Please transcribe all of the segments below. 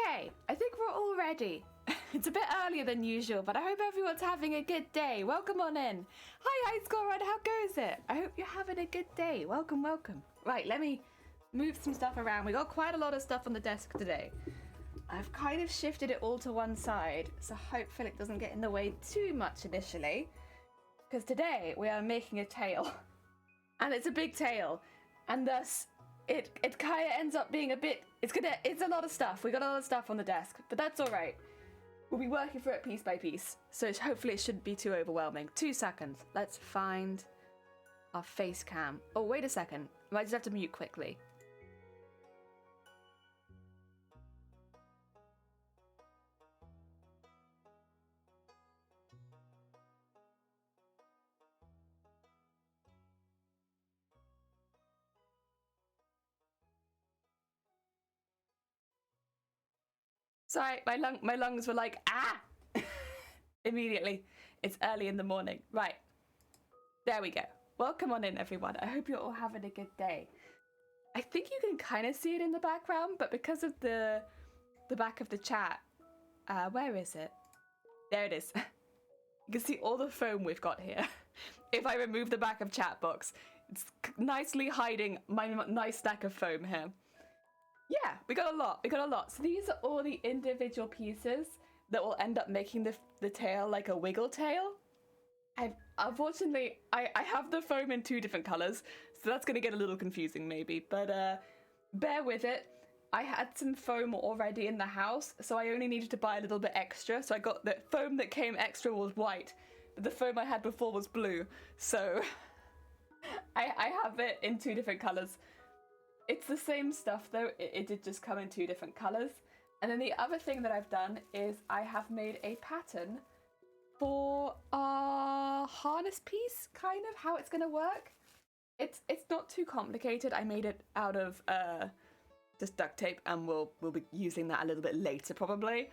Okay, I think we're all ready. It's a bit earlier than usual, but I hope everyone's having a good day. Welcome on in. Hi, High Score Run, how goes it? I hope you're having a good day. Welcome, welcome. Right, let me move some stuff around. We got quite a lot of stuff on the desk today. I've kind of shifted it all to one side, so hopefully it doesn't get in the way too much initially. Because today we are making a tail. And it's a big tail. And thus, it kind of ends up being a bit... It's a lot of stuff. We got a lot of stuff on the desk, but that's all right. We'll be working through it piece by piece, so hopefully it shouldn't be too overwhelming. 2 seconds. Let's find our face cam. Oh, wait a second. I might just have to mute quickly. Sorry, my lungs were like, ah! Immediately. It's early in the morning. Right. There we go. Welcome on in, everyone. I hope you're all having a good day. I think you can kind of see it in the background, but because of the back of the chat, where is it? There it is. You can see all the foam we've got here. If I remove the back of chat box, it's nicely hiding my nice stack of foam here. Yeah, we got a lot. We got a lot. So these are all the individual pieces that will end up making the tail like a wiggle tail. Unfortunately, I have the foam in 2 different colors, so that's going to get a little confusing maybe, but bear with it. I had some foam already in the house, so I only needed to buy a little bit extra. So I got the foam that came extra was white, but the foam I had before was blue. So I have it in 2 different colors. It's the same stuff though, it did just come in 2 different colors. And then the other thing that I've done is I have made a pattern for our harness piece, kind of how it's gonna work. It's not too complicated. I made it out of just duct tape, and we'll be using that a little bit later probably.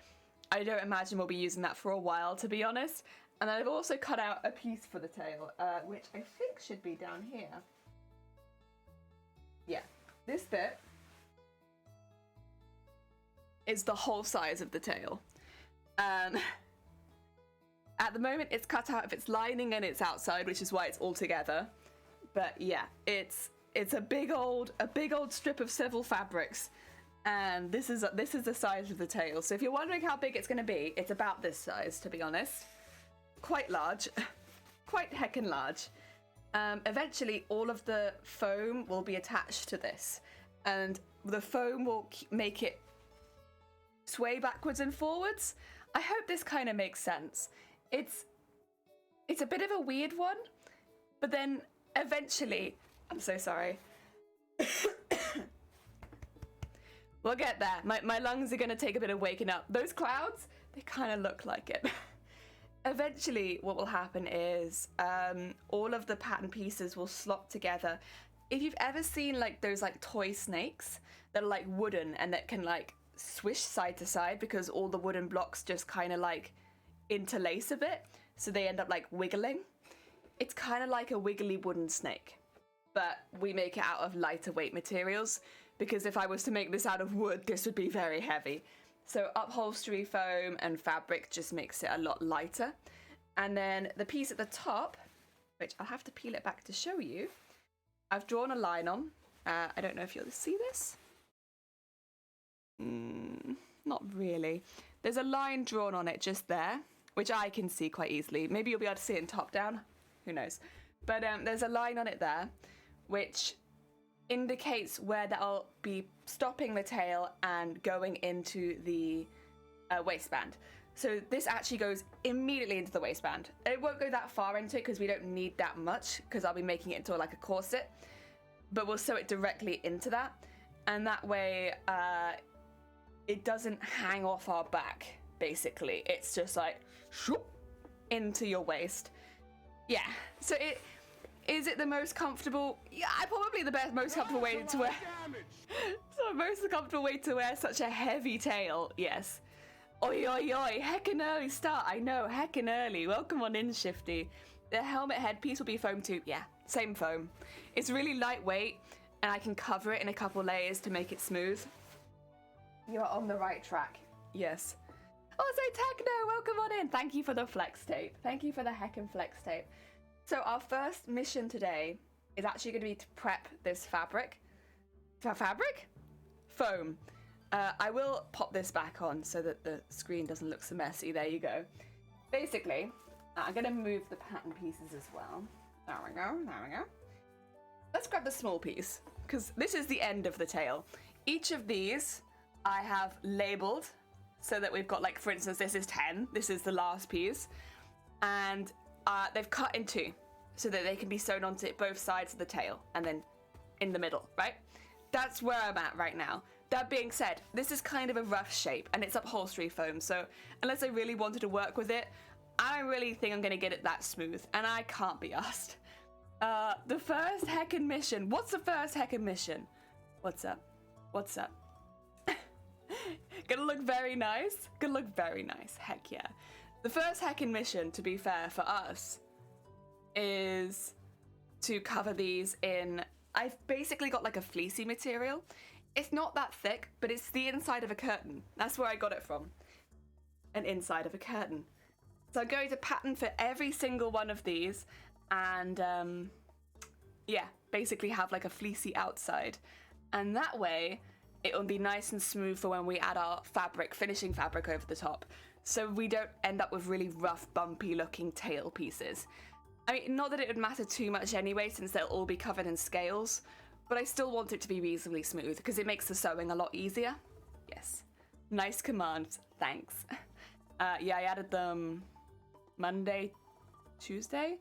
I don't imagine we'll be using that for a while, to be honest. And I've also cut out a piece for the tail, which I think should be down here. Yeah. This bit is the whole size of the tail. At the moment it's cut out of its lining and its outside, which is why it's all together. But yeah, it's a big old strip of several fabrics, and this is the size of the tail. So if you're wondering how big it's going to be, it's about this size, to be honest. Quite large, quite heckin' large. Eventually all of the foam will be attached to this, and the foam will make it sway backwards and forwards. I hope this kind of makes sense. It's a bit of a weird one, but then eventually, I'm so sorry. We'll get there. My lungs are going to take a bit of waking up. Those clouds, they kind of look like it. Eventually what will happen is all of the pattern pieces will slot together. If you've ever seen like those like toy snakes that are like wooden and that can like swish side to side because all the wooden blocks just kind of like interlace a bit, so they end up like wiggling. It's kind of like a wiggly wooden snake, but we make it out of lighter weight materials, because if I was to make this out of wood, this would be very heavy. So upholstery foam and fabric just makes it a lot lighter. And then the piece at the top, which I'll have to peel it back to show you, I've drawn a line on. I don't know if you'll see this. Not really. There's a line drawn on it just there, which I can see quite easily. Maybe you'll be able to see it in top down. Who knows? But there's a line on it there, which indicates where that'll be stopping the tail and going into the waistband. So this actually goes immediately into the waistband. It won't go that far into it because we don't need that much, because I'll be making it into like a corset, but we'll sew it directly into that, and that way it doesn't hang off our back, basically. It's just like shoop, into your waist. Yeah, so is it the most comfortable? Yeah, probably the most comfortable way to wear. So most comfortable way to wear such a heavy tail, yes. Oi, oi, oi, heckin' early start, I know, heckin' early. Welcome on in, Shifty. The helmet headpiece will be foam too, yeah, same foam. It's really lightweight, and I can cover it in a couple layers to make it smooth. You're on the right track. Yes. Also, Techno, welcome on in. Thank you for the flex tape. Thank you for the heckin' flex tape. So our first mission today is actually going to be to prep this fabric. Fabric? Foam. I will pop this back on so that the screen doesn't look so messy. There you go. Basically, I'm going to move the pattern pieces as well. There we go, there we go. Let's grab the small piece, because this is the end of the tail. Each of these I have labeled so that we've got, like, for instance, this is 10. This is the last piece. And they've cut in two so that they can be sewn onto both sides of the tail and then in the middle, right? That's where I'm at right now. That being said, this is kind of a rough shape and it's upholstery foam, so unless I really wanted to work with it, I don't really think I'm gonna get it that smooth, and I can't be asked. The first heckin' mission. What's the first heckin' mission? What's up? What's up? Gonna look very nice? Gonna look very nice, heck yeah. The first heckin' mission, to be fair, for us, is to cover these in... I've basically got like a fleecy material. It's not that thick, but it's the inside of a curtain. That's where I got it from. An inside of a curtain. So I'm going to pattern for every single one of these and, yeah, basically have like a fleecy outside. And that way, it will be nice and smooth for when we add our fabric, finishing fabric over the top. So we don't end up with really rough, bumpy looking tail pieces. I mean, not that it would matter too much anyway, since they'll all be covered in scales, but I still want it to be reasonably smooth because it makes the sewing a lot easier. Yes. Nice commands. Thanks. Yeah, I added them Monday, Tuesday?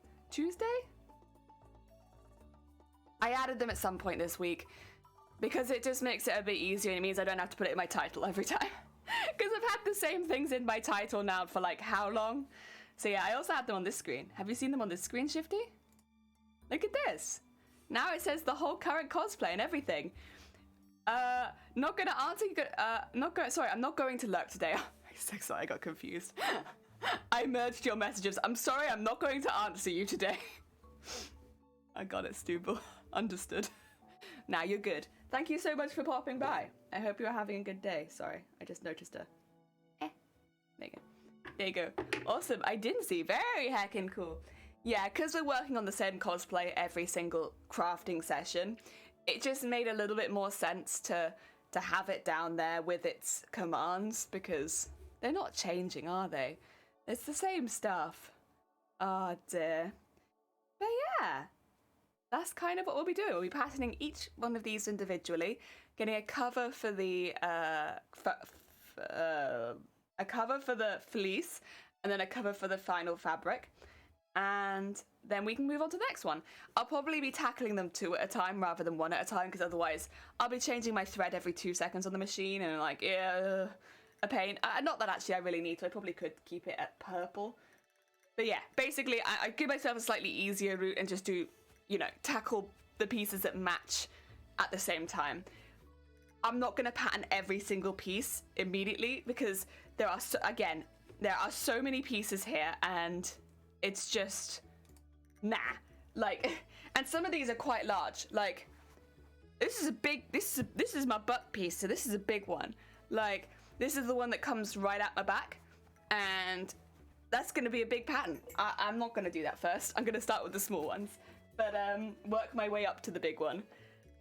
I added them at some point this week because it just makes it a bit easier and it means I don't have to put it in my title every time. Because I've had the same things in my title now for like how long? So yeah, I also had them on this screen. Have you seen them on this screen, Shifty? Look at this. Now it says the whole current cosplay and everything. Not gonna answer you. Sorry, I'm not going to lurk today. I'm so sorry, I got confused. I merged your messages. I'm sorry, I'm not going to answer you today. I got it, Stubble. Understood. Now you're good. Thank you so much for popping by. I hope you're having a good day. Sorry, I just noticed a... There you go. There you go. Awesome. I didn't see. Very heckin' cool. Yeah, because we're working on the same cosplay every single crafting session, it just made a little bit more sense to have it down there with its commands, because they're not changing, are they? It's the same stuff. Oh dear. But yeah, that's kind of what we'll be doing. We'll be patterning each one of these individually, getting a cover for the a cover for the fleece, and then a cover for the final fabric. And then we can move on to the next one. I'll probably be tackling them 2 at a time rather than 1 at a time, because otherwise I'll be changing my thread every 2 seconds on the machine, and like, yeah, a pain. Not that actually I really need to. I probably could keep it at purple. But yeah, basically I give myself a slightly easier route and just do, you know, tackle the pieces that match at the same time. I'm not going to pattern every single piece immediately because there are, there are so many pieces here and it's just, nah. Like, and some of these are quite large. Like, this is a big, this is my butt piece, so this is a big one. Like, this is the one that comes right at my back, and that's going to be a big pattern. I'm not going to do that first. I'm going to start with the small ones, but work my way up to the big one.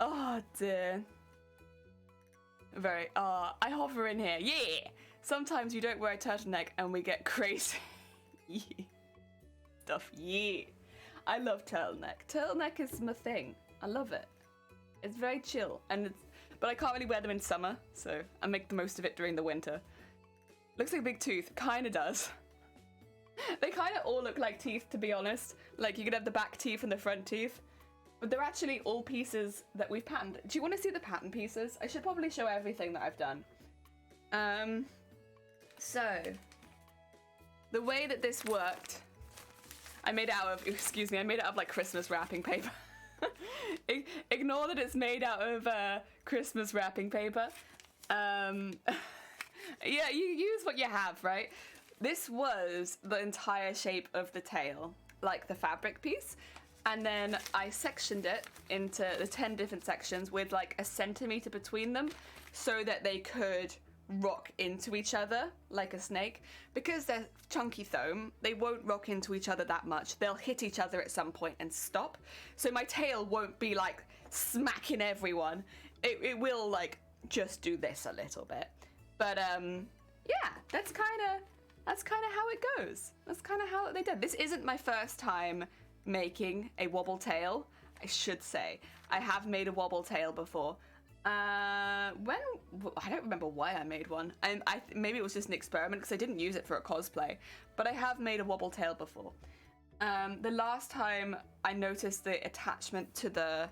Oh dear. I hover in here. Yeah. Sometimes you don't wear a turtleneck and we get crazy. Yeah. Stuff. Yeah. I love turtleneck. Turtleneck is my thing. I love it. It's very chill, but I can't really wear them in summer, so I make the most of it during the winter. Looks like a big tooth. Kinda does. They kind of all look like teeth, to be honest. Like, you could have the back teeth and the front teeth. But they're actually all pieces that we've patterned. Do you want to see the pattern pieces? I should probably show everything that I've done. So, the way that this worked, I made it out of like Christmas wrapping paper. Ignore that it's made out of Christmas wrapping paper. Yeah, you use what you have, right? This was the entire shape of the tail, like the fabric piece. And then I sectioned it into the 10 different sections with like a centimeter between them so that they could rock into each other like a snake. Because they're chunky foam, they won't rock into each other that much. They'll hit each other at some point and stop. So my tail won't be like smacking everyone. It will like just do this a little bit. But yeah, that's kind of how it goes. That's kind of how they did. This isn't my first time making a wobble tail, I should say. I have made a wobble tail before. I don't remember why I made one. Maybe it was just an experiment because I didn't use it for a cosplay. But I have made a wobble tail before. The last time I noticed the attachment to the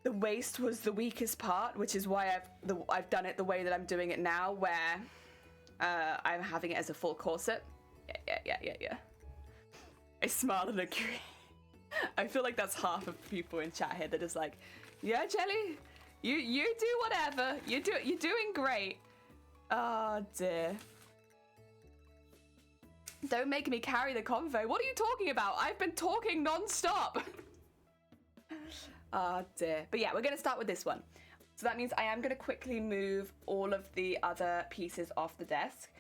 waist was the weakest part, which is why I've done it the way that I'm doing it now, where I'm having it as a full corset. Yeah. I smile and agree. I feel like that's half of people in chat here that is like, yeah, Jelly, you do whatever. You're doing great. Oh dear. Don't make me carry the convo. What are you talking about? I've been talking non-stop. Oh dear. But yeah, we're going to start with this one. So that means I am going to quickly move all of the other pieces off the desk.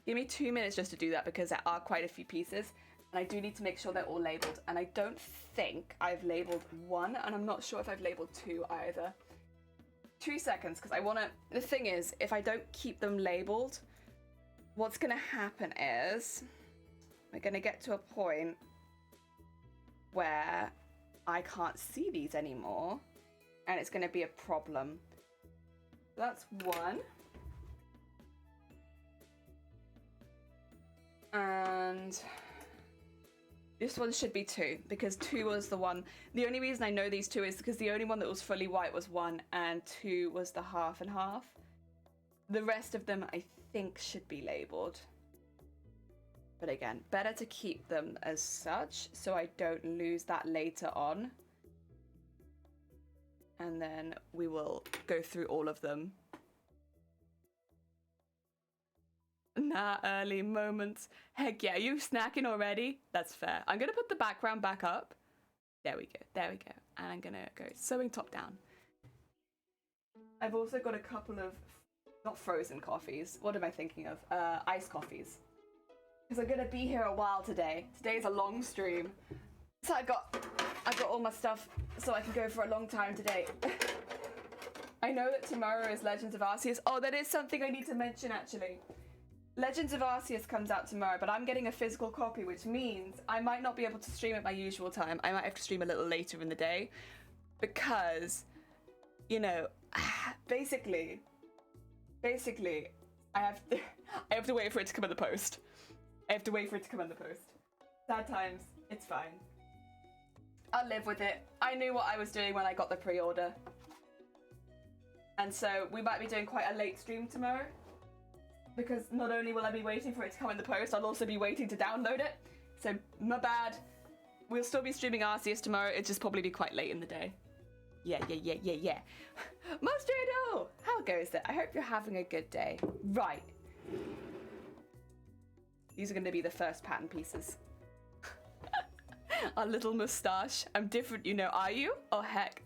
Give me 2 minutes just to do that because there are quite a few pieces. And I do need to make sure they're all labeled. And I don't think I've labeled one, and I'm not sure if I've labeled two either. 2 seconds, because I want to... The thing is, if I don't keep them labeled, what's going to happen is we're going to get to a point where I can't see these anymore, and it's going to be a problem. That's one. And this one should be two, because two was the one. The only reason I know these two is because the only one that was fully white was one, and two was the half and half. The rest of them I think should be labeled. But again, better to keep them as such so I don't lose that later on. And then we will go through all of them. Nah, early moments. Heck yeah, are you snacking already? That's fair. I'm going to put the background back up. There we go. And I'm going to go sewing top down. I've also got a couple of, not frozen coffees. What am I thinking of? Iced coffees. Because I'm going to be here a while today. Today's a long stream. So I got all my stuff so I can go for a long time today. I know that tomorrow is Legends of Arceus. Oh, that is something I need to mention actually. Legends of Arceus comes out tomorrow, but I'm getting a physical copy, which means I might not be able to stream at my usual time. I might have to stream a little later in the day because, you know, basically, I have to wait for it to come in the post. Sad times, it's fine. I'll live with it. I knew what I was doing when I got the pre-order. And so we might be doing quite a late stream tomorrow. Because not only will I be waiting for it to come in the post, I'll also be waiting to download it. So, my bad. We'll still be streaming Arceus tomorrow. It'll just probably be quite late in the day. Yeah. Mostardo! How goes it? I hope you're having a good day. Right. These are going to be the first pattern pieces. Our little moustache. I'm different, you know. Are you? Oh, heck.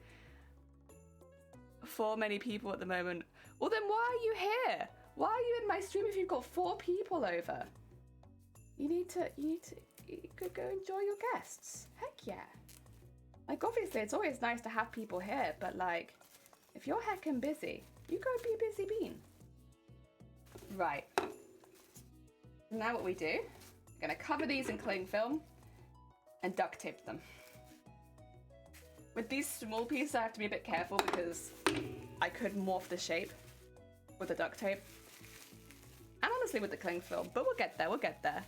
4 many people at the moment. Well, then why are you here? Why are you in my stream if you've got 4 people over? You need to go enjoy your guests. Heck yeah. Like, obviously, it's always nice to have people here, but, like, if you're heckin' busy, you go be a busy bean. Right. Now what we do, we're gonna cover these in cling film and duct tape them. With these small pieces, I have to be a bit careful because I could morph the shape with the duct tape. And honestly with the cling film, but we'll get there.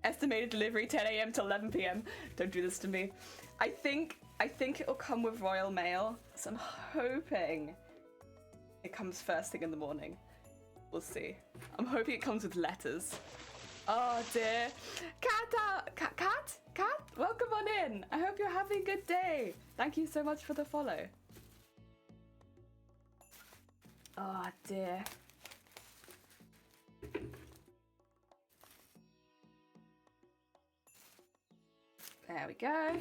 Estimated delivery 10 a.m. to 11 p.m. Don't do this to me. I think it'll come with Royal Mail, so I'm hoping it comes first thing in the morning. We'll see. I'm hoping it comes with letters. Oh dear. Cat, welcome on in. I hope you're having a good day. Thank you so much for the follow. Oh dear. There we go.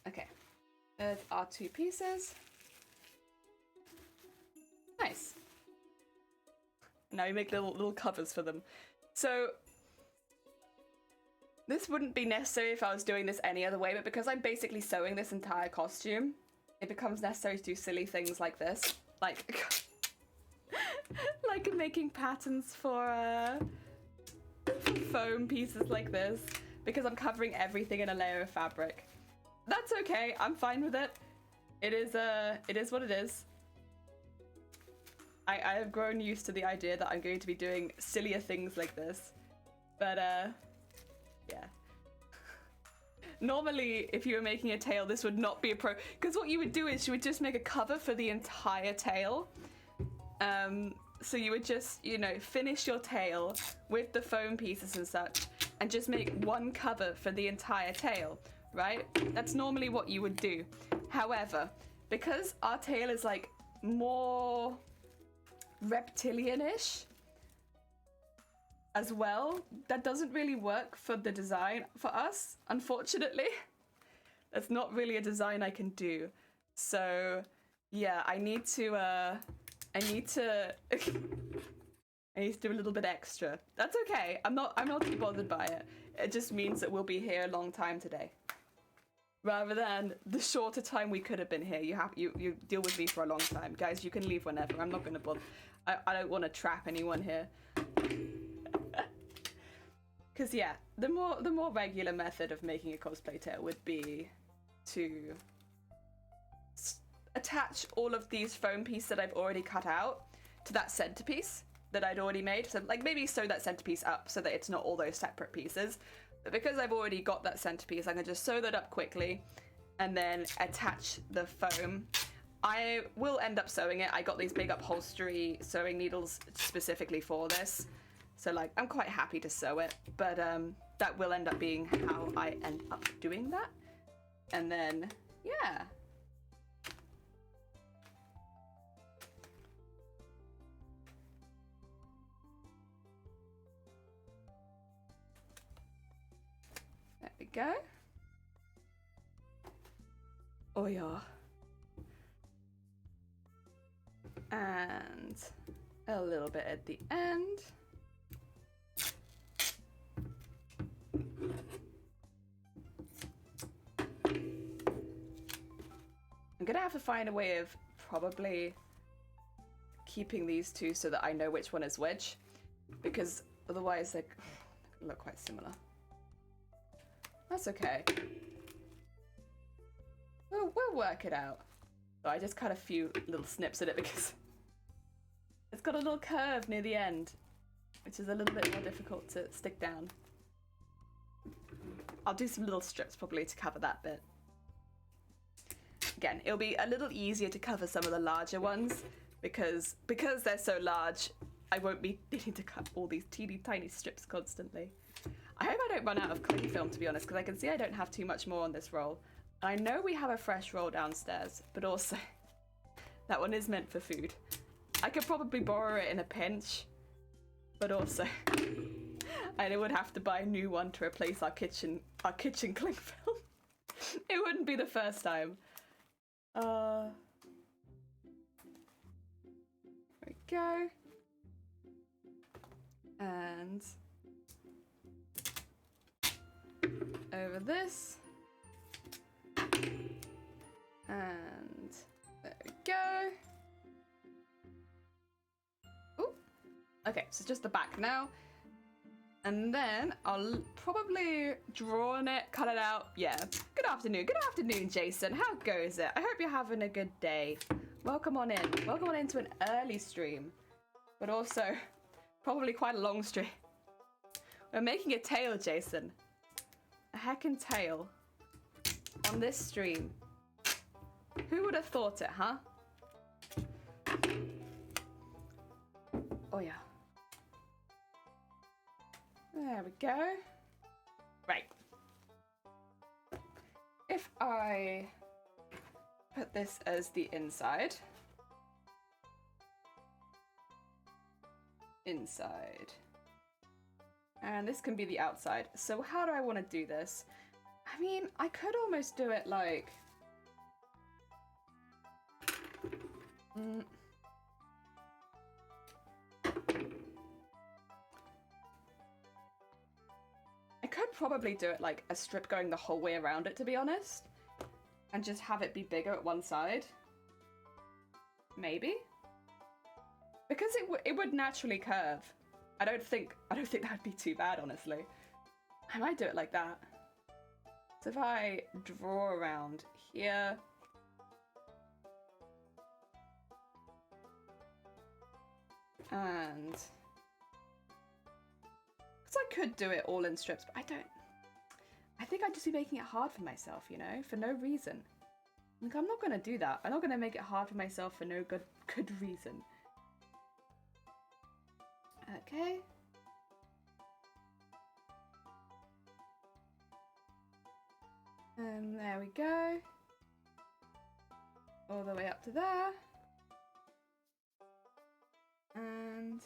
Okay, there's our 2 pieces. Nice. Now you make little covers for them. So this wouldn't be necessary if I was doing this any other way, but because I'm basically sewing this entire costume, it becomes necessary to do silly things like this. Like, like making patterns for foam pieces like this, because I'm covering everything in a layer of fabric. That's okay, I'm fine with it. It is what it is. I have grown used to the idea that I'm going to be doing sillier things like this. But, yeah. Normally, if you were making a tail, this would not be because what you would do is you would just make a cover for the entire tail. So you would just, you know, finish your tail with the foam pieces and such, and just make one cover for the entire tail, right? That's normally what you would do. However, because our tail is like more reptilian-ish as well, that doesn't really work for the design for us, unfortunately. That's not really a design I can do. So yeah, I need to I need to do a little bit extra. That's okay. I'm not too bothered by it. It just means that we'll be here a long time today, rather than the shorter time we could have been here. You deal with me for a long time, guys. You can leave whenever. I'm not going to bother. I don't want to trap anyone here. Because yeah, the more regular method of making a cosplay tail would be to attach all of these foam pieces that I've already cut out to that centerpiece that I'd already made. So like maybe sew that centerpiece up so that it's not all those separate pieces. But because I've already got that centerpiece, I can just sew that up quickly and then attach the foam. I will end up sewing it. I got these big upholstery sewing needles specifically for this. So like, I'm quite happy to sew it, but that will end up being how I end up doing that. And then, yeah. There we go. Oh yeah. And a little bit at the end. I'm gonna have to find a way of probably keeping these two so that I know which one is which, because otherwise they look quite similar. That's okay. We'll work it out. So I just cut a few little snips at it because it's got a little curve near the end, which is a little bit more difficult to stick down. I'll do some little strips probably to cover that bit. Again, it'll be a little easier to cover some of the larger ones because they're so large, I won't be needing to cut all these teeny tiny strips constantly. I hope I don't run out of cling film, to be honest, because I can see I don't have too much more on this roll. I know we have a fresh roll downstairs, but also that one is meant for food. I could probably borrow it in a pinch, but also I would have to buy a new one to replace our kitchen cling film. It wouldn't be the first time. There we go. And over this. And there we go. Ooh. Okay, so just the back now. And then I'll probably draw on it, cut it out. Yeah. Good afternoon. Good afternoon, Jason. How goes it? I hope you're having a good day. Welcome on in. Welcome on into an early stream, but also probably quite a long stream. We're making a tail, Jason. A heckin' tail on this stream. Who would have thought it, huh? Oh yeah. There we go. Right. If I put this as the inside. And this can be the outside. So how do I want to do this? I mean, I could almost do it like... I could probably do it like a strip going the whole way around it, to be honest. And just have it be bigger at one side. Maybe? Because it would naturally curve. I don't think that'd be too bad, honestly. I might do it like that. So if I draw around here... And... Because I could do it all in strips, but I don't... I think I'd just be making it hard for myself, you know? For no reason. Like, I'm not going to do that. I'm not going to make it hard for myself for no good reason. Okay. And there we go. All the way up to there. And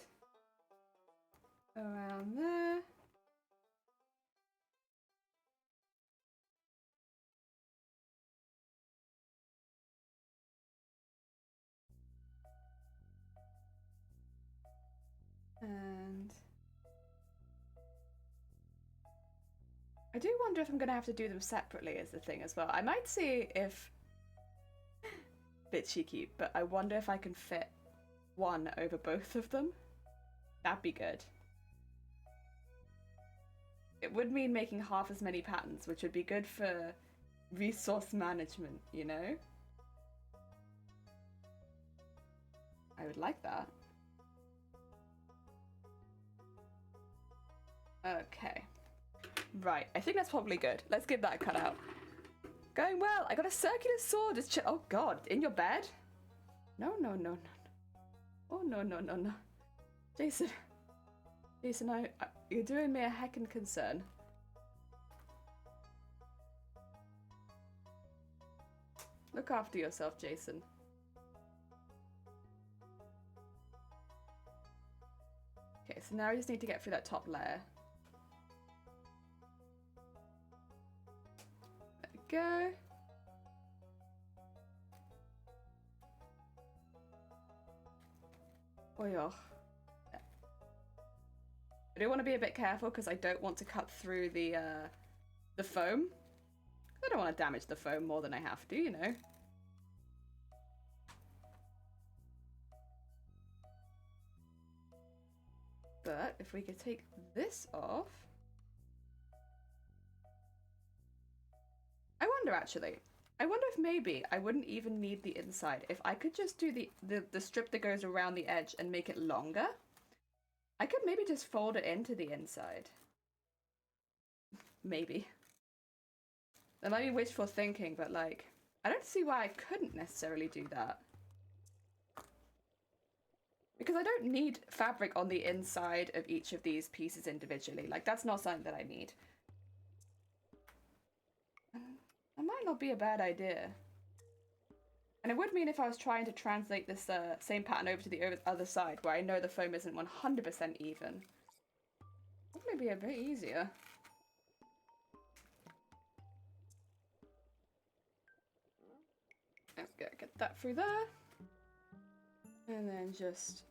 around there. And I do wonder if I'm going to have to do them separately as the thing as well. I might see if... Bit cheeky, but I wonder if I can fit one over both of them. That'd be good. It would mean making half as many patterns, which would be good for resource management, you know? I would like that. Okay. Right, I think that's probably good. Let's give that a cut out. Going well. I got a circular sword. It's oh god, in your bed? No, no, no, no. Oh, no, no, no, no. Jason. Jason, you're doing me a heckin' concern. Look after yourself, Jason. Okay, so now we just need to get through that top layer. There we go. Oh yeah. I do want to be a bit careful because I don't want to cut through the foam. I don't want to damage the foam more than I have to, you know. But if we could take this off... I wonder actually. I wonder if maybe I wouldn't even need the inside. If I could just do the strip that goes around the edge and make it longer, I could maybe just fold it into the inside. Maybe. That might be wishful thinking, but like, I don't see why I couldn't necessarily do that. Because I don't need fabric on the inside of each of these pieces individually. Like, that's not something that I need. That might not be a bad idea. And it would mean if I was trying to translate this same pattern over to the other side, where I know the foam isn't 100% even. Probably be a bit easier. Let's go get that through there. And then just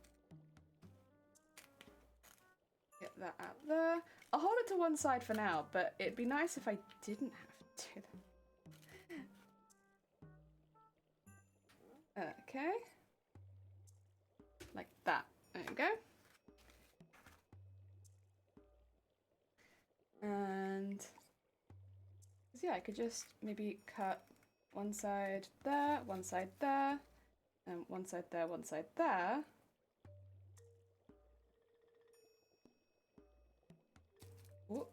get that out there. I'll hold it to one side for now, but it'd be nice if I didn't have to do that. Okay. Like that. There you go. And yeah, I could just maybe cut one side there, and one side there, one side there. Ooh.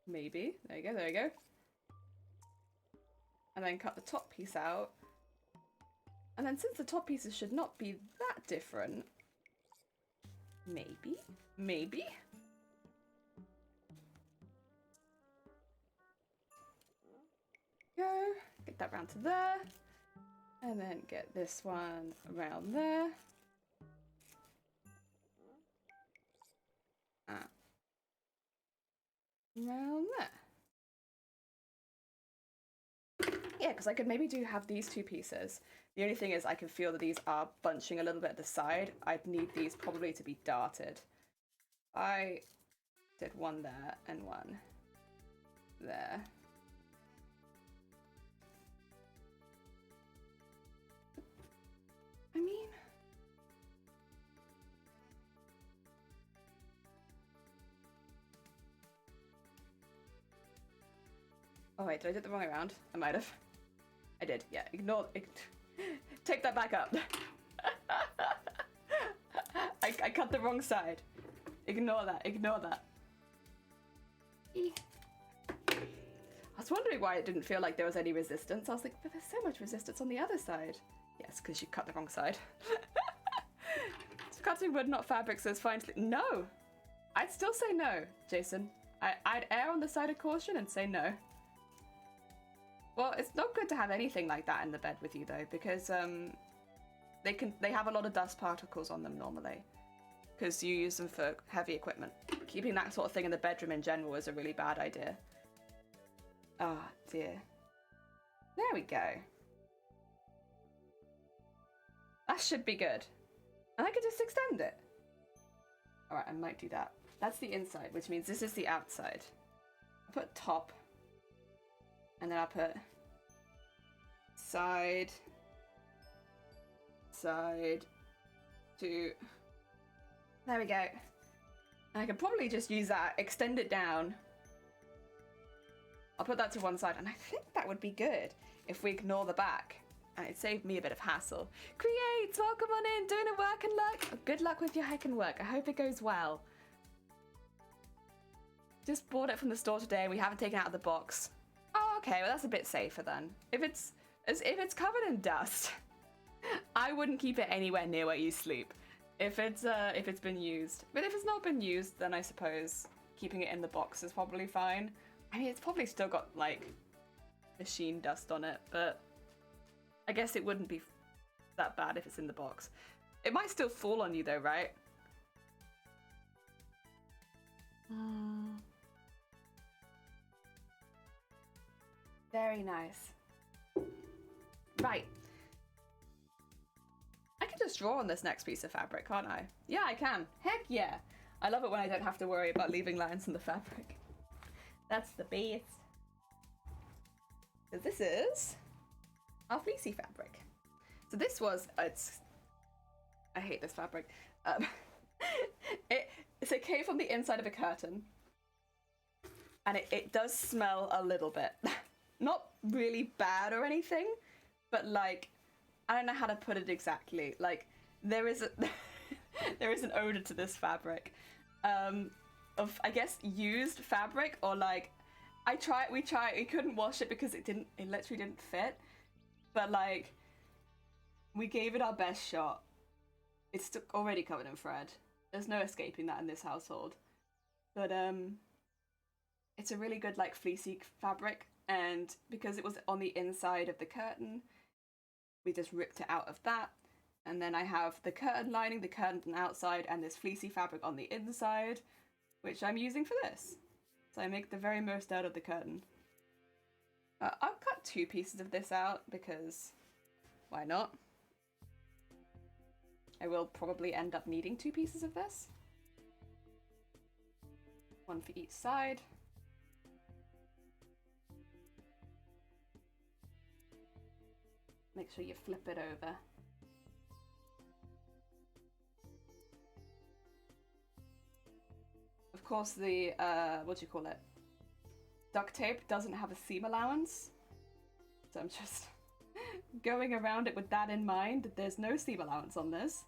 Maybe. There you go, there you go. And then cut the top piece out. And then since the top pieces should not be that different, maybe. Go, get that round to there. And then get this one around there. Around there. yeah, because I could maybe have these two pieces. The only thing is I can feel that these are bunching a little bit at the side. I'd need these probably to be darted. I did one there and one there. I mean... Oh wait, did I do it the wrong way around? I might have. I did, yeah. Ignore it. Take that back up. I cut the wrong side. Ignore that, ignore that. I was wondering why it didn't feel like there was any resistance. I was like, but there's so much resistance on the other side. Yes, because you cut the wrong side. Cutting wood, not fabric, so it's fine to... No! I'd still say no, Jason. I'd err on the side of caution and say no. Well, it's not good to have anything like that in the bed with you, though, because they have a lot of dust particles on them normally, because you use them for heavy equipment. Keeping that sort of thing in the bedroom in general is a really bad idea. Oh, dear. There we go. That should be good. And I could just extend it. Alright, I might do that. That's the inside, which means this is the outside. I'll put top. And then I'll put side, side, two. There we go. And I could probably just use that, extend it down. I'll put that to one side, and I think that would be good if we ignore the back. And it saved me a bit of hassle. Creates, welcome on in, doing a work and luck. Good luck with your hack and work. I hope it goes well. Just bought it from the store today and we haven't taken it out of the box. Oh, okay, well that's a bit safer then. If it's covered in dust, I wouldn't keep it anywhere near where you sleep. If it's been used. But if it's not been used, then I suppose keeping it in the box is probably fine. I mean, it's probably still got like machine dust on it, but I guess it wouldn't be that bad if it's in the box. It might still fall on you though, right? Very nice. Right. I can just draw on this next piece of fabric, can't I? Yeah, I can. Heck yeah. I love it when I don't have to worry about leaving lines in the fabric. That's the best. So this is our fleecy fabric. So this was, I hate this fabric. So it came from the inside of a curtain. And it does smell a little bit. Not really bad or anything, but like, I don't know how to put it exactly. Like, there is there is an odor to this fabric. Of, I guess, used fabric, or like, we couldn't wash it because it literally didn't fit. But like, we gave it our best shot. It's already covered in thread. There's no escaping that in this household. But it's a really good like fleecy fabric, and because it was on the inside of the curtain, we just ripped it out of that. And then I have the curtain lining, the curtain outside, and this fleecy fabric on the inside, which I'm using for this. So I make the very most out of the curtain. I'll cut 2 pieces of this out because why not? I will probably end up needing 2 pieces of this. 1 for each side. Make sure you flip it over. Of course, the, what do you call it? Duct tape doesn't have a seam allowance. So I'm just going around it with that in mind. There's no seam allowance on this.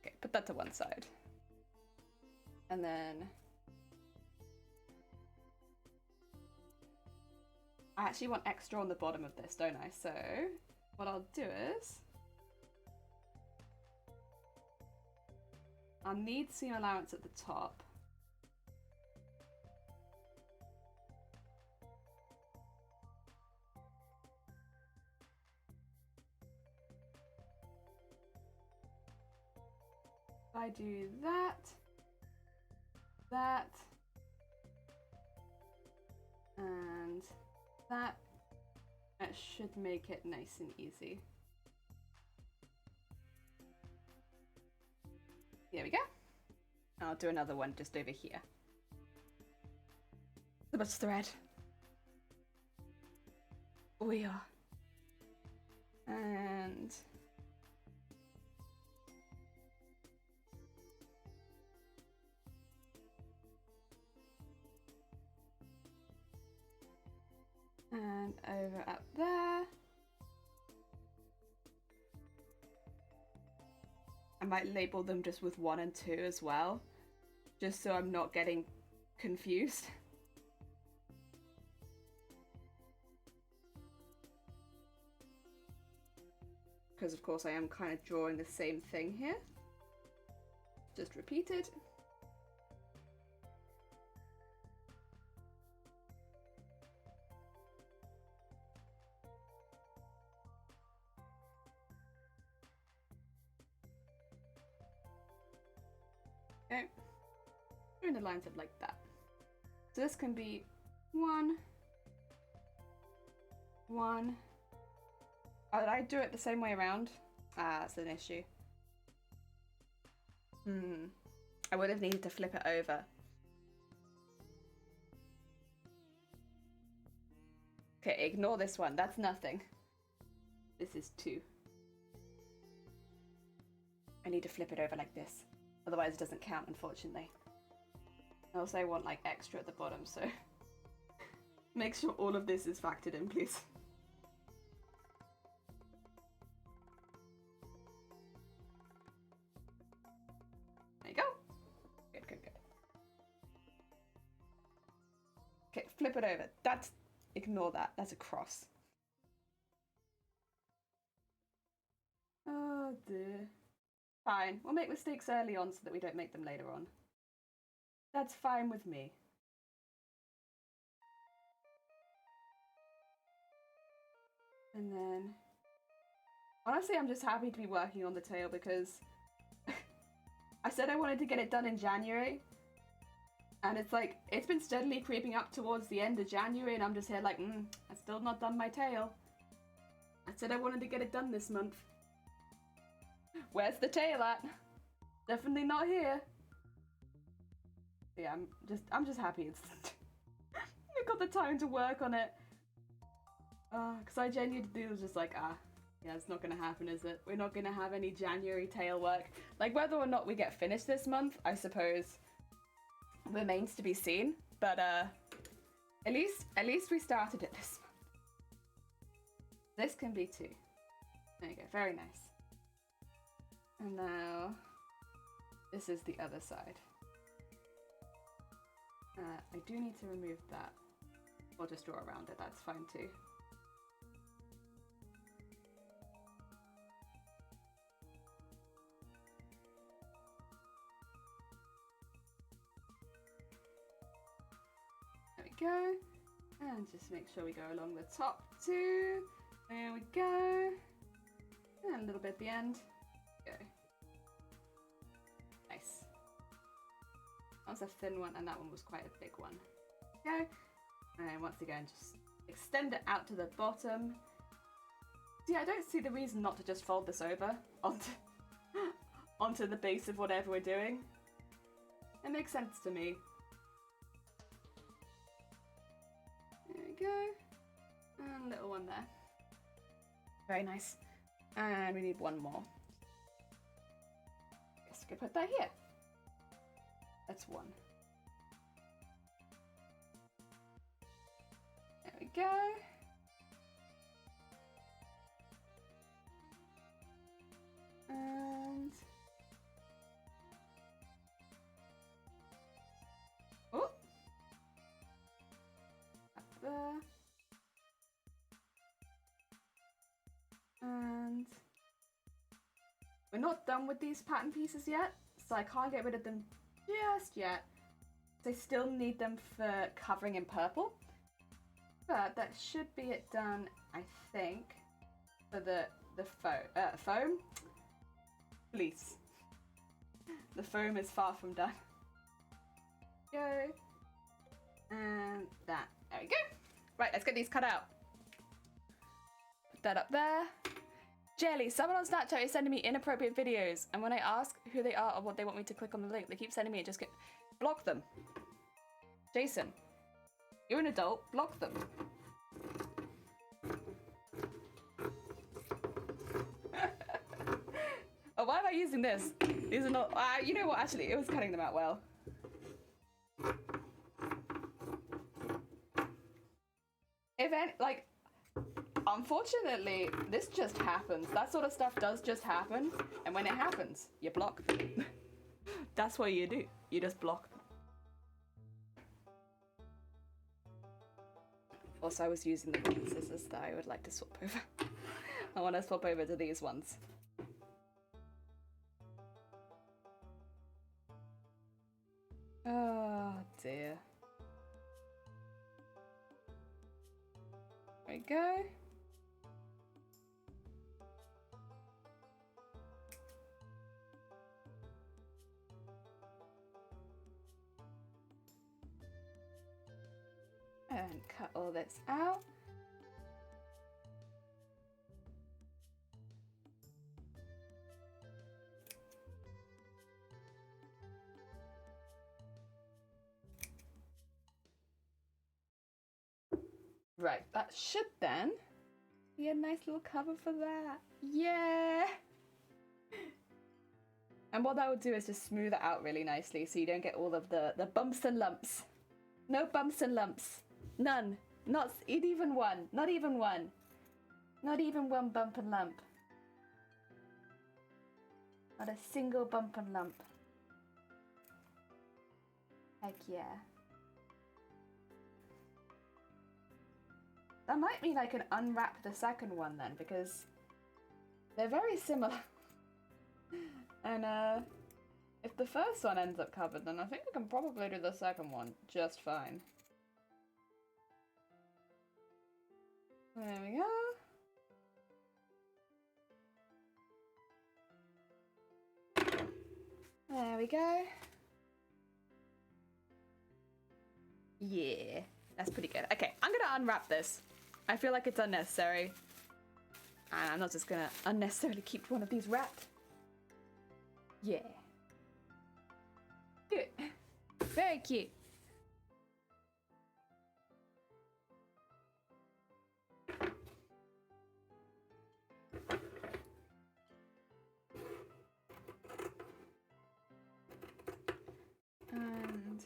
Okay, put that to one side. And then I actually want extra on the bottom of this, don't I? So what I'll do is I'll need seam allowance at the top. If I do that, and That should make it nice and easy. Here we go. I'll do another one just over here. So much thread. We are. And over up there. I might label them just with 1 and 2 as well, just so I'm not getting confused. Because of course I am kind of drawing the same thing here. Just repeated. Okay. Doing the lines up like that. So this can be 1, 1. Oh, did I do it the same way around? Ah, that's an issue. I would have needed to flip it over. Okay, ignore this one. That's nothing. This is 2. I need to flip it over like this. Otherwise it doesn't count, unfortunately. Also, I want like extra at the bottom, so make sure all of this is factored in, please. There you go. Good, good, good. Okay, flip it over. That's, ignore that. That's a cross. Oh dear. Fine, we'll make mistakes early on so that we don't make them later on. That's fine with me. And then, honestly, I'm just happy to be working on the tail because I said I wanted to get it done in January. And it's like, it's been steadily creeping up towards the end of January and I'm just here like, I've still not done my tail. I said I wanted to get it done this month. Where's the tail at? Definitely not here. Yeah, I'm just happy it's I got the time to work on it. Because I genuinely was just like, yeah, it's not gonna happen, is it? We're not gonna have any January tail work. Like, whether or not we get finished this month, I suppose, remains to be seen. But at least we started it this month. This can be 2. There you go, very nice. And now, this is the other side. I do need to remove that. Or just draw around it, that's fine too. There we go. And just make sure we go along the top too. There we go. And a little bit at the end. Go. Nice. That was a thin one and that one was quite a big one. Go. And once again, just extend it out to the bottom. See, I don't see the reason not to just fold this over onto the base of whatever we're doing. It makes sense to me. There we go. And a little one there. Very nice. And we need one more. Guess we could put that here. That's 1. There we go. And oh, up there. And we're not done with these pattern pieces yet, so I can't get rid of them just yet. I still need them for covering in purple. But that should be it done, I think, for the foam. Fleece. The foam is far from done. Go. And that. There we go. Right, let's get these cut out. Put that up there. Jelly, someone on Snapchat is sending me inappropriate videos, and when I ask who they are or what they want me to click on the link, they keep sending me and just get... Block them. Jason, you're an adult, block them. Oh, why am I using this? These are not... you know what, actually, it was cutting them out well. If any, like... Unfortunately, this just happens. That sort of stuff does just happen, and when it happens, you block them. That's what you do. You just block them. Also, I was using the wooden scissors that I would like to swap over. I want to swap over to these ones. Oh dear. There we go. And cut all this out. Right, that should then be a nice little cover for that. Yeah! And what that would do is just smooth it out really nicely so you don't get all of the bumps and lumps. No bumps and lumps. None. Not even one. Not even one. Not even one bump and lump. Not a single bump and lump. Heck yeah. That might mean I can unwrap the second one then, because they're very similar. And if the first one ends up covered, then I think I can probably do the second one just fine. There we go. There we go. Yeah, that's pretty good. Okay, I'm gonna unwrap this. I feel like it's unnecessary. And I'm not just gonna unnecessarily keep one of these wrapped. Yeah. Do it. Very cute. And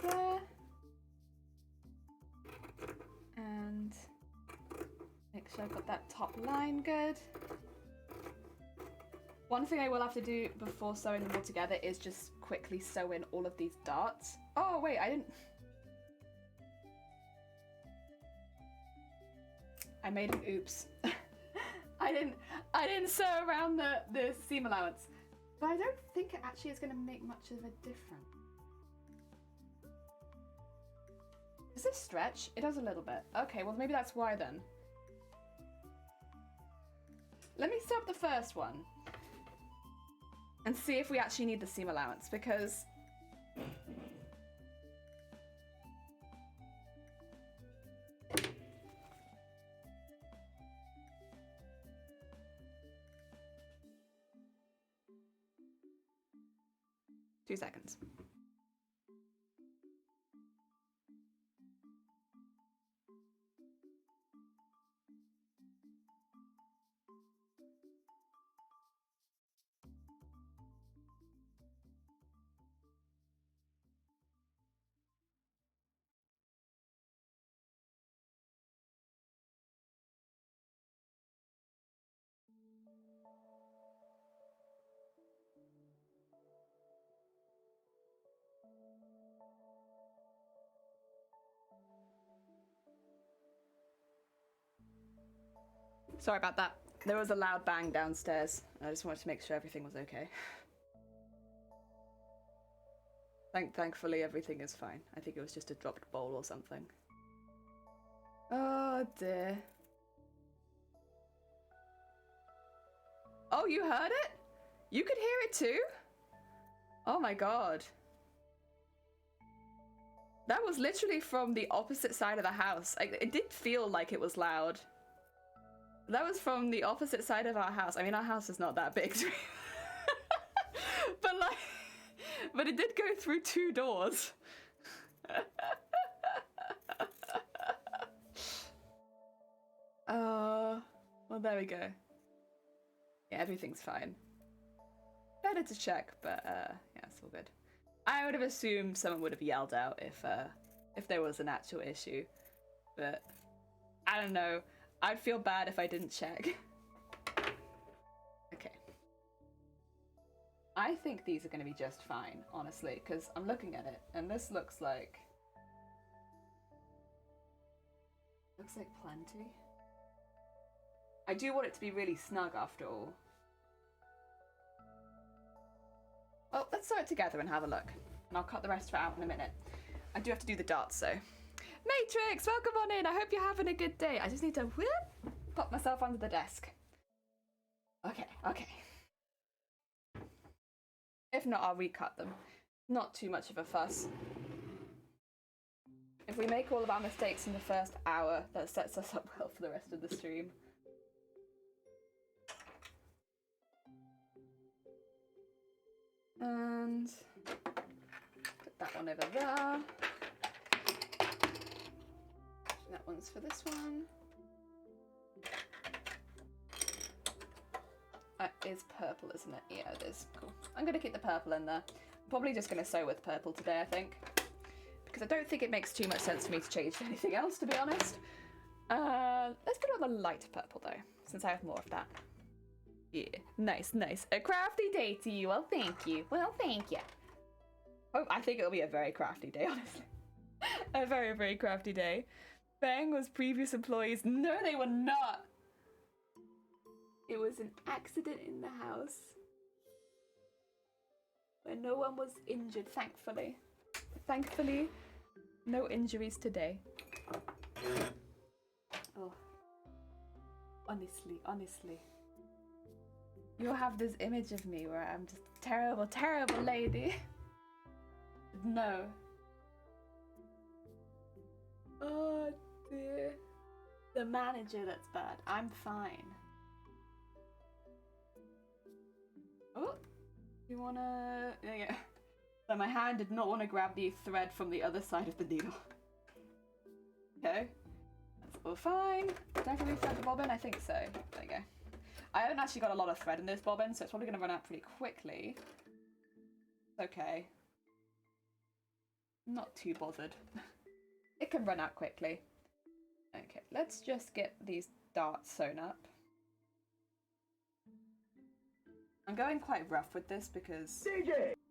there. And make sure I've got that top line good. One thing I will have to do before sewing them all together is just quickly sew in all of these darts. Oh wait, I didn't... I made an oops. I didn't sew around the seam allowance. But I don't think it actually is going to make much of a difference. Does this stretch? It does a little bit. Okay, well maybe that's why then. Let me sew up the first one and see if we actually need the seam allowance, because Two seconds. Sorry about that. There was a loud bang downstairs. I just wanted to make sure everything was okay. Thankfully, everything is fine. I think it was just a dropped bowl or something. Oh dear. Oh, you heard it? You could hear it too? Oh my god. That was literally from the opposite side of the house. It did feel like it was loud. That was from the opposite side of our house. I mean, our house is not that big. But like, but it did go through 2 doors. Well, there we go. Yeah, everything's fine. Better to check, but yeah, it's all good. I would have assumed someone would have yelled out if there was an actual issue, but I don't know. I'd feel bad if I didn't check. Okay. I think these are going to be just fine, honestly, because I'm looking at it, and this looks like plenty. I do want it to be really snug after all. Well, let's sew it together and have a look. And I'll cut the rest of it out in a minute. I do have to do the darts, so. Matrix, welcome on in. I hope you're having a good day. I just need to pop myself under the desk. Okay, okay. If not, I'll recut them. Not too much of a fuss. If we make all of our mistakes in the first hour, that sets us up well for the rest of the stream. And put that one over there. That one's for this one. That is purple, isn't it? Yeah, it is. Cool. I'm going to keep the purple in there. I'm probably just going to sew with purple today, I think. Because I don't think it makes too much sense for me to change to anything else, to be honest. Let's put on the light purple, though, since I have more of that. Yeah, nice, nice. A crafty day to you. Well, thank you. Well, thank you. Oh, I think it'll be a very crafty day, honestly. A very, very crafty day. Bang was previous employees. No, they were not. It was an accident in the house where no one was injured, thankfully. Thankfully, no injuries today. Oh, honestly, honestly. You'll have this image of me where I'm just a terrible, terrible lady. No. Oh dear. The manager that's bad. I'm fine. Oh, you wanna... There you go. So my hand did not want to grab the thread from the other side of the needle. Okay. That's all fine. Definitely thread the bobbin? I think so. There you go. I haven't actually got a lot of thread in this bobbin, so it's probably going to run out pretty quickly. Okay. Not too bothered. It can run out quickly. Okay, let's just get these darts sewn up. I'm going quite rough with this because...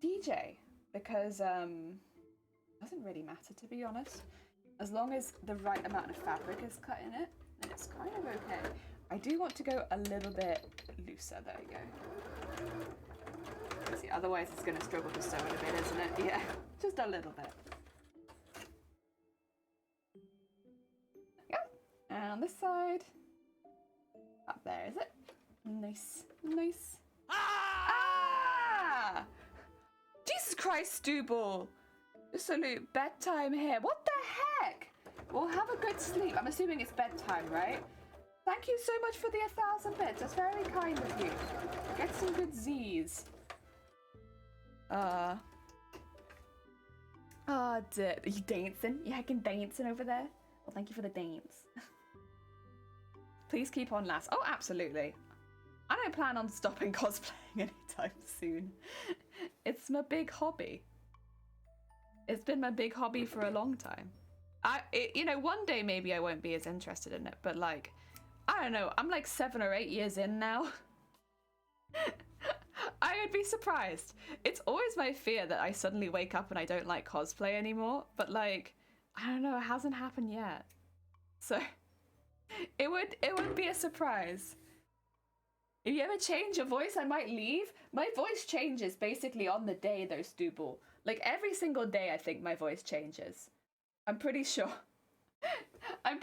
DJ! Because, doesn't really matter, to be honest. As long as the right amount of fabric is cut in it, then it's kind of okay. I do want to go a little bit looser. There we go. See, otherwise it's going to struggle to sew it a bit, isn't it? Yeah, just a little bit. There we go. And on this side. Up there, is it? Nice, nice. Ah! Jesus Christ, Stubble! Absolute bedtime here. What the heck? Well, have a good sleep. I'm assuming it's bedtime, right? Thank you so much for the 1,000 bits. That's very kind of you. Get some good Z's. Oh, dear. Are you dancing? You heckin' dancing over there? Well, thank you for the dance. Please keep on, lass. Oh, absolutely. I don't plan on stopping cosplaying anytime soon. It's my big hobby. It's been my big hobby for a long time. You know, one day maybe I won't be as interested in it, but like, I don't know, I'm like 7 or 8 years in now. I would be surprised. It's always my fear that I suddenly wake up and I don't like cosplay anymore, but like, I don't know, it hasn't happened yet. So, it would be a surprise. If you ever change your voice, I might leave. My voice changes basically on the day though, Stubble. Like every single day I think my voice changes. I'm pretty sure. I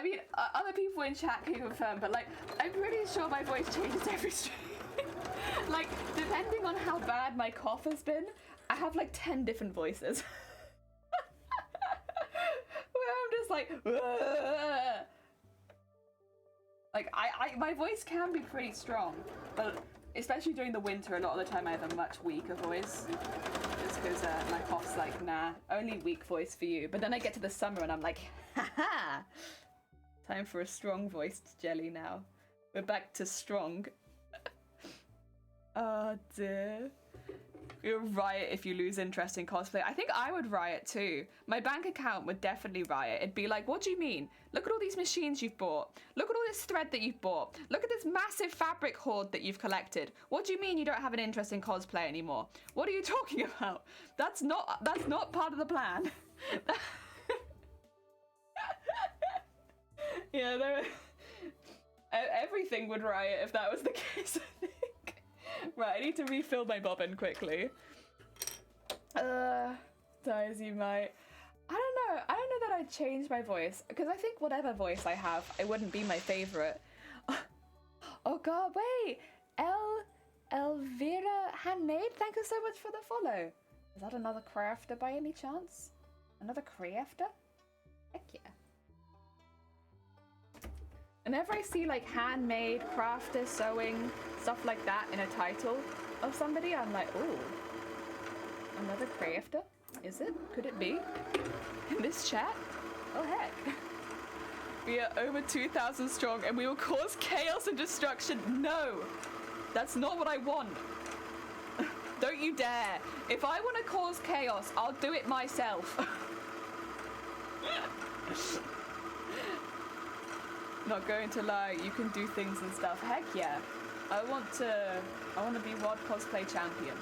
mean, other people in chat can confirm, but like, I'm pretty sure my voice changes every stream. Like, depending on how bad my cough has been, I have like 10 different voices. Where I'm just like, "Ugh." Like my voice can be pretty strong, but especially during the winter, a lot of the time I have a much weaker voice. Just because my cough's like, nah, only weak voice for you. But then I get to the summer and I'm like, haha, time for a strong voiced jelly now. We're back to strong. Oh dear. You'll riot if you lose interest in cosplay. I think I would riot too. My bank account would definitely riot. It'd be like, what do you mean? Look at all these machines you've bought. Look at all this thread that you've bought. Look at this massive fabric hoard that you've collected. What do you mean you don't have an interest in cosplay anymore? What are you talking about? That's not part of the plan. Yeah, everything would riot if that was the case, I think. Right, I need to refill my bobbin quickly. Die as you might. I don't know that I'd change my voice, because I think whatever voice I have, it wouldn't be my favorite. Oh god, wait! Elvira Handmade, thank you so much for the follow. Is that another crafter by any chance? Another crafter? Heck yeah. Whenever I see like handmade, crafter, sewing, stuff like that in a title of somebody, I'm like, ooh, another crafter? Is it? Could it be? In this chat? Oh heck. We are over 2,000 strong and we will cause chaos and destruction. No, that's not what I want. Don't you dare. If I want to cause chaos, I'll do it myself. Not going to lie, you can do things and stuff. Heck yeah. I want to be World Cosplay Champion.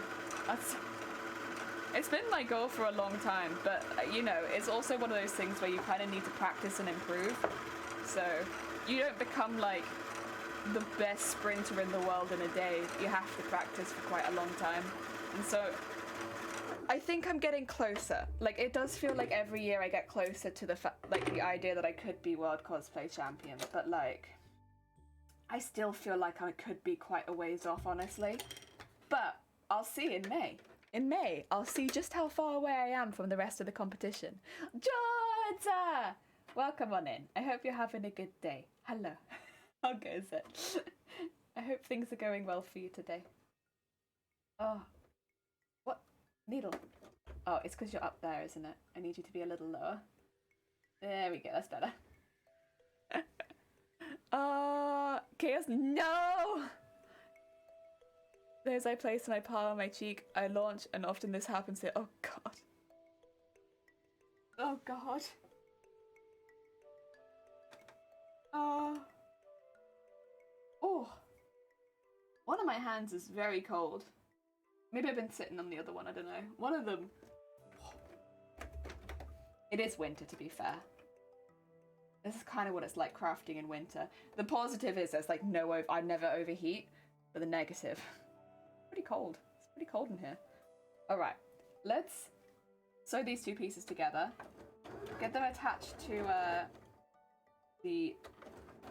It's been my goal for a long time, but you know, it's also one of those things where you kind of need to practice and improve. So you don't become like the best sprinter in the world in a day. You have to practice for quite a long time. And so I think I'm getting closer. Like, it does feel like every year I get closer to the idea that I could be World Cosplay Champion, but like, I still feel like I could be quite a ways off, honestly. But I'll see in May. In May, I'll see just how far away I am from the rest of the competition. Georgia! Welcome on in. I hope you're having a good day. Hello. How goes it? I hope things are going well for you today. Oh. What? Needle. Oh, it's because you're up there, isn't it? I need you to be a little lower. There we go, that's better. Chaos, no! Those I place my palm on my cheek, I launch, and often this happens here. Oh god. Oh god. Oh. One of my hands is very cold. Maybe I've been sitting on the other one, I don't know. One of them. It is winter, to be fair. This is kind of what it's like crafting in winter. The positive is there's like I never overheat, but the negative, pretty cold. It's pretty cold in here. All right, let's sew these two pieces together. Get them attached to the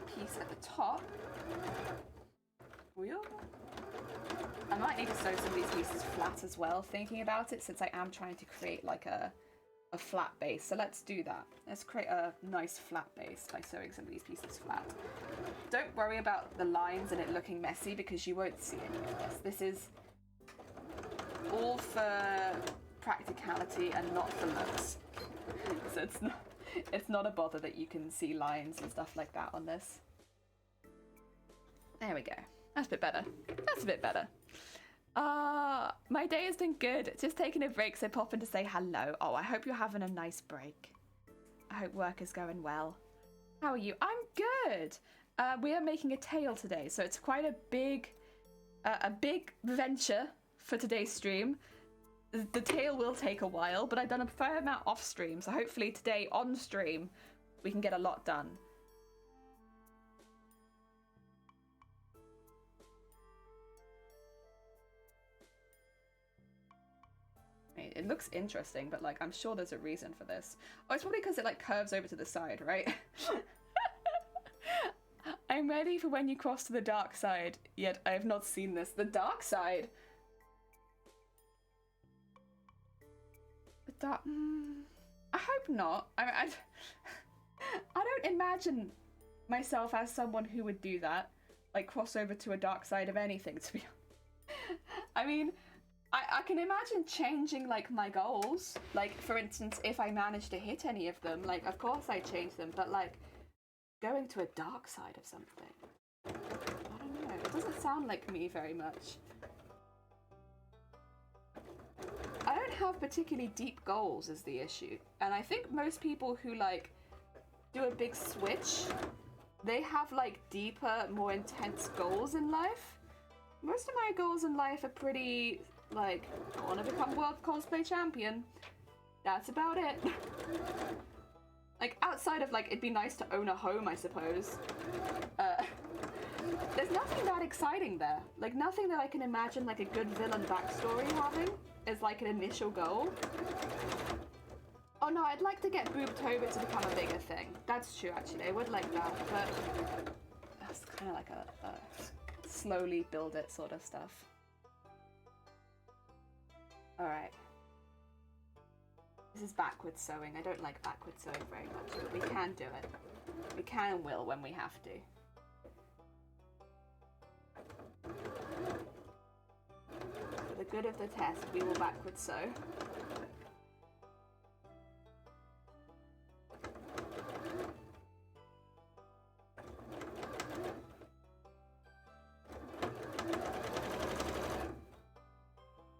piece at the top. I might need to sew some of these pieces flat as well, thinking about it, since I am trying to create like a flat base. So let's do that. Let's create a nice flat base by sewing some of these pieces flat. Don't worry about the lines and it looking messy, because you won't see any of this. This is all for practicality and not for looks. So it's not a bother that you can see lines and stuff like that on this. There we go. That's a bit better. That's a bit better. My day has been good. Just taking a break, so pop in to say hello. Oh, I hope you're having a nice break. I hope work is going well. How are you? I'm good. We are making a tail today, so it's quite a big venture for today's stream. The tail will take a while, but I've done a fair amount off stream, so hopefully today on stream we can get a lot done. It looks interesting, but like I'm sure there's a reason for this. Oh, it's probably because it like curves over to the side, right? I I'm ready for when you cross to the dark side, yet I have not seen this. The dark side? The dark... I hope not. I don't imagine myself as someone who would do that. Like, cross over to a dark side of anything, to be honest. I mean, I can imagine changing, like, my goals. Like, for instance, if I managed to hit any of them, like, of course I'd change them, but, like, going to a dark side of something. I don't know. It doesn't sound like me very much. I don't have particularly deep goals is the issue. And I think most people who, like, do a big switch, they have, like, deeper, more intense goals in life. Most of my goals in life are pretty, like, I want to become world cosplay champion. That's about it. Like, outside of, like, it'd be nice to own a home, I suppose. There's nothing that exciting there. Like, nothing that I can imagine, like, a good villain backstory having is, like, an initial goal. Oh no, I'd like to get Boobtober to become a bigger thing. That's true, actually. I would like that, but that's kind of like a slowly build it sort of stuff. Alright. This is backwards sewing. I don't like backwards sewing very much, but we can do it. We can and will when we have to. For the good of the test, we will backwards sew.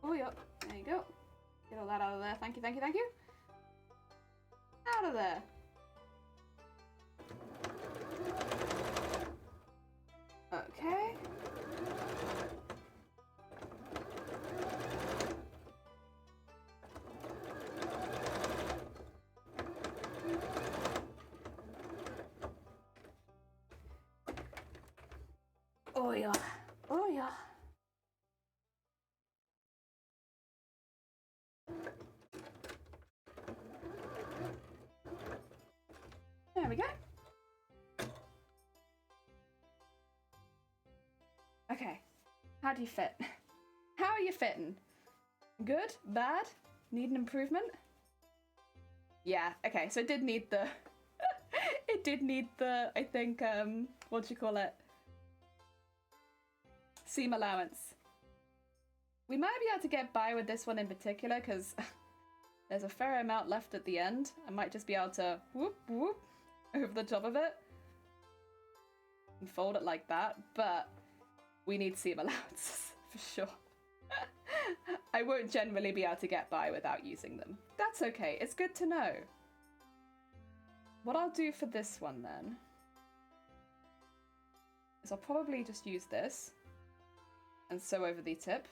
Oh, yep. There you go. Get all that out of there. Thank you, thank you, thank you. Out of there. Okay. Oh yeah. Oh yeah. There we go. Okay. How do you fit? How are you fitting? Good? Bad? Need an improvement? Yeah, okay, so it did need the... it did need the, I think, what do you call it? Seam allowance. We might be able to get by with this one in particular, because there's a fair amount left at the end. I might just be able to whoop, whoop, over the top of it. And fold it like that, but we need seam allowances, for sure. I won't generally be able to get by without using them. That's okay, it's good to know. What I'll do for this one then is I'll probably just use this and sew over the tip.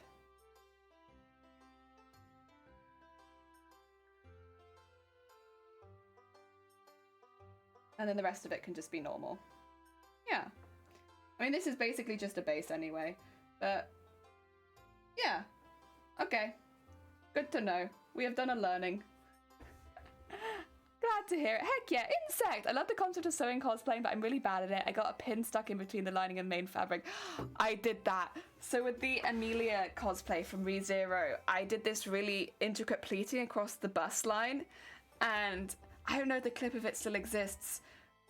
And then the rest of it can just be normal. Yeah. I mean, this is basically just a base anyway, but yeah. Okay. Good to know. We have done a learning. Glad to hear it. Heck yeah, insect! I love the concept of sewing cosplaying, but I'm really bad at it. I got a pin stuck in between the lining and main fabric. I did that. So with the Amelia cosplay from ReZero, I did this really intricate pleating across the bust line, and I don't know if the clip of it still exists,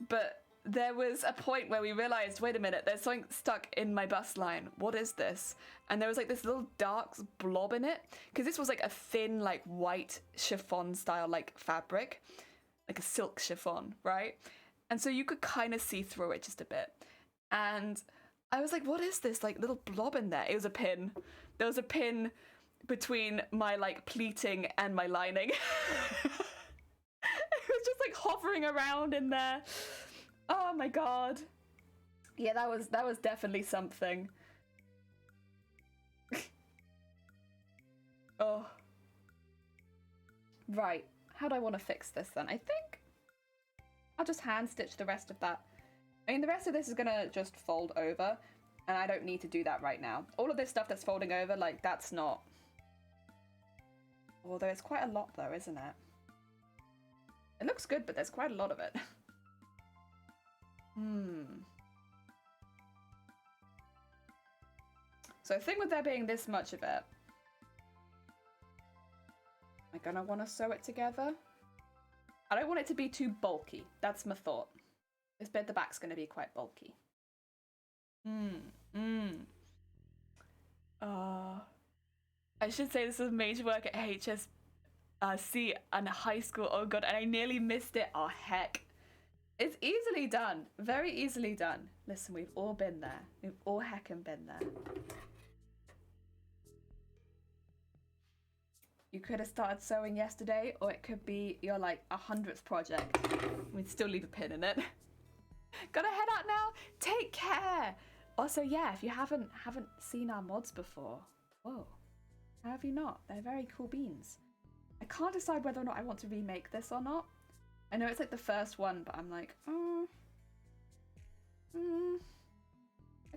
but there was a point where we realized, wait a minute, there's something stuck in my bust line. What is this? And there was like this little dark blob in it, because this was like a thin, like white chiffon style like fabric, like a silk chiffon, right? And so you could kind of see through it just a bit. And I was like, what is this like little blob in there? It was a pin. There was a pin between my like pleating and my lining. It was just like hovering around in there. Oh my god. Yeah, that was definitely something. Oh. Right. How do I want to fix this then? I think I'll just hand stitch the rest of that. I mean, the rest of this is gonna just fold over, and I don't need to do that right now. All of this stuff that's folding over, like, that's not... Although it's quite a lot though, isn't it? It looks good, but there's quite a lot of it. So the thing with there being this much of it, am I gonna want to sew it together? I don't want it to be too bulky. That's my thought. This bit at the back's gonna be quite bulky. I should say this was major work at HSC and high school. Oh god, and I nearly missed it. Oh heck. It's easily done. Very easily done. Listen, we've all been there. We've all heckin' been there. You could have started sewing yesterday, or it could be your like 100th project. We'd still leave a pin in it. Gotta head out now. Take care. Also, yeah, if you haven't seen our mods before, whoa, how have you not? They're very cool beans. I can't decide whether or not I want to remake this or not. I know it's like the first one, but I'm like, I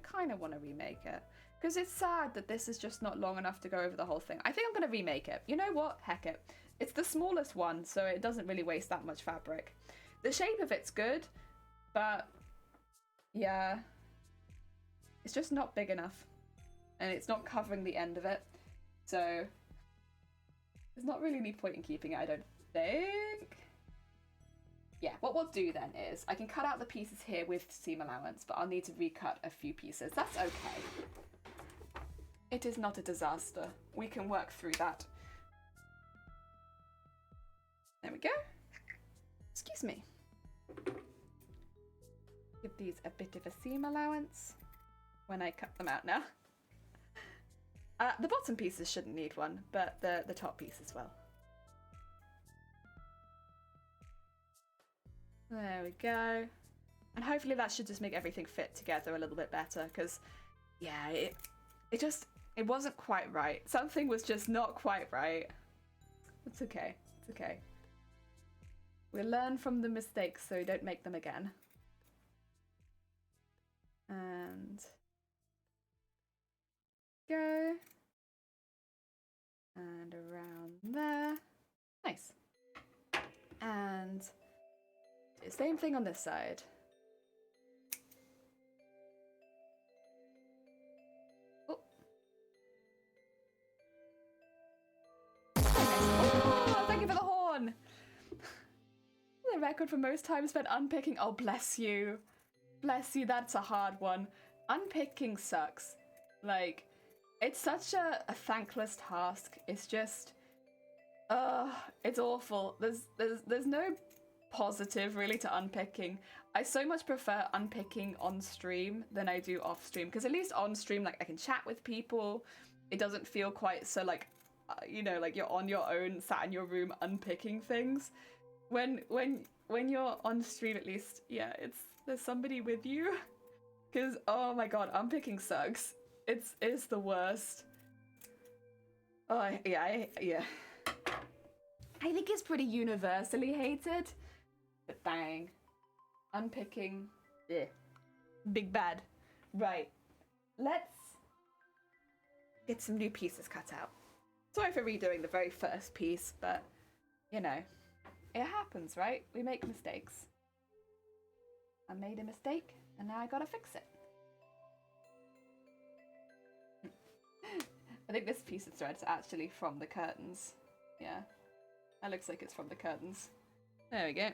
kind of want to remake it. Because it's sad that this is just not long enough to go over the whole thing. I think I'm going to remake it. You know what? Heck it. It's the smallest one, so it doesn't really waste that much fabric. The shape of it's good, but yeah, it's just not big enough. And it's not covering the end of it. So there's not really any point in keeping it, I don't think. Yeah, what we'll do then is I can cut out the pieces here with seam allowance, but I'll need to recut a few pieces. That's okay. It is not a disaster. We can work through that. There we go. Excuse me. Give these a bit of a seam allowance when I cut them out now. The bottom pieces shouldn't need one, but the top piece as well. There we go. And hopefully that should just make everything fit together a little bit better, because yeah, it wasn't quite right. Something was just not quite right. It's okay. It's okay. We'll learn from the mistakes so we don't make them again. And go. And around there. Nice. And same thing on this side. Oh. Oh, thank you for the horn. The record for most time spent unpicking. Oh, bless you. Bless you, that's a hard one. Unpicking sucks. Like, it's such a thankless task. It's just, it's awful. There's no positive really to unpicking. I so much prefer unpicking on stream than I do off stream, because at least on stream, like, I can chat with people. It doesn't feel quite so like, you know, like you're on your own, sat in your room unpicking things. When you're on stream, at least, yeah, there's somebody with you. Because oh my god, unpicking sucks. It's the worst. Oh yeah, yeah. I think it's pretty universally hated. But dang. Unpicking. Yeah. Big bad. Right. Let's get some new pieces cut out. Sorry for redoing the very first piece, but you know, it happens, right? We make mistakes. I made a mistake and now I gotta fix it. I think this piece of thread's actually from the curtains. Yeah. That looks like it's from the curtains. There we go.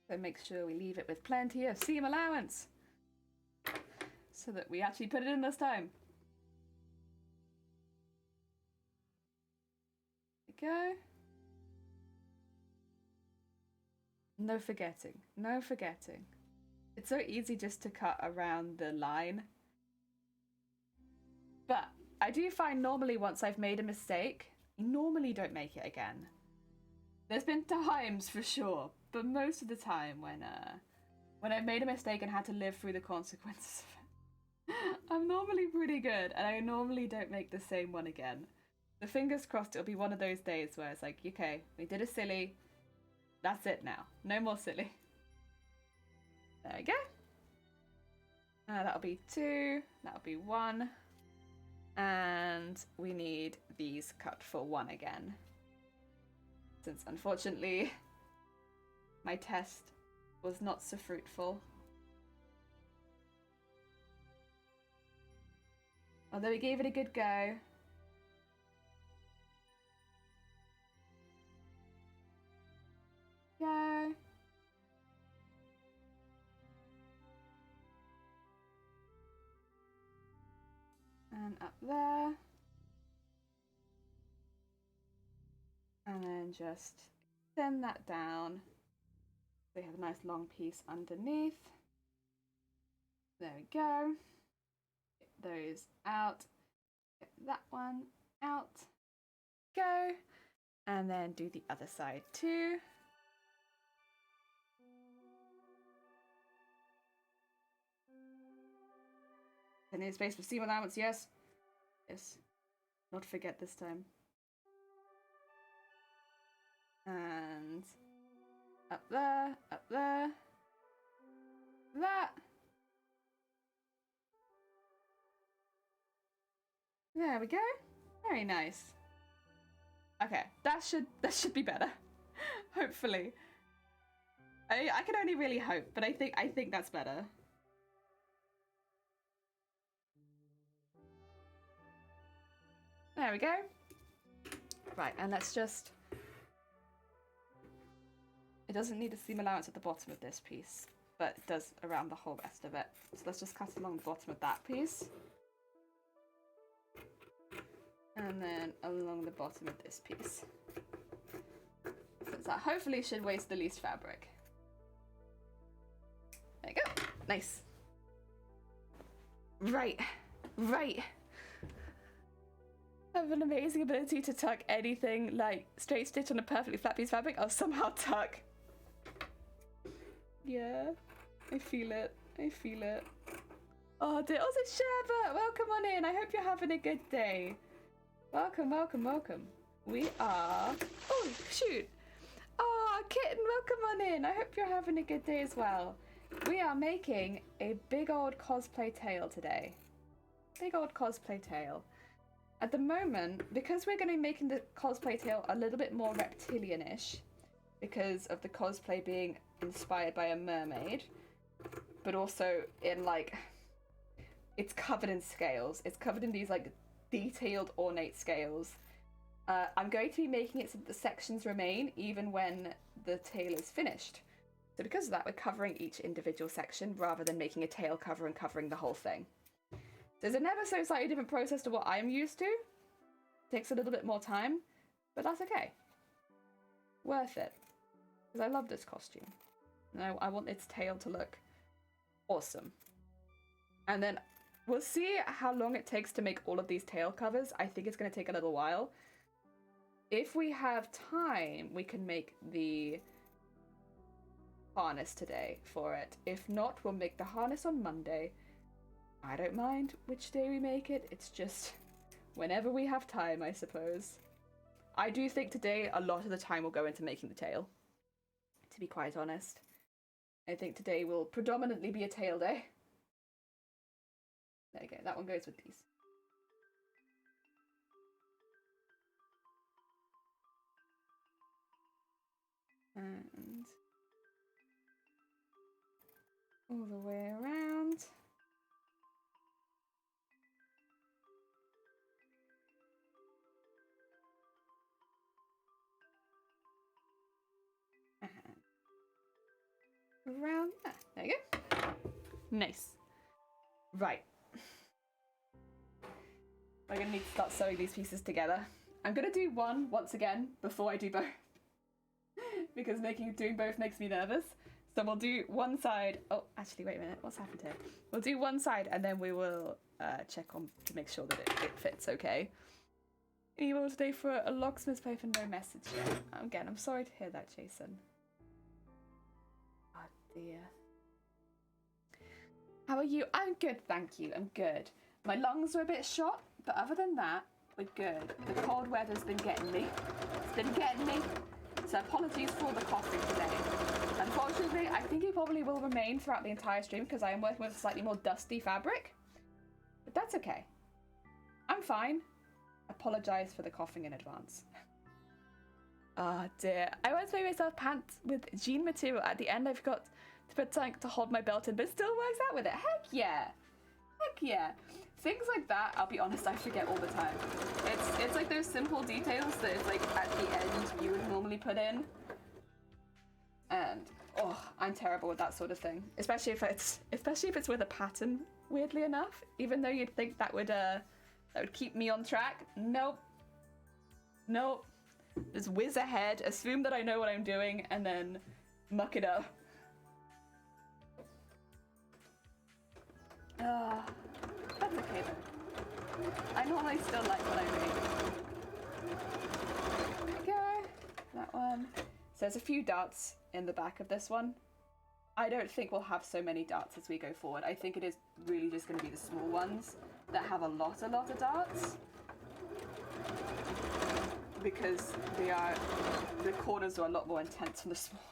So make sure we leave it with plenty of seam allowance so that we actually put it in this time. There we go. No forgetting. No forgetting. It's so easy just to cut around the line. But I do find normally once I've made a mistake, I normally don't make it again. There's been times for sure, but most of the time when I've made a mistake and had to live through the consequences of it, I'm normally pretty good and I normally don't make the same one again. The fingers crossed it'll be one of those days where it's like, okay, we did a silly, that's it now. No more silly. There we go. That'll be 2, that'll be 1. And we need these cut for 1 again. Since unfortunately my test was not so fruitful. Although we gave it a good go. Go. And up there. And then just extend that down. We have a nice long piece underneath. There we go. Get those out. Get that one out. Go. And then do the other side too. Plenty of space for seam allowance, yes. Yes. Not forget this time. And up there, up there. That. There we go. Very nice. Okay, that should be better. Hopefully. I can only really hope, but I think that's better. There we go. Right, and let's just... It doesn't need a seam allowance at the bottom of this piece, but it does around the whole rest of it. So let's just cut along the bottom of that piece. And then along the bottom of this piece. So that hopefully should waste the least fabric. There you go. Nice. Right. Right. I have an amazing ability to tuck anything like straight stitch on a perfectly flat piece of fabric. I'll somehow tuck. Yeah, I feel it. I feel it. Oh, dear. Also, Sherbert, welcome on in. I hope you're having a good day. Welcome, welcome, welcome. We are... Oh, shoot. Oh, Kitten, welcome on in. I hope you're having a good day as well. We are making a big old cosplay tail today. Big old cosplay tail. At the moment, because we're going to be making the cosplay tail a little bit more reptilian-ish, because of the cosplay being inspired by a mermaid, but also in, like, it's covered in scales. It's covered in these, like, detailed, ornate scales. I'm going to be making it so that the sections remain even when the tail is finished. So because of that, we're covering each individual section rather than making a tail cover and covering the whole thing. There's an ever so slightly different process to what I'm used to. Takes a little bit more time, but that's okay. Worth it. Because I love this costume. And I want its tail to look awesome. And then we'll see how long it takes to make all of these tail covers. I think it's going to take a little while. If we have time, we can make the harness today for it. If not, we'll make the harness on Monday. I don't mind which day we make it. It's just whenever we have time, I suppose. I do think today a lot of the time will go into making the tail, to be quite honest. I think today will predominantly be a tail day. There you go, that one goes with these. And all the way around. Around there. There you go. Nice. Right. We're going to need to start sewing these pieces together. I'm going to do one once again before I do both. Because doing both makes me nervous. So we'll do one side. Oh, actually, wait a minute. What's happened here? We'll do one side and then we will check on to make sure that it fits okay. Email today for a locksmith's play for no message yet. Again, I'm sorry to hear that, Jason. Oh dear. How are you? I'm good, thank you. I'm good. My lungs are a bit shot, but other than that, we're good. The cold weather's been getting me. It's been getting me. So apologies for the coughing today. Unfortunately, I think it probably will remain throughout the entire stream because I am working with a slightly more dusty fabric. But that's okay. I'm fine. Apologise for the coughing in advance. Ah, dear. I once made myself pants with jean material. At the end, I forgot to put something to hold my belt in, but it still works out with it. Heck yeah. Heck yeah. Things like that, I'll be honest, I forget all the time. It's like those simple details that it's like at the end you would normally put in. And oh, I'm terrible with that sort of thing. Especially if it's with a pattern, weirdly enough. Even though you'd think that would keep me on track. Nope. Nope. Just whiz ahead, assume that I know what I'm doing, and then muck it up. That's okay though. I normally still like what I make. Okay, that one. So there's a few darts in the back of this one. I don't think we'll have so many darts as we go forward. I think it is really just going to be the small ones that have a lot of darts. Because the corners are a lot more intense than the small.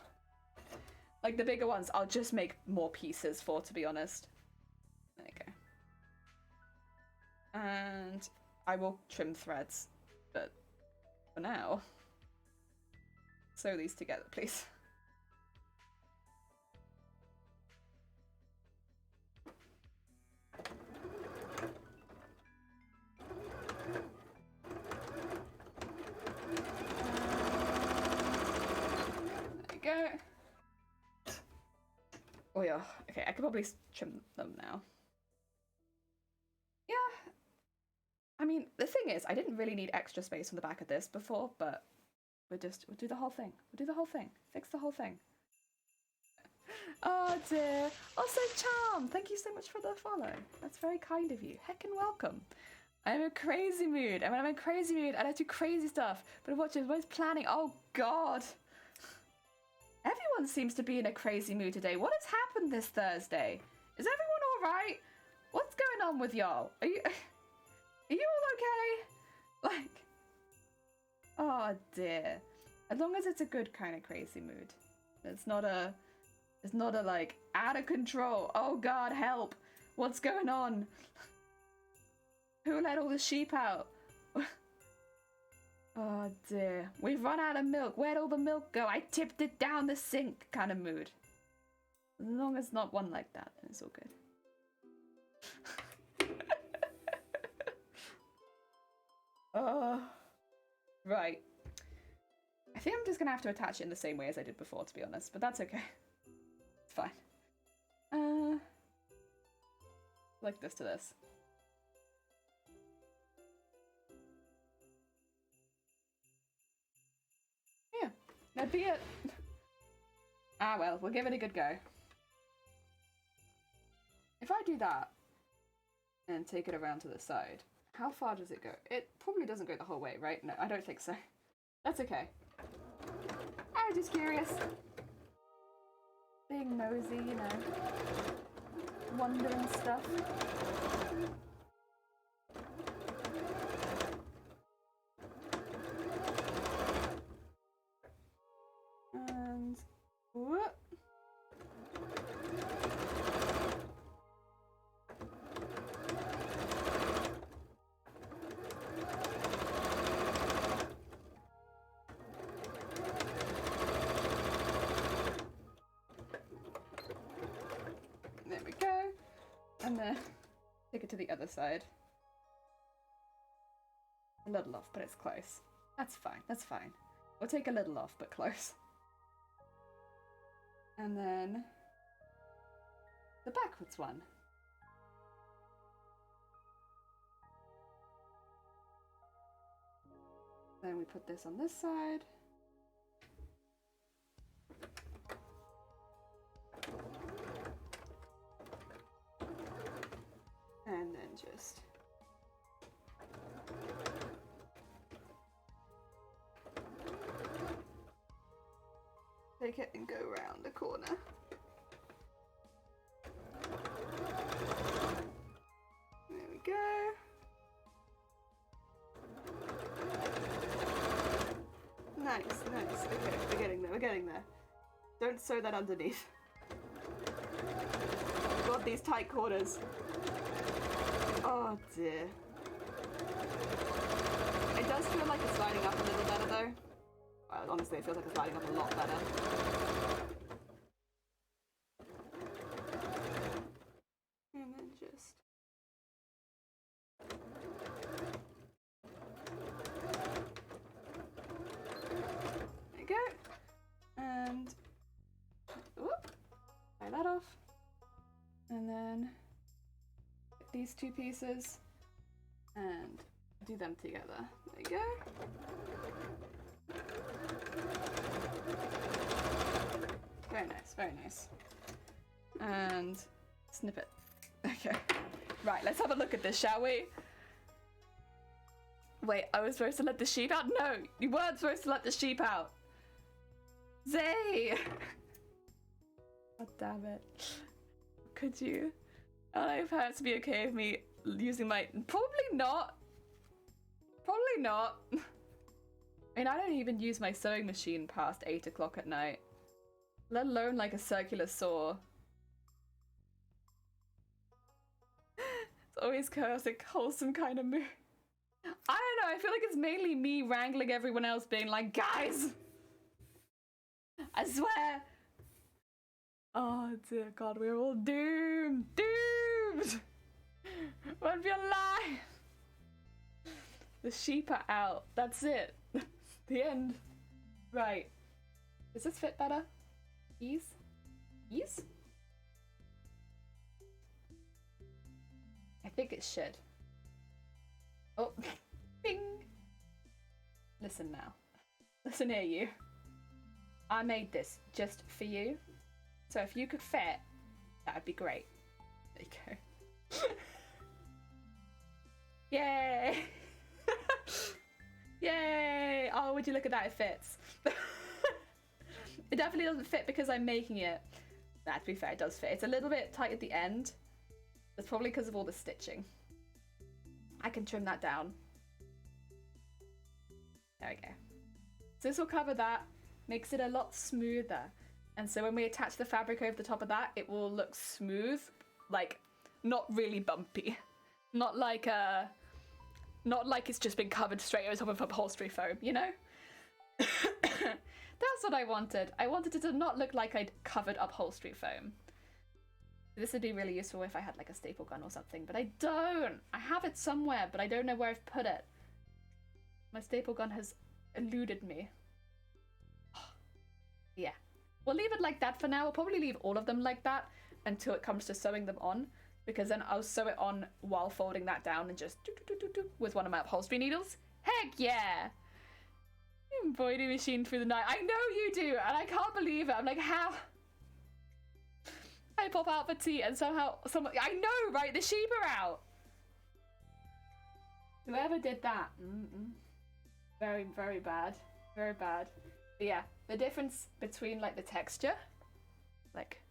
Like the bigger ones, I'll just make more pieces for, to be honest. There you go. And I will trim threads, but for now, sew these together, please. Go. Oh yeah, okay, I could probably trim them now. Yeah. I mean, the thing is, I didn't really need extra space on the back of this before, but we'll do the whole thing. We'll do the whole thing. Fix the whole thing. Oh dear. Also, Charm, thank you so much for the follow. That's very kind of you. Heckin' welcome. I'm in a crazy mood. And when I'm in a crazy mood, I like to do crazy stuff. But watch this, what is planning? Oh god. Everyone seems to be in a crazy mood today. What has happened this Thursday? Is everyone alright? What's going on with y'all? Are you all okay? Like, oh dear. As long as it's a good kind of crazy mood. It's not a like out of control. Oh god, help. What's going on? Who let all the sheep out? Oh dear, we've run out of milk. Where'd all the milk go? I tipped it down the sink kind of mood. As long as not one like that, then it's all good. Right. I think I'm just gonna have to attach it in the same way as I did before, to be honest, but that's okay. It's fine. Like this to this. That'd be it. Ah well, we'll give it a good go. If I do that and take it around to the side, how far does it go? It probably doesn't go the whole way, right? No, I don't think so. That's okay. I was just curious. Being nosy, you know. Wondering stuff. And whoop. There we go. And then take it to the other side. A little off, but it's close. That's fine, that's fine. We'll take a little off, but close. And then the backwards one. Then we put this on this side. And then just take it and go around the corner. There we go. Nice, nice. Okay, we're getting there, we're getting there. Don't sew that underneath. God, these tight corners. Oh dear. It does feel like it's lining up a little better though. Well, honestly, it feels like it's lining up a lot better. tie that off. And then get these two pieces and do them together. There you go. Very nice, very nice. And snip it. Okay. Right, let's have a look at this, shall we? Wait, I was supposed to let the sheep out? No, you weren't supposed to let the sheep out. Zay! God damn it. Could you? I have parents to be okay with me using my... Probably not. Probably not. I mean, I don't even use my sewing machine past 8 o'clock at night. Let alone like a circular saw. It's always chaotic, wholesome kind of mood. I don't know, I feel like it's mainly me wrangling everyone else being like, guys! I swear! Oh dear God, we're all doomed! Doomed! Won't be alive! The sheep are out. That's it. The end. Right. Does this fit better? Ease? Ease? I think it should. Oh, bing! Listen now. Listen here, you. I made this just for you. So if you could fit, that'd be great. There you go. Yay! Yay! Oh, would you look at that? It fits. It definitely doesn't fit because I'm making it. Nah, to be fair, it does fit. It's a little bit tight at the end. That's probably because of all the stitching. I can trim that down. There we go. So this will cover that, makes it a lot smoother. And so when we attach the fabric over the top of that, it will look smooth, like not really bumpy. Not like it's just been covered straight over top of upholstery foam, you know? That's what I wanted. I wanted it to not look like I'd covered upholstery foam. This would be really useful if I had like a staple gun or something, but I don't. I have it somewhere, but I don't know where I've put it. My staple gun has eluded me. Yeah. We'll leave it like that for now. We'll probably leave all of them like that until it comes to sewing them on, because then I'll sew it on while folding that down and just with one of my upholstery needles. Heck yeah! Embroidery machine through the night. I know you do, and I can't believe it. I'm like, how? I pop out for tea and somehow someone... I know, right? The sheep are out. Whoever did that. Very, very bad. Very bad. But yeah, the difference between like the texture, like,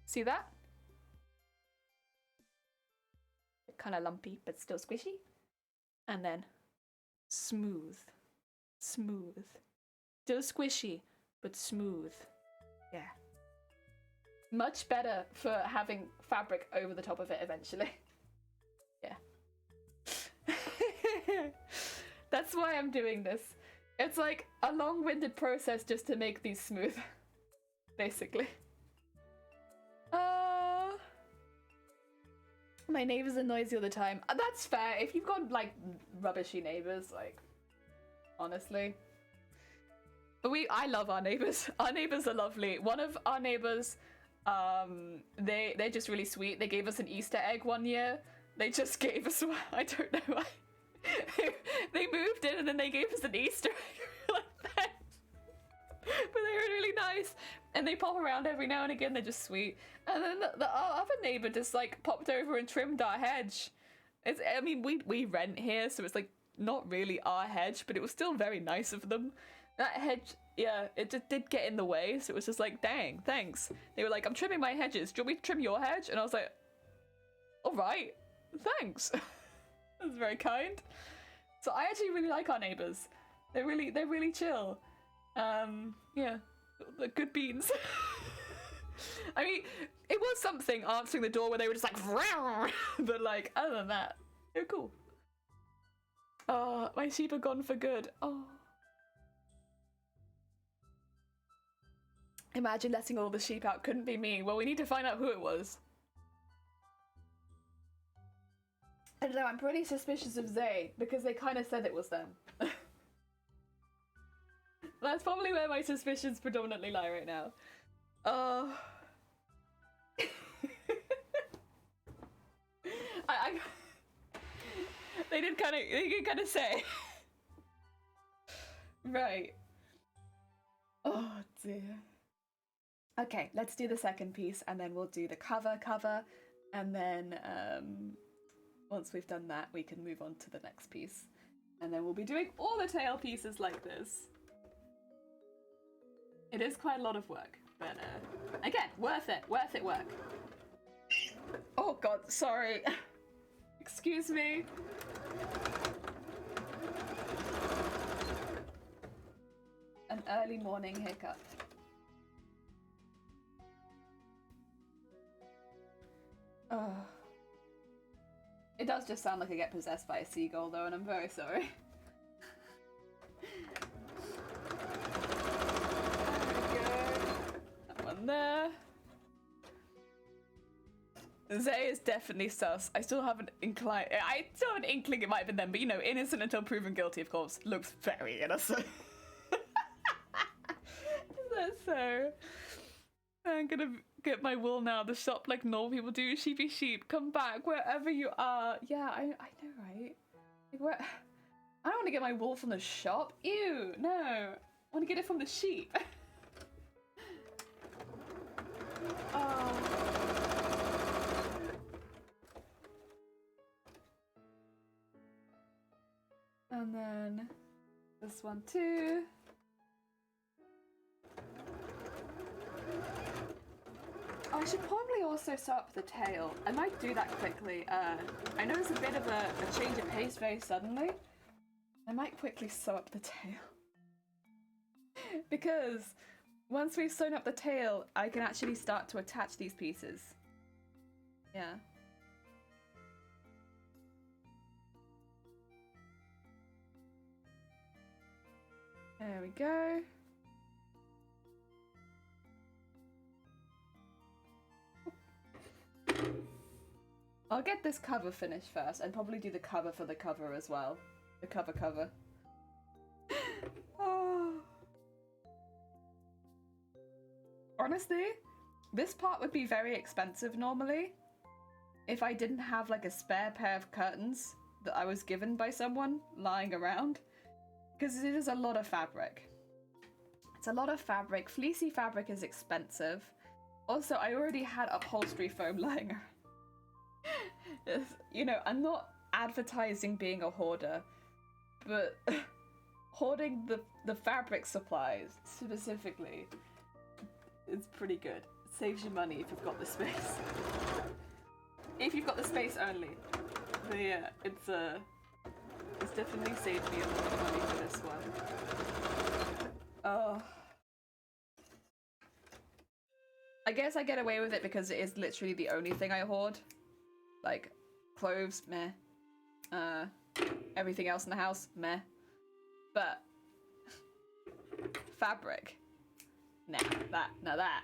see that? Kind of lumpy, but still squishy. And then smooth. Smooth. Still squishy, but smooth. Yeah. Much better for having fabric over the top of it eventually. Yeah. That's why I'm doing this. It's like a long-winded process just to make these smooth. Basically. My neighbors are noisy all the time. That's fair. If you've got like rubbishy neighbors, like, honestly. But I love our neighbors. Our neighbors are lovely. One of our neighbors, they're just really sweet. They gave us an Easter egg one year. They just gave us one. I don't know why. They moved in and then they gave us an Easter egg like that. But they were really nice. And they pop around every now and again. They're just sweet. And then our other neighbor just like popped over and trimmed our hedge. I mean, we rent here, so it's like not really our hedge, but it was still very nice of them. That hedge, yeah, it just did get in the way, so it was just like, dang, thanks. They were like, I'm trimming my hedges. Do you want me to trim your hedge? And I was like, all right, thanks. That's very kind. So I actually really like our neighbors. They're really chill. Yeah, they're good beans. I mean, it was something answering the door where they were just like, but like, other than that, they're cool. Oh, my sheep are gone for good. Oh. Imagine letting all the sheep out. Couldn't be me. Well, we need to find out who it was. I don't know, I'm pretty suspicious of Zay, because they kind of said it was them. That's probably where my suspicions predominantly lie right now. Oh, kind of say. Right. Oh dear. Okay, let's do the second piece, and then we'll do the cover, and then once we've done that, we can move on to the next piece, and then we'll be doing all the tail pieces like this. It is quite a lot of work, but again, worth it work. Oh god, sorry. Excuse me. An early morning hiccup. Oh. It does just sound like I get possessed by a seagull though, and I'm very sorry. That one there. Zay is definitely sus. I still have an inkling it might have been them, but you know, innocent until proven guilty, of course. Looks very innocent. That's so... I'm gonna get my wool now. The shop like normal people do. Sheepy sheep, come back wherever you are. Yeah, I know, right? Like, where... I don't want to get my wool from the shop. Ew, no. I want to get it from the sheep. Oh. And then this one too. I should probably also sew up the tail. I might do that quickly. I know it's a bit of a change of pace very suddenly. I might quickly sew up the tail. Because once we've sewn up the tail, I can actually start to attach these pieces. Yeah. There we go. I'll get this cover finished first and probably do the cover for the cover as well. The cover. Oh. Honestly, this part would be very expensive normally if I didn't have like a spare pair of curtains that I was given by someone lying around. Because it is a lot of fabric. It's a lot of fabric. Fleecy fabric is expensive. Also, I already had upholstery foam lying around. You know, I'm not advertising being a hoarder, but hoarding the fabric supplies specifically is pretty good. It saves you money if you've got the space. If you've got the space only. But yeah, it's definitely saved me a lot of money for this one. Oh. I guess I get away with it because it is literally the only thing I hoard. Like, clothes, meh. Everything else in the house, meh. But fabric. Now that.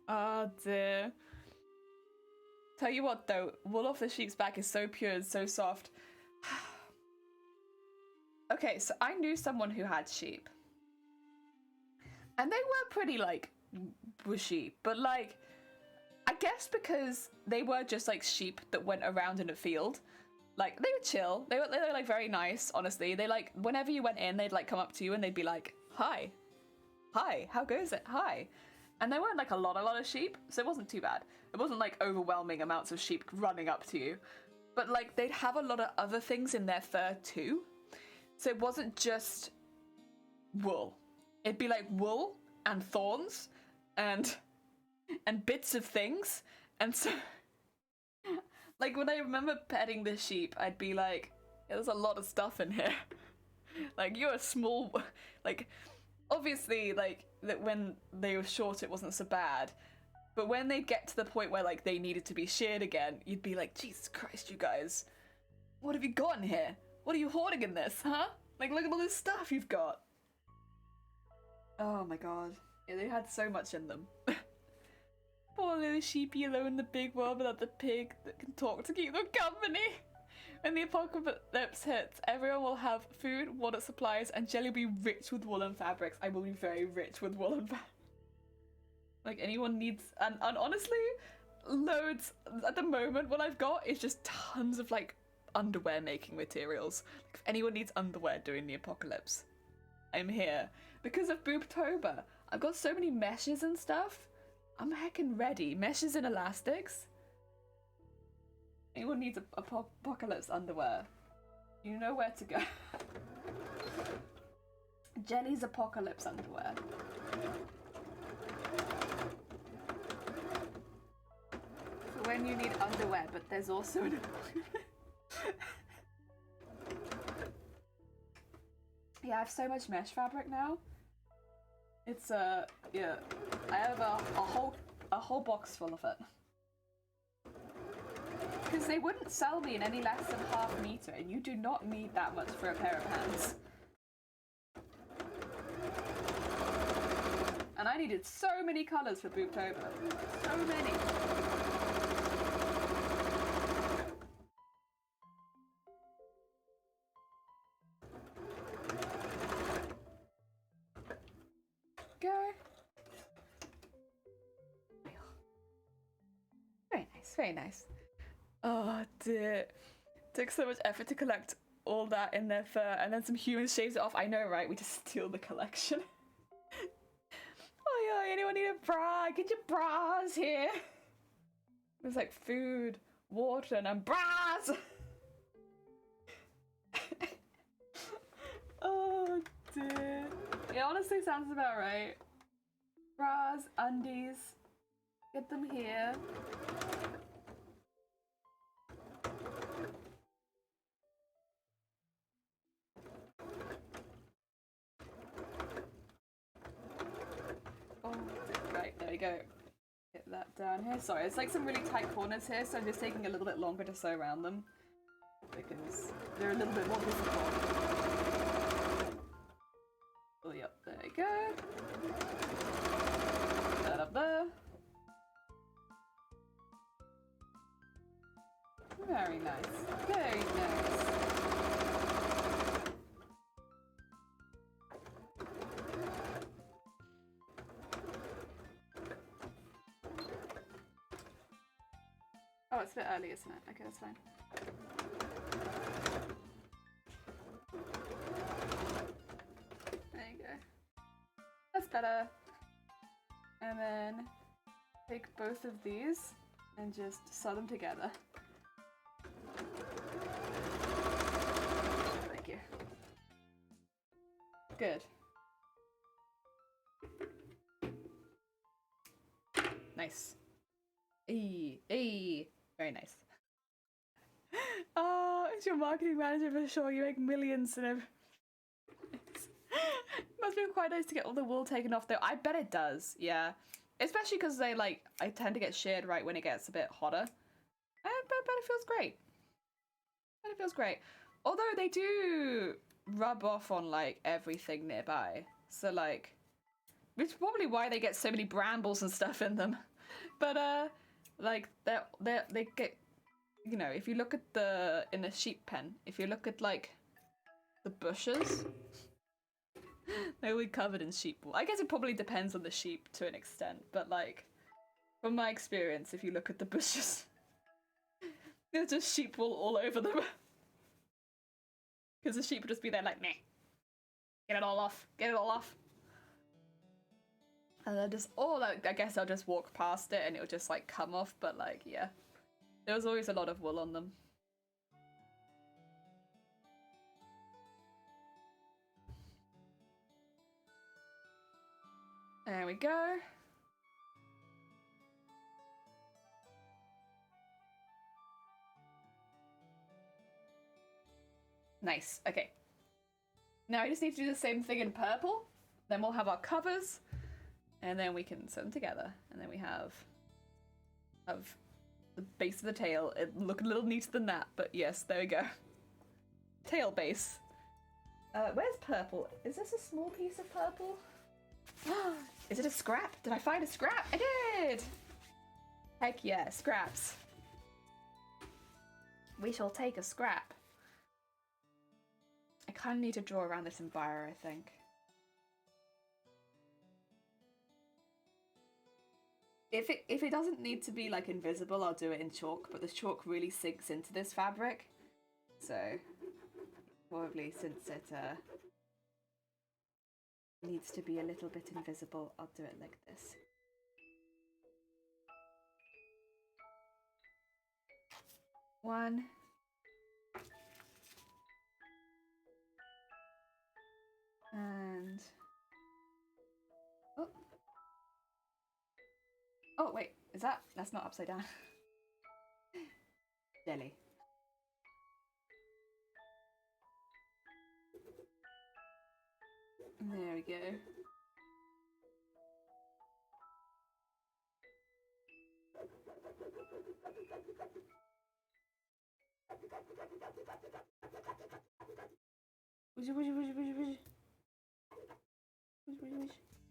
Oh dear. Tell you what though, wool off the sheep's back is so pure and so soft. Okay, so I knew someone who had sheep. And they were pretty like bushy, but like I guess because they were just like sheep that went around in a field. Like they were chill. They were like very nice, honestly. They like whenever you went in, they'd like come up to you and they'd be like, "Hi. Hi, how goes it? Hi." And there weren't like a lot of sheep, so it wasn't too bad. It wasn't like overwhelming amounts of sheep running up to you. But like they'd have a lot of other things in their fur too. So it wasn't just wool. It'd be like wool and thorns and bits of things. And so like when I remember petting the sheep, I'd be like, yeah, there's a lot of stuff in here. Like you're a small, like obviously like that when they were short it wasn't so bad. But when they get to the point where like they needed to be sheared again, you'd be like, Jesus Christ, you guys, what have you got in here? What are you hoarding in this, huh? Like look at all this stuff you've got. Oh my god. Yeah, they had so much in them. Poor little sheepy alone in the big world without the pig that can talk to keep them company. When the apocalypse hits, everyone will have food, water supplies, and Jelly will be rich with woolen fabrics. I will be very rich with woolen fabrics. Like anyone needs, and honestly, loads at the moment. What I've got is just tons of like underwear making materials. Like, if anyone needs underwear during the apocalypse, I'm here. Because of Boobtober, I've got so many meshes and stuff. I'm heckin' ready. Meshes and elastics. Anyone needs apocalypse underwear, you know where to go. Jenny's apocalypse underwear. For when you need underwear, but there's also an Yeah, I have so much mesh fabric now. It's yeah, I have a whole box full of it. Because they wouldn't sell me in any less than ½ meter, and you do not need that much for a pair of pants. And I needed so many colours for Boobtober. So many. Go. Very nice, very nice. Oh dear. Took so much effort to collect all that in their fur, and then some humans shaves it off. I know, right? We just steal the collection. Oh yeah, anyone need a bra? Get your bras here. There's like food, water, and bras. Oh dear. It honestly sounds about right. Bras, undies. Get them here. Oh, right, there we go. Get that down here. Sorry, it's like some really tight corners here, so I'm just taking a little bit longer to sew around them. Because they're a little bit more difficult. Oh, yep, there we go. That up there. Very nice. Very nice. Oh, it's a bit early, isn't it? Okay, that's fine. There you go. That's better. And then take both of these and just sew them together. Thank you. Good. Nice. Hey. Very nice. Oh, it's your marketing manager for sure. You make millions and everything. Must be quite nice to get all the wool taken off though. I bet it does, yeah. Especially because they I tend to get sheared right when it gets a bit hotter. I bet it feels great. I bet it feels great. Although they do rub off on everything nearby. So which is probably why they get so many brambles and stuff in them. But they get, you know, if you look at in a sheep pen, if you look at the bushes, they're all covered in sheep wool. I guess it probably depends on the sheep to an extent, but from my experience, if you look at the bushes, there's just sheep wool all over them. Because the sheep would just be there meh. Get it all off. Get it all off. And they'll just, I guess they'll just walk past it and it'll just come off, but yeah. There was always a lot of wool on them. There we go. Nice, okay. Now I just need to do the same thing in purple. Then we'll have our covers. And then we can sew them together. And then we have the base of the tail. It look a little neater than that, but yes, there we go. Tail base. Where's purple? Is this a small piece of purple? Is it a scrap? Did I find a scrap? I did! Heck yeah, scraps. We shall take a scrap. I kind of need to draw around this embire, I think. If it doesn't need to be invisible, I'll do it in chalk, but the chalk really sinks into this fabric. So probably since it needs to be a little bit invisible, I'll do it like this. One. And oh. Oh wait, that's not upside down. Jelly. There we go.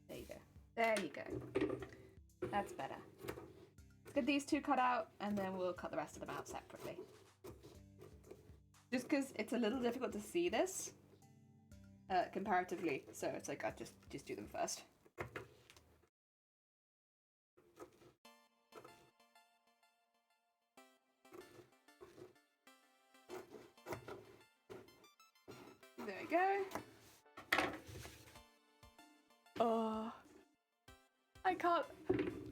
There you go. There you go. That's better. Let's get these two cut out and then we'll cut the rest of them out separately. Just because it's a little difficult to see this comparatively, so it's like I just do them first. There we go. Oh, I can't.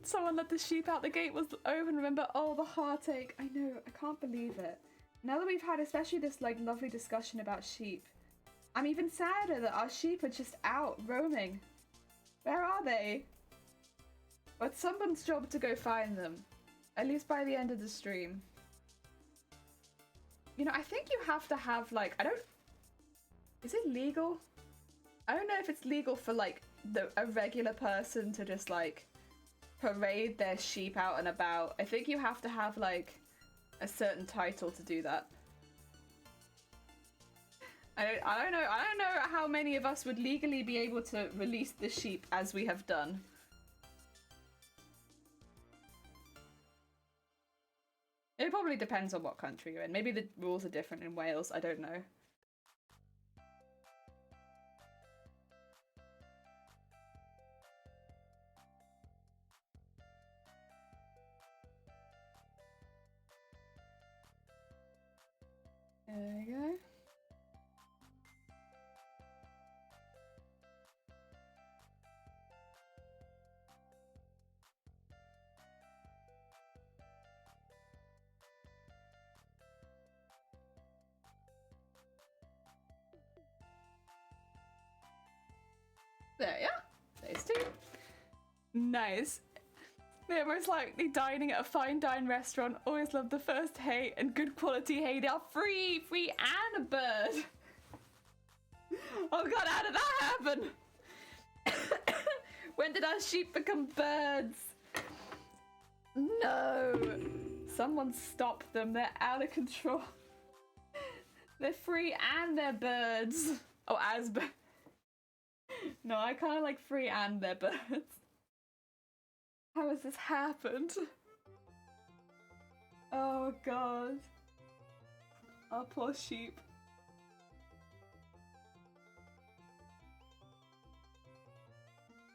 Someone let the sheep out the gate was over and remember, oh, the heartache. I know, I can't believe it. Now that we've had especially this like lovely discussion about sheep, I'm even sadder that our sheep are just out roaming. Where are they? Well, it's someone's job to go find them. At least by the end of the stream. You know, I think you have to have like, is it legal? I don't know if it's legal for like a regular person to just like parade their sheep out and about. I think you have to have like a certain title to do that. I don't know how many of us would legally be able to release the sheep as we have done. It probably depends on what country you're in. Maybe the rules are different in Wales, I don't know. There you go. There, yeah. Those two. Nice. They're most likely dining at a fine dine restaurant. Always love the first hay and good quality hay. They are free and a bird. Oh god, how did that happen? When did our sheep become birds? No. Someone stop them. They're out of control. They're free and they're birds. Oh, as birds. No, I kind of like free and they're birds. How has this happened? Oh god. Our poor sheep.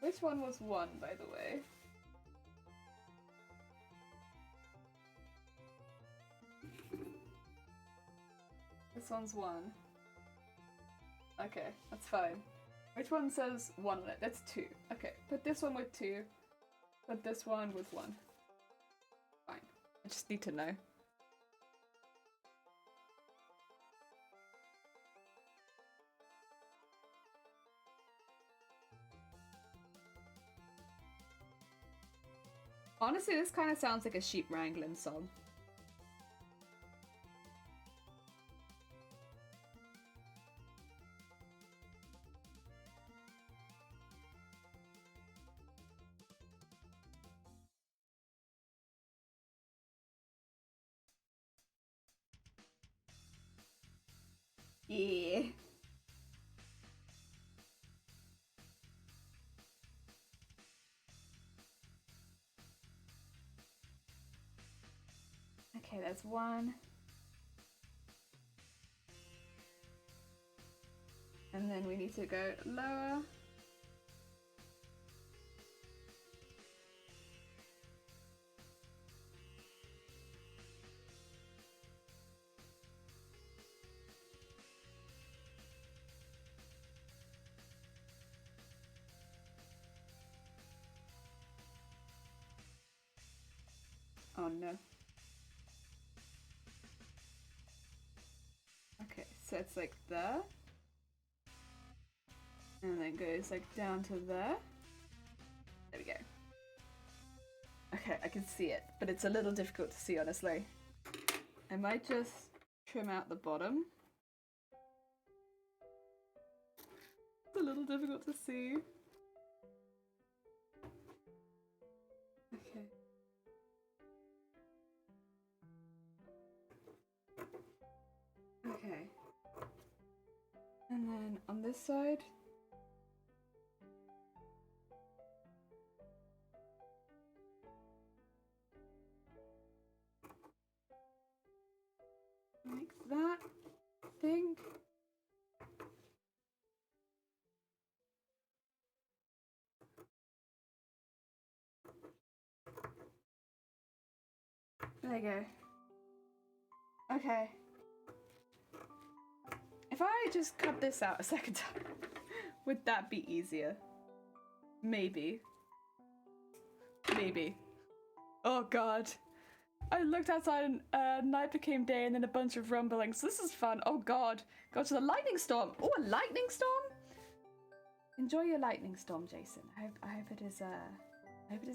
Which one was one, by the way? This one's one. Okay, that's fine. Which one says one on it? That's two. Okay, put this one with two. Put this one with one. Fine. I just need to know. Honestly, this kind of sounds like a sheep wrangling song. Yeah. Okay, that's one. And then we need to go lower. Oh no. Okay, so it's like there. And then goes like down to there. There we go. Okay, I can see it, but it's a little difficult to see, honestly. I might just trim out the bottom. It's a little difficult to see. Okay. Okay. And then on this side. Like that, I think. There you go. Okay. If I just cut this out a second time, would that be easier? Maybe. Maybe. Oh god. I looked outside and night became day and then a bunch of rumblings. This is fun. Oh god. Go to the lightning storm. Oh, a lightning storm? Enjoy your lightning storm, Jason. I hope it is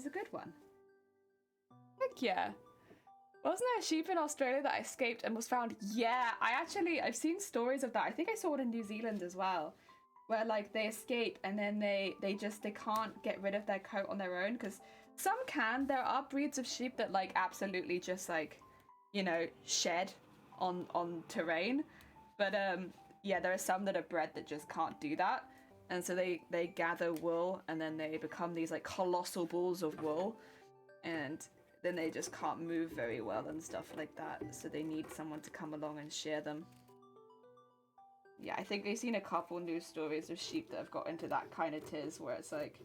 a good one. Heck yeah. Wasn't there a sheep in Australia that escaped and was found? Yeah, I've seen stories of that. I think I saw it in New Zealand as well. Where like they escape and then they can't get rid of their coat on their own, because some can. There are breeds of sheep that like absolutely just like, you know, shed on terrain. But yeah, there are some that are bred that just can't do that. And so they gather wool and then they become these like colossal balls of wool, and then they just can't move very well and stuff like that. So they need someone to come along and shear them. Yeah, I think I've seen a couple news stories of sheep that have got into that kind of tiz where it's like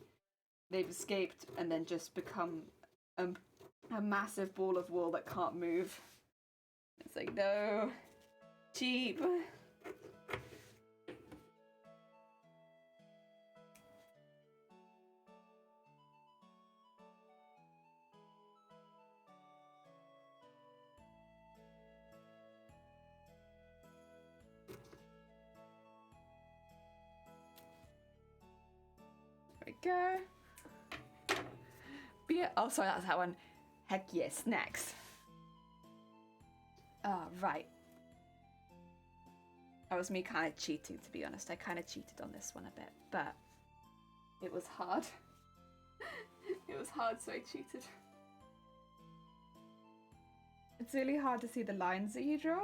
they've escaped and then just become a massive ball of wool that can't move. It's like, no, sheep. There we go. Beer. Oh, sorry, that's that one. Heck yes, next. Oh, right. That was me kind of cheating, to be honest. I kind of cheated on this one a bit, but it was hard. It was hard, so I cheated. It's really hard to see the lines that you draw.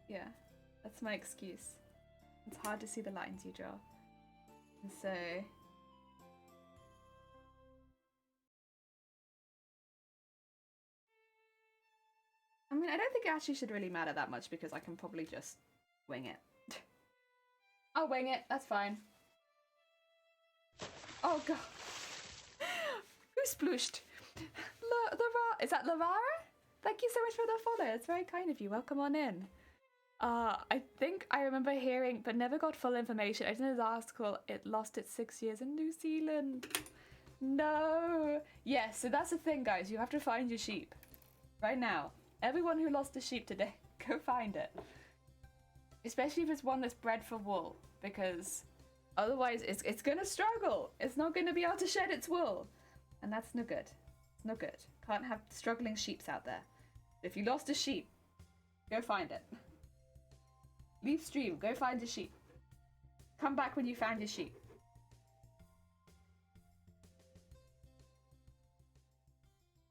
Yeah, that's my excuse. It's hard to see the lines you draw. And so... I mean, I don't think it actually should really matter that much because I can probably just wing it. I'll wing it, that's fine. Oh god. Who splooshed? Is that Lavara? Thank you so much for the follow. It's very kind of you. Welcome on in. I think I remember hearing, but never got full information. I did an article, it lost its 6 years in New Zealand. No. Yeah, so that's the thing, guys. You have to find your sheep. Right now. Everyone who lost a sheep today, go find it. Especially if it's one that's bred for wool, because otherwise it's gonna struggle. It's not gonna be able to shed its wool. And that's no good. It's no good. Can't have struggling sheeps out there. If you lost a sheep, go find it. Leave stream, go find your sheep. Come back when you found your sheep.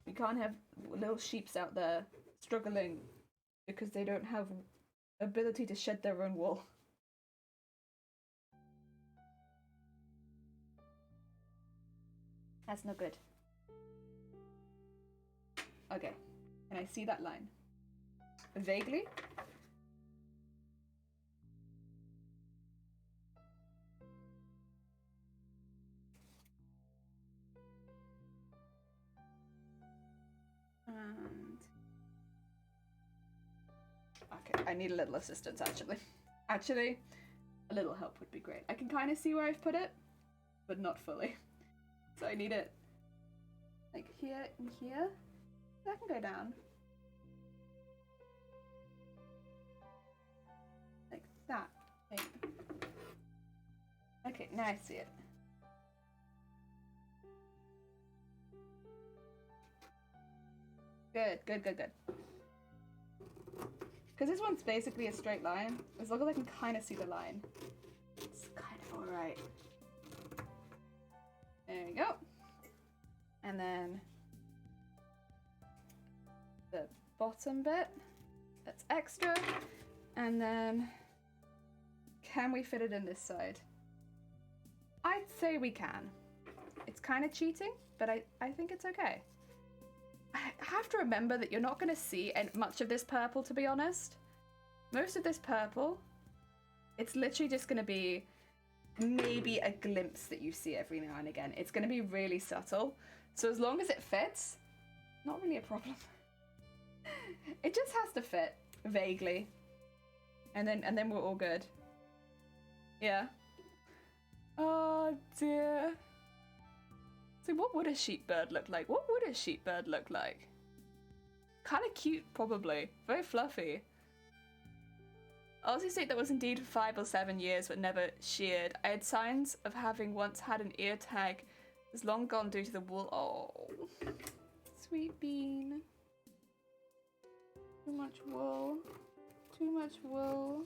We can't have little sheeps out there struggling because they don't have ability to shed their own wool. That's no good. Okay, can I see that line? Vaguely? And... okay, I need a little assistance actually. Actually, a little help would be great. I can kind of see where I've put it, but not fully. So I need it like here and here. That can go down. Like that. Okay, now I see it. Good, good, good, good. Because this one's basically a straight line. As long as I can kind of see the line, it's kind of alright. There we go. And then the bottom bit, that's extra. And then, can we fit it in this side? I'd say we can. It's kind of cheating, but I think it's okay. I have to remember that you're not going to see much of this purple, to be honest. Most of this purple, it's literally just going to be maybe a glimpse that you see every now and again. It's going to be really subtle. So as long as it fits, not really a problem. It just has to fit vaguely. And then we're all good. Yeah. Oh dear. So what would a sheepbird look like? What would a sheepbird look like? Kind of cute, probably. Very fluffy. Aussie state that was indeed 5 or 7 years but never sheared. I had signs of having once had an ear tag. It's long gone due to the wool. Oh, sweet bean. Too much wool. Too much wool.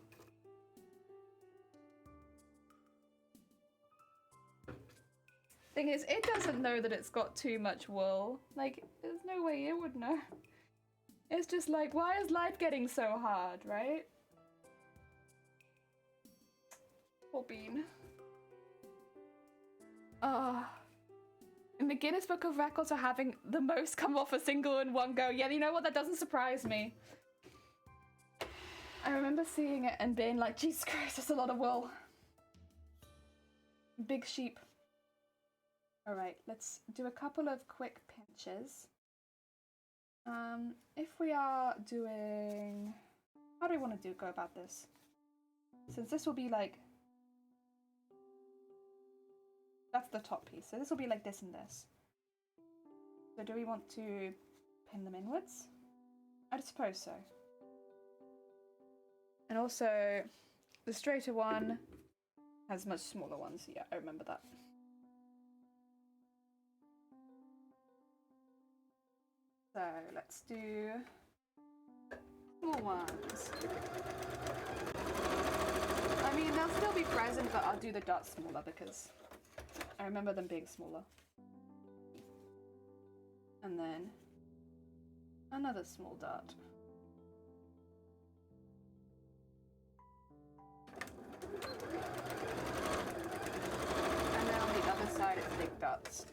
Thing is, it doesn't know that it's got too much wool. Like, there's no way it would know. It's just like, why is life getting so hard, right? Poor bean. In the Guinness Book of Records for having the most come off a single in one go. Yeah, you know what? That doesn't surprise me. I remember seeing it and being like, Jesus Christ, that's a lot of wool. Big sheep. Alright, let's do a couple of quick pinches. If we are doing... How do we want to go about this? Since this will be like... That's the top piece. So this will be like this and this. So do we want to pin them inwards? I suppose so. And also, the straighter one has much smaller ones. Yeah, I remember that. So let's do small ones. I mean, they'll still be present, but I'll do the dots smaller because I remember them being smaller. And then another small dot. And then on the other side, it's big dots.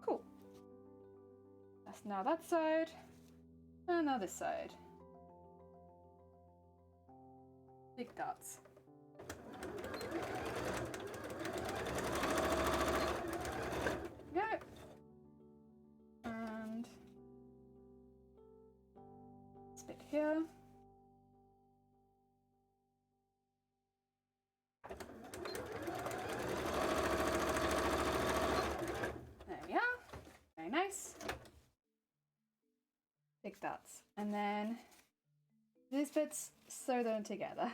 Cool. That's now that side. And now this side. Big dots. Go. And this bit here. There we are. Very nice. Big dots. And then these bits, sew them together.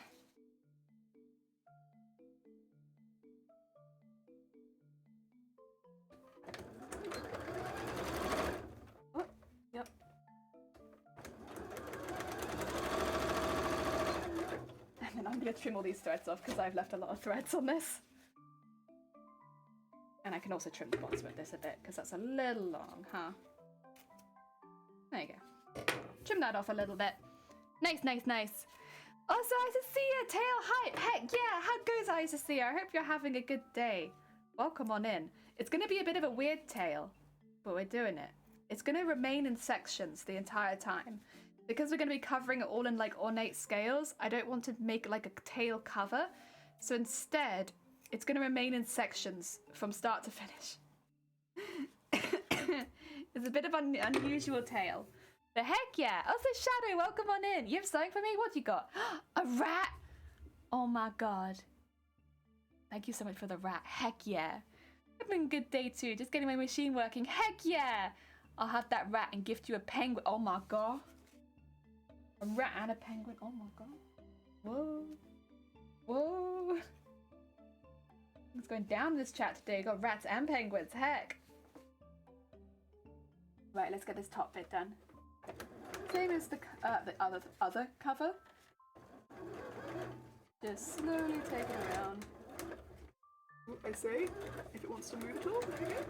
Oh, yep. And then I'm going to trim all these threads off because I've left a lot of threads on this. And I can also trim the bottom of this a bit because that's a little long, huh? There you go. Trim that off a little bit. Nice, nice, nice. Also, Isacia, tail hype. Heck yeah, how goes Isacia? I hope you're having a good day. Welcome on in. It's going to be a bit of a weird tail, but we're doing it. It's going to remain in sections the entire time. Because we're going to be covering it all in like ornate scales, I don't want to make like a tail cover. So instead, it's going to remain in sections from start to finish. It's a bit of an unusual tail. The heck yeah! Also, Shadow, welcome on in. You have something for me? What you got? A rat! Oh my god. Thank you so much for the rat. Heck yeah. Having a good day too. Just getting my machine working. Heck yeah! I'll have that rat and gift you a penguin. Oh my god. A rat and a penguin. Oh my god. Whoa. Whoa. It's going down this chat today. Got rats and penguins. Heck. Right, let's get this top bit done. Same as the other cover. Just slowly take it around. I say, if it wants to move at all, there we go.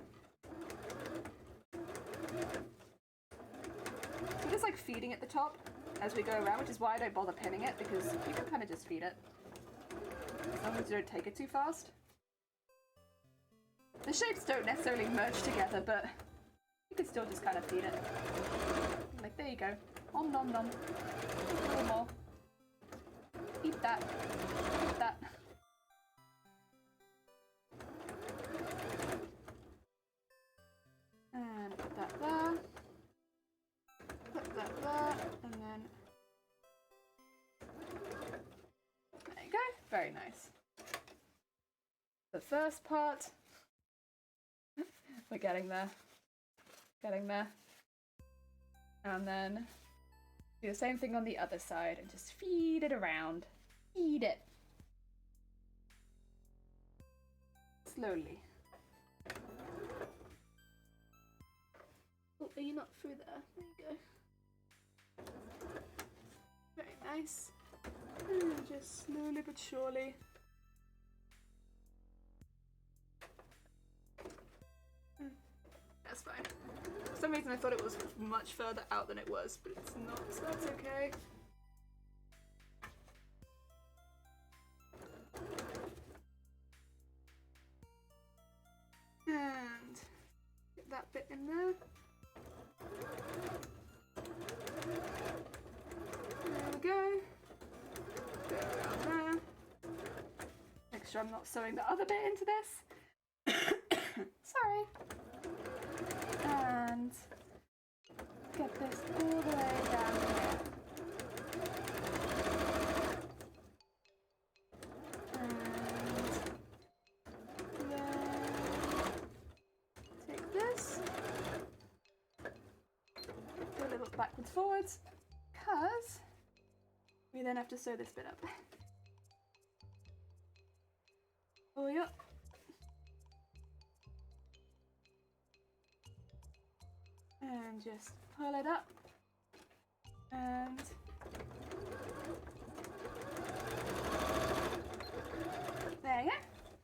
So just like feeding at the top as we go around, which is why I don't bother pinning it, because you can kind of just feed it. As long as you don't take it too fast. The shapes don't necessarily merge together, but you can still just kind of feed it. Like, there you go. Om nom nom. A little more. Eat that. Eat that. And put that there. Put that there. And then... there you go. Very nice. The first part. We're getting there. Getting there. And then do the same thing on the other side and just feed it around. Feed it. Slowly. Oh, are you not through there? There you go. Very nice. And just slowly but surely. That's fine. For some reason I thought it was much further out than it was, but it's not, so that's okay. And get that bit in there. There we go. Go around there. Make sure I'm not sewing the other bit into this. Sorry. And get this all the way down here. And then take this. Go a little backwards forwards, because we then have to sew this bit up. Oh yeah. And just pull it up, and there you go.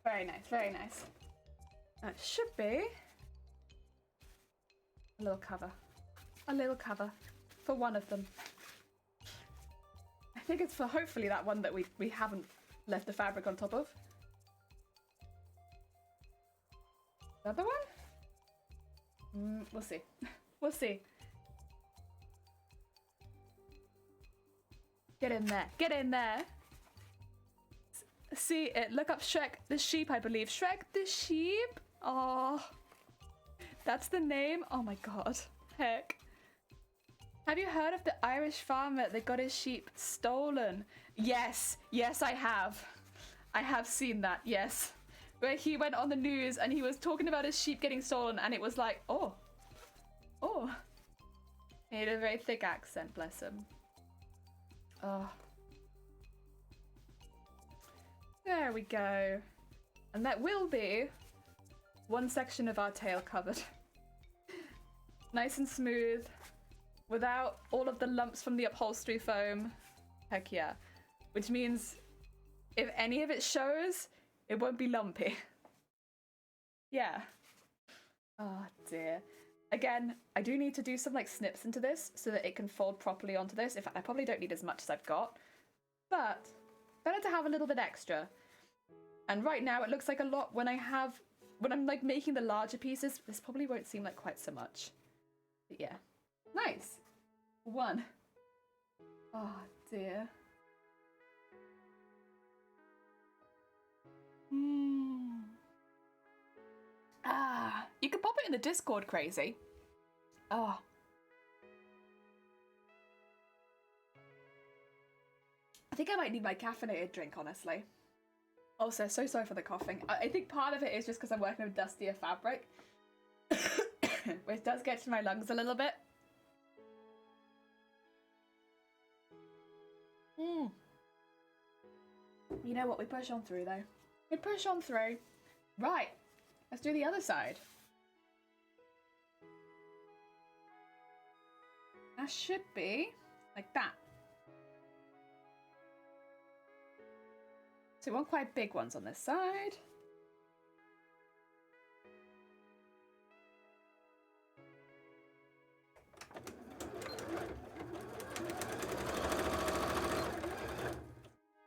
Very nice, very nice. That should be a little cover for one of them. I think it's for hopefully that one that we haven't left the fabric on top of. The other one? We'll see. We'll see. Get in there. Get in there. See it. Look up Shrek the sheep, I believe. Shrek the sheep? Oh. That's the name? Oh my god. Heck. Have you heard of the Irish farmer that got his sheep stolen? Yes. Yes, I have. I have seen that, yes. Where he went on the news and he was talking about his sheep getting stolen, and it was like, oh. Oh. He had a very thick accent, bless him. Oh. There we go. And that will be one section of our tail covered. Nice and smooth, without all of the lumps from the upholstery foam. Heck yeah. Which means if any of it shows, it won't be lumpy. Yeah. Oh dear. Again, I do need to do some like snips into this so that it can fold properly onto this. In fact, I probably don't need as much as I've got, but better to have a little bit extra. And right now it looks like a lot when I'm like making the larger pieces. This probably won't seem like quite so much. But yeah, nice. One. Oh dear. You could pop it in the Discord, Crazy. Oh. I think I might need my caffeinated drink, honestly. Also, so sorry for the coughing. I think part of it is just because I'm working with dustier fabric, which does get to my lungs a little bit. You know what? We push on through, though. We push on through. Right. Let's do the other side. That should be like that. So we want quite big ones on this side.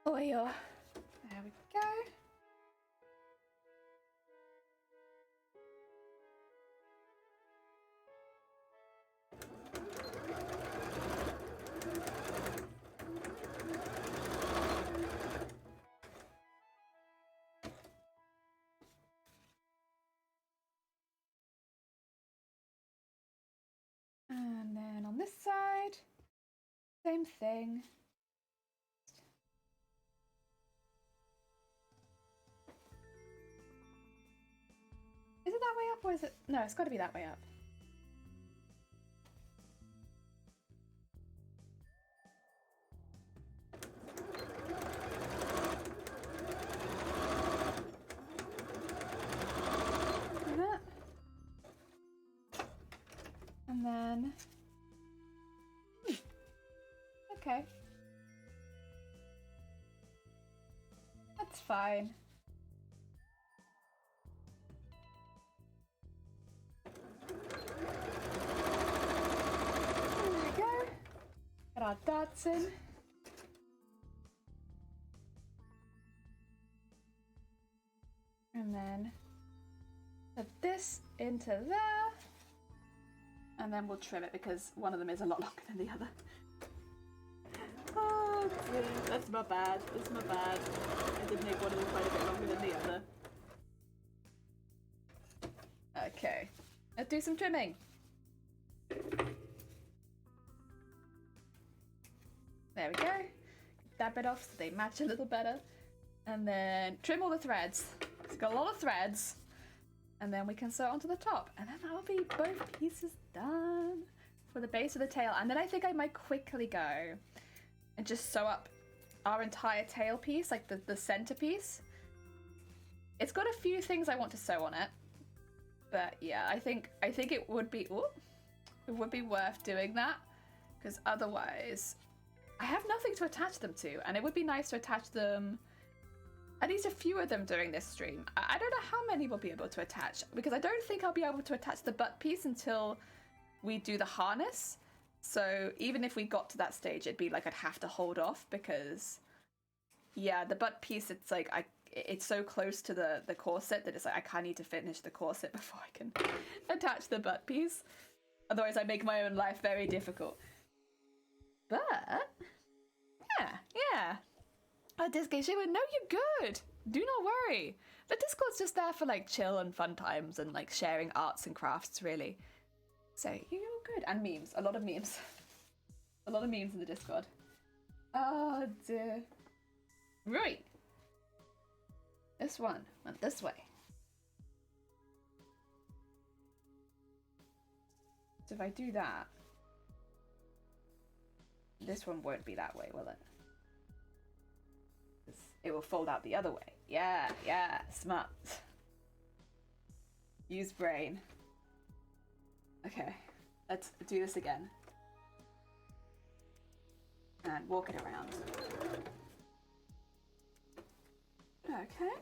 Oh, yeah. There we go. And then on this side, same thing. Is it that way up or is it? No, it's got to be that way up. Like that. And then, okay. That's fine. There we go. Get our dots in. And then put this into there. And then we'll trim it because one of them is a lot longer than the other. Oh dear, that's my bad. That's my bad. I did make one of them quite a bit longer than the other. Okay, let's do some trimming. There we go. That bit off so they match a little better. And then trim all the threads. It's got a lot of threads. And then we can sew onto the top. And then that'll be both pieces done for the base of the tail. And then I think I might quickly go and just sew up our entire tail piece, like the centerpiece. It's got a few things I want to sew on it. But yeah, I think it would be worth doing that. Because otherwise I have nothing to attach them to. And it would be nice to attach them, at least a few of them during this stream. I don't know how many we'll be able to attach, because I don't think I'll be able to attach the butt piece until we do the harness. So even if we got to that stage, it'd be like I'd have to hold off because, yeah, the butt piece, it's like it's so close to the corset that it's like I kind of need to finish the corset before I can attach the butt piece. Otherwise, I make my own life very difficult. But yeah. Disc Shaver, no, you're good. Do not worry. The Discord's just there for like chill and fun times and like sharing arts and crafts, really. So you're good. And memes. A lot of memes. A lot of memes in the Discord. Oh dear. Right. This one went this way. So if I do that, this one won't be that way, will it? It will fold out the other way. Yeah, smart. Use brain. Okay, let's do this again. And walk it around. Okay.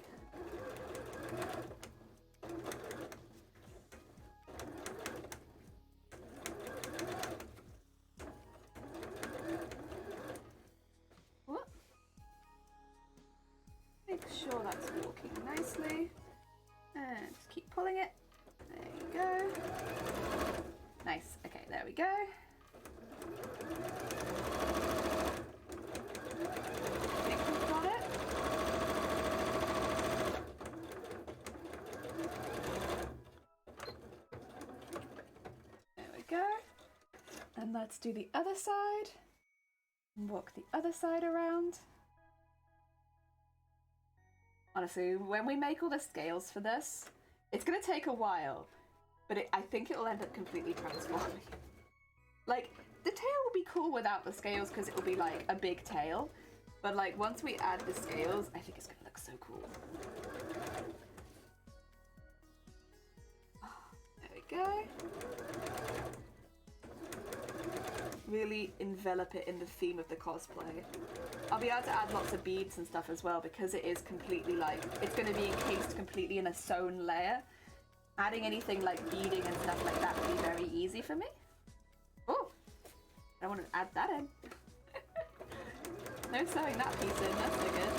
What? Make sure that's walking nicely. And just keep pulling it. There you go. Nice. Okay, there we go. I think we've got it. There we go. And let's do the other side. And walk the other side around. Honestly, when we make all the scales for this, it's gonna take a while, but I think it'll end up completely transforming. Like, the tail will be cool without the scales because it will be like a big tail, but like once we add the scales, I think it's gonna look so cool. There we go. Really envelop it in the theme of the cosplay. I'll be able to add lots of beads and stuff as well because it is completely like, it's going to be encased completely in a sewn layer. Adding anything like beading and stuff like that will be very easy for me. Oh, I want to add that in. No sewing that piece in, that's no good.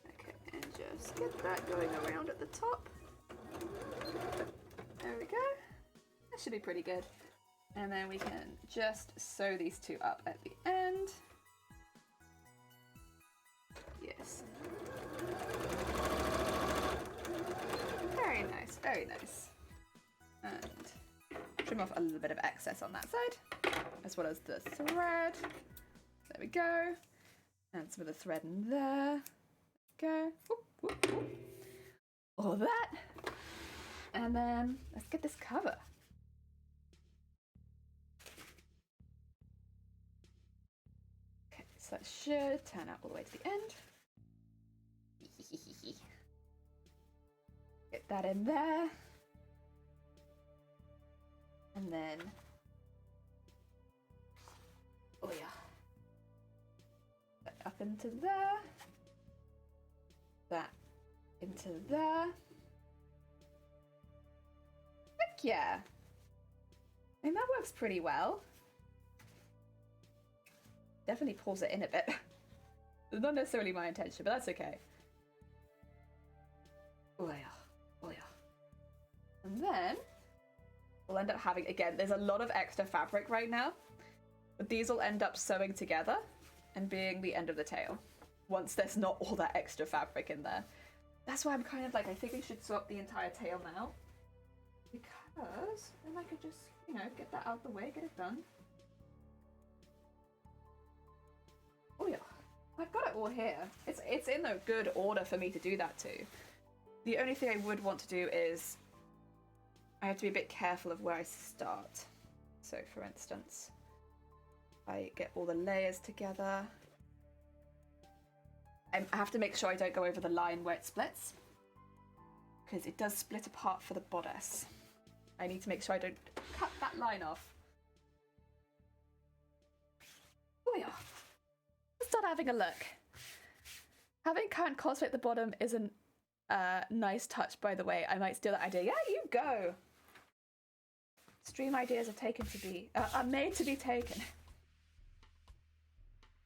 Okay, and just get that going around at the top. There we go. That should be pretty good. And then we can just sew these two up at the end. Yes. Very nice, very nice. And trim off a little bit of excess on that side, as well as the thread. There we go. And some of the thread in there. Go. Whoop, whoop, whoop. All of that. And then let's get this cover. Okay, so that should turn out all the way to the end. Get that in there. And then, oh yeah, that up into there. That into there. Heck yeah. I mean, that works pretty well. Definitely pulls it in a bit. It's not necessarily my intention, but that's okay. Oh yeah, oh yeah. And then we'll end up having, again, there's a lot of extra fabric right now, but these will end up sewing together and being the end of the tail once there's not all that extra fabric in there. That's why I'm kind of like, I think we should sew up the entire tail now, because then I could just, you know, get that out the way, get it done. Oh yeah, I've got it all here. It's in a good order for me to do that too. The only thing I would want to do is I have to be a bit careful of where I start. So for instance, I get all the layers together. I have to make sure I don't go over the line where it splits, because it does split apart for the bodice. I need to make sure I don't cut that line off. Oh yeah. Let's start having a look. Having current cosplay at the bottom isn't a nice touch, by the way. I might steal that idea. Yeah, you go. Stream ideas are made to be taken.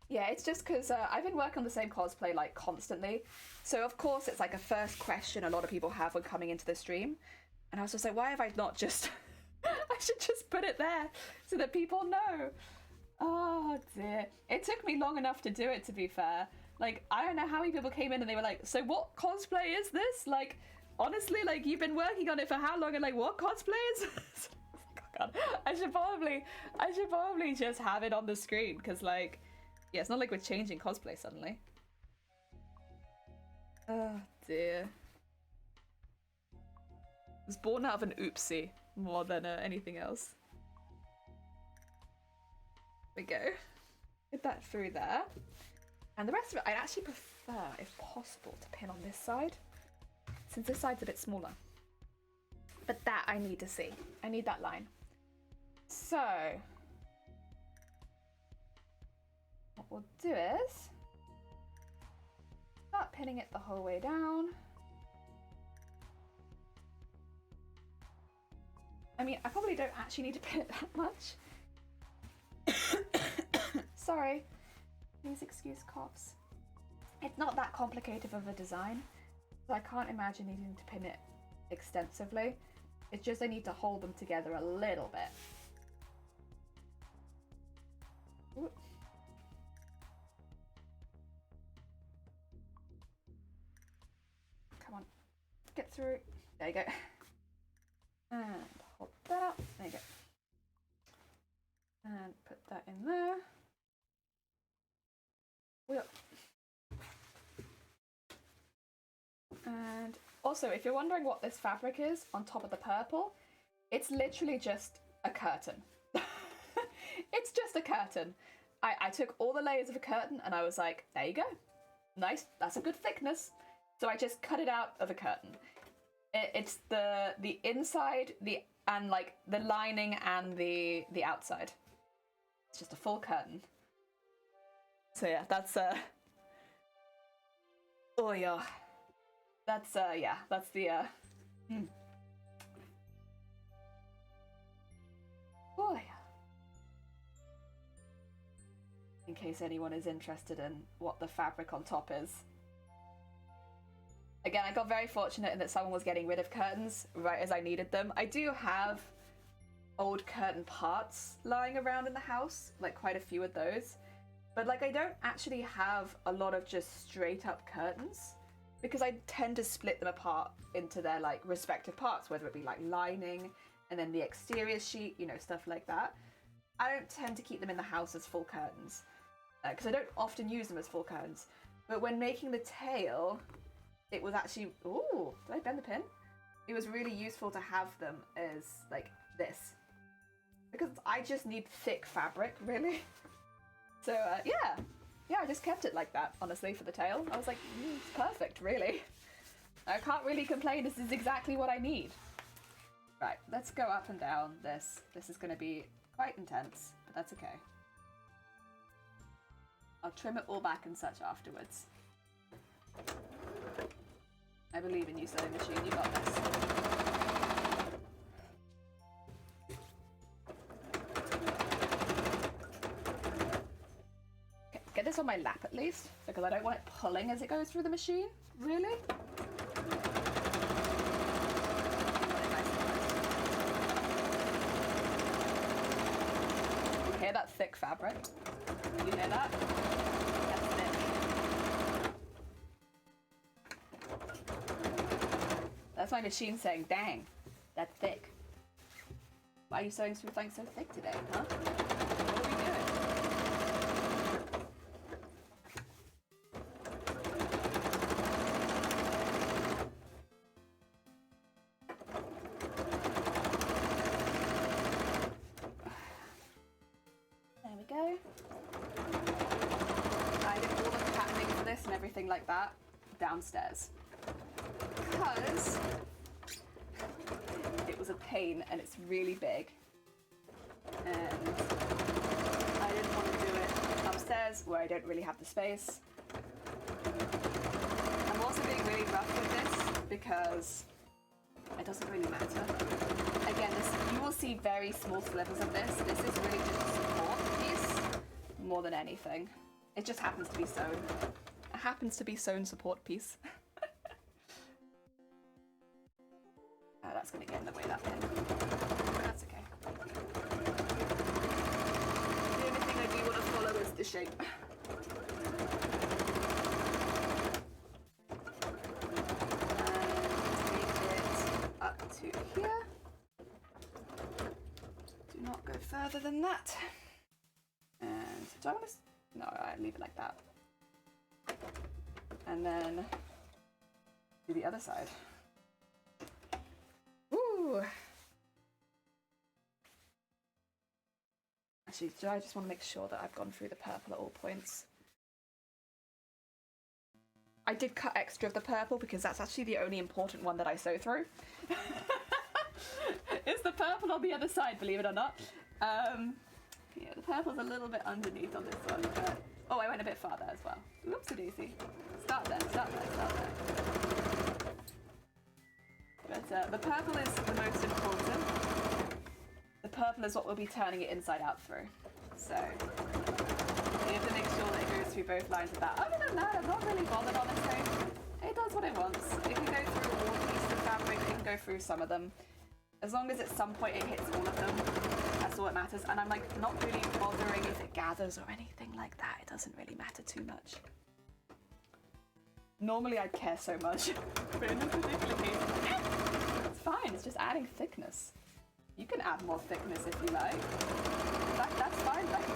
Yeah, it's just because I've been working on the same cosplay like constantly. So of course it's like a first question a lot of people have when coming into the stream. And I was just like, why have I not just... I should just put it there so that people know. Oh dear. It took me long enough to do it, to be fair. Like, I don't know how many people came in and they were like, so what cosplay is this? Like, honestly, like, you've been working on it for how long? And like, what cosplay is this? Oh God. I should probably just have it on the screen, because like, yeah, it's not like we're changing cosplay suddenly. Oh dear. It was born out of an oopsie more than anything else. There we go. Get that through there. And the rest of it, I'd actually prefer, if possible, to pin on this side, since this side's a bit smaller. But that I need to see. I need that line. So, what we'll do is start pinning it the whole way down. I mean, I probably don't actually need to pin it that much. Sorry. Please excuse coughs. It's not that complicated of a design, so I can't imagine needing to pin it extensively. It's just I need to hold them together a little bit. Ooh. Come on, get through. There you go. And hold that up. There you go. And put that in there. And also, if you're wondering what this fabric is on top of the purple, it's literally just a curtain. It's just a curtain. I took all the layers of a curtain and I was like, there you go. Nice, that's a good thickness. So I just cut it out of a curtain. It's the inside, and like the lining and the outside. It's just a full curtain. So yeah, that's oh yeah. That's yeah, that's the Oh yeah. In case anyone is interested in what the fabric on top is. Again, I got very fortunate in that someone was getting rid of curtains right as I needed them. I do have old curtain parts lying around in the house, like quite a few of those. But like I don't actually have a lot of just straight up curtains because I tend to split them apart into their like respective parts, whether it be like lining and then the exterior sheet, you know, stuff like that. I don't tend to keep them in the house as full curtains because I don't often use them as full curtains. But when making the tail, it was actually, ooh, did I bend the pin? It was really useful to have them as like this because I just need thick fabric, really. So yeah, I just kept it like that, honestly, for the tail. I was like, it's perfect, really. I can't really complain. This is exactly what I need. Right, let's go up and down this. This is going to be quite intense, but that's okay. I'll trim it all back and such afterwards. I believe in you, sewing machine. You got this. Okay, get this on my lap at least, because I don't want it pulling as it goes through the machine. Really? You hear that thick fabric? You hear that? That's thick. That's my machine saying, dang, that's thick. Why are you sewing through things so thick today, huh? What are we doing? There we go. I did all the patterning for this and everything like that downstairs. Because it was a pain and it's really big and I didn't want to do it upstairs where I don't really have the space. I'm also being really rough with this because it doesn't really matter. Again, you will see very small slivers of this. This is really just a support piece more than anything. It just happens to be sewn. It happens to be sewn support piece. That's going to get in the way of that pin. That's okay. The only thing I do want to follow is the shape. And take it up to here. Do not go further than that. And do I want to... No, I leave it like that. And then do the other side. Ooh. Actually, I just want to make sure that I've gone through the purple at all points. I did cut extra of the purple because that's actually the only important one that I sew through. It's the purple on the other side, believe it or not. Yeah, the purple's a little bit underneath on this one. But... Oh, I went a bit farther as well. Oopsie-daisy. Start there, start there, start there. But the purple is the most important. The purple is what we'll be turning it inside out through. So you have to make sure that it goes through both lines of that. Other than that, I'm not really bothered, honestly. It does what it wants. It can go through all pieces of fabric, it can go through some of them. As long as at some point it hits all of them, that's all that matters. And I'm like not really bothering if it gathers or anything like that. It doesn't really matter too much. Normally I'd care so much, but in this particular case, it's fine, it's just adding thickness. You can add more thickness if you like. That's fine, like,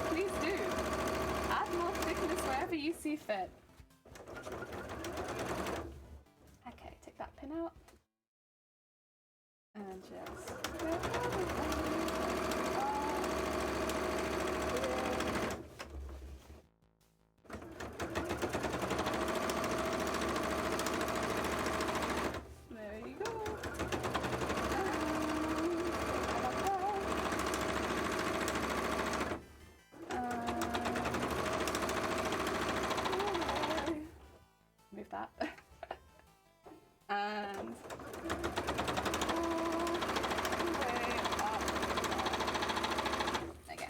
please do. Add more thickness. sticking this wherever you see fit. Okay, take that pin out. And just... There you go. Move that. And okay.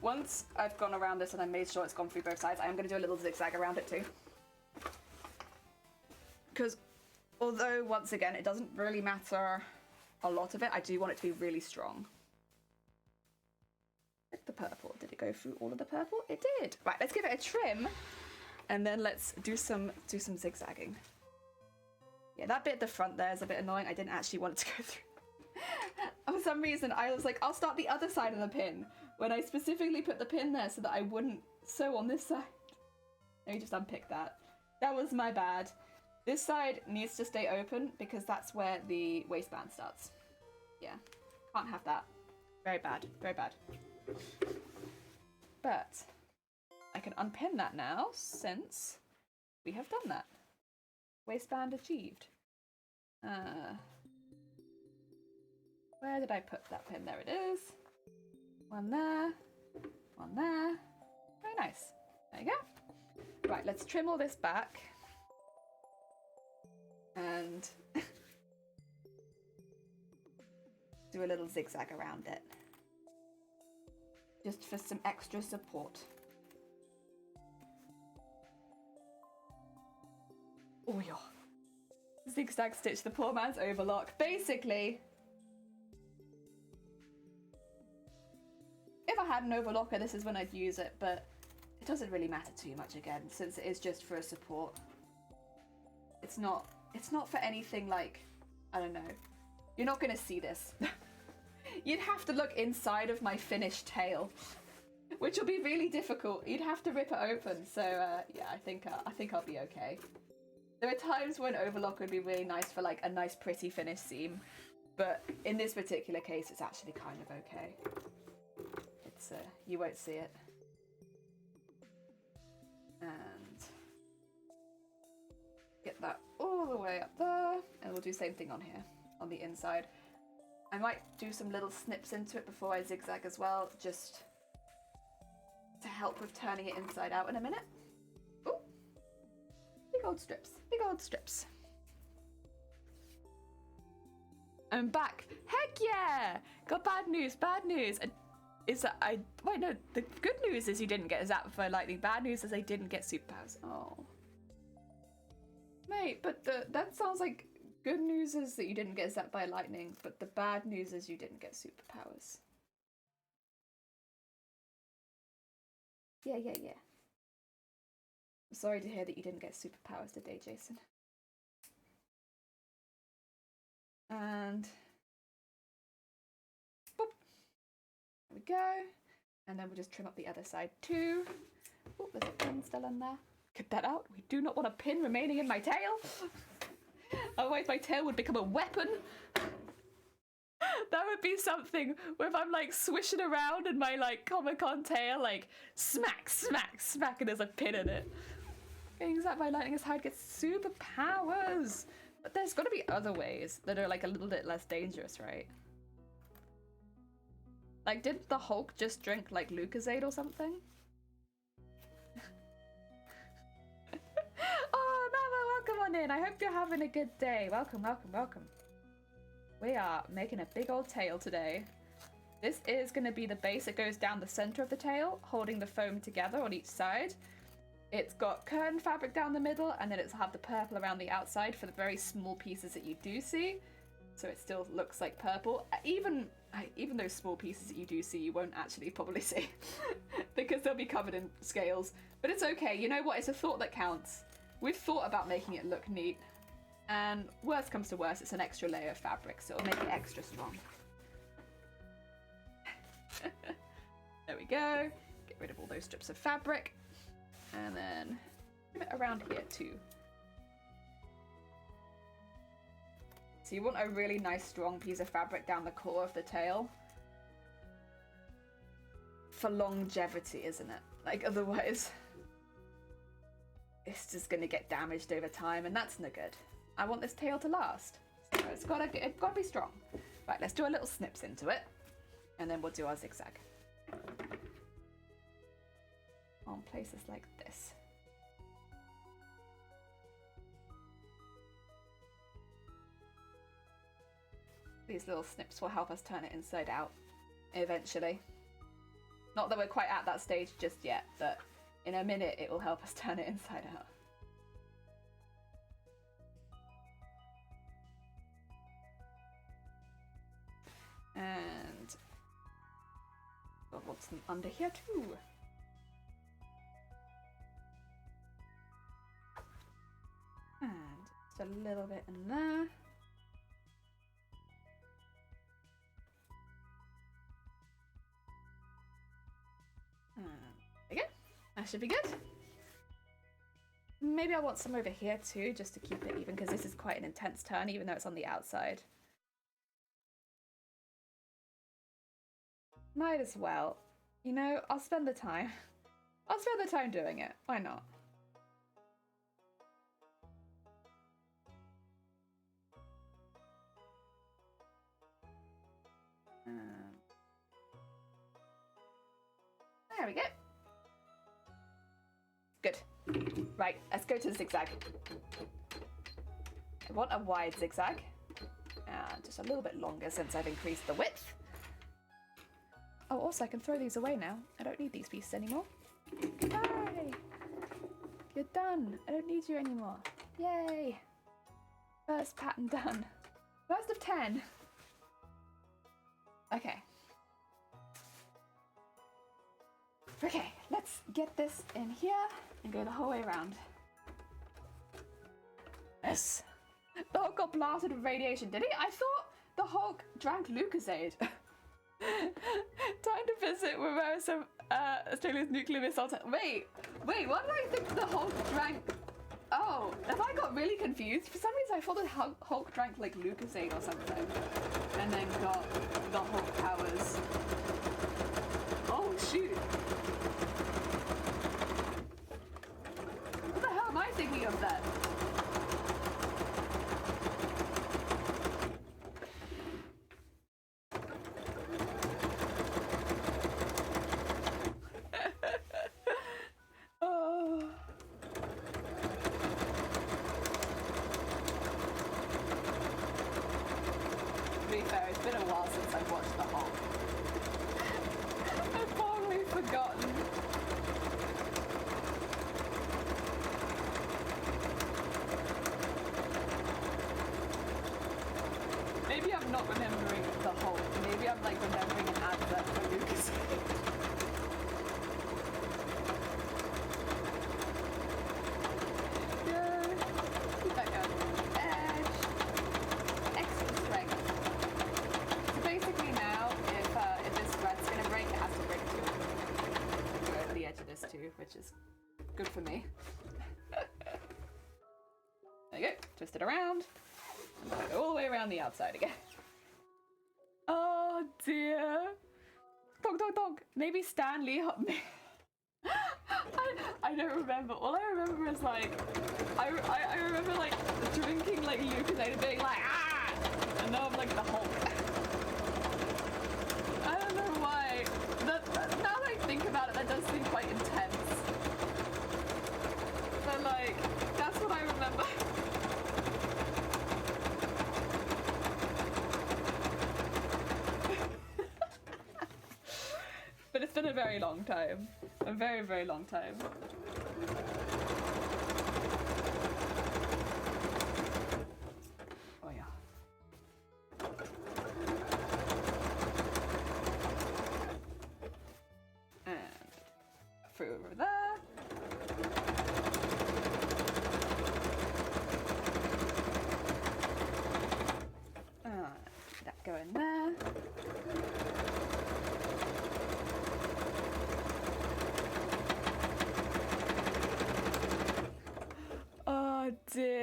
Once I've gone around this and I made sure it's gone through both sides, I'm going to do a little zigzag around it too. Because although, once again, it doesn't really matter a lot of it, I do want it to be really strong. The purple. Did it go through all of the purple? It did. Right, let's give it a trim. And then let's do some zigzagging. Yeah, that bit at the front there is a bit annoying. I didn't actually want it to go through. For some reason, I was like, I'll start the other side of the pin, when I specifically put the pin there so that I wouldn't sew on this side. Let me just unpick that. That was my bad. This side needs to stay open because that's where the waistband starts. Yeah, can't have that. Very bad, very bad. But I can unpin that now since we have done that. Waistband achieved. Where did I put that pin? There it is. One there. One there. Very nice. There you go. Right, let's trim all this back. And do a little zigzag around it. Just for some extra support. Oh yeah. Zigzag stitch the poor man's overlock. Basically, if I had an overlocker, this is when I'd use it, but it doesn't really matter too much again, since it is just for a support. It's not for anything like, I don't know. You're not gonna see this. You'd have to look inside of my finished tail, which will be really difficult. You'd have to rip it open. So yeah, I think I'll be okay. There are times when overlock would be really nice for like a nice pretty finished seam, but in this particular case, it's actually kind of okay. It's you won't see it. And get that all the way up there, and we'll do the same thing on here, on the inside. I might do some little snips into it before I zigzag as well, just to help with turning it inside out in a minute. Ooh, big old strips, big old strips. I'm back. Heck yeah! Got bad news, bad news. Is that wait, no, the good news is you didn't get zapped by lightning. Bad news is I didn't get superpowers. Oh. Mate, but that sounds like good news is that you didn't get zapped by lightning, but the bad news is you didn't get superpowers. Yeah. I'm sorry to hear that you didn't get superpowers today, Jason. And boop. There we go. And then we'll just trim up the other side too. Oh, there's a pin still in there. Get that out. We do not want a pin remaining in my tail. Otherwise my tail would become a weapon. That would be something where if I'm like swishing around in my like Comic-Con tail, like smack, smack, smack, and there's a pin in it. Getting zapped by lightning is how it gets superpowers. But there's got to be other ways that are like a little bit less dangerous, right? Like, didn't the Hulk just drink like Lucozade or something? Oh, Mama, welcome on in. I hope you're having a good day. Welcome, welcome, welcome. We are making a big old tail today. This is going to be the base that goes down the center of the tail, holding the foam together on each side. It's got curtain fabric down the middle, and then it's have the purple around the outside for the very small pieces that you do see. So it still looks like purple. Even those small pieces that you do see, you won't actually probably see because they'll be covered in scales. But it's okay. You know what? It's a thought that counts. We've thought about making it look neat. And worst comes to worst, it's an extra layer of fabric, so it'll make it extra strong. There we go. Get rid of all those strips of fabric. And then around here too. So you want a really nice strong piece of fabric down the core of the tail. For longevity, isn't it? Like otherwise, it's just gonna get damaged over time and that's no good. I want this tail to last. So it's gotta be strong. Right, let's do a little snips into it. And then we'll do our zigzag. On places like this. These little snips will help us turn it inside out eventually. Not that we're quite at that stage just yet, but in a minute it will help us turn it inside out. And we'll want some under here too. And just a little bit in there. There we go. That should be good. Maybe I want some over here too, just to keep it even, because this is quite an intense turn, even though it's on the outside. Might as well. You know, I'll spend the time. I'll spend the time doing it. Why not? There we go. Good. Right, let's go to the zigzag. I want a wide zigzag. And just a little bit longer since I've increased the width. Oh, also I can throw these away now. I don't need these pieces anymore. Goodbye! You're done. I don't need you anymore. Yay! First pattern done. First of 10. Okay. Okay, let's get this in here and go the whole way around. Yes. The Hulk got blasted with radiation, did he? I thought the Hulk drank Lucozade. Time to visit where some Australia's nuclear missile. Wait, what did I think the Hulk drank? Oh, have I got really confused? For some reason I thought the Hulk drank like Lucozade or something and then got the Hulk powers. Oh shoot. What the hell am I thinking of then? Maybe I'm not remembering the Hulk. Maybe I'm like remembering an advert for Lucas. Good. Keep that going. Edge. Extra strength. So basically now, if this thread's gonna break, it has to break too. Go over the edge of this too, which is good for me. There you go. Twist it around. And go all the way around the outside again. Oh dear. Donk, donk, donk. Maybe Stanley helped me. I don't remember. All I remember is like, I remember like drinking like Lucozade and being like, ah! And now I'm like the Hulk. I don't know why. Now that I think about it, that does seem quite intense. But like, that's what I remember. But it's been a very long time. A very, very long time. Oh yeah. And through over there. That go in there.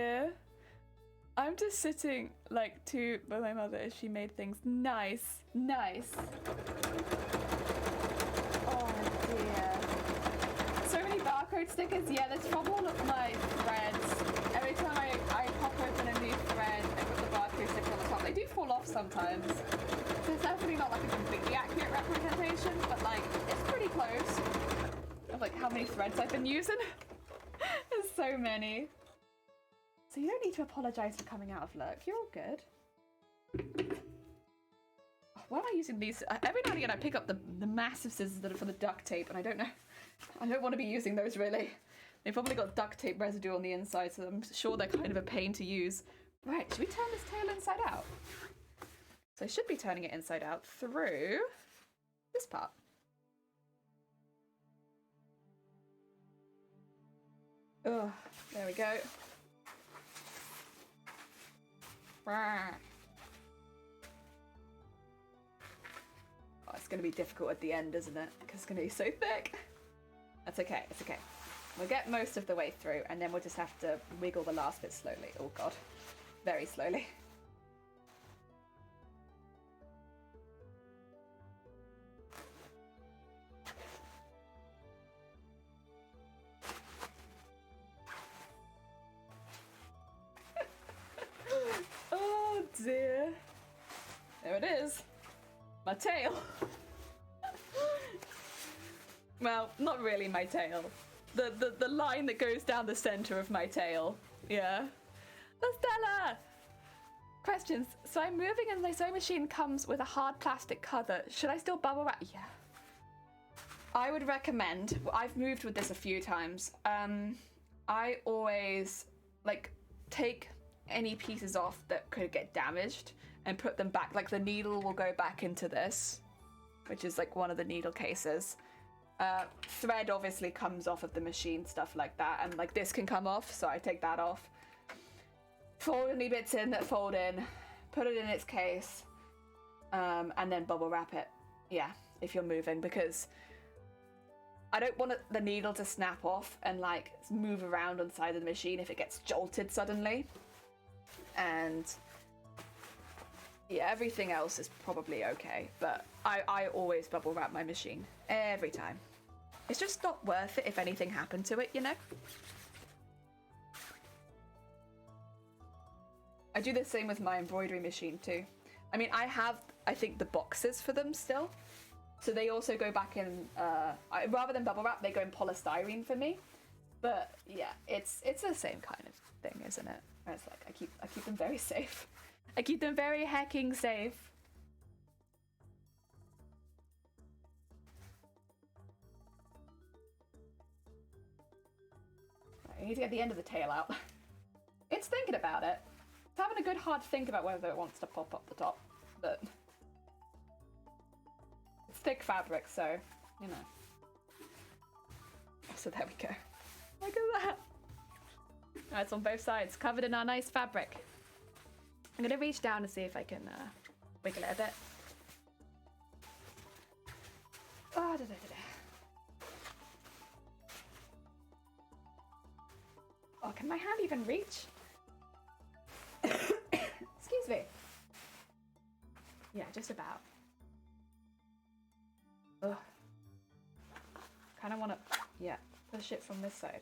dear. I'm just sitting like by my mother as she made things nice. Nice. Oh dear. So many barcode stickers. Yeah, there's from all of my threads. Every time I pop open a new thread, I put the barcode sticker on the top. They do fall off sometimes. It's definitely not like a completely accurate representation, but like, it's pretty close. Of like how many threads I've been using. There's so many. So you don't need to apologise for coming out of luck. You're all good. Why am I using these? Every now and again I pick up the massive scissors that are for the duct tape, and I don't want to be using those really. They've probably got duct tape residue on the inside, so I'm sure they're kind of a pain to use. Right, should we turn this tail inside out? So I should be turning it inside out through this part. Oh, there we go. Oh, it's going to be difficult at the end, isn't it? Because it's going to be so thick. That's okay, it's okay. We'll get most of the way through, and then we'll just have to wiggle the last bit slowly. Oh god, very slowly. Oh dear. There it is. My tail. Well, not really my tail. The line that goes down the center of my tail. Yeah. Stella! Questions. So I'm moving and my sewing machine comes with a hard plastic cover. Should I still bubble wrap? Yeah. I would recommend, I've moved with this a few times. I always like take any pieces off that could get damaged and put them back. Like the needle will go back into this, which is like one of the needle cases. Thread obviously comes off of the machine, stuff like that, and like this can come off, so I take that off. Fold any bits in that fold in, put it in its case, and then bubble wrap it. Yeah, if you're moving, because I don't want the needle to snap off and like move around on the side of the machine if it gets jolted suddenly. And yeah, everything else is probably okay, but I always bubble wrap my machine every time. It's just not worth it if anything happened to it, you know? I do the same with my embroidery machine too. I mean, I have, I think, the boxes for them still. So they also go back in, rather than bubble wrap, they go in polystyrene for me. But yeah, it's the same kind of thing, isn't it? Where it's like, I keep them very safe. I keep them very hecking safe. I need to get the end of the tail out. It's thinking about it. It's having a good hard think about whether it wants to pop up the top, but it's thick fabric, so, you know. So there we go. Look at that. Oh, it's on both sides, covered in our nice fabric. I'm gonna reach down and see if I can wiggle it a bit. Oh, da, da, da, da. Oh, can my hand even reach? Excuse me. Yeah, just about. Ugh. Kind of want to, yeah, push it from this side.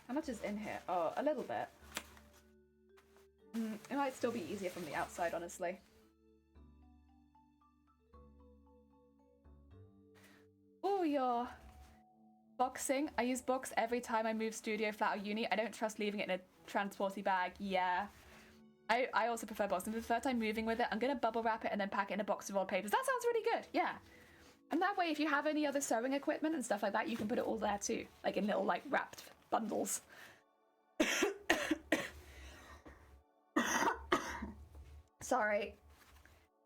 How much is in here? Oh, a little bit. It might still be easier from the outside, honestly. Oh, your boxing. I use box every time I move studio, flat, or uni. I don't trust leaving it in a transporty bag. Yeah. I also prefer boxing. For the first time moving with it, I'm going to bubble wrap it and then pack it in a box of rolled papers. That sounds really good. Yeah. And that way, if you have any other sewing equipment and stuff like that, you can put it all there too. Like in little, like, wrapped bundles. Sorry.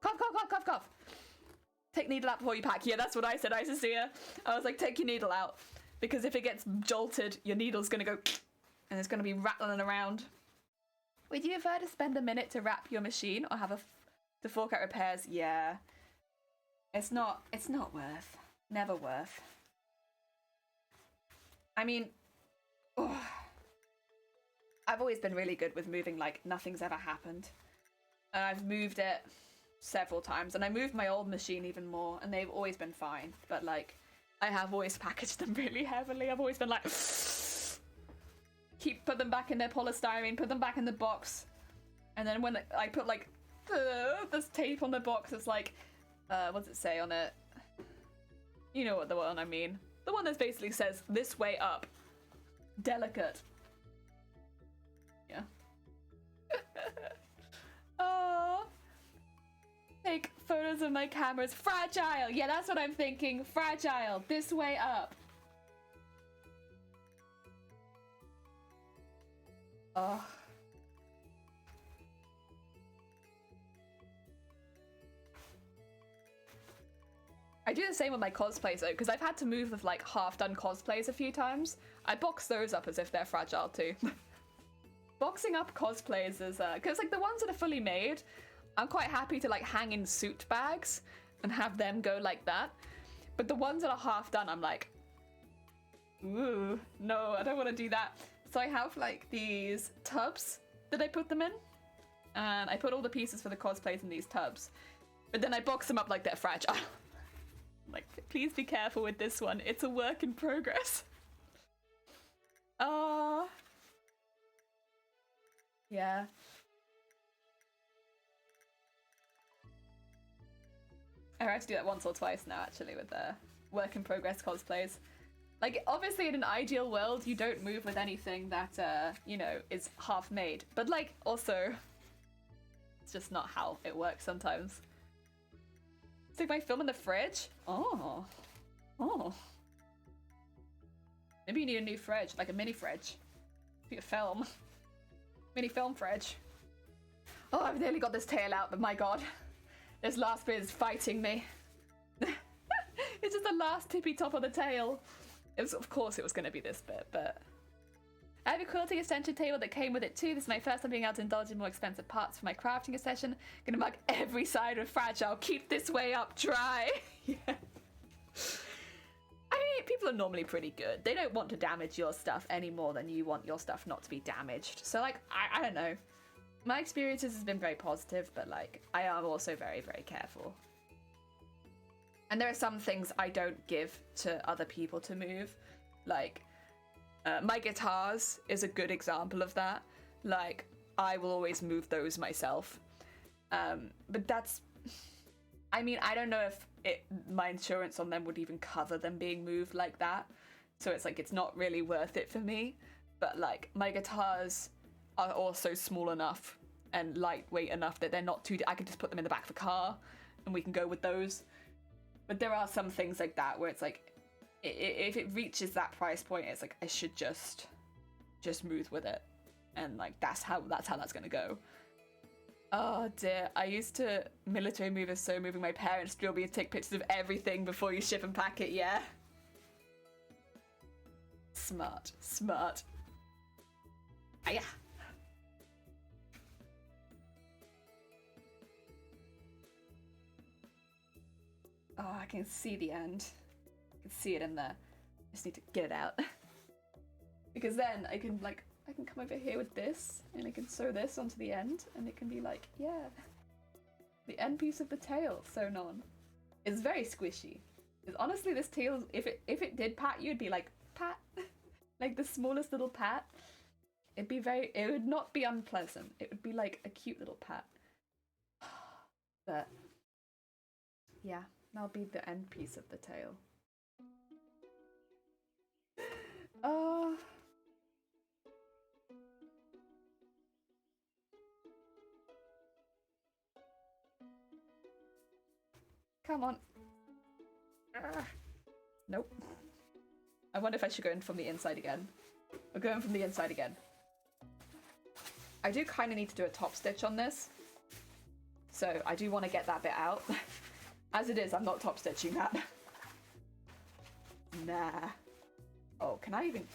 Cough, cough, cough, cough, cough. Take needle out before you pack. Yeah, that's what I said, Isacia. I was like, take your needle out. Because if it gets jolted, your needle's going to go and it's going to be rattling around. Would you prefer to spend a minute to wrap your machine or have to fork out repairs? Yeah. It's not worth. Never worth. I mean, oh, I've always been really good with moving like nothing's ever happened. And I've moved it several times, and I moved my old machine even more, and they've always been fine. But like, I have always packaged them really heavily. I've always been like, put them back in their polystyrene, put them back in the box, and then when I put like this tape on the box, it's like, what does it say on it? You know what the one I mean. The one that basically says, this way up. Delicate. Yeah. Oh. Take photos of my cameras. Fragile! Yeah, that's what I'm thinking. Fragile. This way up. Oh. I do the same with my cosplays though, because I've had to move with like half-done cosplays a few times. I box those up as if they're fragile too. Boxing up cosplays is, because like the ones that are fully made, I'm quite happy to like hang in suit bags and have them go like that. But the ones that are half-done, I'm like, ooh, no, I don't want to do that. So I have like these tubs that I put them in, and I put all the pieces for the cosplays in these tubs. But then I box them up like they're fragile. Like, please be careful with this one. It's a work in progress. Yeah. I had to do that once or twice now, actually, with the work in progress cosplays. Like, obviously, in an ideal world, you don't move with anything that, you know, is half made. But, like, also, it's just not how it works sometimes. Stick my film in the fridge? Oh. Oh. Maybe you need a new fridge, like a mini fridge. Be a film. Mini film fridge. Oh, I've nearly got this tail out, but my god. This last bit is fighting me. It's just the last tippy top of the tail. It was, of course it was going to be this bit, but... I have a quilting extension table that came with it too. This is my first time being able to indulge in more expensive parts for my crafting session. Gonna mark every side with fragile. Keep this way up dry. Yeah. I mean, people are normally pretty good. They don't want to damage your stuff any more than you want your stuff not to be damaged. So, like, I don't know. My experiences has been very positive, but, like, I am also very, very careful. And there are some things I don't give to other people to move. Like, my guitars is a good example of that. Like, I will always move those myself. But that's... I mean, I don't know if my insurance on them would even cover them being moved like that. So it's like, it's not really worth it for me. But like, my guitars are also small enough and lightweight enough that they're not too... I can just put them in the back of a car and we can go with those. But there are some things like that where it's like, if it reaches that price point, it's like, I should just move with it. And like, that's how that's gonna go. Oh dear, I used to military move as so moving my parents drill me to take pictures of everything before you ship and pack it, yeah. Smart, smart. Ah, yeah. Oh, I can see the end. I can see it in there. I just need to get it out. Because then I can come over here with this, and I can sew this onto the end, and it can be like, yeah, the end piece of the tail sewn on. It's very squishy. Because honestly, this tail, if it did pat you, it'd be like, pat. Like the smallest little pat. It would not be unpleasant. It would be like a cute little pat. But, yeah, that'll be the end piece of the tail. Oh... Come on. Nope. I wonder if I should go in from the inside again. We're going from the inside again. I do kind of need to do a top stitch on this. So I do want to get that bit out. As it is, I'm not top stitching that. Nah. Oh, can I even...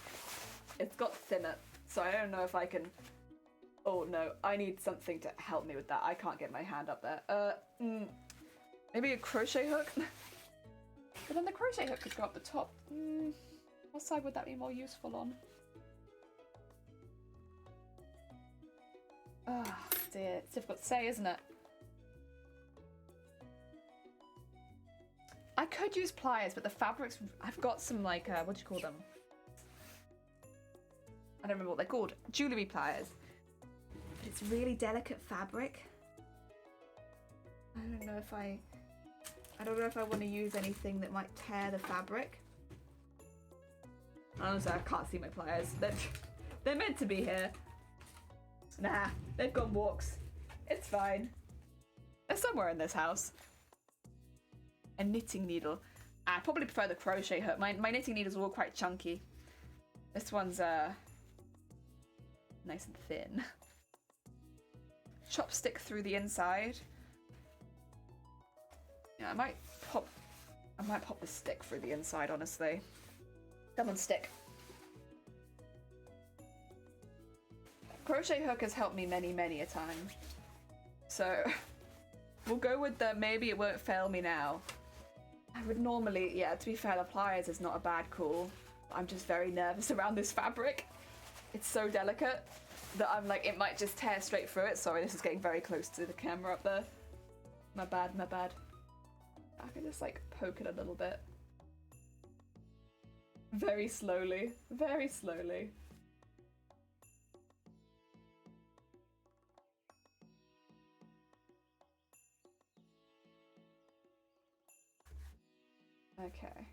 It's got thinner, so I don't know if I can... Oh no, I need something to help me with that. I can't get my hand up there. Maybe a crochet hook? But then the crochet hook could go up the top. What side would that be more useful on? Oh dear, it's difficult to say, isn't it? I could use pliers, but the fabrics, I've got some like, what do you call them? I don't remember what they're called. Jewellery pliers. But it's really delicate fabric. I don't know if I want to use anything that might tear the fabric. Honestly, I can't see my pliers. They're meant to be here. Nah, they've gone walks. It's fine. They're somewhere in this house. A knitting needle. I probably prefer the crochet hook. My knitting needles are all quite chunky. This one's nice and thin. Chopstick through the inside. Yeah, I might pop the stick through the inside, honestly. Come on, stick. Crochet hook has helped me many a time. So we'll go with the maybe it won't fail me now. I would normally, yeah, to be fair, the pliers is not a bad call. I'm just very nervous around this fabric. It's so delicate that I'm like, it might just tear straight through it. Sorry, this is getting very close to the camera up there. My bad. I can just like poke it a little bit. Very slowly. Okay.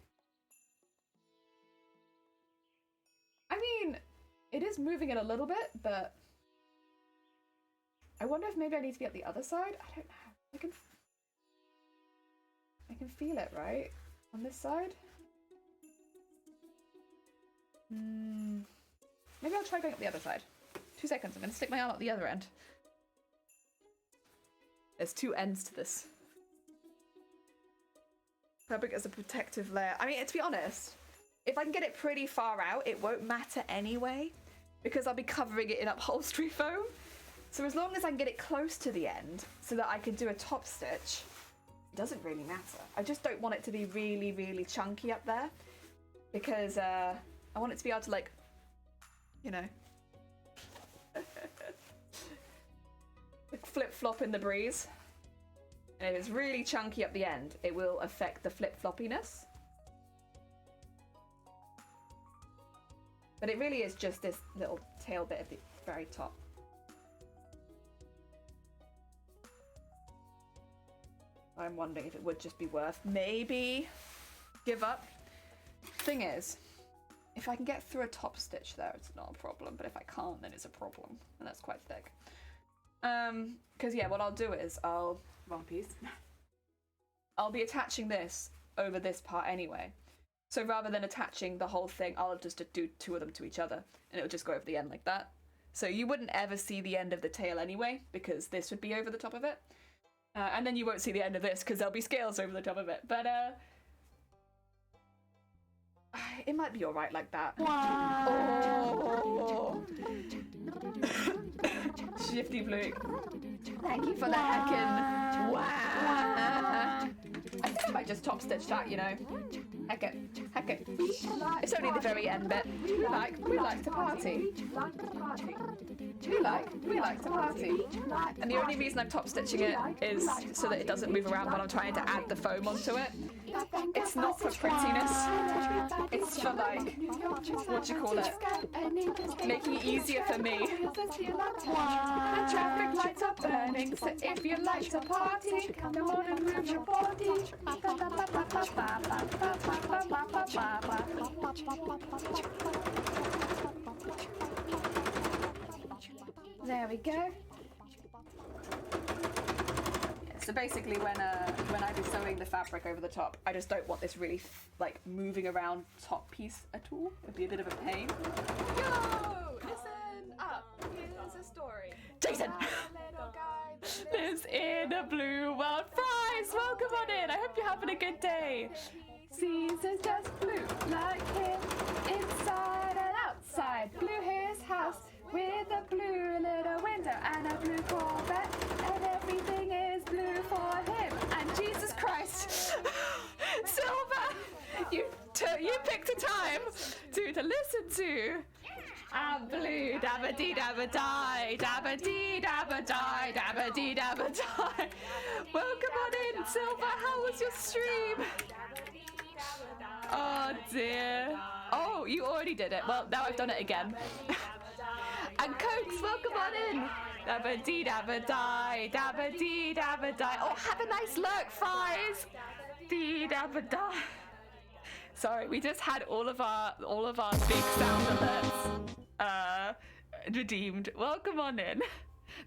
I mean, it is moving it a little bit, but I wonder if maybe I need to be at the other side? I don't know. I can feel it, right? On this side? Maybe I'll try going up the other side. 2 seconds, I'm gonna stick my arm up the other end. There's 2 ends to this. Fabric as a protective layer. I mean, to be honest, if I can get it pretty far out, it won't matter anyway, because I'll be covering it in upholstery foam. So as long as I can get it close to the end, so that I can do a top stitch, it doesn't really matter. I just don't want it to be really chunky up there, because I want it to be able to, like, you know, like flip-flop in the breeze. And if it's really chunky up the end, it will affect the flip-floppiness. But it really is just this little tail bit at the very top. I'm wondering if it would just be worth maybe give up. Thing is, if I can get through a top stitch there, it's not a problem. But if I can't, then it's a problem. And that's quite thick. Because yeah, what I'll do is wrong piece. I'll be attaching this over this part anyway. So rather than attaching the whole thing, I'll just do 2 of them to each other, and it'll just go over the end like that. So you wouldn't ever see the end of the tail anyway, because this would be over the top of it. And then you won't see the end of this, because there'll be scales over the top of it. But it might be alright like that. Oh. Shifty Blue. Thank you for the heckin'. Wow. I think I might just top stitch that, you know. Heckin'. It's only the very end bit. We like to party. We like to party. And the only reason I'm top stitching it is so that it doesn't move around when I'm trying to add the foam onto it. It's not for prettiness. It's for, like, what do you call it? Making it easier for me. The traffic lights are burning, so if you like to party, come on and move your body. There we go. So basically, when I be sewing the fabric over the top, I just don't want this really like moving around top piece at all. It'd be a bit of a pain. Yo, listen up. Here's a story. Jason. Lives in a blue world. Fries, welcome on in. I hope you're having a good day. Caesar's just blue, like him, inside and outside. Blue his house with a blue little window and a blue Corvette, and everything is blue for him. And Jesus Christ, Silver, you picked a time to listen to. I'm blue, dabba dee dabba die, dabba dee dabba die, dabba dee dabba die. Welcome on in, Silver. How was your stream? Oh dear. Oh, you already did it. Well, now I've done it again. And Cokes, welcome on in. Dabba dee dabba die, dabba dee dabba die. Oh, have a nice lurk, Fries. Dee dabba die. Sorry, we just had all of our big sound alerts redeemed. Welcome on in.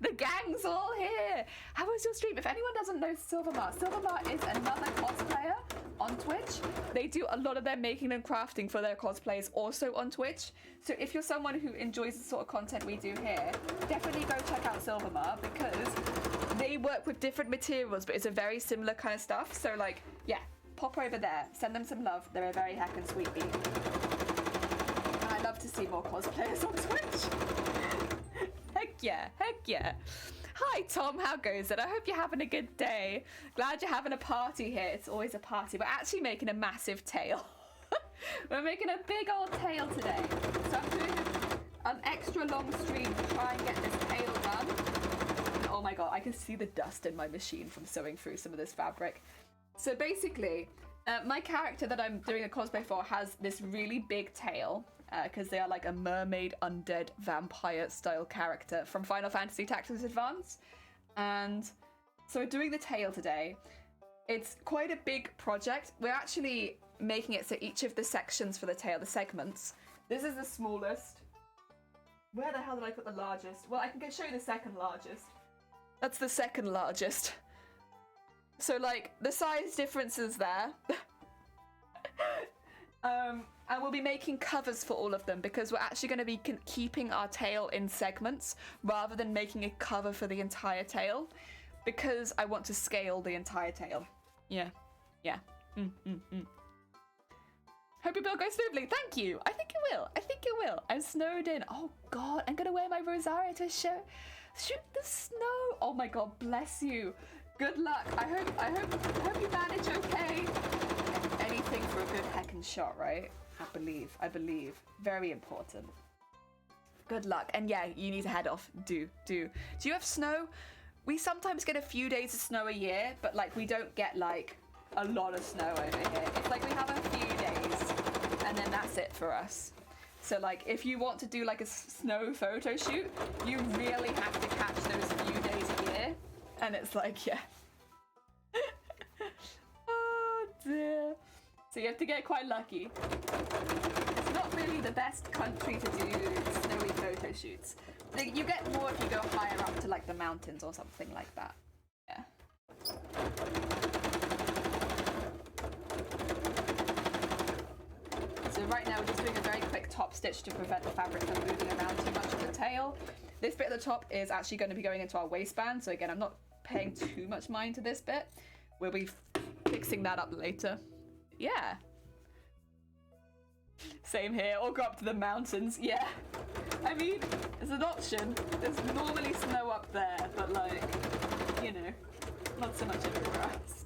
The gang's all here. How was your stream? If anyone doesn't know Silvermart is another cosplayer on Twitch. They do a lot of their making and crafting for their cosplays also on Twitch. So if you're someone who enjoys the sort of content we do here, definitely go check out Silvermart because they work with different materials, but it's a very similar kind of stuff. So like, yeah, pop over there, send them some love. They're a very heckin' sweet bee. And I love to see more cosplayers on Twitch. Heck yeah, heck yeah. Hi Tom, how goes it? I hope you're having a good day. Glad you're having a party here. It's always a party. We're actually making a massive tail. We're making a big old tail today. So I'm doing an extra long stream to try and get this tail done. And oh my god, I can see the dust in my machine from sewing through some of this fabric. So basically, my character that I'm doing a cosplay for has this really big tail. Because they are like a mermaid, undead, vampire style character from Final Fantasy Tactics Advance. And so we're doing the tail today. It's quite a big project. We're actually making it so each of the sections for the tail, the segments, this is the smallest. Where the hell did I put the largest? Well, I can show you the second largest. That's the second largest. So like the size difference is there. And we'll be making covers for all of them because we're actually going to be keeping our tail in segments rather than making a cover for the entire tail because I want to scale the entire tail. Yeah. Hope your build goes smoothly. Thank you. I think it will. I'm snowed in. Oh god, I'm going to wear my Rosario to shoot the snow. Oh my god, bless you. Good luck. I hope you manage okay. Anything for a good heckin' shot, right? I believe. Very important. Good luck. And yeah, you need to head off. Do you have snow? We sometimes get a few days of snow a year, but like we don't get like a lot of snow over here. It's like we have a few days and then that's it for us. So like if you want to do like a snow photo shoot, you really have to catch those few days a year. And it's like, yeah. Oh dear. So you have to get quite lucky. It's not really the best country to do snowy photo shoots. You get more if you go higher up to like the mountains or something like that. Yeah. So right now we're just doing a very quick top stitch to prevent the fabric from moving around too much of the tail. This bit at the top is actually going to be going into our waistband. So again, I'm not paying too much mind to this bit. We'll be fixing that up later. Yeah. Same here, or go up to the mountains. Yeah. I mean, it's an option. There's normally snow up there, but like, you know, not so much everywhere else.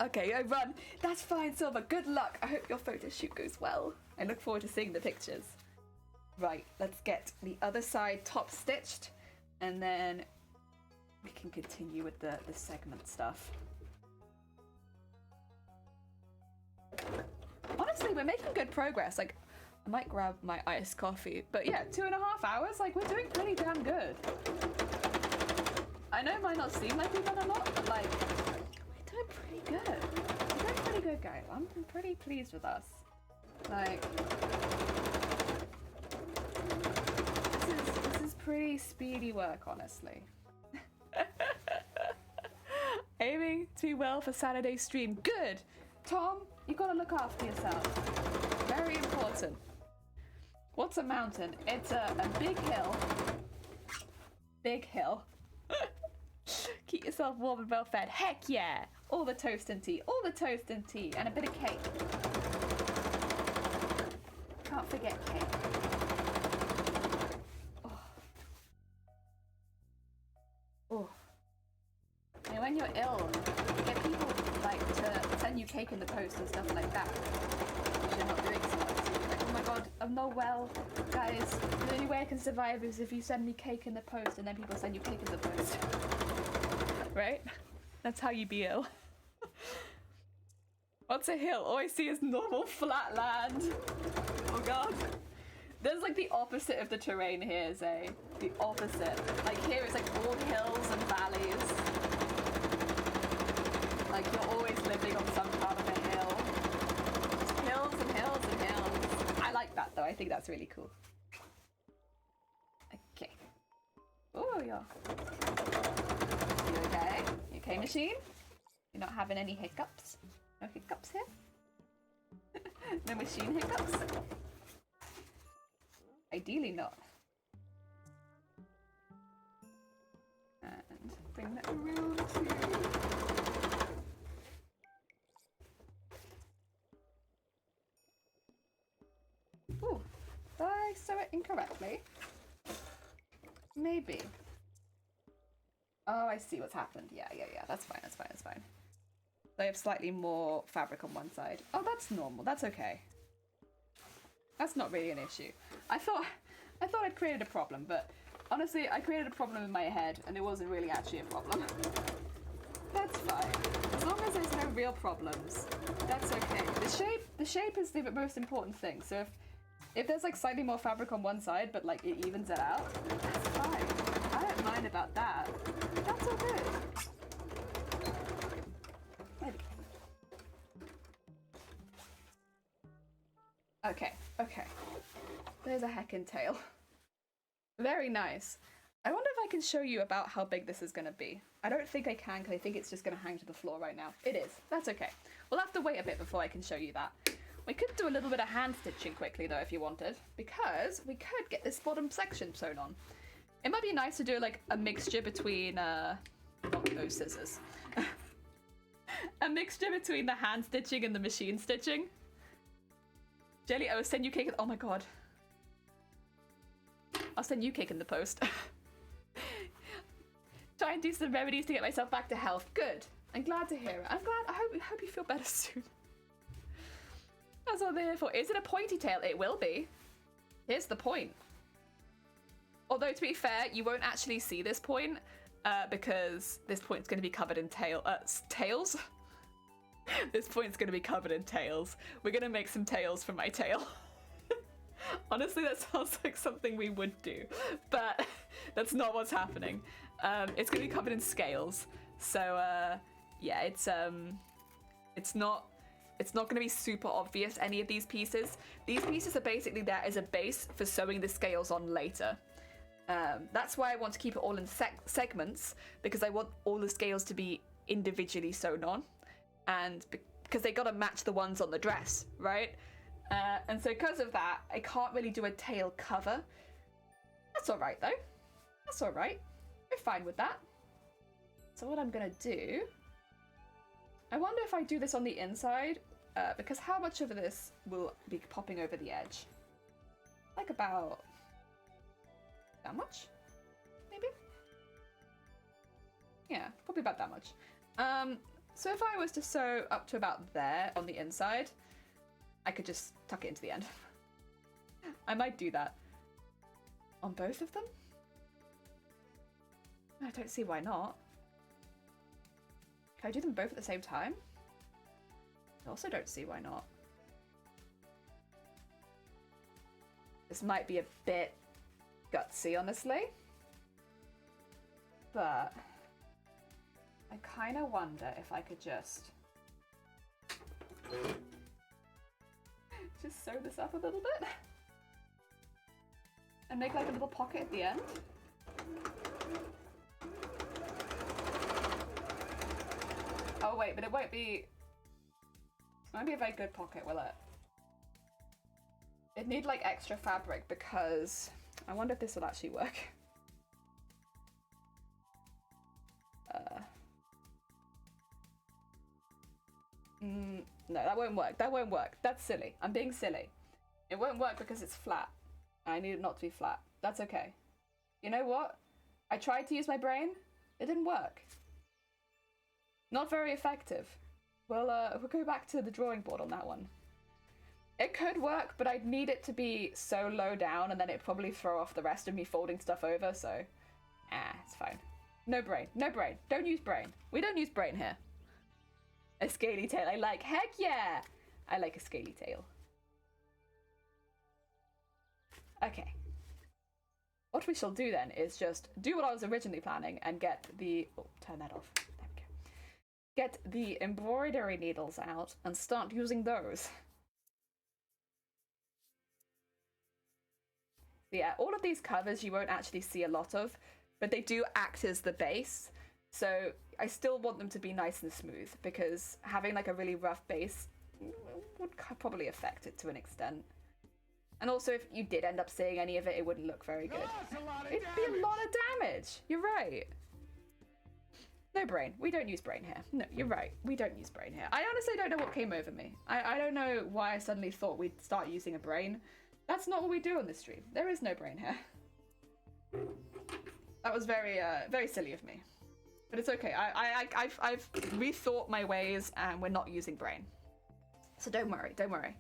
Okay, I run. That's fine, Silver. Good luck. I hope your photo shoot goes well. I look forward to seeing the pictures. Right, let's get the other side top stitched, and then we can continue with the segment stuff. Honestly, we're making good progress. Like, I might grab my iced coffee, but yeah, 2.5 hours. Like, we're doing pretty damn good. I know it might not seem like we've done a lot, but like, we're doing pretty good. We're doing pretty good, guys. I'm pretty pleased with us. Like, this is pretty speedy work, honestly. Aiming to be well for Saturday stream. Good. Tom, you gotta look after yourself. Very important. What's a mountain? It's a big hill. Big hill. Keep yourself warm and well fed. Heck yeah! All the toast and tea. All the toast and tea. And a bit of cake. Can't forget cake. Oh. Oh. And when you're ill, get people like to send you cake cake in the post and stuff like that, which you're not doing so much. So you're like, oh my god, I'm not well, guys. The only way I can survive is if you send me cake in the post, and then people send you cake in the post. Right? That's how you be ill. What's a hill? All I see is normal flat land. Oh god. There's like the opposite of the terrain here, Zay. The opposite. Like here it's like all hills and valleys. Like you're always living on some part of a hill. Just hills and hills and hills. I like that though. I think that's really cool. Okay. Oh, yeah. You okay? You okay, machine? You're not having any hiccups? No hiccups here? No machine hiccups? Ideally not. And bring that around to... Ooh, did I sew it incorrectly? Maybe. Oh, I see what's happened. Yeah, that's fine, that's fine, that's fine. They have slightly more fabric on one side. Oh, that's normal, that's okay. That's not really an issue. I thought I'd created a problem, but honestly, I created a problem in my head, and it wasn't really actually a problem. That's fine. As long as there's no real problems, that's okay. The shape is the most important thing. So if there's like slightly more fabric on one side, but like it evens it out, that's fine. I don't mind about that. That's all good. There we go. Okay. There's a heckin' tail. Very nice. I wonder if I can show you about how big this is going to be. I don't think I can, because I think it's just going to hang to the floor right now. It is. That's okay. We'll have to wait a bit before I can show you that. We could do a little bit of hand stitching quickly, though, if you wanted, because we could get this bottom section sewn on. It might be nice to do, like, a mixture between, not those scissors. A mixture between the hand stitching and the machine stitching. Jelly, oh, send you cake. Oh my god. I'll send you cake in the post. Try and do some remedies to get myself back to health. Good. I'm glad to hear it. I'm glad. I hope you feel better soon. That's all they're here for. Is it a pointy tail? It will be. Here's the point. Although, to be fair, you won't actually see this point because this point's going to be covered in tails. This point's going to be covered in tails. We're going to make some tails from my tail. Honestly, that sounds like something we would do, but that's not what's happening. It's going to be covered in scales. So, yeah, it's not going to be super obvious, any of these pieces. These pieces are basically there as a base for sewing the scales on later. That's why I want to keep it all in segments, because I want all the scales to be individually sewn on. And because they got to match the ones on the dress, right? And so because of that, I can't really do a tail cover. That's all right, though. That's all right. We're fine with that. So what I'm going to do... I wonder if I do this on the inside, because how much of this will be popping over the edge? Like about... that much? Maybe? Yeah, probably about that much. So if I was to sew up to about there on the inside, I could just tuck it into the end. I might do that. On both of them? I don't see why not. Can I do them both at the same time? I also don't see why not. This might be a bit gutsy, honestly. But I kind of wonder if I could just sew this up a little bit and make like a little pocket at the end. Oh wait, but it won't be a very good pocket, will it? It'd need like extra fabric, because I wonder if this will actually work. No, that won't work. That won't work. That's silly. I'm being silly. It won't work because it's flat. I need it not to be flat. That's okay. You know what? I tried to use my brain. It didn't work. Not very effective. we'll go back to the drawing board on that one. It could work, but I'd need it to be so low down, and then it'd probably throw off the rest of me folding stuff over, so... it's fine. No brain. No brain. Don't use brain. We don't use brain here. A scaly tail. I like. Heck yeah! I like a scaly tail. Okay. What we shall do then is just do what I was originally planning and get the... Oh, turn that off. There we go. Get the embroidery needles out and start using those. Yeah, all of these covers you won't actually see a lot of, but they do act as the base. So I still want them to be nice and smooth, because having like a really rough base would probably affect it to an extent. And also if you did end up seeing any of it, it wouldn't look very good. It'd be a lot of damage. You're right. No brain. We don't use brain here. No, you're right. We don't use brain here. I honestly don't know what came over me. I don't know why I suddenly thought we'd start using a brain. That's not what we do on this stream. There is no brain here. That was very silly of me. But it's okay. I've rethought my ways, and we're not using brain. So don't worry. Don't worry.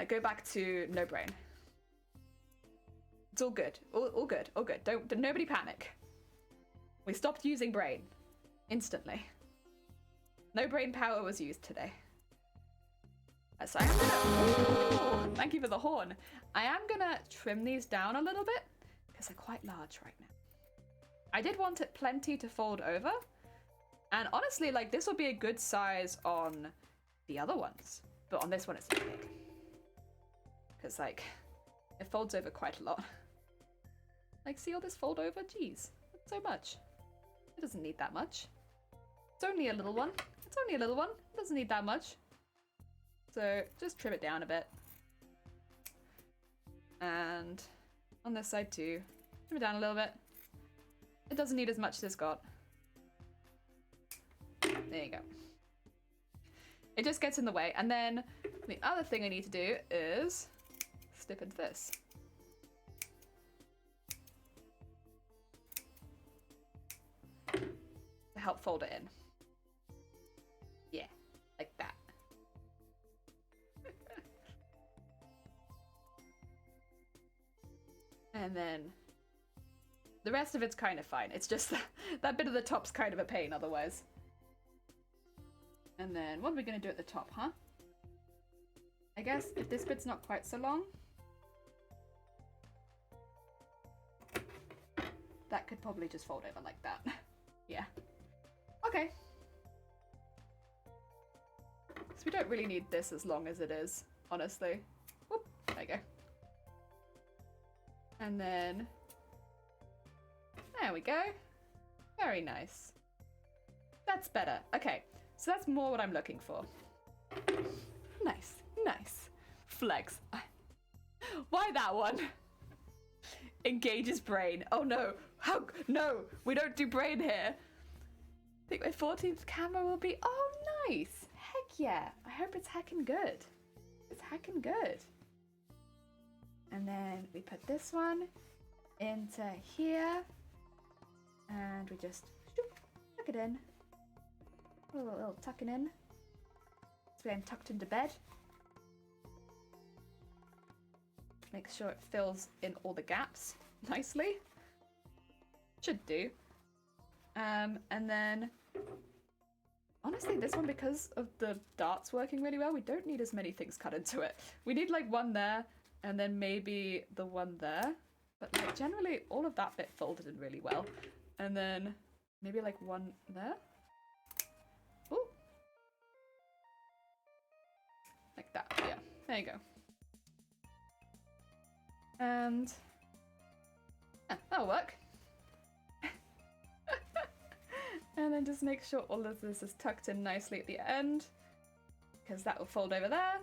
Go back to no brain. It's all good. All good. All good. Don't nobody panic. We stopped using brain instantly. No brain power was used today. So I am gonna... Ooh, thank you for the horn. I am gonna trim these down a little bit because they're quite large right now. I did want it plenty to fold over, and honestly, like, this will be a good size on the other ones, but on this one it's too big because, like, it folds over quite a lot. Like, see all this fold over? Jeez, that's so much. It doesn't need that much. It's only a little one. It's only a little one. It doesn't need that much. So just trim it down a bit. And on this side too, trim it down a little bit. It doesn't need as much as it's got. There you go. It just gets in the way. And then the other thing I need to do is snip into this. To help fold it in. Yeah, like that. And then the rest of it's kind of fine. It's just that bit of the top's kind of a pain otherwise. And then what are we going to do at the top, huh? I guess if this bit's not quite so long, that could probably just fold over like that. Yeah. Okay. So we don't really need this as long as it is, honestly. Whoop, there you go. And then, there we go. Very nice. That's better. Okay, so that's more what I'm looking for. Nice, nice. Flex. Why that one? Engages brain. Oh no. How? No, we don't do brain here. I think my 14th camera will be, oh nice. Heck yeah. I hope it's heckin' good. It's heckin' good. And then we put this one into here, and we just tuck it in. A little tucking in. So I'm tucked into bed. Make sure it fills in all the gaps nicely. Should do. And then, honestly, this one, because of the darts working really well, we don't need as many things cut into it. We need like one there, and then maybe the one there. But like generally all of that bit folded in really well. And then maybe like one there. Ooh. Like that, yeah. There you go. And yeah, that'll work. And then just make sure all of this is tucked in nicely at the end, because that will fold over there,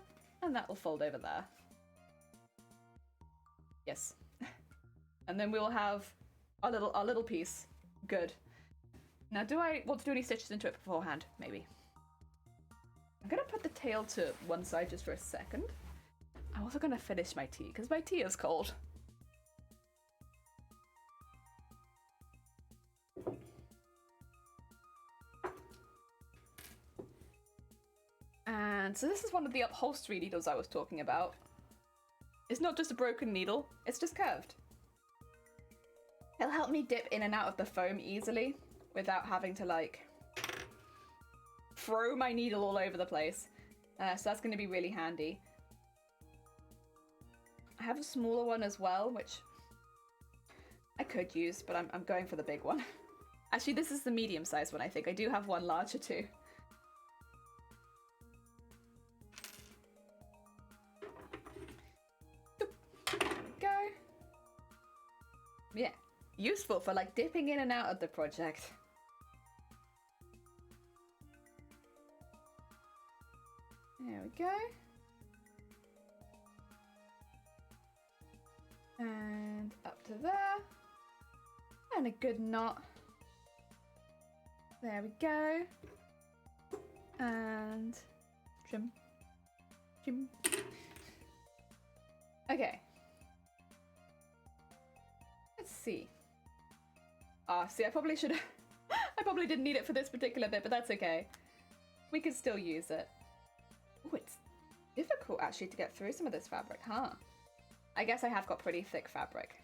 and that will fold over there. Yes. And then we'll have our little piece. Good. Now, do I want to do any stitches into it beforehand? Maybe. I'm gonna put the tail to one side just for a second. I'm also gonna finish my tea, because my tea is cold. And so this is one of the upholstery needles I was talking about. It's not just a broken needle, it's just curved. It'll help me dip in and out of the foam easily without having to like throw my needle all over the place. So that's going to be really handy. I have a smaller one as well, which I could use, but I'm going for the big one. Actually, this is the medium-sized one, I think. I do have one larger too. There we go. Yeah, useful for like dipping in and out of the project. There we go. And up to there. And a good knot. There we go. And trim. Trim. Okay. Let's see. Ah, see, I probably should have... I probably didn't need it for this particular bit, but that's okay. We can still use it. Oh, it's difficult actually to get through some of this fabric, huh? I guess I have got pretty thick fabric.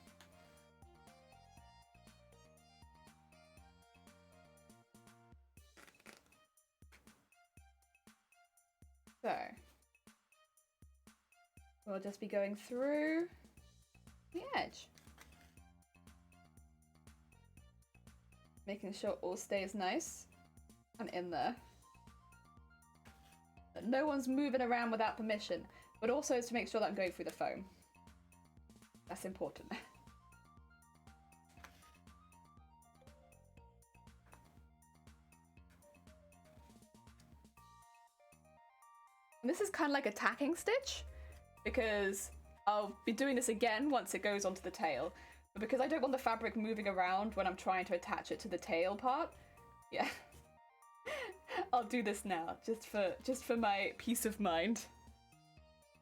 So, we'll just be going through the edge. Making sure all stays nice and in there. That no one's moving around without permission, but also to make sure that I'm going through the foam. That's important. And this is kind of like a tacking stitch, because I'll be doing this again once it goes onto the tail. But because I don't want the fabric moving around when I'm trying to attach it to the tail part, yeah, I'll do this now just for my peace of mind.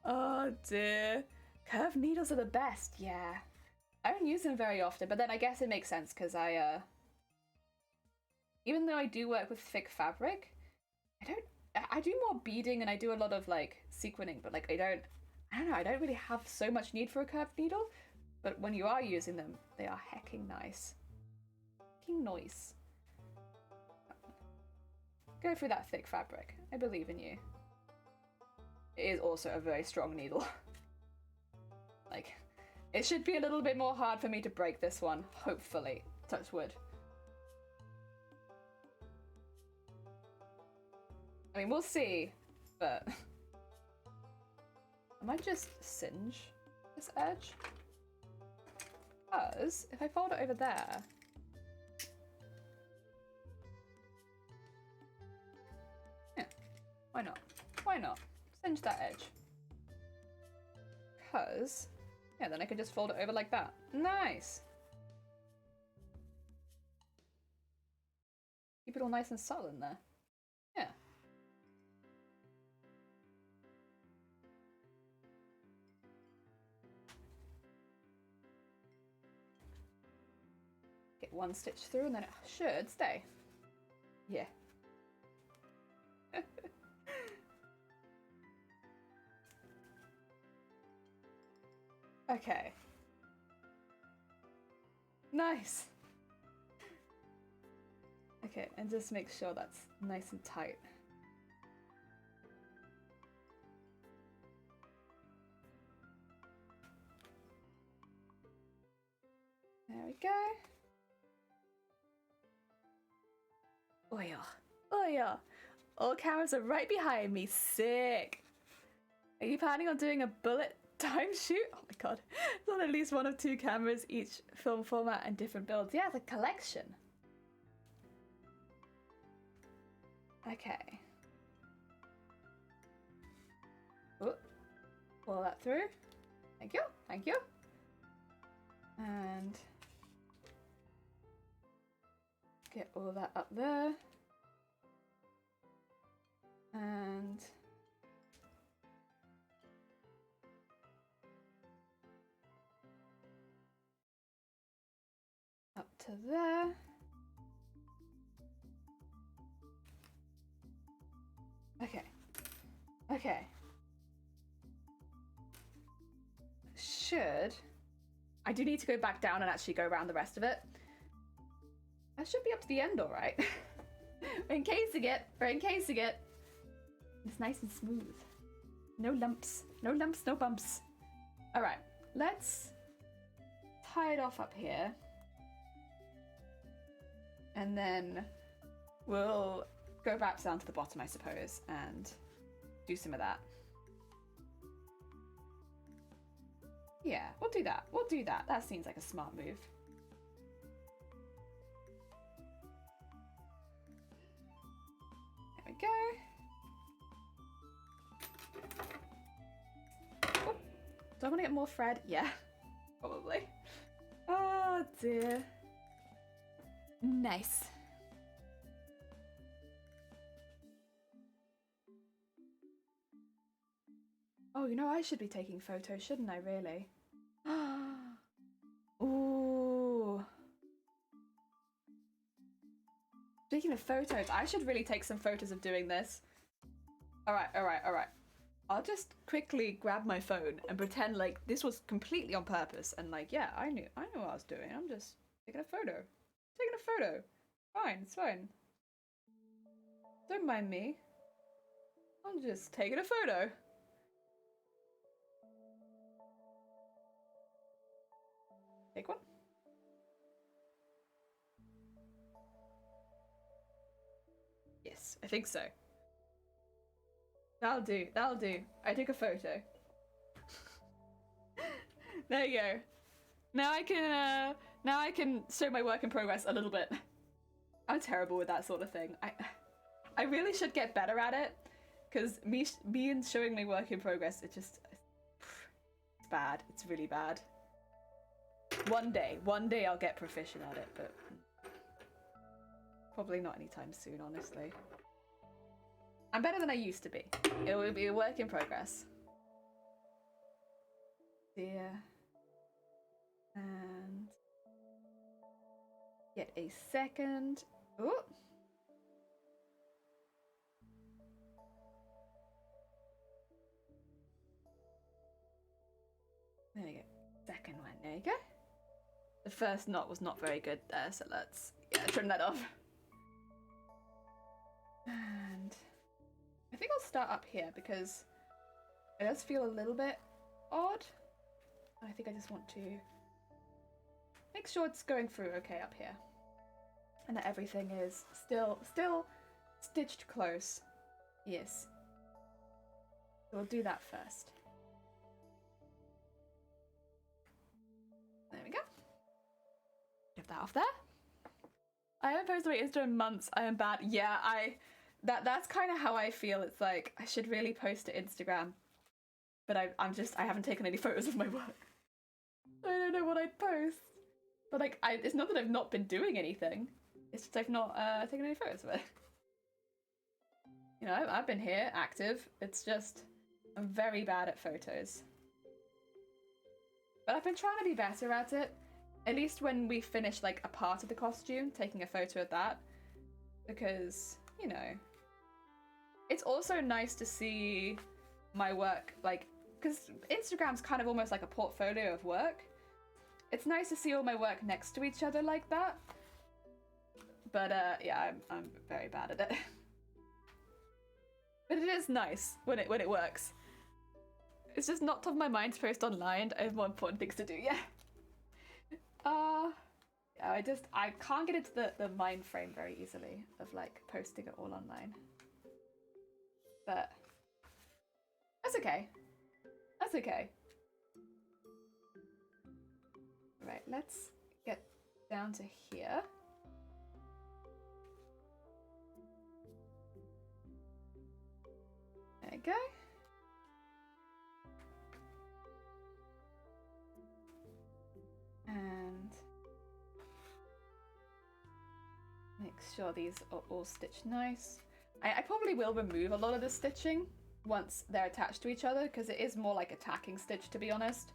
Oh dear, curved needles are the best. Yeah, I don't use them very often, but then I guess it makes sense because even though I do work with thick fabric, I do more beading and I do a lot of like sequining, but like I don't know, I don't really have so much need for a curved needle. But when you are using them, they are hecking nice. Hecking nice. Go through that thick fabric. I believe in you. It is also a very strong needle. Like, it should be a little bit more hard for me to break this one, hopefully. Touch wood. I mean, we'll see, but... I might just singe this edge. Because if I fold it over there, yeah, why not? Why not? Singe that edge. Because, yeah, then I can just fold it over like that. Nice! Keep it all nice and subtle in there. Yeah. Get one stitch through and then it should stay. Yeah. Okay. Nice. Okay, and just make sure that's nice and tight. There we go. Oh yeah. Oh yeah. All cameras are right behind me. Sick. Are you planning on doing a bullet time shoot? Oh my god. It's on at least one of two cameras, each film format and different builds. Yeah, it's a collection. Okay. Oh, pull that through. Thank you. Thank you. And get all that up there. And up to there. Okay. Okay. I do need to go back down and actually go around the rest of it. That should be up to the end, all right. We're encasing it. We're encasing it. It's nice and smooth. No lumps. No lumps, no bumps. All right. Let's tie it off up here. And then we'll go back down to the bottom, I suppose, and do some of that. Yeah, we'll do that. We'll do that. That seems like a smart move. There we go. Oh, do I want to get more thread? Yeah, probably. Oh dear. Nice. Oh, you know, I should be taking photos, shouldn't I, really? Ooh. Speaking of photos, I should really take some photos of doing this. Alright. I'll just quickly grab my phone and pretend like this was completely on purpose and like, yeah, I knew what I was doing. I'm just taking a photo. Fine, it's fine. Don't mind me. I'm just taking a photo. Take one. Yes, I think so. That'll do. I took a photo. There you go. Now I can show my work in progress a little bit. I'm terrible with that sort of thing. I really should get better at it, because me and showing my work in progress, it's bad. It's really bad. One day I'll get proficient at it, but probably not anytime soon, honestly. I'm better than I used to be. It will be a work in progress. Dear. And get a second. Ooh. There we go. Second one. There you go. The first knot was not very good there, so let's trim that off. And I think I'll start up here because it does feel a little bit odd. I think I just want to make sure it's going through okay up here. And that everything is still stitched close. Yes. So we'll do that first. There we go. Get that off there. I haven't posted my Insta in months. I am bad. Yeah, that's kind of how I feel. It's like I should really post to Instagram, but I haven't taken any photos of my work. I don't know what I'd post. But like, it's not that I've not been doing anything. It's just I've not taken any photos of it. You know, I've been here, active. It's just I'm very bad at photos. But I've been trying to be better at it. At least when we finish like a part of the costume, taking a photo of that. Because, you know, it's also nice to see my work, like, because Instagram's kind of almost like a portfolio of work. It's nice to see all my work next to each other like that. But yeah, I'm very bad at it. But it is nice when it works. It's just not top of my mind to post online. I have more important things to do, yeah. Yeah, I can't get into the mind frame very easily of like posting it all online. But that's okay. That's okay. Right, let's get down to here. There we go. And make sure these are all stitched nice. I probably will remove a lot of the stitching once they're attached to each other because it is more like a tacking stitch, to be honest.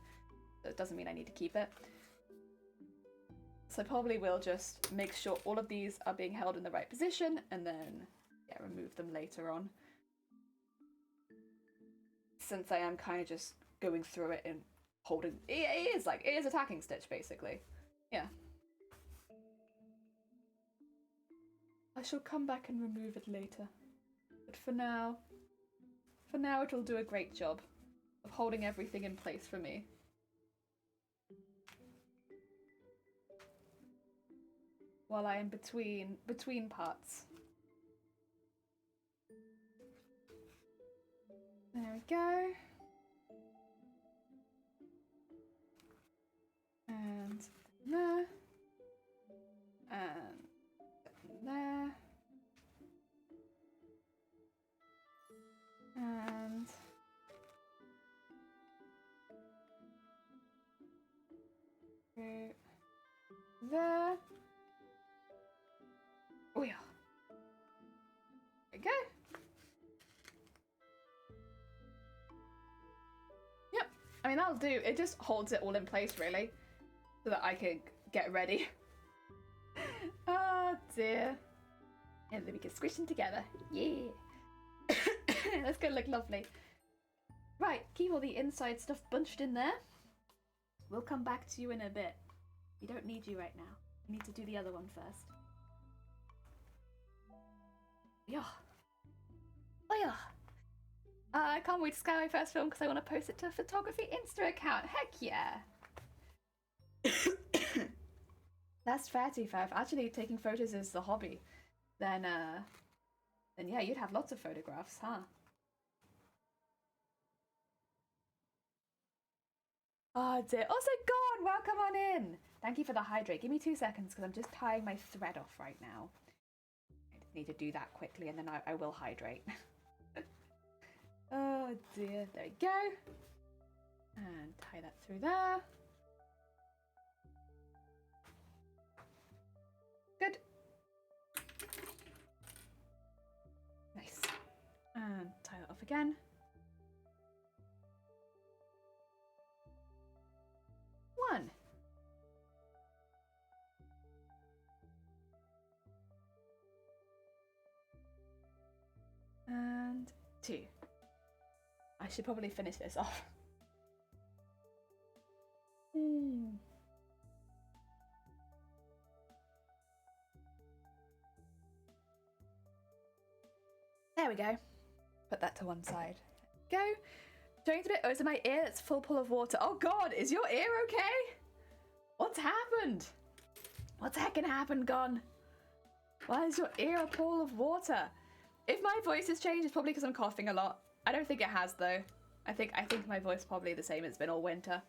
So it doesn't mean I need to keep it. So I probably will just make sure all of these are being held in the right position and then remove them later on. since I am kind of just going through it and holding, it is attacking stitch basically. Yeah. I shall come back and remove it later. But for now it'll do a great job of holding everything in place for me. While I am between parts. There we go. And there. And there. And through there. Oh yeah. There we go. Yep. I mean, that'll do. It just holds it all in place, really, so that I can get ready. Oh dear. And then we can squish them together. Yeah. That's gonna look lovely. Right, keep all the inside stuff bunched in there. We'll come back to you in a bit. We don't need you right now. We need to do the other one first. Yeah. Oh yeah. I can't wait to scan my first film because I want to post it to a photography Insta account. Heck yeah. That's fair, Tifa. If actually taking photos is the hobby, then yeah, you'd have lots of photographs, huh? Oh dear. Also, Gone, welcome on in. Thank you for the hydrate. Give me 2 seconds because I'm just tying my thread off right now. I just need to do that quickly and then I will hydrate. Oh dear. There we go. And tie that through there. Good. Nice. And tie that off again. One. And 2. I should probably finish this off. There we go. Put that to one side. Go. Showing a bit. Oh, is it my ear? It's full of water. Oh God, is your ear okay? What's happened? What's heckin' happened, Gone? Why is your ear a pool of water? If my voice has changed, it's probably because I'm coughing a lot. I don't think it has though. I think my voice is probably the same. It's been all winter.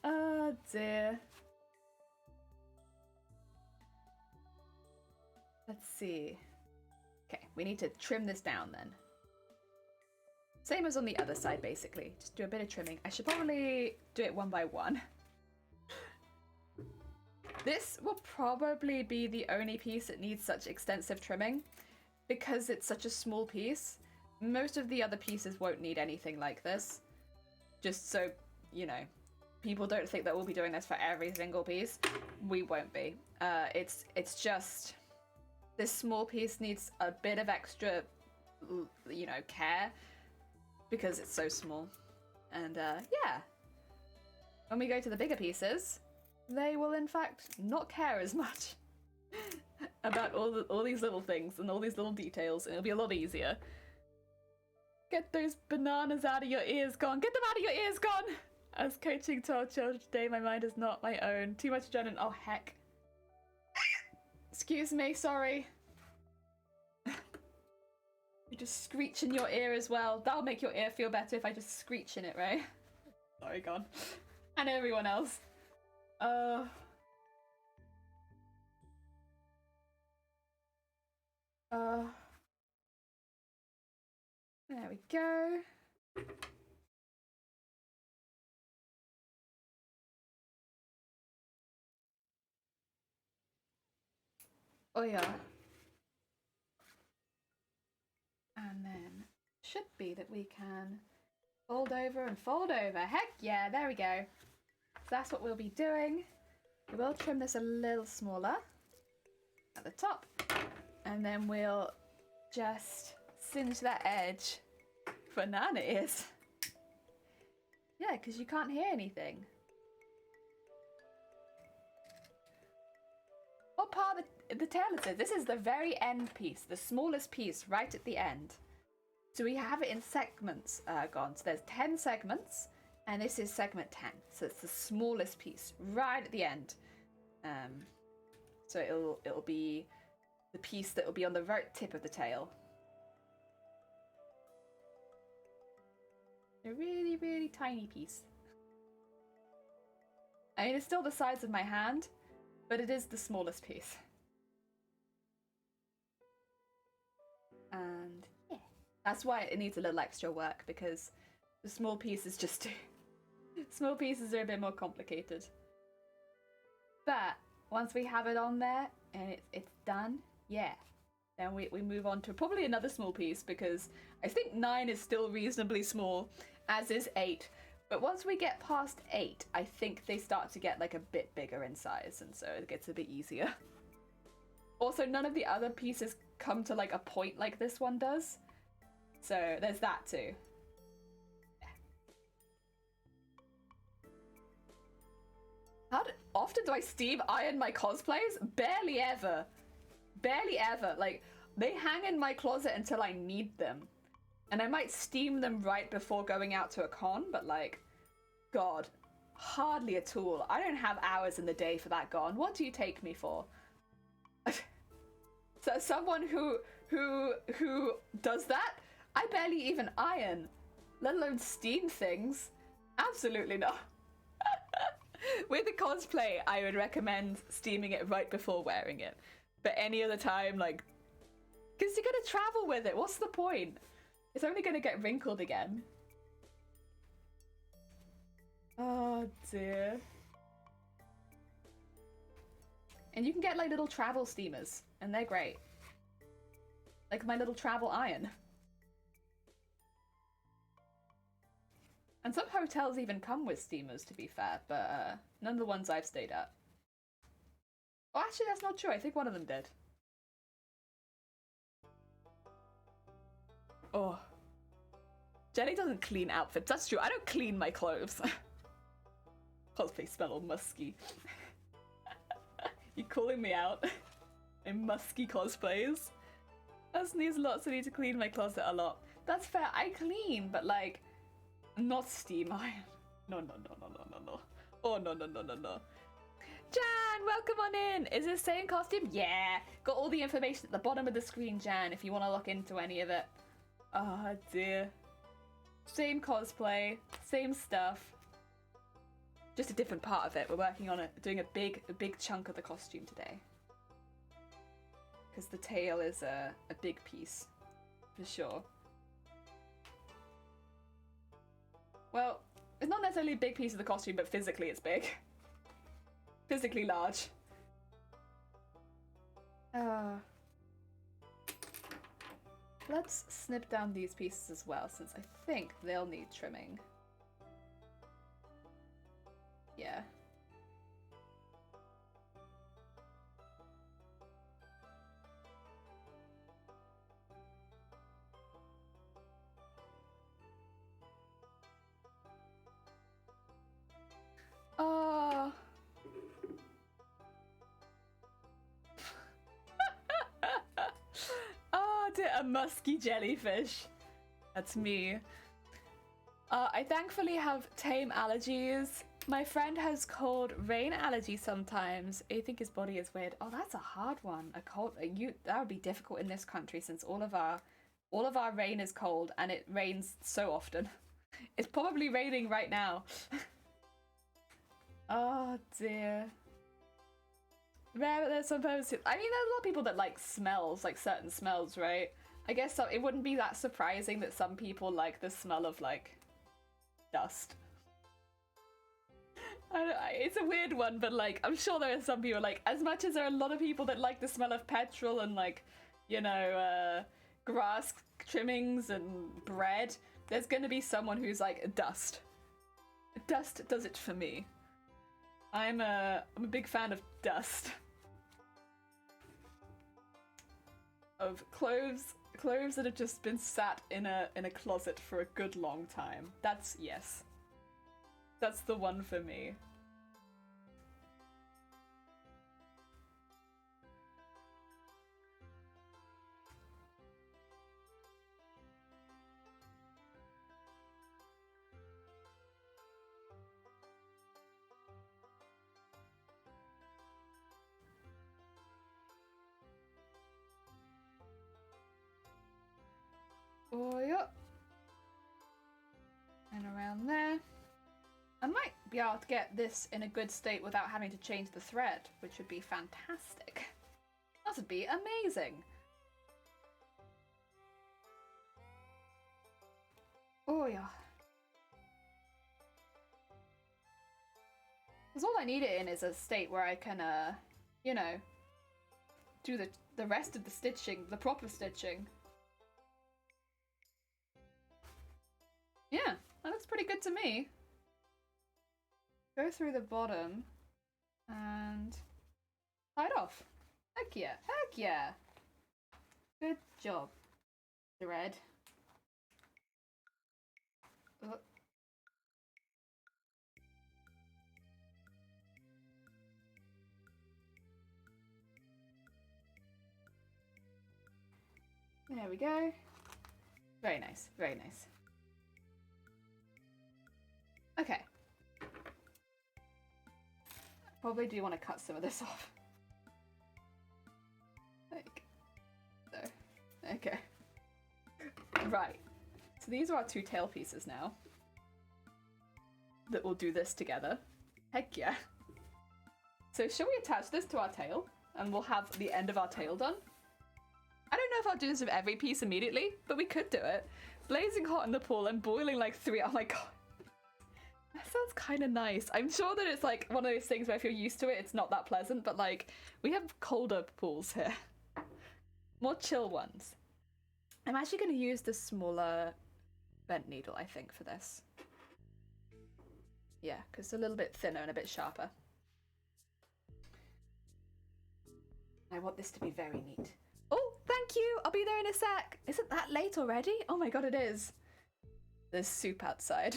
Oh dear. Let's see. Okay, we need to trim this down then. Same as on the other side, basically. Just do a bit of trimming. I should probably do it one by one. This will probably be the only piece that needs such extensive trimming because it's such a small piece. Most of the other pieces won't need anything like this. Just so, you know, people don't think that we'll be doing this for every single piece. We won't be. It's just this small piece needs a bit of extra, you know, care because it's so small. And yeah, when we go to the bigger pieces, they will in fact not care as much about all these little things and all these little details, and it'll be a lot easier. Get those bananas out of your ears, Gone. Get them out of your ears, Gone. As coaching to our children today, my mind is not my own. Too much adrenaline. Oh heck. Excuse me, sorry. You just screech in your ear as well. That'll make your ear feel better if I just screech in it, right? Sorry, Gone. And everyone else. There we go. Oh yeah. And then should be that we can fold over and fold over. Heck yeah, there we go. So that's what we'll be doing. We will trim this a little smaller at the top, and then we'll just singe that edge Banana ears. Yeah, because you can't hear anything. What part of the tail is it? This is the very end piece, the smallest piece right at the end. So we have it in segments gone. So there's 10 segments, and this is segment 10. So it's the smallest piece right at the end. So it'll be the piece that will be on the very tip of the tail. A really, really tiny piece. I mean, it's still the size of my hand, but it is the smallest piece. And yeah, that's why it needs a little extra work, because the small piece is just too... small pieces are a bit more complicated. But once we have it on there and it's done, yeah, then we move on to probably another small piece, because I think 9 is still reasonably small, as is 8. But once we get past 8, I think they start to get like a bit bigger in size, and so it gets a bit easier. Also, none of the other pieces come to like a point like this one does. So there's that too. Yeah. How often do I steam iron my cosplays? Barely ever. Barely ever. Like, they hang in my closet until I need them. And I might steam them right before going out to a con, but like, God, hardly at all. I don't have hours in the day for that gone. What do you take me for? So someone who does that, I barely even iron, let alone steam things. Absolutely not. With the cosplay, I would recommend steaming it right before wearing it. But any other time, like, because you're gonna travel with it. What's the point? It's only gonna get wrinkled again. Oh dear. And you can get like little travel steamers, and they're great. Like my little travel iron. And some hotels even come with steamers, to be fair, but none of the ones I've stayed at. Oh, actually, that's not true. I think one of them did. Oh. Jenny doesn't clean outfits. That's true. I don't clean my clothes. Cosplay smell all musky. You calling me out? My musky cosplays? That needs lots. I need to clean my closet a lot. That's fair. I clean, but like, not steam iron. No. Oh, no. Jan, welcome on in. Is it the same costume? Yeah. Got all the information at the bottom of the screen, Jan, if you want to look into any of it. Oh, dear. Same cosplay, same stuff. Just a different part of it. We're working on it, doing a big chunk of the costume today. Because the tail is a big piece, for sure. Well, it's not necessarily a big piece of the costume, but physically it's big. Physically large. Let's snip down these pieces as well, since I think they'll need trimming. Yeah. Oh. Oh, dear, a musky jellyfish. That's me. I thankfully have tame allergies. My friend has cold rain allergy sometimes. I think his body is weird. Oh, that's a hard one. A cold, that would be difficult in this country, since all of our rain is cold, and it rains so often. It's probably raining right now. Oh dear. Rare, there's sometimes. I mean, there's a lot of people that like smells, like certain smells, right? I guess so, it wouldn't be that surprising that some people like the smell of like dust. It's a weird one, but like, I'm sure there are some people, like, as much as there are a lot of people that like the smell of petrol and like, you know, grass trimmings and bread, there's gonna be someone who's like, dust. Dust does it for me. I'm a big fan of dust. Of clothes Clothes that have just been sat in a closet for a good long time. That's, yes. That's the one for me. Oh, yeah. And around there. I might be able to get this in a good state without having to change the thread, which would be fantastic. That would be amazing. Oh, yeah. Because all I need it in is a state where I can, you know, do the rest of the stitching, the proper stitching. Yeah, that looks pretty good to me. Go through the bottom and tie it off. Heck yeah, heck yeah. Good job, thread. Oh. There we go. Very nice, very nice. Okay. Probably do want to cut some of this off. Like so. Okay. Right. So these are our two tail pieces now. That will do this together. Heck yeah. So shall we attach this to our tail? And we'll have the end of our tail done? I don't know if I'll do this with every piece immediately, but we could do it. Blazing hot in the pool and boiling like 3. Oh my god. That sounds kind of nice. I'm sure that it's like one of those things where if you're used to it, it's not that pleasant, but like we have colder pools here. More chill ones. I'm actually going to use the smaller bent needle, I think, for this. Yeah, because it's a little bit thinner and a bit sharper. I want this to be very neat. Oh, thank you! I'll be there in a sec! Is it that late already? Oh my god, it is. There's soup outside.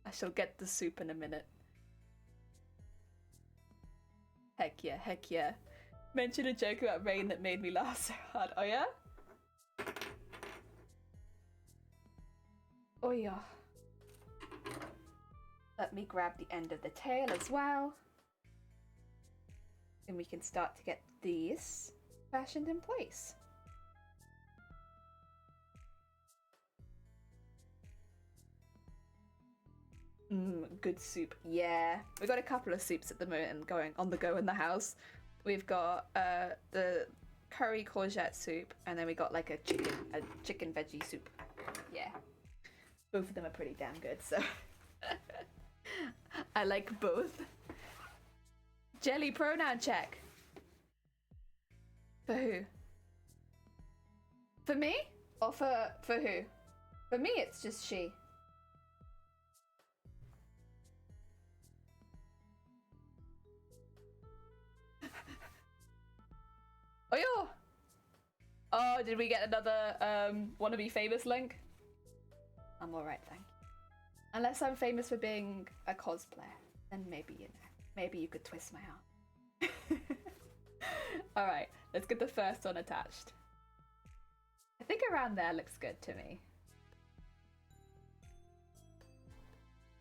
I shall get the soup in a minute. Heck yeah, heck yeah. Mention a joke about rain that made me laugh so hard. Oh yeah? Oh yeah. Let me grab the end of the tail as well. And we can start to get these fashioned in place. Good soup. Yeah. We've got a couple of soups at the moment going on the go in the house. We've got the curry courgette soup, and then we got like a chicken veggie soup. Yeah. Both of them are pretty damn good, so I like both. Jelly pronoun check. For who? For me? Or for who? For me, it's just she. Oh yeah. Oh, did we get another wannabe famous link? I'm alright, thank you. Unless I'm famous for being a cosplayer, then maybe, you know, maybe you could twist my arm. Alright, let's get the first one attached. I think around there looks good to me.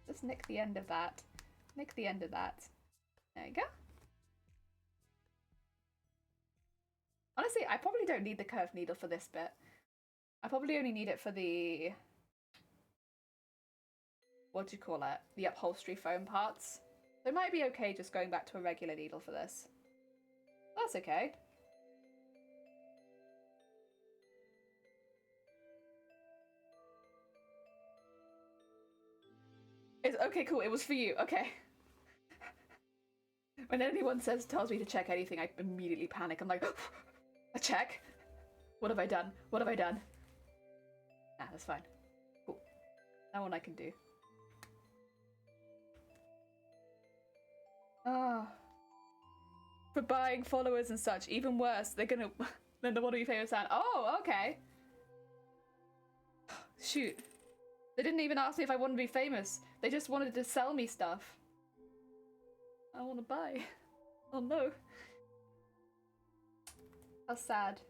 Just nick the end of that. Nick the end of that. There you go. Honestly, I probably don't need the curved needle for this bit. I probably only need it for the... what do you call it? The upholstery foam parts. So it might be okay just going back to a regular needle for this. That's okay. It's okay, cool. It was for you. Okay. When anyone tells me to check anything, I immediately panic. I'm like, a check? What have I done? What have I done? Ah, that's fine. Cool. That one I can do. Ah. For buying followers and such, even worse, they're gonna... then the What Are You Famous sound? Oh, okay. shoot. They didn't even ask me if I wanted to be famous. They just wanted to sell me stuff. I want to buy. Oh no. How sad.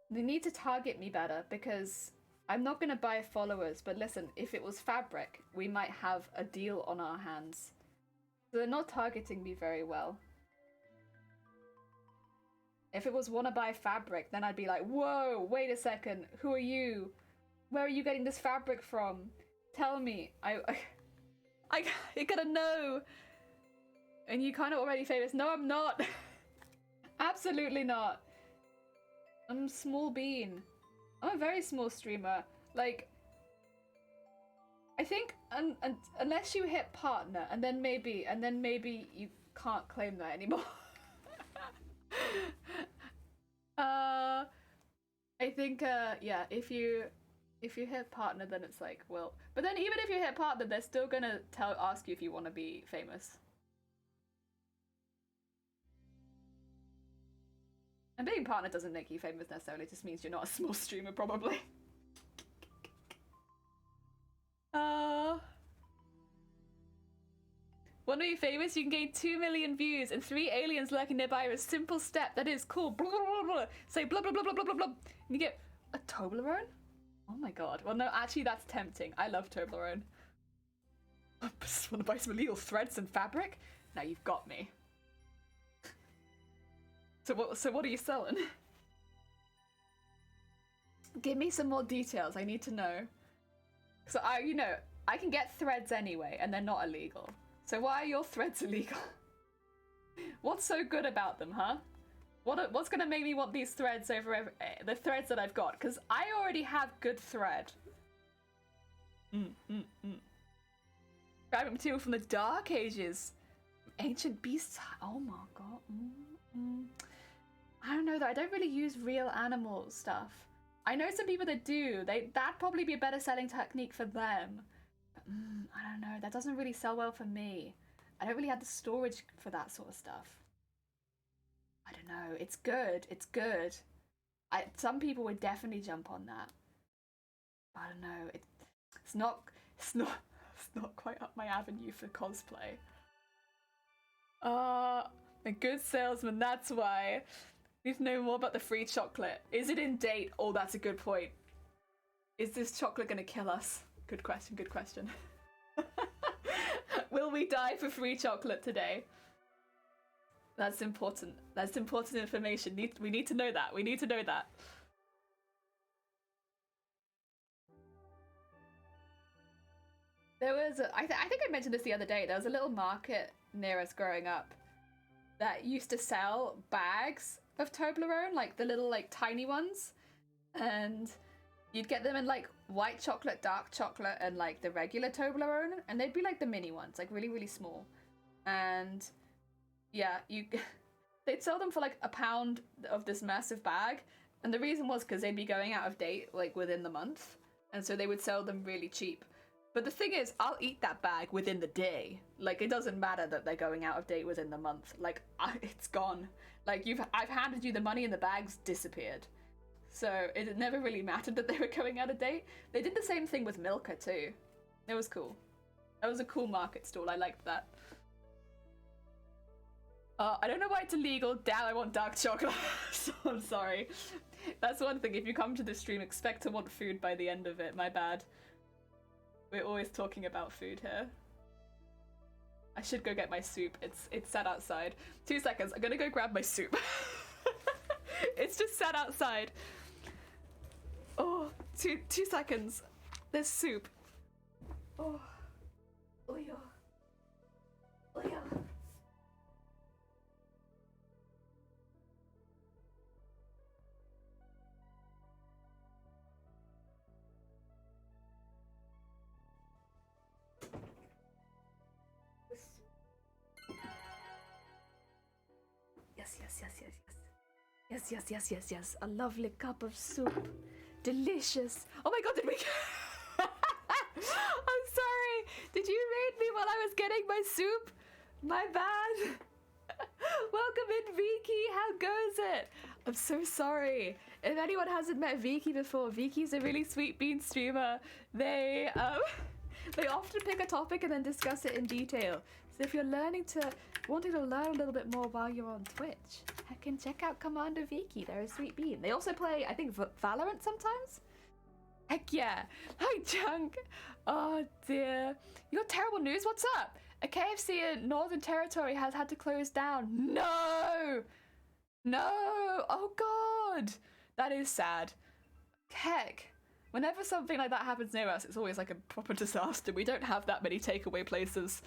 They need to target me better because I'm not going to buy followers, but listen, if it was fabric, we might have a deal on our hands. So they're not targeting me very well. If it was wanna buy fabric, then I'd be like, whoa, wait a second, who are you? Where are you getting this fabric from? Tell me. I gotta know. And you kind of already famous. No, I'm not. Absolutely not. I'm small bean. I'm a very small streamer. Like, I think unless you hit partner, and then maybe you can't claim that anymore. I think yeah, if you hit partner, then it's like, well, but then even if you hit partner, they're still gonna ask you if you want to be famous. And being partner doesn't make you famous necessarily, it just means you're not a small streamer, probably. Want to be famous? You can gain 2 million views and 3 aliens lurking nearby are a simple step. That is cool. Blah, blah, blah, blah. Say blah, blah, blah, blah, blah, blah, blah. And you get a Toblerone? Oh my god. Well, no, actually, that's tempting. I love Toblerone. I just want to buy some illegal threads and fabric? Now you've got me. So what are you selling? Give me some more details. I need to know. So I can get threads anyway, and they're not illegal. So why are your threads illegal? What's so good about them, huh? What's gonna make me want these threads over the threads that I've got? Because I already have good thread. Fabric material from the Dark Ages. Ancient beasts. Oh my god. I don't know though. I don't really use real animal stuff. I know some people that do. That'd probably be a better selling technique for them. But, I don't know. That doesn't really sell well for me. I don't really have the storage for that sort of stuff. I don't know. It's good. It's good. Some people would definitely jump on that. I don't know. It's not quite up my avenue for cosplay. A good salesman. That's why. Need to know more about the free chocolate. Is it in date? Oh, that's a good point. Is this chocolate gonna kill us? Good question, good question. Will we die for free chocolate today? That's important. That's important information. We need to know that. We need to know that. There was I think I mentioned this the other day. There was a little market near us growing up that used to sell bags of Toblerone, like the little like tiny ones, and you'd get them in like white chocolate, dark chocolate, and like the regular Toblerone, and they'd be like the mini ones, like really, really small. And yeah, they'd sell them for like £1 of this massive bag, and the reason was because they'd be going out of date like within the month, and so they would sell them really cheap. But the thing is, I'll eat that bag within the day. Like, it doesn't matter that they're going out of date within the month. Like, it's gone. Like, I've handed you the money and the bag's disappeared. So it never really mattered that they were going out of date. They did the same thing with Milka too. It was cool. That was a cool market stall. I liked that. I don't know why it's illegal. Damn, I want dark chocolate. So I'm sorry. That's one thing. If you come to the stream, expect to want food by the end of it. My bad. We're always talking about food here. I should go get my soup. It's sat outside. 2 seconds. I'm gonna go grab my soup. It's just sat outside. Oh, two seconds. There's soup. Oh. Oh yeah. Oh yeah. Yes. A lovely cup of soup. Delicious. Oh my god, did we... I'm sorry. Did you raid me while I was getting my soup? My bad. Welcome in, Viki. How goes it? I'm so sorry. If anyone hasn't met Vicky before, Vicky's a really sweet bean streamer. They often pick a topic and then discuss it in detail. So if you're wanting to learn a little bit more while you're on Twitch, heck, and check out Commander Vicky. They're a sweet bean. They also play, I think, Valorant sometimes. Heck yeah. Hi, Chunk. Oh dear. You got terrible news? What's up? A KFC in Northern Territory has had to close down. No! Oh god! That is sad. Heck. Whenever something like that happens near us, it's always like a proper disaster. We don't have that many takeaway places.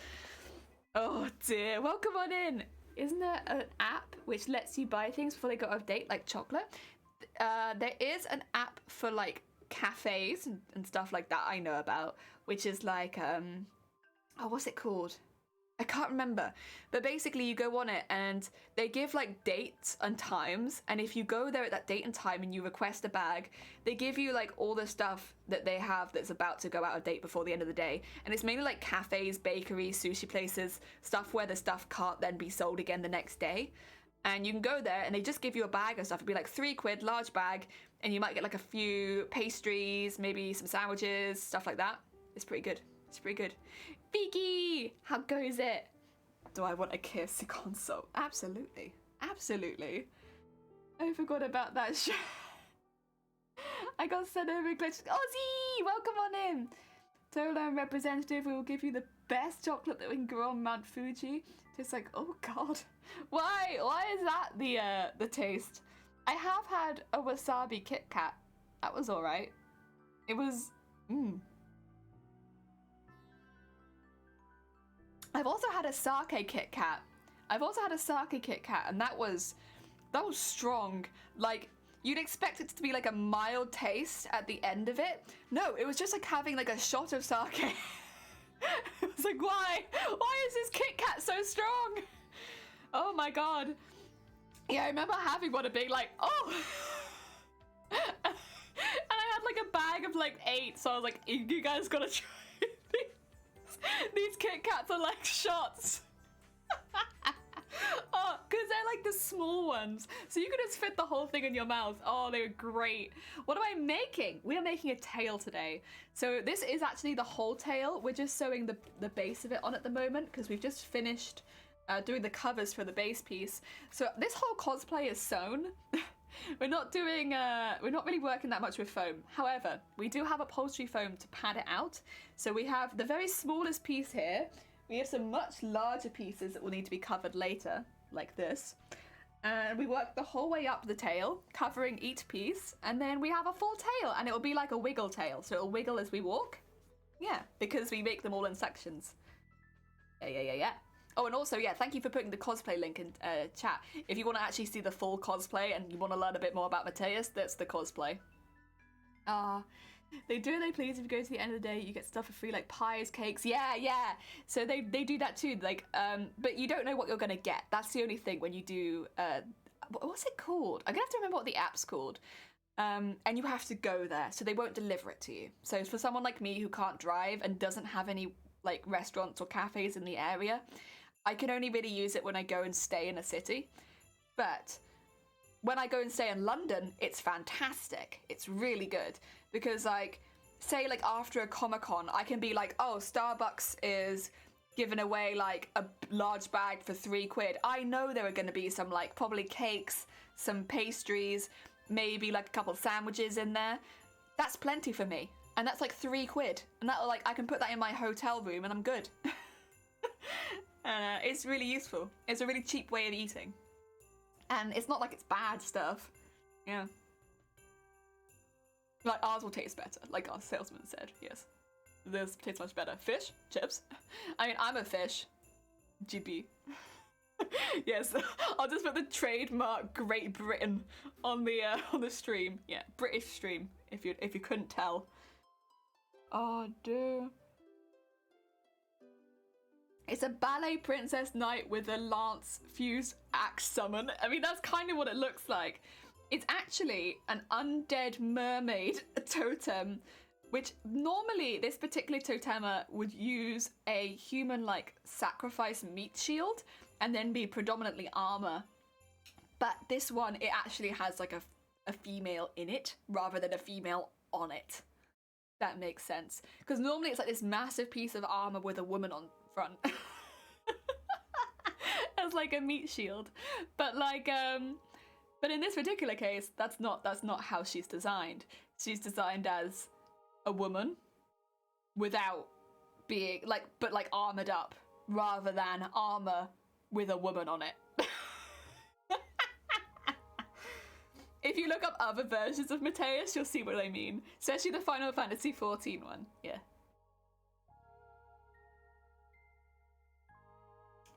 Oh dear. Welcome on in. Isn't there an app which lets you buy things before they go out of date, like chocolate? There is an app for like cafes and stuff like that I know about, which is like oh, what's it called? I can't remember, but basically you go on it and they give like dates and times, and if you go there at that date and time and you request a bag, they give you like all the stuff that they have that's about to go out of date before the end of the day. And it's mainly like cafes, bakeries, sushi places, stuff where the stuff can't then be sold again the next day. And you can go there and they just give you a bag of stuff. It'd be like £3, large bag, and you might get like a few pastries, maybe some sandwiches, stuff like that. It's pretty good. It's pretty good. Vicky, how goes it? Do I want a KFC console? Absolutely. Absolutely. I forgot about that shit. I got sent over a glitch. Ozzy, welcome on in. Tolan representative, we will give you the best chocolate that we can grow on Mount Fuji. Just like, oh god. Why? Why is that the taste? I have had a wasabi Kit Kat. That was alright. It was... I've also had a sake Kit Kat. And that was strong. Like, you'd expect it to be like a mild taste at the end of it. No, it was just like having like a shot of sake. It was like, why? Why is this Kit Kat so strong? Oh my god. Yeah, I remember having one and being like, oh. And I had like a bag of like 8, so I was like, you guys gotta try these Kit Kats are like shots. Oh, because they're like the small ones. So you could just fit the whole thing in your mouth. Oh, they were great. What am I making? We are making a tail today. So this is actually the whole tail. We're just sewing the base of it on at the moment because we've just finished doing the covers for the base piece. So this whole cosplay is sewn. We're not really working that much with foam. However, we do have upholstery foam to pad it out. So we have the very smallest piece here. We have some much larger pieces that will need to be covered later, like this. And we work the whole way up the tail, covering each piece, and then we have a full tail, and it will be like a wiggle tail, so it'll wiggle as we walk. Yeah, because we make them all in sections. Yeah. Oh, and also, yeah, thank you for putting the cosplay link in chat. If you want to actually see the full cosplay and you want to learn a bit more about Mateus, that's the cosplay. They please. If you go to the end of the day, you get stuff for free, like pies, cakes. Yeah. So they do that too. Like, but you don't know what you're gonna get. That's the only thing when you do. What's it called? I'm gonna have to remember what the app's called. And you have to go there, so they won't deliver it to you. So for someone like me who can't drive and doesn't have any like restaurants or cafes in the area, I can only really use it when I go and stay in a city. But when I go and stay in London, it's fantastic. It's really good. Because, like, say, like, after a Comic-Con, I can be like, oh, Starbucks is giving away, like, a large bag for £3. I know there are going to be some, like, probably cakes, some pastries, maybe, like, a couple of sandwiches in there. That's plenty for me. And that's, like, £3. And that, like, I can put that in my hotel room and I'm good. It's really useful. It's a really cheap way of eating. And it's not like it's bad stuff. Yeah. Like, ours will taste better, like our salesman said, yes. This tastes much better. Fish? Chips? I mean, I'm a fish. GB. Yes, I'll just put the trademark Great Britain on the stream. Yeah, British stream, if you couldn't tell. Oh, dear. It's a ballet princess knight with a lance fused axe summon. I mean, that's kind of what it looks like. It's actually an undead mermaid totem, which normally this particular totema would use a human like sacrifice meat shield and then be predominantly armor. But this one, it actually has like a female in it rather than a female on it. That makes sense. Because normally it's like this massive piece of armor with a woman on front. As like a meat shield. But like, but in this particular case, that's not how she's designed. She's designed as a woman without being like, but like armored up rather than armor with a woman on it. If you look up other versions of Mateus, you'll see what I mean. Especially the Final Fantasy XIV one. Yeah.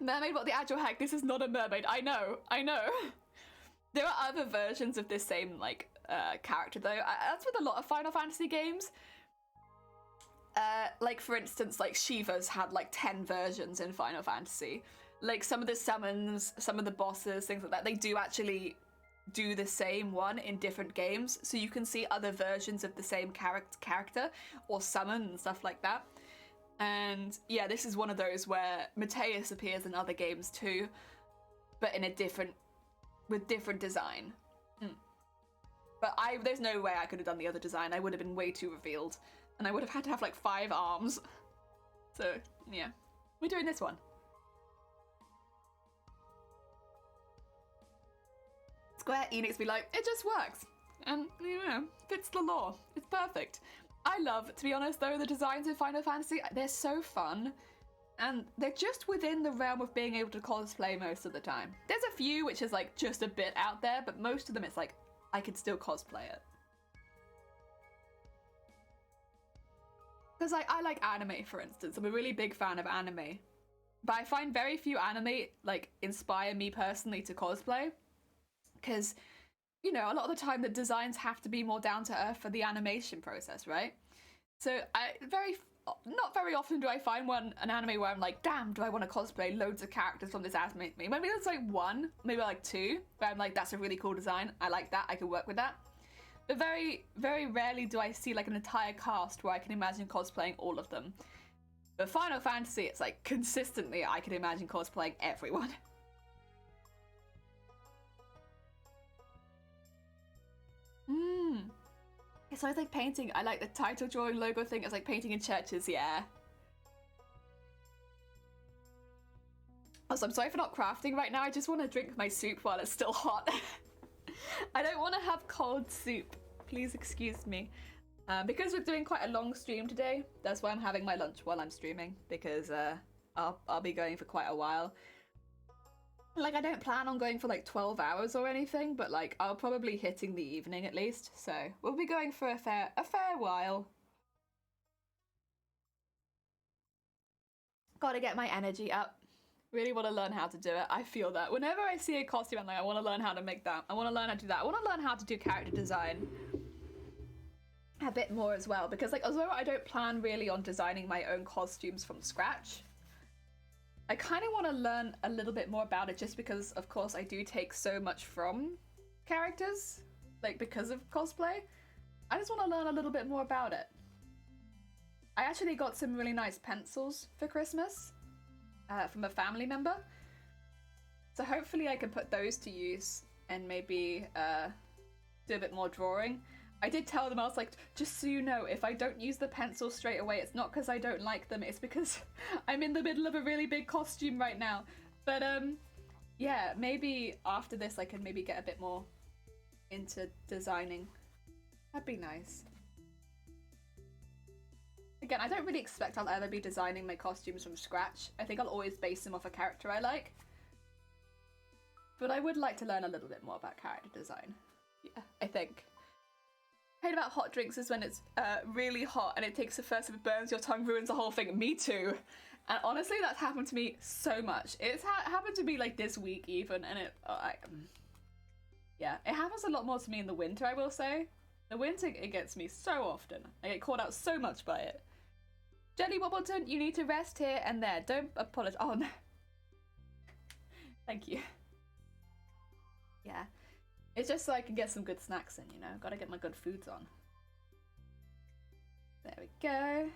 Mermaid, what the actual heck? This is not a mermaid. I know. There are other versions of this same, like, character, though. That's with a lot of Final Fantasy games. Like, for instance, like, Shiva's had, like, 10 versions in Final Fantasy. Like, some of the summons, some of the bosses, things like that, they do actually do the same one in different games, so you can see other versions of the same character or summon and stuff like that. And yeah, this is one of those where Mateus appears in other games too, but in a different design. But there's no way I could have done the other design. I would have been way too revealed, and I would have had to have like 5 arms. So yeah, we're doing this one. Square Enix be like, it just works, and you know, fits the law. It's perfect. I love, to be honest though, the designs in Final Fantasy, they're so fun, and they're just within the realm of being able to cosplay most of the time. There's a few which is like just a bit out there, but most of them it's like, I could still cosplay it. Because I like anime, for instance. I'm a really big fan of anime, but I find very few anime like inspire me personally to cosplay. Because, you know, a lot of the time the designs have to be more down to earth for the animation process, right? So not very often do I find an anime where I'm like, damn, do I want to cosplay loads of characters from this anime? Maybe there's like 1, maybe like 2, where I'm like, that's a really cool design. I like that, I can work with that. But very, very rarely do I see like an entire cast where I can imagine cosplaying all of them. But Final Fantasy, it's like consistently I can imagine cosplaying everyone. It's always like painting. I like the title drawing logo thing. It's like painting in churches, yeah. Also, I'm sorry for not crafting right now. I just want to drink my soup while it's still hot. I don't want to have cold soup. Please excuse me. Because we're doing quite a long stream today, that's why I'm having my lunch while I'm streaming. Because I'll be going for quite a while. Like, I don't plan on going for like 12 hours or anything, but like I'll probably hitting the evening at least, so we'll be going for a fair while. Gotta get my energy up. Really want to learn how to do it. I feel that whenever I see a costume, I'm like, I want to learn how to make that. I want to learn how to do that. I want to learn how to do character design a bit more as well, because like although I don't plan really on designing my own costumes from scratch, I kind of want to learn a little bit more about it, just because, of course, I do take so much from characters, like, because of cosplay. I just want to learn a little bit more about it. I actually got some really nice pencils for Christmas from a family member. So hopefully I can put those to use and maybe do a bit more drawing. I did tell them, I was like, just so you know, if I don't use the pencil straight away, it's not because I don't like them, it's because I'm in the middle of a really big costume right now. But yeah, maybe after this I can maybe get a bit more into designing. That'd be nice. Again, I don't really expect I'll ever be designing my costumes from scratch. I think I'll always base them off a character I like. But I would like to learn a little bit more about character design. Yeah, I think. Hate about hot drinks is when it's really hot and it takes a first, if it burns your tongue, ruins the whole thing. Me too. And honestly, that's happened to me so much. It's happened to me like this week even, and it yeah, it happens a lot more to me in the winter, I will say. The winter, it gets me so often. I get caught out so much by it. Jenny Wobbleton, you need to rest here and there. Don't apologize. Oh no. Thank you. Yeah. It's just so I can get some good snacks in, you know? Gotta get my good foods on. There we go. I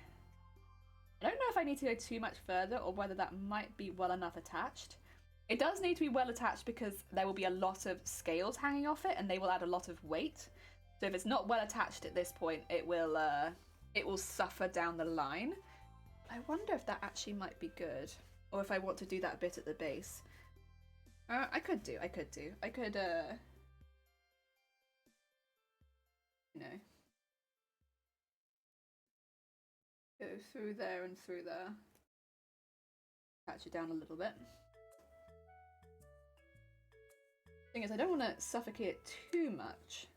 don't know if I need to go too much further or whether that might be well enough attached. It does need to be well attached because there will be a lot of scales hanging off it and they will add a lot of weight. So if it's not well attached at this point, it will suffer down the line. I wonder if that actually might be good, or if I want to do that bit at the base. I could, you know, go through there and through there. Patch it down a little bit. Thing is, I don't want to suffocate it too much.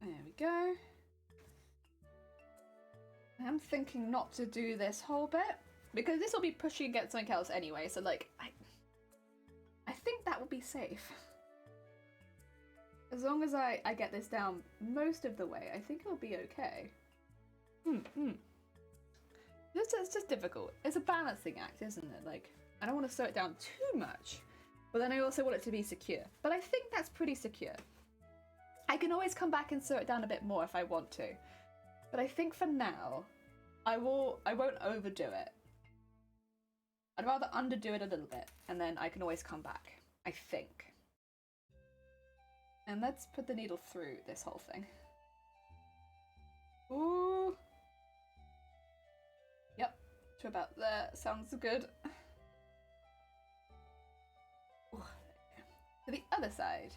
There we go. I'm thinking not to do this whole bit because this will be pushing against something else anyway, so like I think that will be safe. As long as I get this down most of the way, I think it'll be okay. It's just difficult. It's a balancing act, isn't it? Like, I don't want to sew it down too much, but then I also want it to be secure. But I think that's pretty secure. I can always come back and sew it down a bit more if I want to. But I think for now, I won't overdo it. I'd rather underdo it a little bit, and then I can always come back, I think. And let's put the needle through this whole thing. Ooh. Yep, to about there. Sounds good. Ooh. To the other side.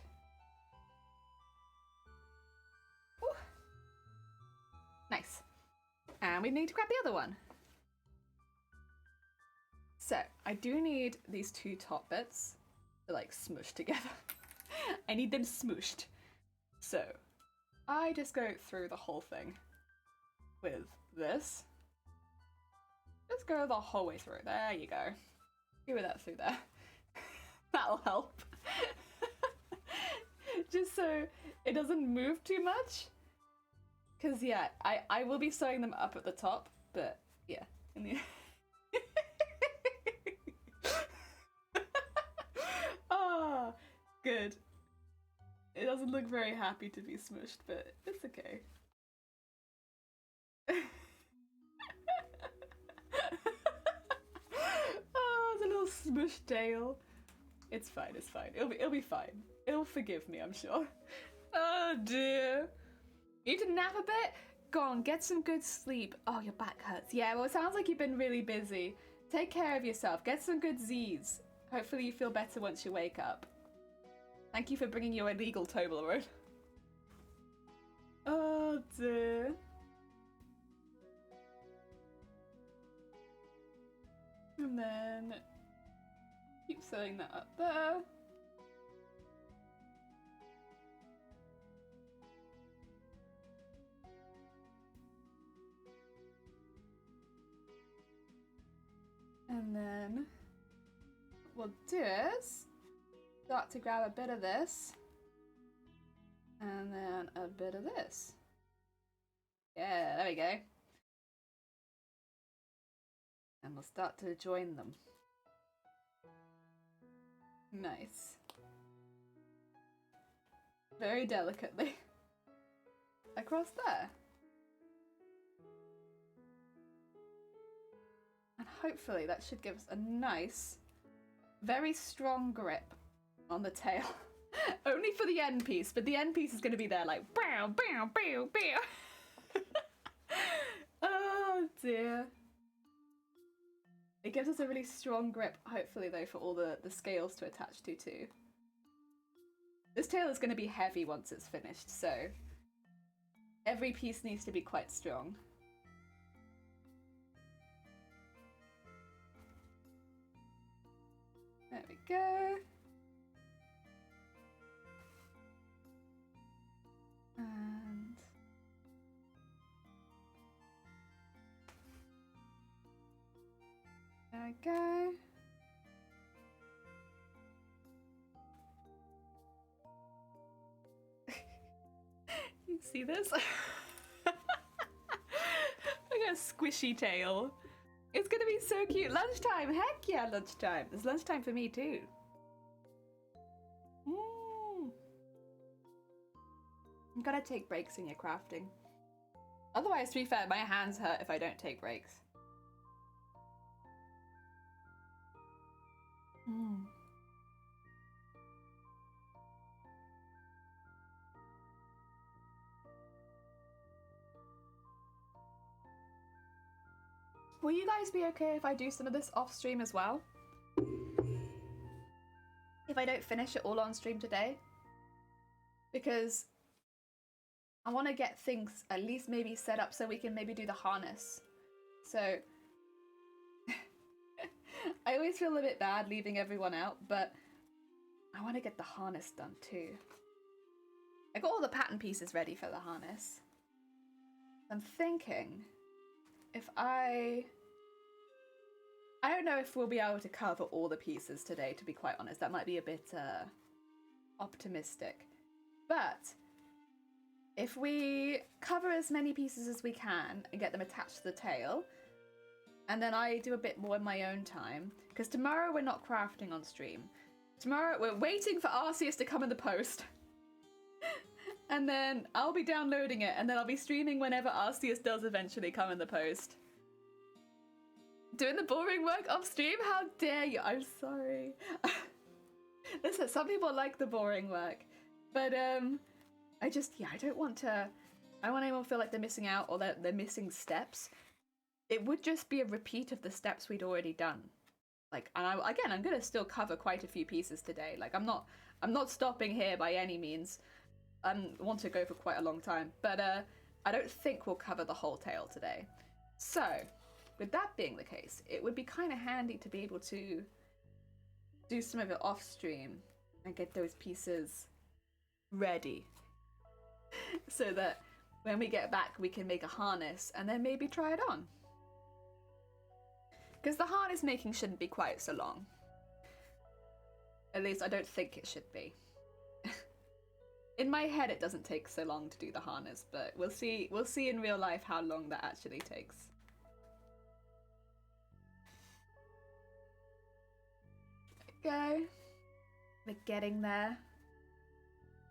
Ooh. Nice. And we need to grab the other one. So, I do need these two top bits to like smush together. I need them smooshed. So, I just go through the whole thing with this. Just go the whole way through. There you go. Give it that through there. That'll help. Just so it doesn't move too much. Because, yeah, I will be sewing them up at the top, but, yeah. In the oh, good. It doesn't look very happy to be smushed, but it's okay. Oh, it's a little smush tail. It's fine, it's fine. It'll be fine. It'll forgive me, I'm sure. Oh dear. You need to nap a bit? Go on, get some good sleep. Oh, your back hurts. Yeah, well, it sounds like you've been really busy. Take care of yourself. Get some good Z's. Hopefully you feel better once you wake up. Thank you for bringing your illegal Toblerone. Oh dear. And then keep sewing that up there. And then what we'll do is start to grab a bit of this and then a bit of this. Yeah, there we go. And we'll start to join them. Nice. Very delicately. Across there. And hopefully that should give us a nice, very strong grip on the tail. Only for the end piece, but the end piece is going to be there like bow, bow, bow, bow. Oh dear. It gives us a really strong grip, hopefully though, for all the scales to attach to too. This tail is going to be heavy once it's finished, so every piece needs to be quite strong. There we go. And there we go. You see this? I got a squishy tail. It's gonna be so cute. Lunchtime! Heck yeah, lunchtime. It's lunchtime for me too. You gotta take breaks in your crafting. Otherwise, to be fair, my hands hurt if I don't take breaks. Will you guys be okay if I do some of this off stream as well? If I don't finish it all on stream today? Because I want to get things at least maybe set up so we can maybe do the harness. So I always feel a bit bad leaving everyone out, but I want to get the harness done too. I got all the pattern pieces ready for the harness. I'm thinking if I don't know if we'll be able to cover all the pieces today, to be quite honest. That might be a bit optimistic. But if we cover as many pieces as we can and get them attached to the tail, and then I do a bit more in my own time, because tomorrow we're not crafting on stream. Tomorrow we're waiting for Arceus to come in the post. And then I'll be downloading it, and then I'll be streaming whenever Arceus does eventually come in the post. Doing the boring work off stream? How dare you? I'm sorry. Listen, some people like the boring work, but I don't want to. I don't want anyone to feel like they're missing out or that they're missing steps. It would just be a repeat of the steps we'd already done. Like, and I'm gonna still cover quite a few pieces today. Like, I'm not stopping here by any means. I want to go for quite a long time, but I don't think we'll cover the whole tail today. So, with that being the case, it would be kind of handy to be able to do some of it off stream and get those pieces ready so that when we get back we can make a harness and then maybe try it on. Because the harness making shouldn't be quite so long. At least I don't think it should be. In my head it doesn't take so long to do the harness, but we'll see in real life how long that actually takes. Go. We're getting there.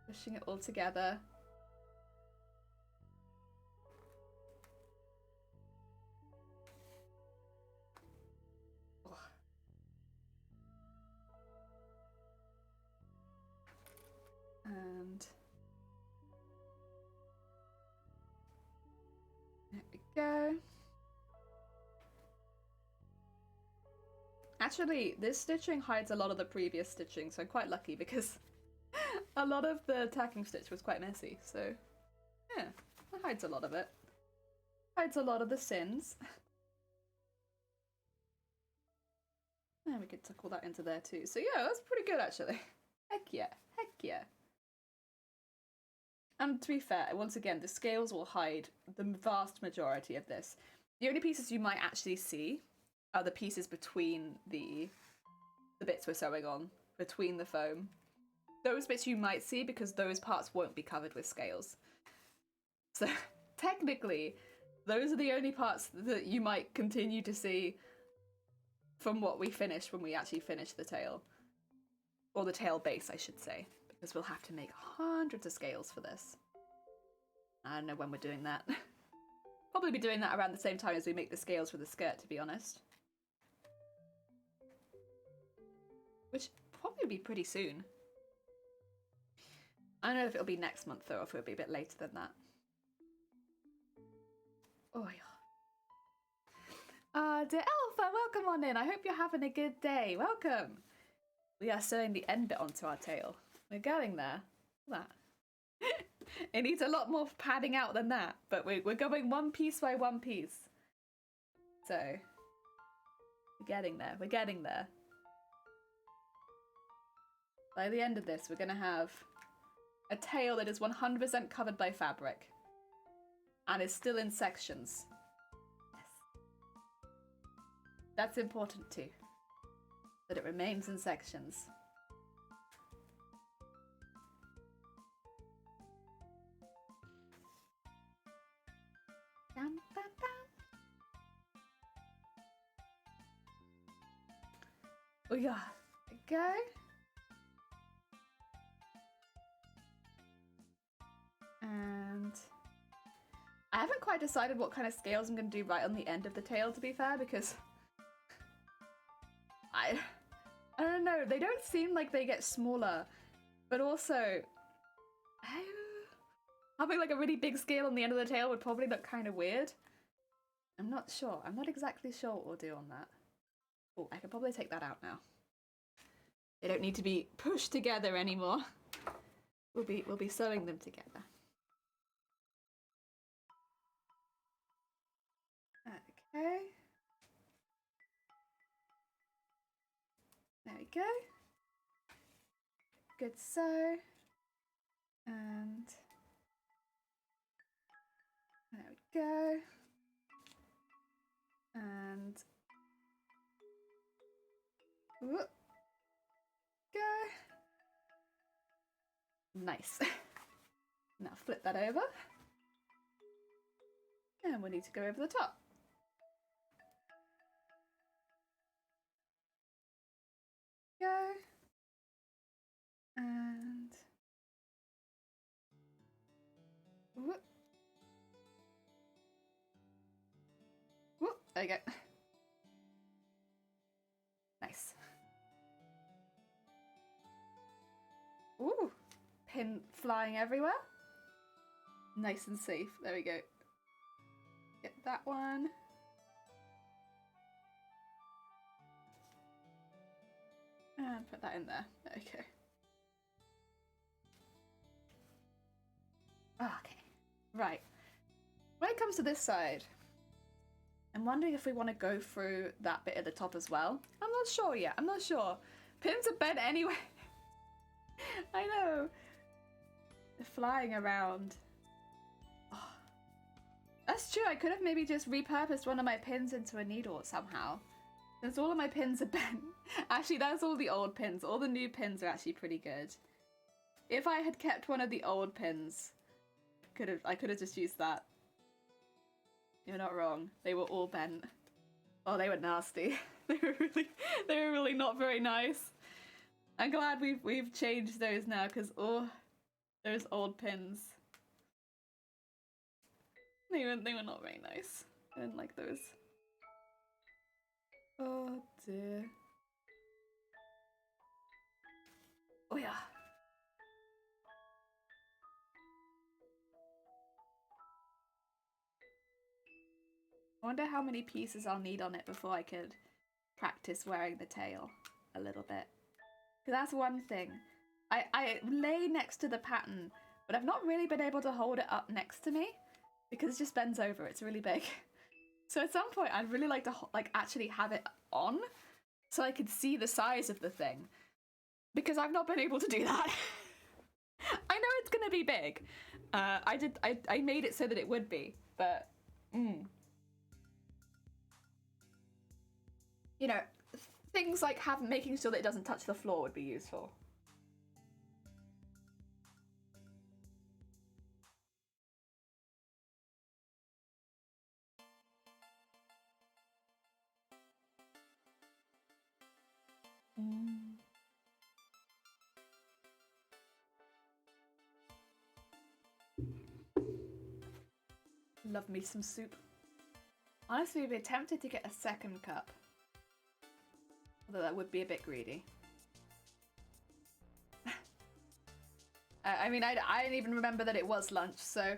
Pushing it all together. Oh. And there we go. Actually, this stitching hides a lot of the previous stitching, so I'm quite lucky because a lot of the tacking stitch was quite messy, so yeah, that hides a lot of it. Hides a lot of the sins. And we could tuck all that into there too. So yeah, that's pretty good actually. Heck yeah, heck yeah. And to be fair, once again, the scales will hide the vast majority of this. The only pieces you might actually see are the pieces between the bits we're sewing on, between the foam. Those bits you might see because those parts won't be covered with scales. So technically, those are the only parts that you might continue to see from what we finish when we actually finish the tail. Or the tail base, I should say, because we'll have to make hundreds of scales for this. I don't know when we're doing that. Probably be doing that around the same time as we make the scales for the skirt, to be honest. Which probably be pretty soon. I don't know if it'll be next month though, or if it'll be a bit later than that. Oh yeah. Dear Alpha, welcome on in. I hope you're having a good day. Welcome. We are sewing the end bit onto our tail. We're going there. Look at that. It needs a lot more padding out than that, but we're going one piece by one piece. So, we're getting there. We're getting there. By the end of this, we're going to have a tail that is 100% covered by fabric and is still in sections. Yes. That's important too, that it remains in sections. Dum, dum, dum. Oh yeah, go. haven't quite decided what kind of scales I'm going to do right on the end of the tail, to be fair, because I don't know, they don't seem like they get smaller, but also having like a really big scale on the end of the tail would probably look kind of weird. I'm not sure. I'm not exactly sure what we'll do on that. Oh, I could probably take that out now. They don't need to be pushed together anymore. We'll be sewing them together. Okay. There we go. Good sew. And there we go. And whoop, go. Nice. Now flip that over. And we need to go over the top. Go. And whoop. Whoop. There you go. Nice. Ooh. Pin flying everywhere. Nice and safe. There we go. Get that one. And put that in there. Okay. Okay. Right. When it comes to this side, I'm wondering if we want to go through that bit at the top as well. I'm not sure yet. I'm not sure. Pins are bent anyway. I know. They're flying around. Oh. That's true. I could have maybe just repurposed one of my pins into a needle somehow. Since all of my pins are bent. Actually, that's all the old pins. All the new pins are actually pretty good. If I had kept one of the old pins, I could have just used that. You're not wrong. They were all bent. Oh, they were nasty. They were really not very nice. I'm glad we've changed those now, because oh, those old pins. They were not very nice. I didn't like those. Oh dear. Oh yeah. I wonder how many pieces I'll need on it before I could practice wearing the tail a little bit. Because that's one thing. I lay next to the pattern, but I've not really been able to hold it up next to me because it just bends over. It's really big. So at some point, I'd really like to actually have it on so I could see the size of the thing, because I've not been able to do that. I know it's gonna be big. I made it so that it would be, but you know, things like making sure that it doesn't touch the floor would be useful. Love me some soup. Honestly, I'd be tempted to get a second cup. Although that would be a bit greedy. I mean, I didn't even remember that it was lunch, so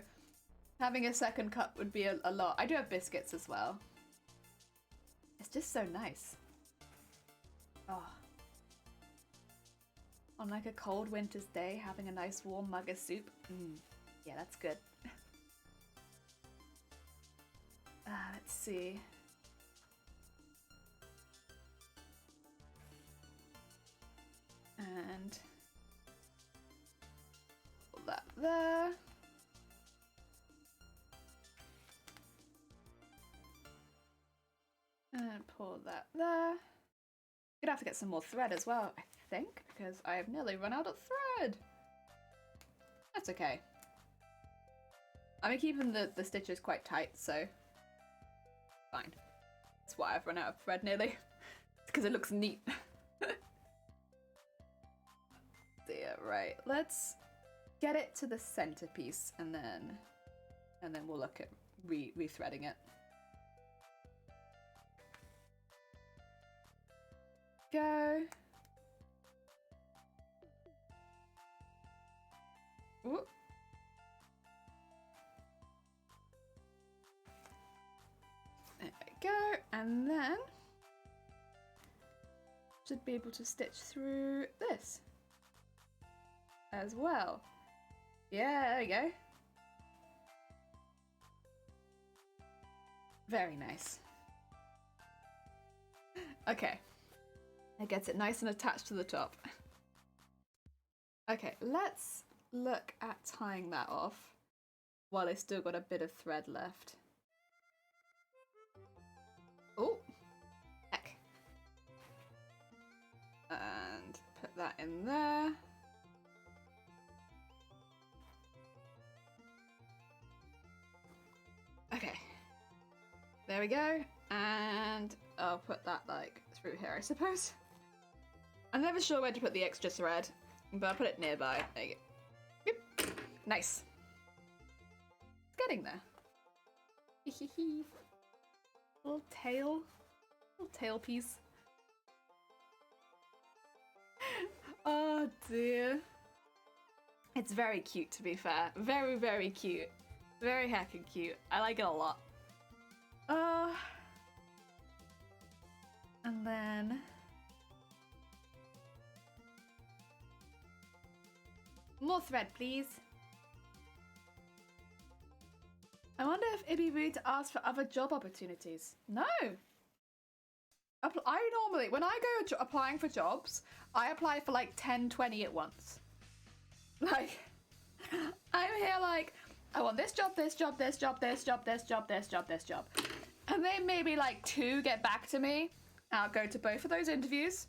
having a second cup would be a lot. I do have biscuits as well. It's just so nice. Oh. On like a cold winter's day, having a nice warm mug of soup. Yeah, that's good. Let's see. And pull that there. And pull that there. Gonna have to get some more thread as well, I think, because I have nearly run out of thread. That's okay. I'm keeping the stitches quite tight, so fine. That's why I've run out of thread nearly. It's because it looks neat. Dear, right. Let's get it to the centerpiece and then we'll look at rethreading it. Go. Ooh. There we go, and then should be able to stitch through this as well. Yeah, there we go. Very nice. Okay. It gets it nice and attached to the top. Okay, let's look at tying that off while it's still got a bit of thread left. Oh, heck. And put that in there. Okay. There we go. And I'll put that like through here, I suppose. I'm never sure where to put the extra thread, but I'll put it nearby. There you go. Yep. Nice. It's getting there. Little tail piece. Oh dear. It's very cute, to be fair. Very, very cute. Very heckin' cute. I like it a lot. And then more thread, please. I wonder if it'd be rude to ask for other job opportunities. No. I normally, when I go applying for jobs, I apply for like 10, 20 at once. Like, I'm here like, I want this job, this job, this job, this job, this job, this job, this job. And then maybe like 2 get back to me. I'll go to both of those interviews.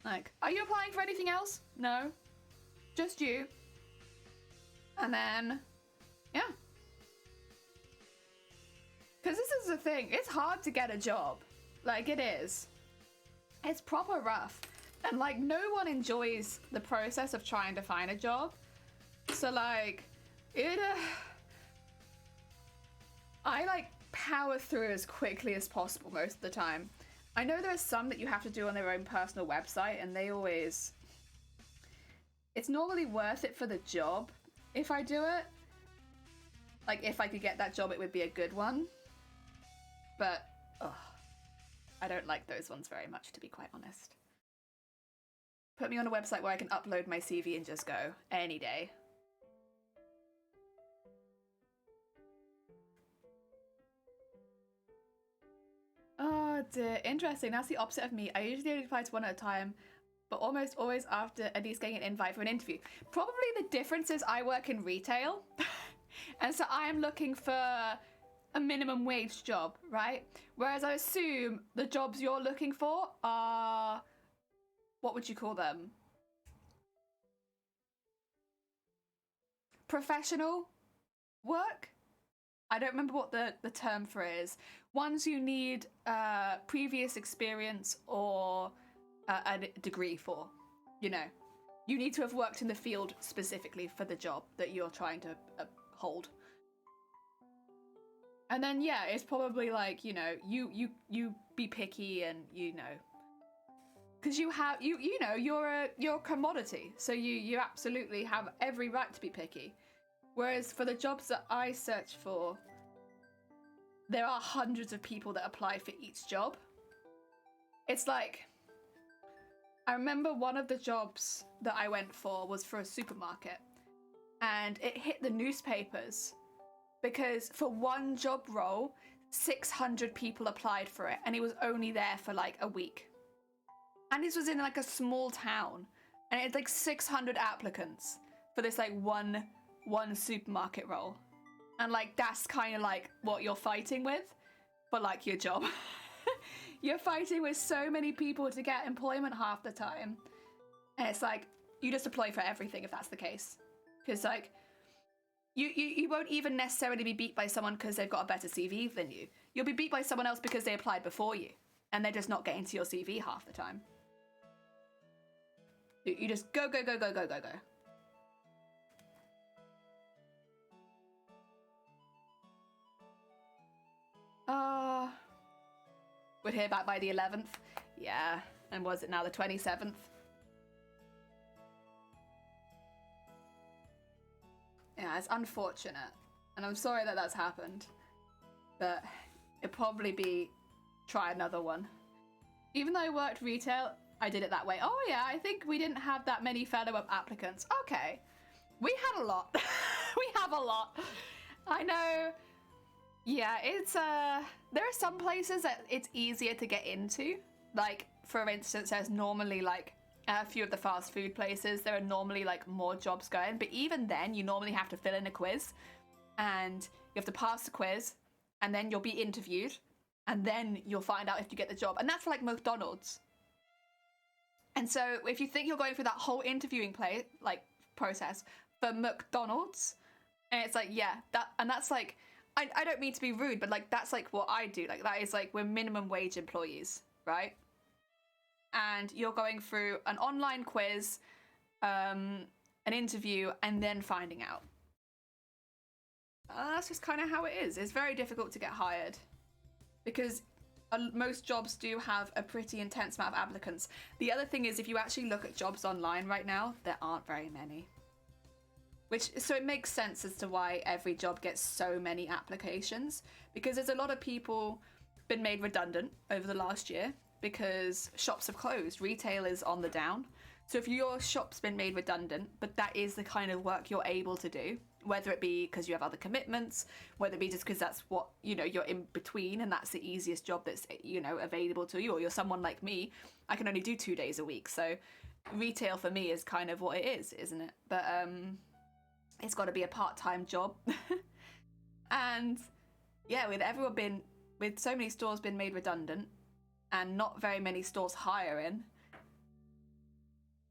Like, are you applying for anything else? No. Just you. And then, yeah. Because this is the thing. It's hard to get a job. Like, it is. It's proper rough. And, like, no one enjoys the process of trying to find a job. So, like, I, like, power through as quickly as possible most of the time. I know there are some that you have to do on their own personal website, and they always... It's normally worth it for the job if I do it. Like, if I could get that job, it would be a good one. But, ugh, I don't like those ones very much, to be quite honest. Put me on a website where I can upload my CV and just go any day. Oh dear, interesting. That's the opposite of me. I usually only apply to one at a time, but almost always after at least getting an invite for an interview. Probably the difference is I work in retail, and so I am looking for a minimum wage job, right? Whereas I assume the jobs you're looking for are, what would you call them? Professional work? I don't remember what the term for it is. Ones you need previous experience or a degree for, you know. You need to have worked in the field specifically for the job that you're trying to hold. And then, yeah, it's probably like, you know, you be picky and, you know, because you have, you know, you're a commodity. So you absolutely have every right to be picky. Whereas for the jobs that I search for, there are hundreds of people that apply for each job. It's like, I remember one of the jobs that I went for was for a supermarket, and it hit the newspapers because for one job role, 600 people applied for it, and it was only there for like a week. And this was in like a small town, and it had like 600 applicants for this like one supermarket role. And like that's kind of like what you're fighting with for like your job. You're fighting with so many people to get employment half the time, and it's like you just apply for everything if that's the case, because like you won't even necessarily be beat by someone because they've got a better CV than you. You'll be beat by someone else because they applied before you, and they're just not getting to your CV half the time. You just go. We'd hear back by the 11th. Yeah, and was it now the 27th? Yeah, it's unfortunate, and I'm sorry that that's happened, but it'd probably be try another one. Even though I worked retail, I did it that way. Oh yeah, I think we didn't have that many follow-up applicants. Okay, we had a lot. We have a lot. I know. Yeah, it's there are some places that it's easier to get into. Like, for instance, there's normally like a few of the fast food places, there are normally like more jobs going, but even then you normally have to fill in a quiz and you have to pass the quiz and then you'll be interviewed and then you'll find out if you get the job. And that's for like McDonald's. And so if you think you're going through that whole interviewing process for McDonald's, and it's like, yeah, that's like, I don't mean to be rude, but like that's like what I do. Like that is like, we're minimum wage employees, right? And you're going through an online quiz, an interview, and then finding out. That's just kind of how it is. It's very difficult to get hired because most jobs do have a pretty intense amount of applicants. The other thing is, if you actually look at jobs online right now, there aren't very many. So it makes sense as to why every job gets so many applications, because there's a lot of people been made redundant over the last year because shops have closed, retail is on the down. So if your shop's been made redundant, but that is the kind of work you're able to do, whether it be because you have other commitments, whether it be just because that's what, you're in between and that's the easiest job that's, available to you, or you're someone like me, I can only do 2 days a week. So retail for me is kind of what it is, isn't it? But it's got to be a part-time job. And yeah, with so many stores been made redundant and not very many stores hiring,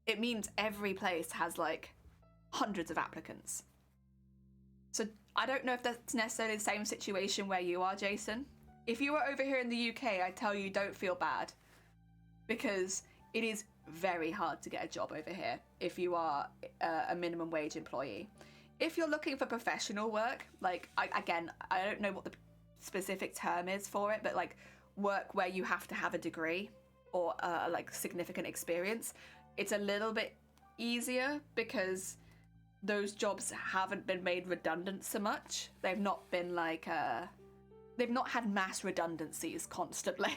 it means every place has like hundreds of applicants. So I don't know if that's necessarily the same situation where you are, Jason. If you were over here in the UK, I tell you, don't feel bad, because it is very hard to get a job over here if you are a minimum wage employee. If you're looking for professional work, like, I don't know what the specific term is for it, but like work where you have to have a degree or like significant experience, it's a little bit easier because those jobs haven't been made redundant so much. They've not been like they've not had mass redundancies constantly.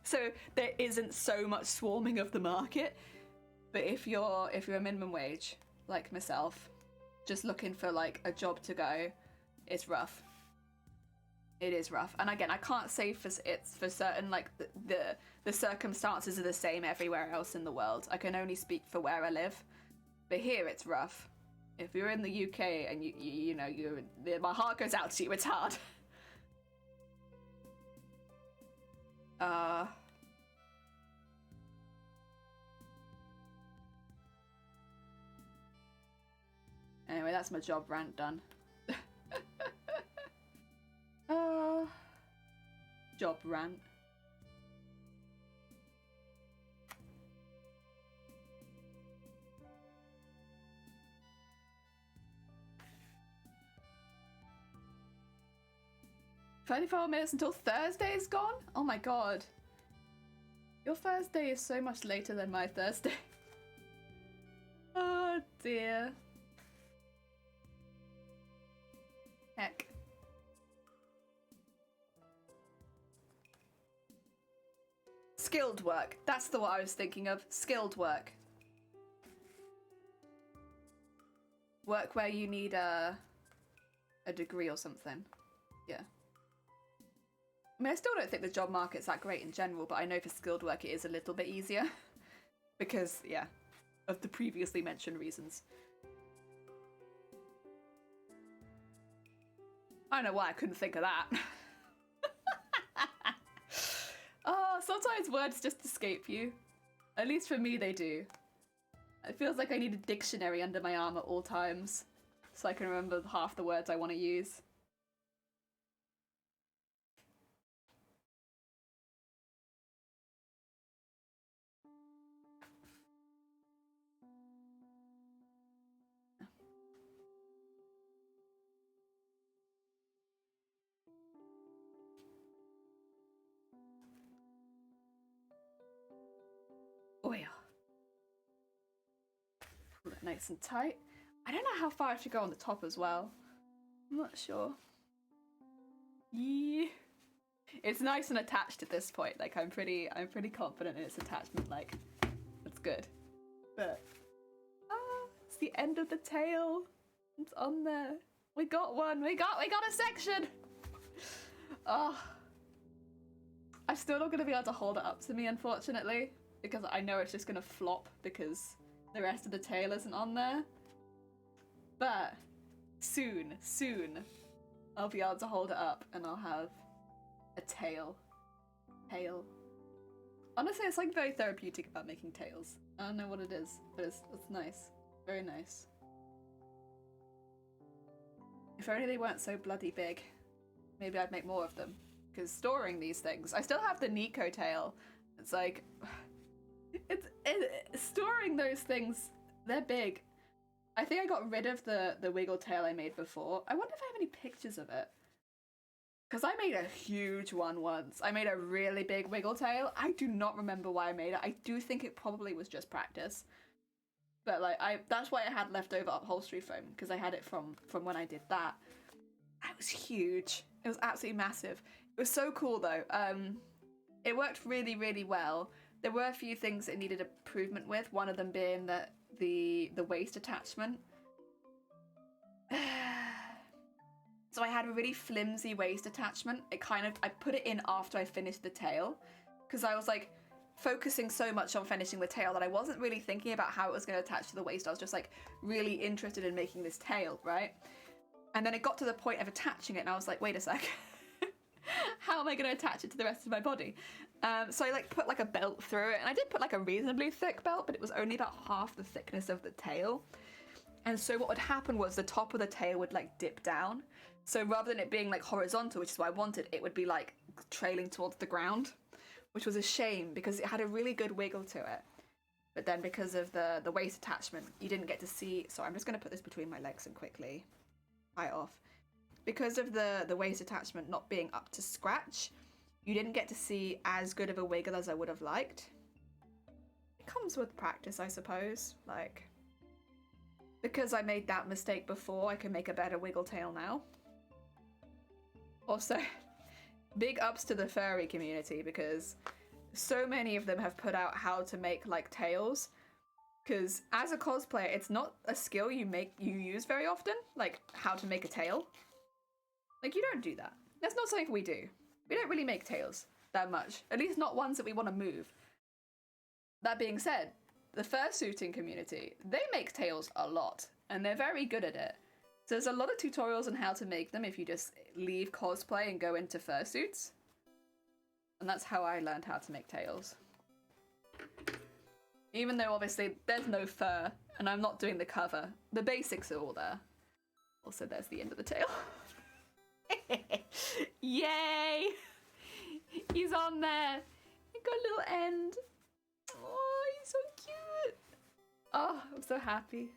So there isn't so much swarming of the market. But if you're a minimum wage like myself, just looking for like a job to go, it's rough. It is rough. And again, I can't say for certain like the circumstances are the same everywhere else in the world. I can only speak for where I live. But here it's rough. If you're in the UK and my heart goes out to you, it's hard. Anyway, that's my job rant done. Job rant. "24 minutes until Thursday is gone? Oh my god. Your Thursday is so much later than my Thursday." Oh dear. Heck. Skilled work. That's the what I was thinking of. Skilled work. Work where you need a degree or something. Yeah. I mean, I still don't think the job market's that great in general, but I know for skilled work it is a little bit easier. Because, yeah, of the previously mentioned reasons. I don't know why I couldn't think of that. Oh, sometimes words just escape you. At least for me, they do. It feels like I need a dictionary under my arm at all times, so I can remember half the words I want to use. nice and tight. I don't know how far I should go on the top as well. I'm not sure. Yeah. It's nice and attached at this point. Like I'm pretty confident in its attachment. Like it's good. But it's the end of the tail. It's on there. We got one. We got a section. Oh. I'm still not gonna be able to hold it up to me, unfortunately, because I know it's just gonna flop because the rest of the tail isn't on there. But soon, I'll be able to hold it up and I'll have a tail. Honestly, it's like very therapeutic about making tails. I don't know what it is, but it's nice. Very nice. If only they weren't so bloody big, maybe I'd make more of them. Because storing these things, I still have the Nico tail. It's like, storing those things, they're big. I think I got rid of the wiggle tail I made before. I wonder if I have any pictures of it. Because I made a huge one once. I made a really big wiggle tail. I do not remember why I made it. I do think it probably was just practice. But like, that's why I had leftover upholstery foam, because I had it from when I did that. It was huge. It was absolutely massive. It was so cool though. It worked really, really well. There were a few things it needed improvement with, one of them being that the waist attachment. So I had a really flimsy waist attachment. I put it in after I finished the tail, because I was like focusing so much on finishing the tail that I wasn't really thinking about how it was going to attach to the waist. I was just like really interested in making this tail, right? And then it got to the point of attaching it and I was like, wait a sec. How am I going to attach it to the rest of my body? So I like put like a belt through it, and I did put like a reasonably thick belt, but it was only about half the thickness of the tail. And so what would happen was the top of the tail would like dip down. So rather than it being like horizontal, which is what I wanted, it would be like trailing towards the ground, which was a shame because it had a really good wiggle to it. But then because of the waist attachment, you didn't get to see. So I'm just going to put this between my legs and quickly tie it off. Because of the waist attachment not being up to scratch, you didn't get to see as good of a wiggle as I would have liked. It comes with practice, I suppose. Like, because I made that mistake before, I can make a better wiggle tail now. Also, big ups to the furry community, because so many of them have put out how to make like tails. Because as a cosplayer, it's not a skill you use very often, like how to make a tail. Like, you don't do that. That's not something we do. We don't really make tails that much. At least not ones that we want to move. That being said, the fursuiting community, they make tails a lot. And they're very good at it. So there's a lot of tutorials on how to make them if you just leave cosplay and go into fursuits. And that's how I learned how to make tails. Even though obviously there's no fur and I'm not doing the cover, the basics are all there. Also, there's the end of the tail. Yay! He's on there. He got a little end. Oh, he's so cute. Oh, I'm so happy.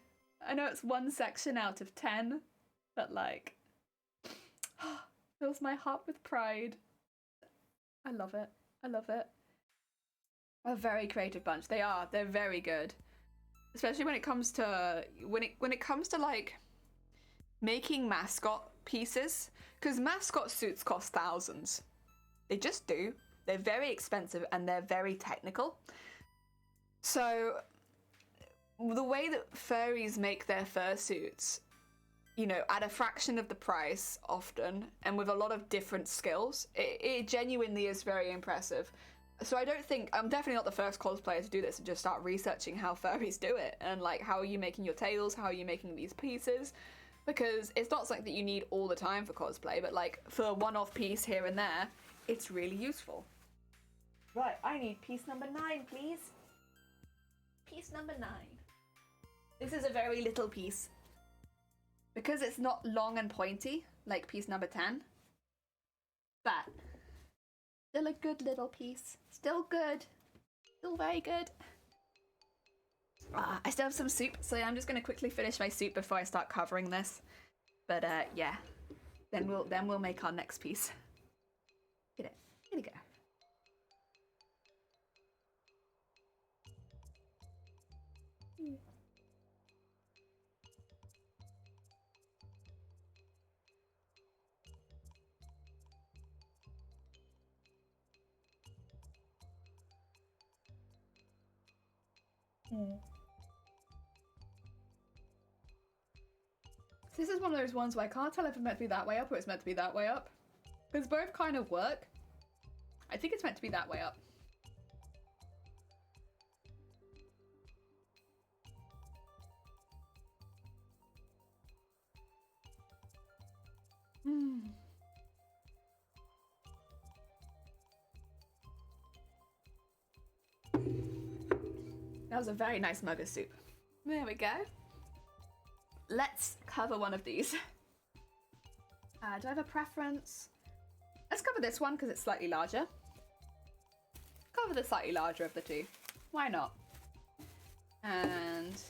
I know it's one section out of 10, but like, fills my heart with pride. I love it. I love it. A very creative bunch. They are. They're very good. Especially when it comes to when it comes to like making mascot pieces, because mascot suits cost thousands. They just do. They're very expensive and they're very technical. So the way that furries make their fursuits, you know, at a fraction of the price often, and with a lot of different skills, it genuinely is very impressive. So I don't think, I'm definitely not the first cosplayer to do this and just start researching how furries do it, and like, how are you making your tails, how are you making these pieces, because it's not something that you need all the time for cosplay, but like, for a one-off piece here and there, it's really useful. Right, I need piece number 9, please. Piece number 9. This is a very little piece. Because it's not long and pointy, like piece number 10. But still a good little piece. Still good. Still very good. I still have some soup, so I'm just going to quickly finish my soup before I start covering this. But yeah, then we'll make our next piece. Get it. Here we go. This is one of those ones where I can't tell if it's meant to be that way up or it's meant to be that way up. Because both kind of work. I think it's meant to be that way up. That was a very nice mug of soup. There we go. Let's cover one of these. Do I have a preference? Let's cover this one because it's slightly larger. Cover the slightly larger of the two. Why not? And...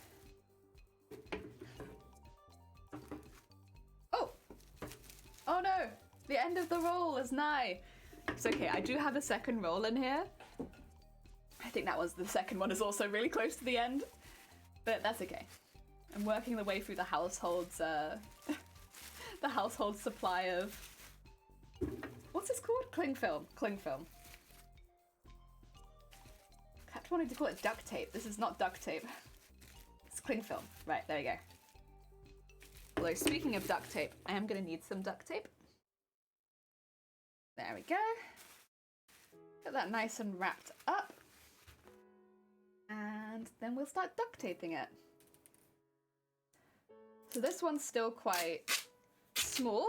oh! Oh no! The end of the roll is nigh! It's okay, I do have a second roll in here. I think that was the second one is also really close to the end. But that's okay. I'm working the way through the household's, the household supply of... what's this called? Cling film. Cling film. I kept wanting to call it duct tape. This is not duct tape. It's cling film. Right, there you go. Although, speaking of duct tape, I am going to need some duct tape. There we go. Get that nice and wrapped up. And then we'll start duct taping it. So this one's still quite small,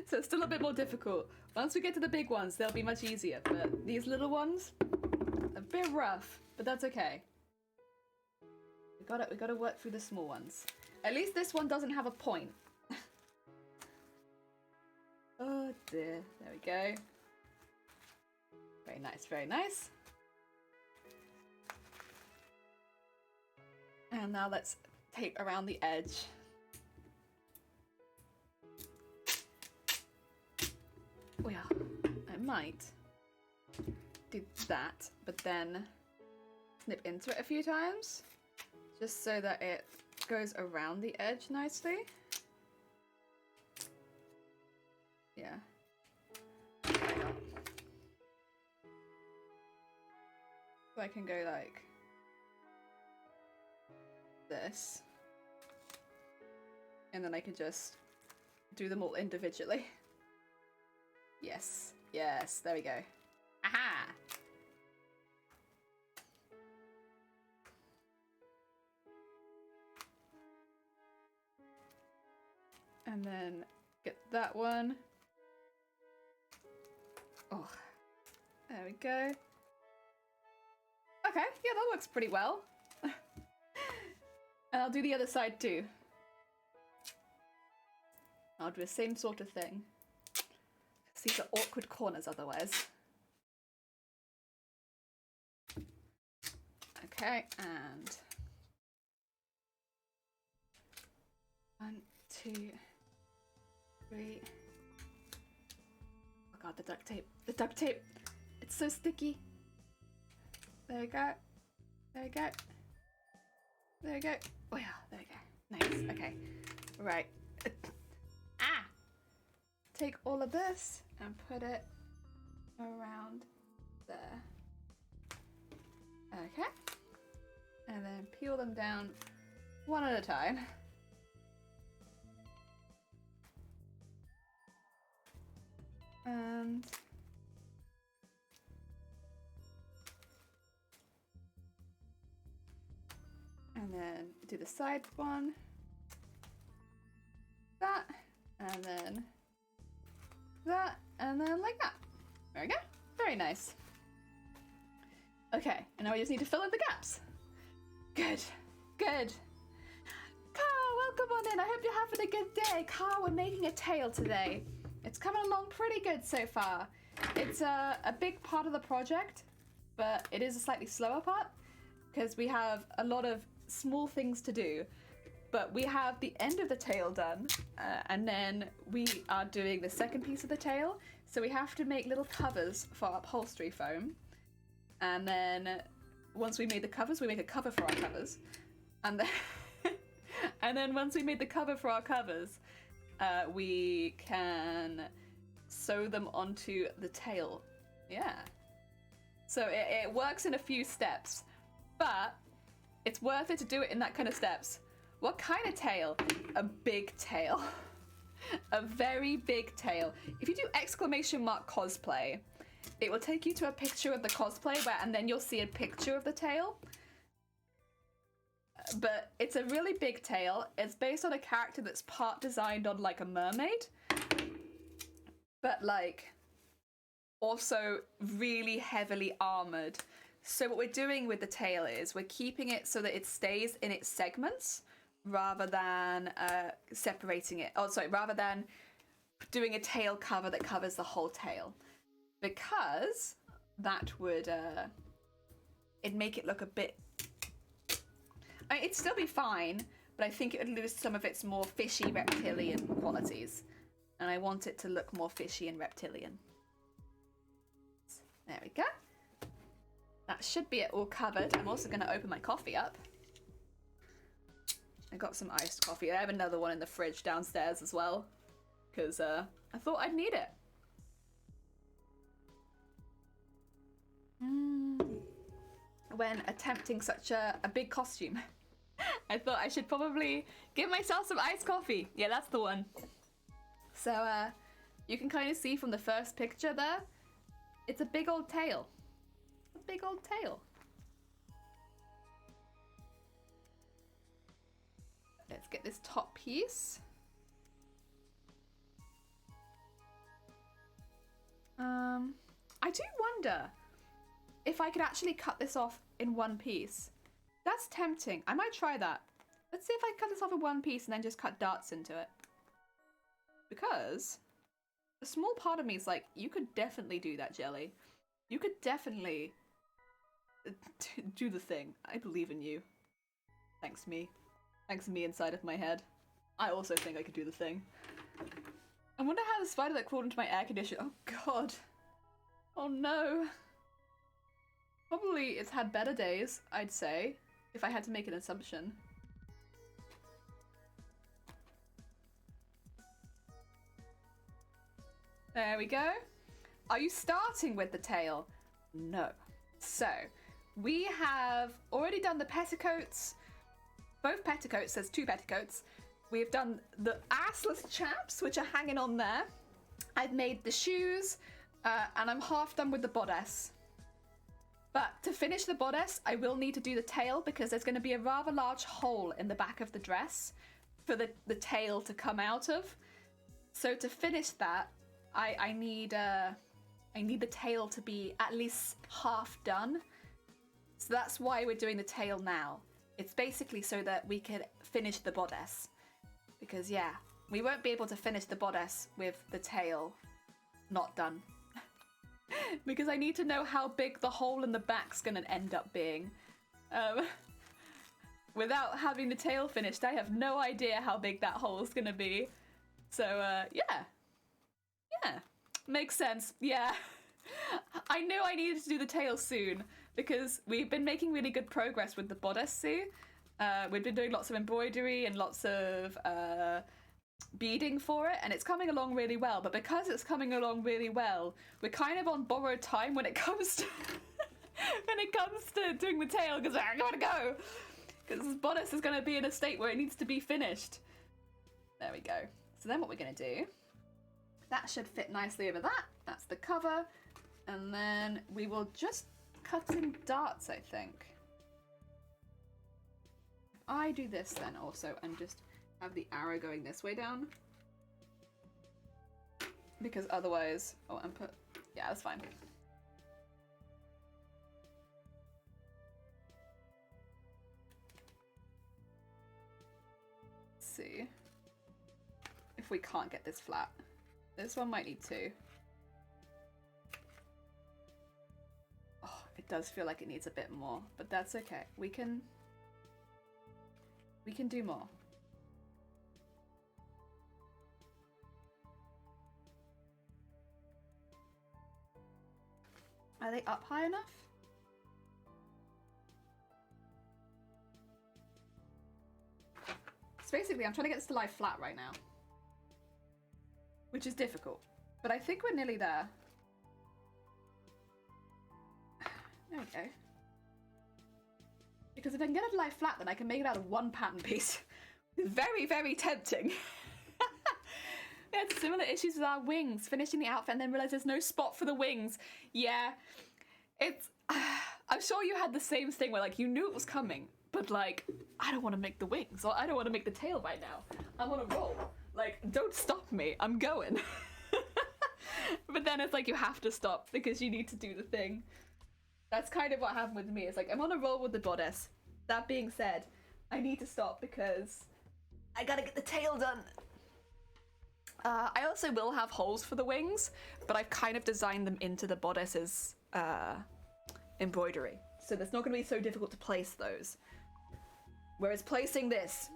so it's still a bit more difficult. Once we get to the big ones, they'll be much easier, but these little ones, a bit rough, but that's okay. We gotta work through the small ones. At least this one doesn't have a point. Oh dear, there we go. Very nice, very nice. And now let's tape around the edge. Well, I might do that, but then snip into it a few times, just so that it goes around the edge nicely. Yeah. Why not? So I can go like this, and then I can just do them all individually. Yes, yes, there we go. Aha! And then get that one. Oh, there we go. Okay, yeah, that works pretty well. And I'll do the other side too. I'll do the same sort of thing. These are awkward corners otherwise. Okay, and 1, 2, 3. Oh god, the duct tape. The duct tape! It's so sticky. There we go. There we go. There we go. Oh yeah, there we go. Nice. Okay. Right. Ah! Take all of this and put it around there. Okay. And then peel them down one at a time. And then do the side one. That, and then that, and then like that. There we go. Very nice. Okay, and now we just need to fill in the gaps. Good, good. Carl, welcome on in. I hope you're having a good day. Carl, we're making a tail today. It's coming along pretty good so far. It's a big part of the project, but it is a slightly slower part because we have a lot of small things to do. But we have the end of the tail done, and then we are doing the second piece of the tail. So we have to make little covers for our upholstery foam. And then once we made the covers, we make a cover for our covers. And then, and then once we made the cover for our covers, we can sew them onto the tail. Yeah. So it works in a few steps. But It's worth it to do it in that kind of steps. What kind of tail? A big tail. A very big tail. If you do !cosplay, it will take you to a picture of the cosplay and then you'll see a picture of the tail. But it's a really big tail. It's based on a character that's part designed on like a mermaid, but like also really heavily armored. So what we're doing with the tail is we're keeping it so that it stays in its segments rather than separating it. Oh, sorry, rather than doing a tail cover that covers the whole tail, because that would it'd make it look a bit. I mean, it'd still be fine, but I think it would lose some of its more fishy reptilian qualities, and I want it to look more fishy and reptilian. There we go. That should be it all covered. I'm also going to open my coffee up. I got some iced coffee. I have another one in the fridge downstairs as well, because I thought I'd need it. When attempting such a big costume, I thought I should probably give myself some iced coffee. Yeah, that's the one. So you can kind of see from the first picture there, it's a big old tail. A big old tail. Let's get this top piece. I do wonder if I could actually cut this off in one piece. That's tempting. I might try that. Let's see if I cut this off in one piece and then just cut darts into it. Because a small part of me is like, you could definitely do that, Jelly. You could definitely do the thing. I believe in you. Thanks, me. Thanks, me inside of my head. I also think I could do the thing. I wonder how the spider that crawled into my air conditioner. Oh, God. Oh, no. Probably it's had better days, I'd say, if I had to make an assumption. There we go. Are you starting with the tail? No. So, we have already done the petticoats. Both petticoats, there's 2 petticoats. We've done the assless chaps, which are hanging on there. I've made the shoes, and I'm half done with the bodice. But to finish the bodice, I will need to do the tail because there's going to be a rather large hole in the back of the dress for the tail to come out of. So to finish that, I need the tail to be at least half done. So that's why we're doing the tail now. It's basically so that we can finish the bodice. Because yeah, we won't be able to finish the bodice with the tail not done. Because I need to know how big the hole in the back's gonna end up being. Without having the tail finished, I have no idea how big that hole's gonna be. So, yeah. Yeah. Makes sense. Yeah. I knew I needed to do the tail soon, because we've been making really good progress with the bodice, see? We've been doing lots of embroidery and lots of beading for it, and it's coming along really well. But because it's coming along really well, we're kind of on borrowed time when it comes to doing the tail, because I gotta go, because this bodice is going to be in a state where it needs to be finished. There we go. So then what we're going to do, that should fit nicely over that. That's the cover, and then we will just cut in darts, I think. I do this then also and just have the arrow going this way down, because otherwise, oh, and put, yeah, that's fine. Let's see if we can't get this flat. This one might need 2. Oh, it does feel like it needs a bit more, but that's okay. We can do more. Are they up high enough? So basically, I'm trying to get this to lie flat right now, which is difficult, but I think we're nearly there. There we go. because if I can get it to lie flat, then I can make it out of one pattern piece. Very, very tempting. We had similar issues with our wings, finishing the outfit and then realised there's no spot for the wings. Yeah, it's... I'm sure you had the same thing where, like, you knew it was coming, but, like, I don't want to make the wings, or I don't want to make the tail right now. I'm on a roll. Like, don't stop me. I'm going. But then it's like you have to stop because you need to do the thing. That's kind of what happened with me. It's like, I'm on a roll with the bodice. That being said, I need to stop because I gotta get the tail done. I also will have holes for the wings, but I've kind of designed them into the bodice's embroidery. So it's not going to be so difficult to place those. Whereas placing this,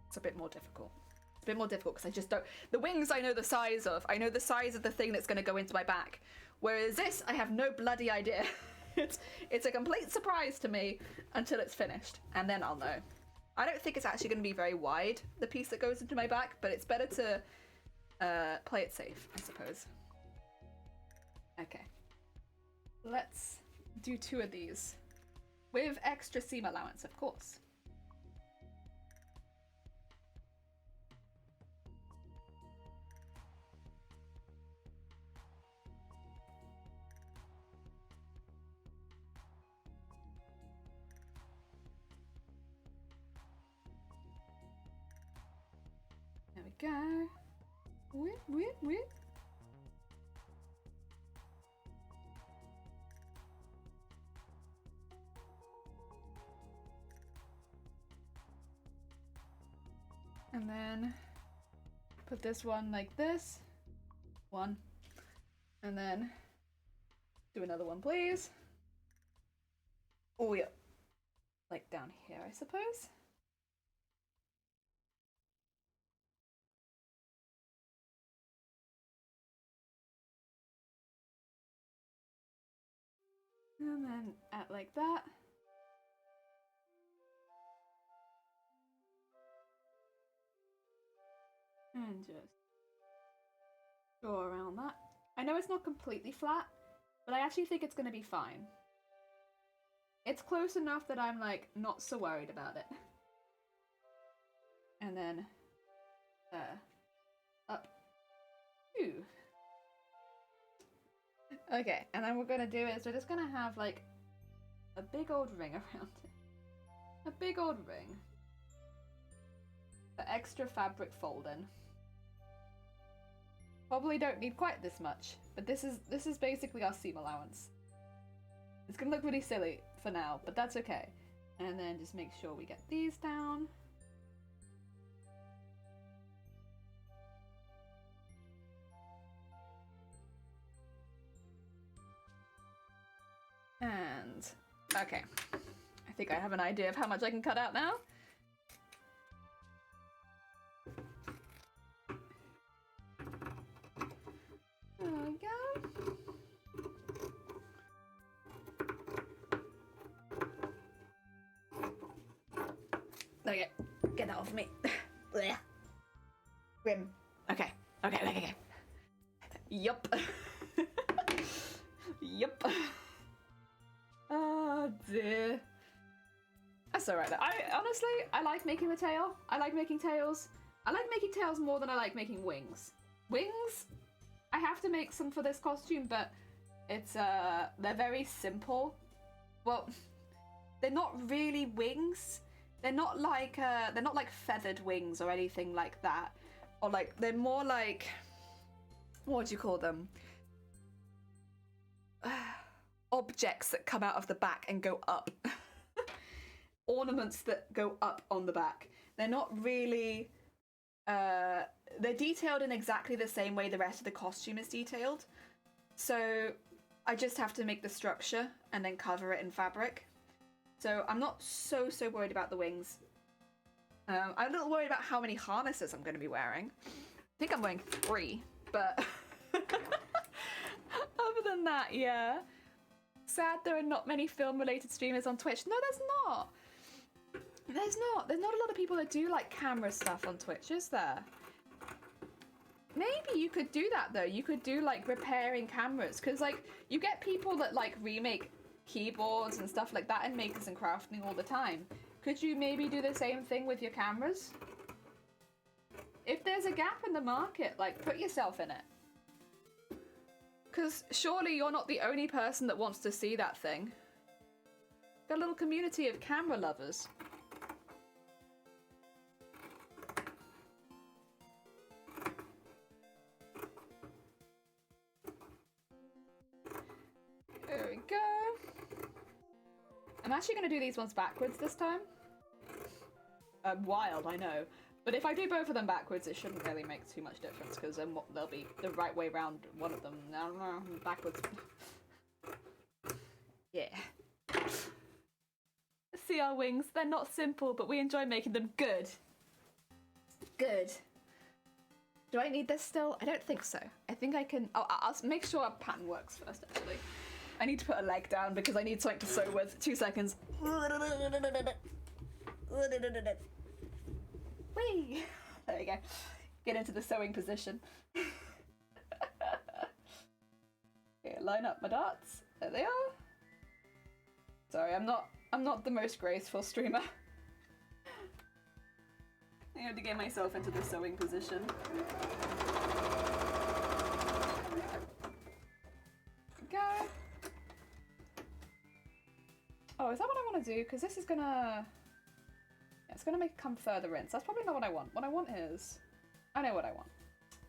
it's a bit more difficult. It's a bit more difficult because I just don't... The wings I know the size of. I know the size of the thing that's going to go into my back. Whereas this, I have no bloody idea. It's a complete surprise to me until it's finished. And then I'll know. I don't think it's actually going to be very wide, the piece that goes into my back, but it's better to play it safe, I suppose. Okay. Let's do 2 of these. With extra seam allowance, of course. There we go. Whip, whip, whip. And then put this one like this. One. And then do another one, please. Oh, yeah. Like down here, I suppose. And then at like that. And just go around that. I know it's not completely flat, but I actually think it's going to be fine. It's close enough that I'm like not so worried about it. And then up. Ooh. Okay, and then what we're going to do is we're just going to have like a big old ring around it. A big old ring. For extra fabric folding. Probably don't need quite this much, but this is basically our seam allowance. It's gonna look really silly for now, but that's okay. And then just make sure we get these down. And okay, I think I have an idea of how much I can cut out now. There we go. There we go. Get that off me. Grim. Okay. Okay. Yup. Yup. Oh dear. That's alright. I like making the tail. I like making tails. I like making tails more than I like making wings. Wings, I have to make some for this costume, but it's they're very simple. Well, they're not really wings. They're not like feathered wings or anything like that. Or like they're more like, what do you call them? Objects that come out of the back and go up. Ornaments that go up on the back. They're not really they're detailed in exactly the same way the rest of the costume is detailed. So I just have to make the structure and then cover it in fabric. So I'm not so worried about the wings. I'm a little worried about how many harnesses I'm going to be wearing. I think I'm wearing 3, but other than that, yeah. Sad there are not many film-related streamers on Twitch. No, there's not. There's not a lot of people that do like camera stuff on Twitch, is there? Maybe you could do that though. You could do like repairing cameras, because like you get people that like remake keyboards and stuff like that in makers and crafting all the time. Could you maybe do the same thing with your cameras? If there's a gap in the market, like, put yourself in it. Because surely you're not the only person that wants to see that thing. Got a little community of camera lovers. There we go. I'm actually going to do these ones backwards this time. Wild, I know. But if I do both of them backwards, it shouldn't really make too much difference, because then they'll be the right way around one of them. Backwards. Yeah. See our wings? They're not simple, but we enjoy making them good. Good. Do I need this still? I don't think so. I think I can... Oh, I'll make sure our pattern works first, actually. I need to put a leg down because I need something to sew with. 2 seconds. Whee! There we go. Get into the sewing position. Okay, line up my darts. There they are. Sorry, I'm not the most graceful streamer. I have to get myself into the sewing position. Go. Oh, is that what I want to do? Because this is gonna... Yeah, it's gonna make it come further in. So that's probably not what I want. What I want is... I know what I want.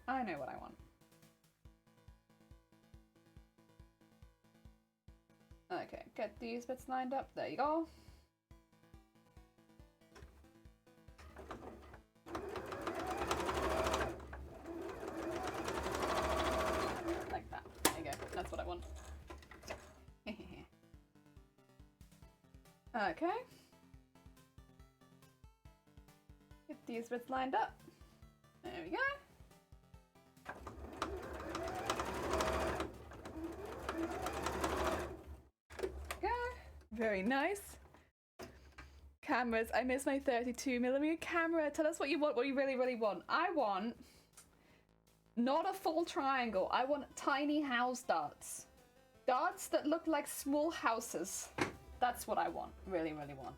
I know what I want. Okay, get these bits lined up. There you go. Like that. There you go. That's what I want. Okay. Get these bits lined up. There we go. Very nice. Cameras. I miss my 32mm camera. Tell us what you want, what you really, really want. I want not a full triangle. I want tiny house darts. Darts that look like small houses. That's what I want. Really, really want.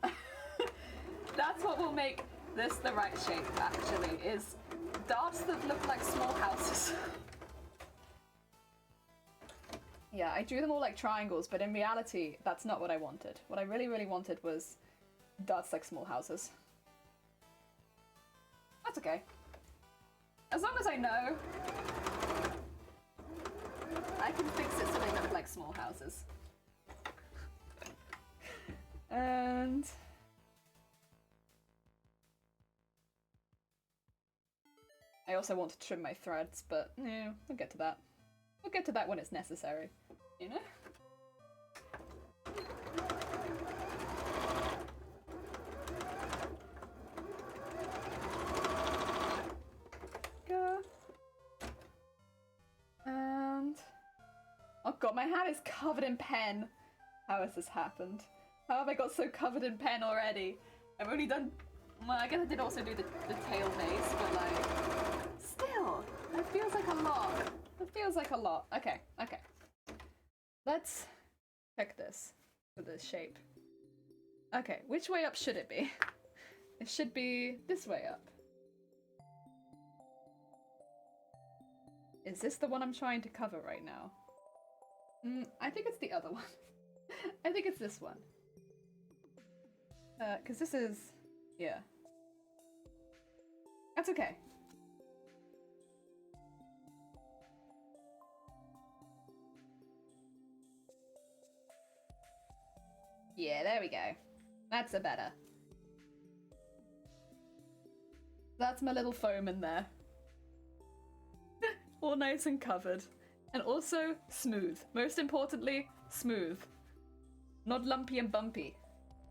That's what will make this the right shape, actually, is darts that look like small houses. Yeah, I drew them all like triangles, but in reality, that's not what I wanted. What I really, really wanted was darts like small houses. That's okay. As long as I know, I can fix it so they look like small houses. And... I also want to trim my threads, but yeah, we'll get to that. We'll get to that when it's necessary, you know? Go. And... oh god, my hand is covered in pen. How has this happened? How have I got so covered in pen already? I've only done... well, I guess I did also do the tail base, but like... still, it feels like a lot. It feels like a lot. Okay, okay. Let's check this for the shape. Okay, which way up should it be? It should be this way up. Is this the one I'm trying to cover right now? I think it's the other one. I think it's this one. Because this is... yeah. That's okay. Yeah, there we go. That's a better. That's my little foam in there. All nice and covered. And also smooth. Most importantly, smooth. Not lumpy and bumpy,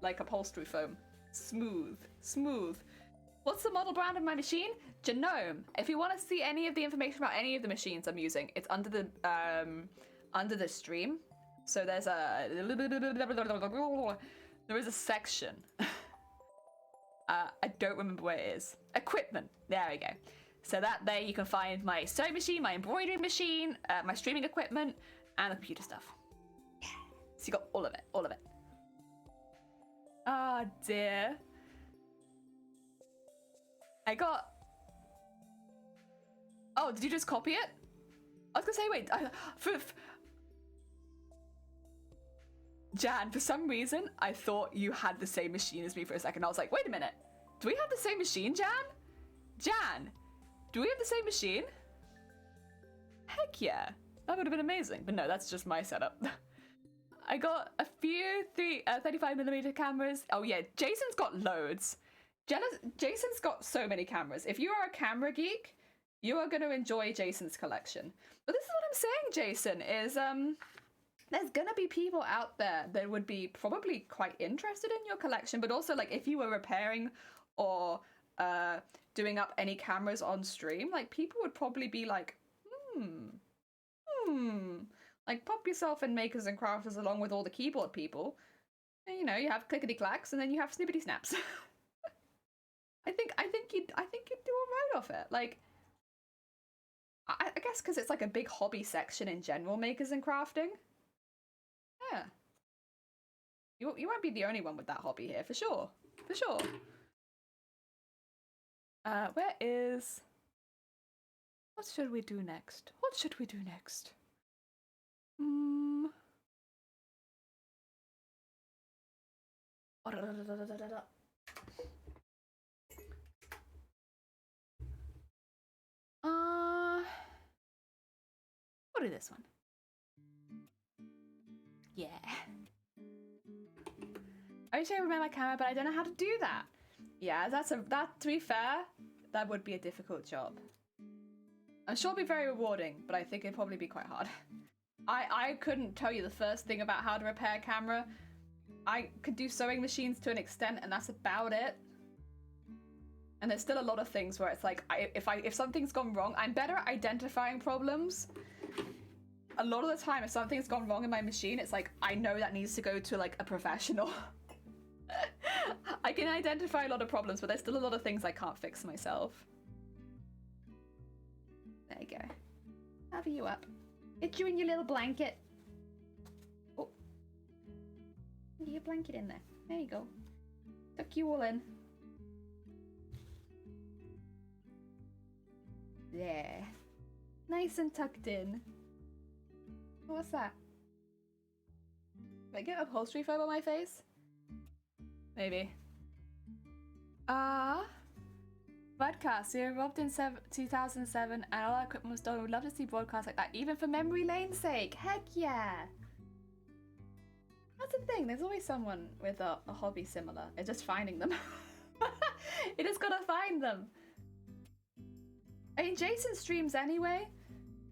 like upholstery foam. Smooth. Smooth. What's the model brand of my machine? Genome. If you want to see any of the information about any of the machines I'm using, it's under the stream. So there's a... there is a section. I don't remember where it is. Equipment. There we go. So that there you can find my sewing machine, my embroidery machine, my streaming equipment, and the computer stuff. Yeah. So You got all of it, all of it. Oh dear. I got... Oh, did you just copy it? I was gonna say, wait, Jan, for some reason, I thought you had the same machine as me for a second. I was like, wait a minute. Do we have the same machine, Jan? Jan, do we have the same machine? Heck yeah. That would have been amazing. But no, that's just my setup. I got a few 35mm cameras. Oh yeah, Jason's got loads. Jason's got so many cameras. If you are a camera geek, you are going to enjoy Jason's collection. But this is what I'm saying, Jason, is there's going to be people out there that would be probably quite interested in your collection, but also like if you were repairing or doing up any cameras on stream, like people would probably be like, like pop yourself in Makers and Crafters along with all the keyboard people. And, you know, you have clickety clacks and then you have snippety snaps. I think you'd do all right off it. Like, I guess because it's like a big hobby section in general, Makers and Crafting. Yeah. You won't be the only one with that hobby here, for sure. For sure. Where is... What should we do next? What should we do next? What is this one? Yeah. I wish I remember my camera, but I don't know how to do that. Yeah, that, to be fair, that would be a difficult job. I'm sure it'd be very rewarding, but I think it'd probably be quite hard. I couldn't tell you the first thing about how to repair a camera. I could do sewing machines to an extent, and that's about it. And there's still a lot of things where it's like, if something's gone wrong, I'm better at identifying problems. A lot of the time, if something's gone wrong in my machine, it's like, I know that needs to go to like a professional. I can identify a lot of problems, but there's still a lot of things I can't fix myself. There you go. Cover you up. Get you in your little blanket. Oh. Get your blanket in there. There you go. Tuck you all in. There. Nice and tucked in. What's that? Did I get upholstery foam on my face? Maybe. Broadcast. We were robbed in 2007 and all our equipment was stolen. We'd love to see broadcasts like that, even for memory lane's sake. Heck yeah. That's the thing. There's always someone with a hobby similar. It's just finding them. You just gotta find them. I mean, Jason streams anyway.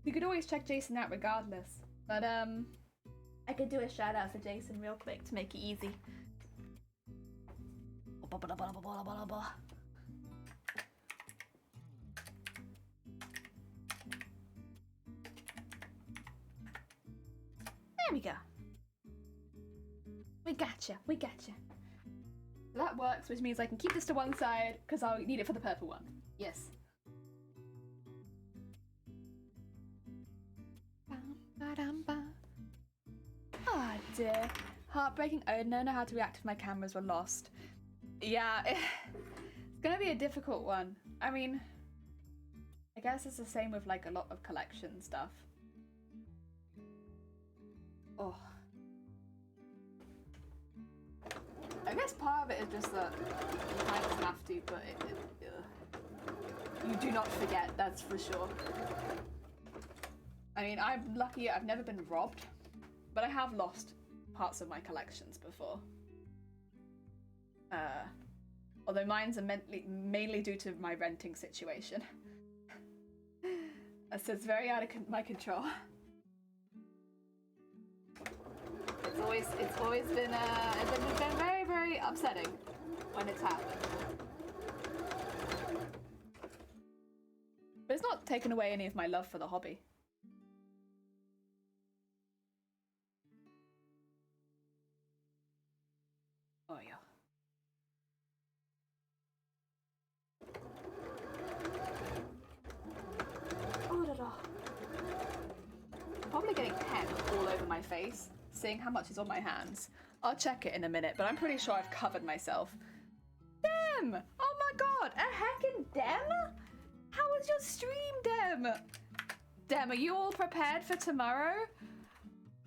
You could always check Jason out regardless. But, I could do a shout out for Jason real quick to make it easy. There we go. We gotcha, we gotcha. That works, which means I can keep this to one side because I'll need it for the purple one. Yes. Oh dear. Heartbreaking. I didn't know how to react if my cameras were lost. Yeah, it's gonna be a difficult one. I mean, I guess it's the same with like a lot of collection stuff. Oh. I guess part of it is just that you kind of have to, but you do not forget, that's for sure. I mean, I'm lucky I've never been robbed, but I have lost parts of my collections before. Although mine's are mainly due to my renting situation. So it's very out of my control. It's always been very, very upsetting when it's happened. But it's not taken away any of my love for the hobby. Oh yeah. Oh da da. Probably getting pen all over my face. seeing how much is on my hands. I'll check it in a minute, but I'm pretty sure I've covered myself. Dem! Oh my god, a heckin' Dem? How was your stream, Dem? Dem, are you all prepared for tomorrow?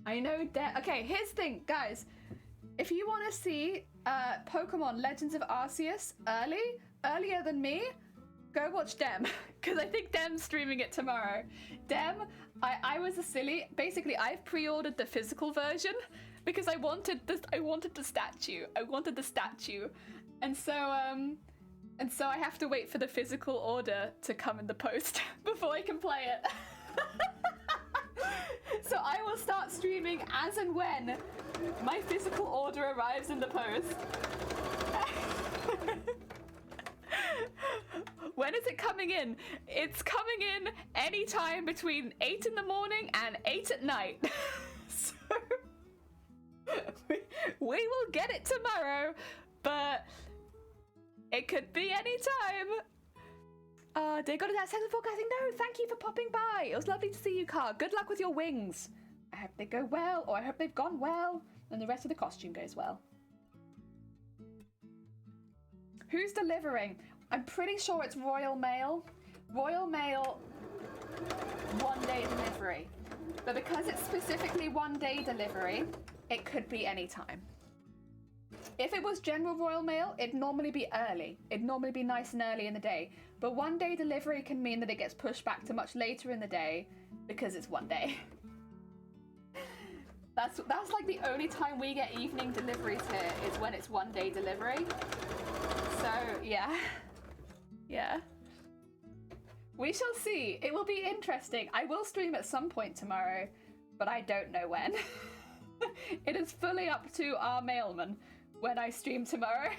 I know Dem. Okay, here's the thing, guys. If you want to see Pokemon Legends of Arceus earlier than me, go watch Dem, because I think Dem's streaming it tomorrow. Dem, I was a silly. Basically, I've pre-ordered the physical version because I wanted the statue. And so I have to wait for the physical order to come in the post before I can play it. So I will start streaming as and when my physical order arrives in the post. When is it coming in? It's coming in anytime between 8 in the morning and 8 at night. So we will get it tomorrow, but it could be any time. Did I go to that second forecasting? No, thank you for popping by. It was lovely to see you, Car. Good luck with your wings. I hope they go well, or I hope they've gone well, and the rest of the costume goes well. Who's delivering? I'm pretty sure it's Royal Mail. Royal Mail, 1 day delivery. But because it's specifically 1 day delivery, it could be any time. If it was general Royal Mail, it'd normally be early. It'd normally be nice and early in the day. But 1 day delivery can mean that it gets pushed back to much later in the day because it's 1 day. That's like the only time we get evening deliveries here is when it's 1 day delivery. So yeah. Yeah. We shall see. It will be interesting. I will stream at some point tomorrow, but I don't know when. It is fully up to our mailman when I stream tomorrow.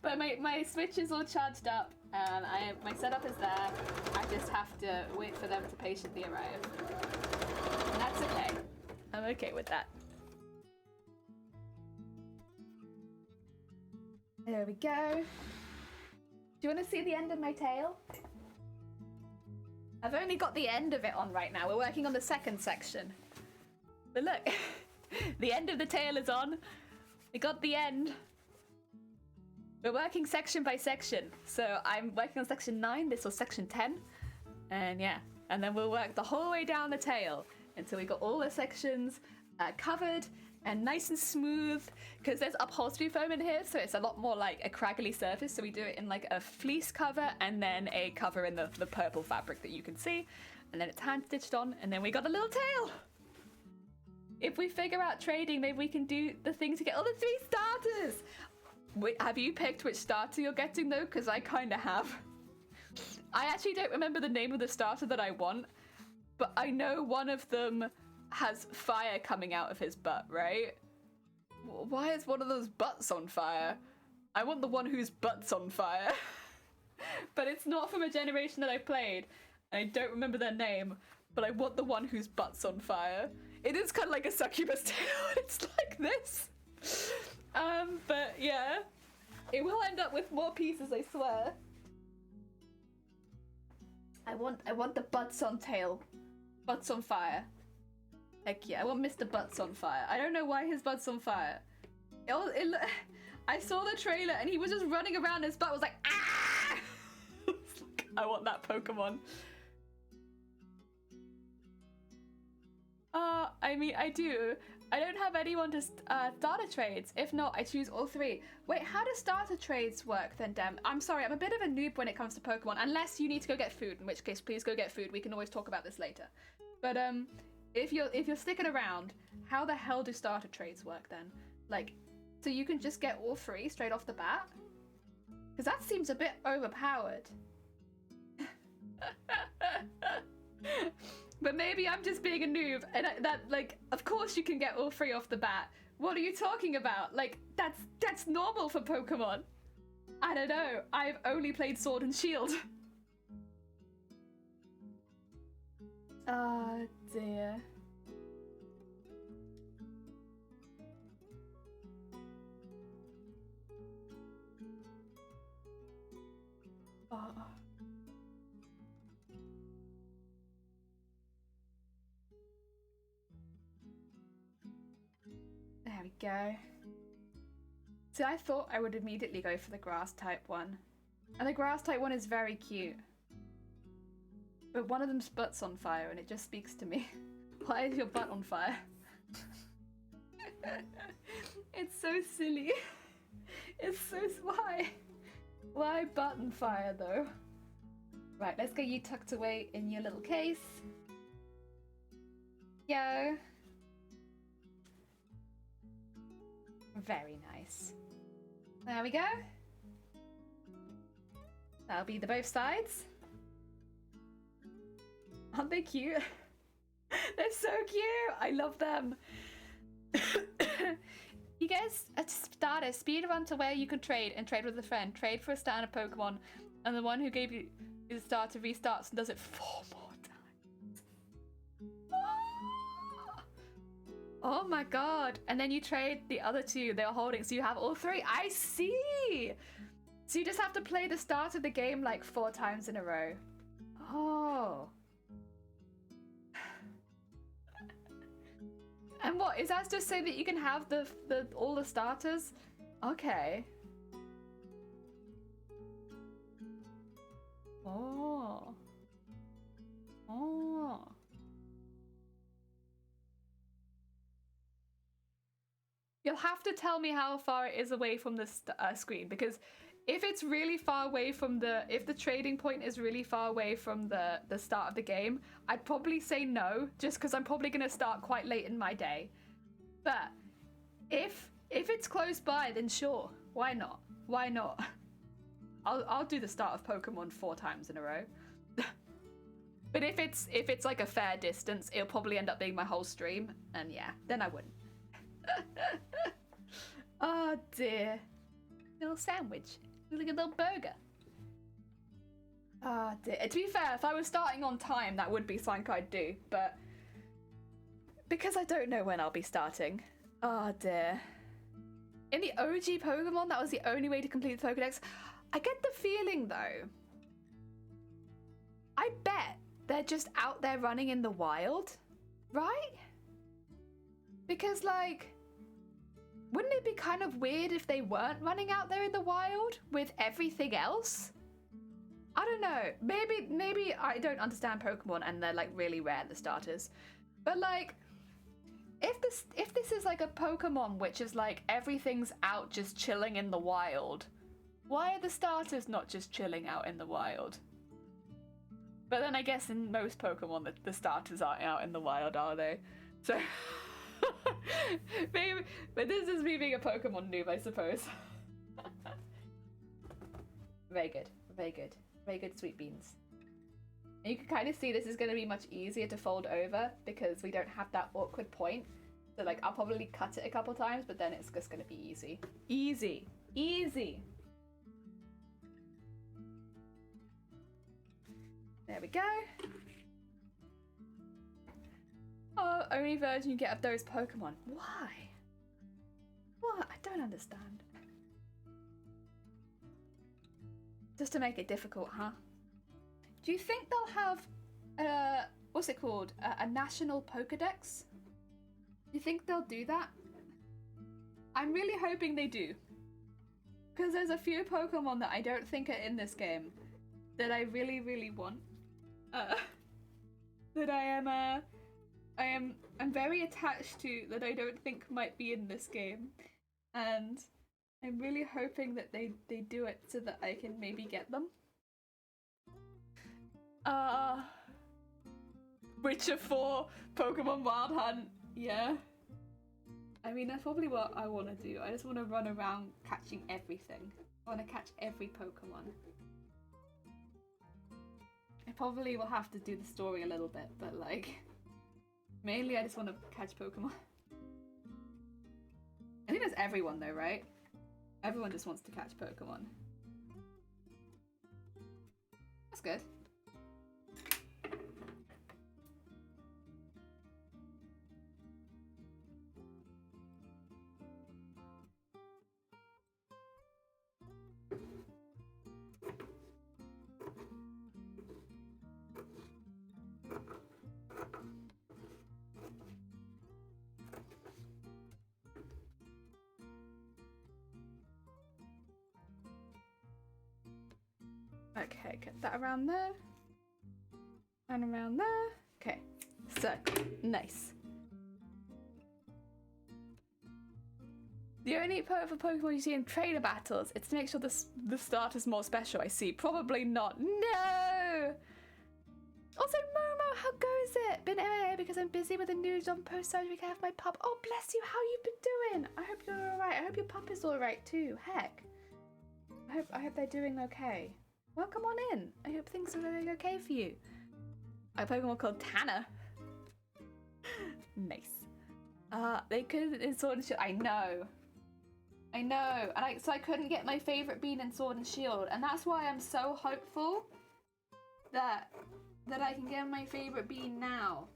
But my Switch is all charged up and my setup is there. I just have to wait for them to patiently arrive. And that's okay. I'm okay with that. There we go. Do you want to see the end of my tail? I've only got the end of it on right now. We're working on the second section. But look, the end of the tail is on. We got the end. We're working section by section. So I'm working on section 9, this was section 10. And yeah, and then we'll work the whole way down the tail until we got all the sections covered and nice and smooth, because there's upholstery foam in here, so it's a lot more like a craggly surface. So we do it in like a fleece cover and then a cover in the purple fabric that you can see, and then it's hand stitched on, and then we got a little tail. If we figure out trading, maybe we can do the thing to get all the 3 starters. Wait, have you picked which starter you're getting though? Because I kind of have. I actually don't remember the name of the starter that I want, but I know one of them has fire coming out of his butt, right? Why is one of those butts on fire? I want the one whose butt's on fire. But it's not from a generation that I played. I don't remember their name, but I want the one whose butt's on fire. It is kind of like a succubus tail. It's like this. But yeah, it will end up with more pieces, I swear. I want the butts on tail. Butts on fire. Heck yeah, I want Mr. Butts on fire. I don't know why his butt's on fire. I saw the trailer and he was just running around, his butt was like, ah! I want that Pokemon. I mean, I do. I don't have anyone to starter trades. If not, I choose all 3. Wait, how do starter trades work then, Dem? I'm sorry, I'm a bit of a noob when it comes to Pokemon, unless you need to go get food, in which case, please go get food. We can always talk about this later. But, if you're sticking around, how the hell do starter trades work then? Like, so you can just get all 3 straight off the bat? Because that seems a bit overpowered. But maybe I'm just being a noob, and of course you can get all 3 off the bat. What are you talking about? Like, that's normal for Pokemon. I don't know. I've only played Sword and Shield. Oh dear. Oh. go. See, I thought I would immediately go for the grass type one. And the grass type one is very cute. But one of them's butt's on fire and it just speaks to me. Why is your butt on fire? It's so silly. It's so... Why? Why butt on fire though? Right, let's get you tucked away in your little case. Yo. Very nice. There we go. That'll be the both sides. Aren't they cute? They're so cute! I love them. You get a starter speed run to where you can trade and trade with a friend. Trade for a standard Pokemon, and the one who gave you the starter restarts and does it 4 more times. Oh my god. And then you trade the other 2 they were holding, so you have all 3. I see! So you just have to play the start of the game like 4 times in a row. Oh. And what, is that just so that you can have all the starters? Okay. Oh. Oh. You'll have to tell me how far it is away from the screen, because if it's really far away from if the trading point is really far away from the start of the game, I'd probably say no, just because I'm probably going to start quite late in my day. But if it's close by, then sure, why not? Why not? I'll do the start of Pokemon 4 times in a row. But if it's like a fair distance, it'll probably end up being my whole stream, and yeah, then I wouldn't. Oh dear. Little sandwich. Look like a little burger. Ah, dear. To be fair, if I was starting on time, that would be something I'd do, but because I don't know when I'll be starting. Oh dear. In the OG Pokemon, that was the only way to complete the Pokedex. I get the feeling though, I bet they're just out there running in the wild, right? Because like, wouldn't it be kind of weird if they weren't running out there in the wild with everything else? I don't know. Maybe I don't understand Pokemon and they're like really rare, the starters. But like, if this is like a Pokemon which is like everything's out just chilling in the wild, why are the starters not just chilling out in the wild? But then I guess in most Pokemon the starters aren't out in the wild, are they? So maybe, but this is me being a Pokemon noob, I suppose. Very good, very good, very good, sweet beans. And you can kind of see this is going to be much easier to fold over because we don't have that awkward point. So like, I'll probably cut it a couple times, but then it's just going to be easy. Easy, easy. There we go. Oh, only version you get of those Pokemon. Why? What? I don't understand. Just to make it difficult, huh? Do you think they'll have, what's it called? A national Pokedex? Do you think they'll do that? I'm really hoping they do. Because there's a few Pokemon that I don't think are in this game that I really, really want. That I'm very attached to, that I don't think might be in this game. And I'm really hoping that they do it so that I can maybe get them. Witcher 4, Pokemon Wild Hunt, yeah. I mean, that's probably what I want to do. I just want to run around catching everything. I want to catch every Pokemon. I probably will have to do the story a little bit, but like, mainly I just want to catch Pokemon. I think that's everyone though, right? Everyone just wants to catch Pokemon. That's good. Okay, get that around there. And around there. Okay, circle. Nice. The only part of a Pokemon you see in trainer battles, it's to make sure the starter's more special, I see. Probably not. No! Also, Momo, how goes it? Been MIA because I'm busy with the news on post-surgery care of my pup. Oh, bless you, how you been doing? I hope you're alright. I hope your pup is alright too. Heck. I hope they're doing okay. Welcome on in. I hope things are going okay for you. A Pokemon called Tanner. Nice. They couldn't in Sword and Shield. I know. And I couldn't get my favorite bean in Sword and Shield, and that's why I'm so hopeful that I can get my favorite bean now,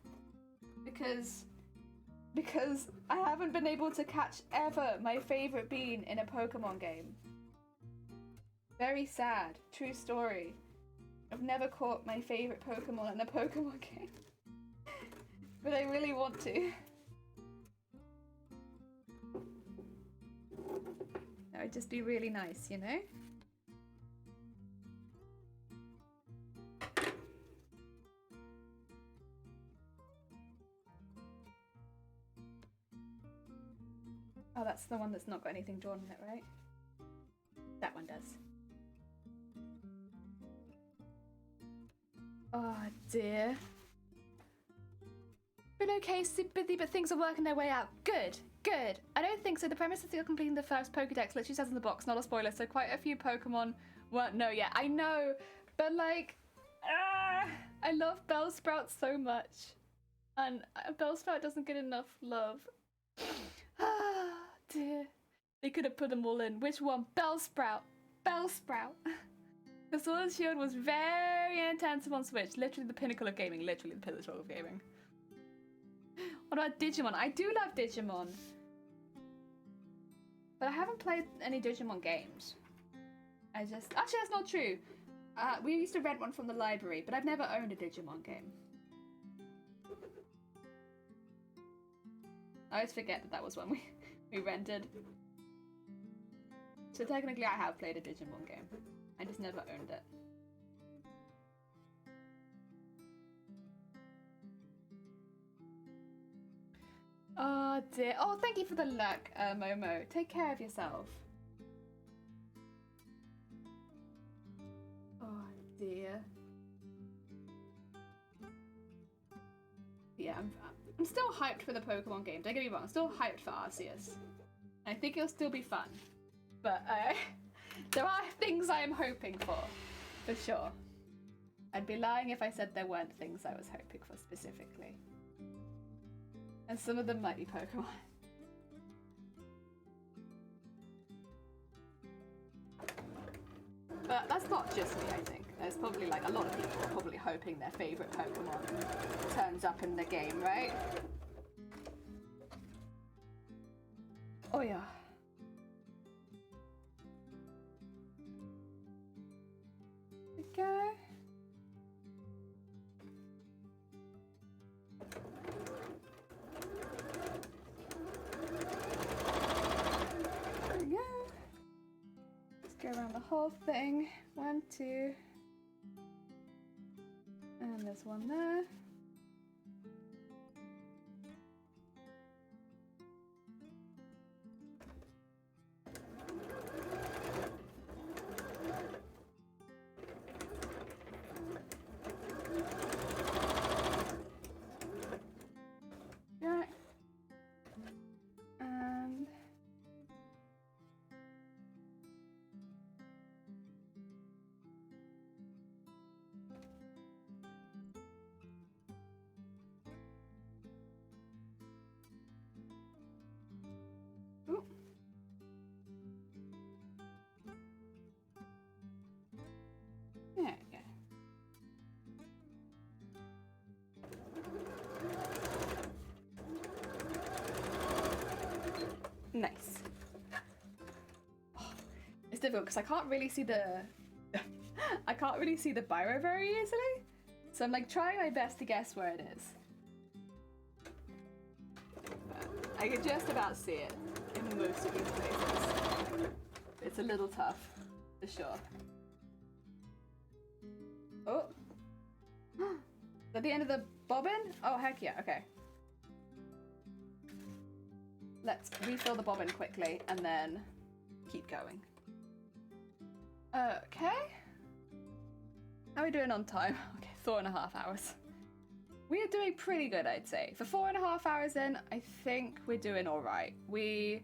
because I haven't been able to catch ever my favorite bean in a Pokemon game. Very sad, true story. I've never caught my favorite Pokemon in a Pokemon game, but I really want to. That would just be really nice, you know? Oh, that's the one that's not got anything drawn in it, right? That one does. Oh dear. Been okay, super busy, but things are working their way out. Good. Good. I don't think so. The premise is that you're completing the first Pokédex literally says in the box, not a spoiler, so quite a few Pokemon weren't know yet. I know, but like, I love Bellsprout so much. And Bellsprout doesn't get enough love. Ah, dear. They could have put them all in. Which one? Bellsprout. Bellsprout. The Sword and Shield was very intensive on Switch. Literally the pinnacle of gaming. Literally the pinnacle of gaming. What about Digimon? I do love Digimon. But I haven't played any Digimon games. Actually, that's not true. We used to rent one from the library, but I've never owned a Digimon game. I always forget that was one we rented. So technically I have played a Digimon game. I just never owned it. Oh dear. Oh, thank you for the luck, Momo. Take care of yourself. Oh dear. Yeah, I'm still hyped for the Pokemon game. Don't get me wrong, I'm still hyped for Arceus. I think it'll still be fun. But there are things I am hoping for sure. I'd be lying if I said there weren't things I was hoping for specifically. And some of them might be Pokemon. But that's not just me, I think. There's probably like a lot of people are probably hoping their favourite Pokemon turns up in the game, right? Oh yeah. Okay. Go around the whole thing. 1, 2. And there's one there. Yeah. And ooh. There we go. Nice. Oh, it's difficult because I can't really see the I can't really see the biro very easily. So I'm like trying my best to guess where it is. But I can just about see it in most of these places. It's a little tough, for sure. Oh. Is that the end of the bobbin? Oh, heck yeah, okay. Let's refill the bobbin quickly and then keep going. Okay. How are we doing on time? Okay, 4.5 hours. We are doing pretty good, I'd say. For 4.5 hours in, I think we're doing all right. Yeah,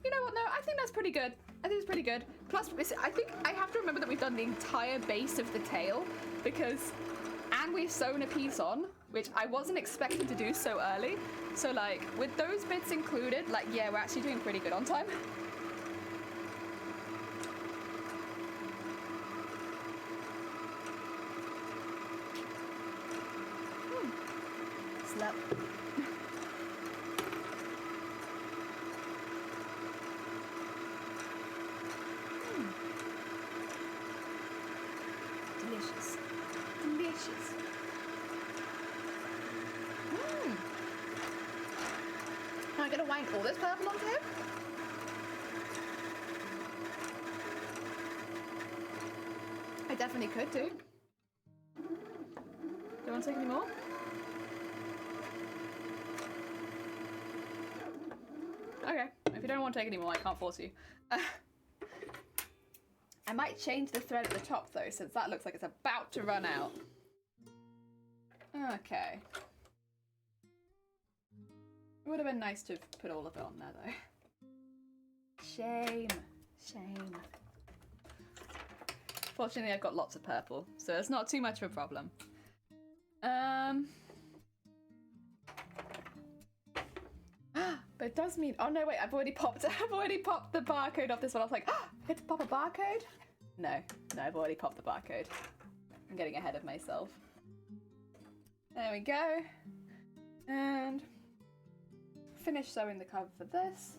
you know what? No, I think that's pretty good. I think it's pretty good. Plus, I think I have to remember that we've done the entire base of the tail because, and we've sewn a piece on, which I wasn't expecting to do so early. So like, with those bits included, like, yeah, we're actually doing pretty good on time. Slap. Delicious. Delicious. Am I gonna wind all this purple onto him? I definitely could do. Do you want to take any more? Okay, if you don't want to take any more, I can't force you. I might change the thread at the top though, since that looks like it's about to run out. Okay. It would have been nice to have put all of it on there though. Shame. Shame. Fortunately, I've got lots of purple, so it's not too much of a problem. But it does mean, oh no, wait, I've already popped the barcode off this one. I was like, I get to pop a barcode? No, I've already popped the barcode. I'm getting ahead of myself. There we go. And finish sewing the cover for this.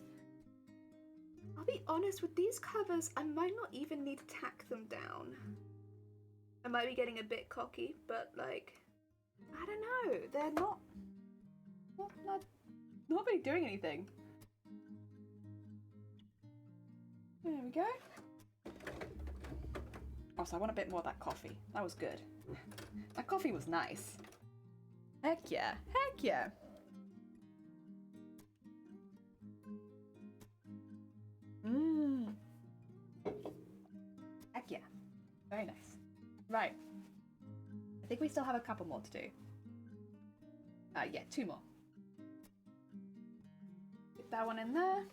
I'll be honest, with these covers, I might not even need to tack them down. I might be getting a bit cocky, but like, I don't know, they're not really doing anything. There we go. Also, I want a bit more of that coffee. That was good. That coffee was nice. Heck yeah, heck yeah. Heck yeah. Very nice. Right. I think we still have a couple more to do. Yeah, 2 more. Put that one in there.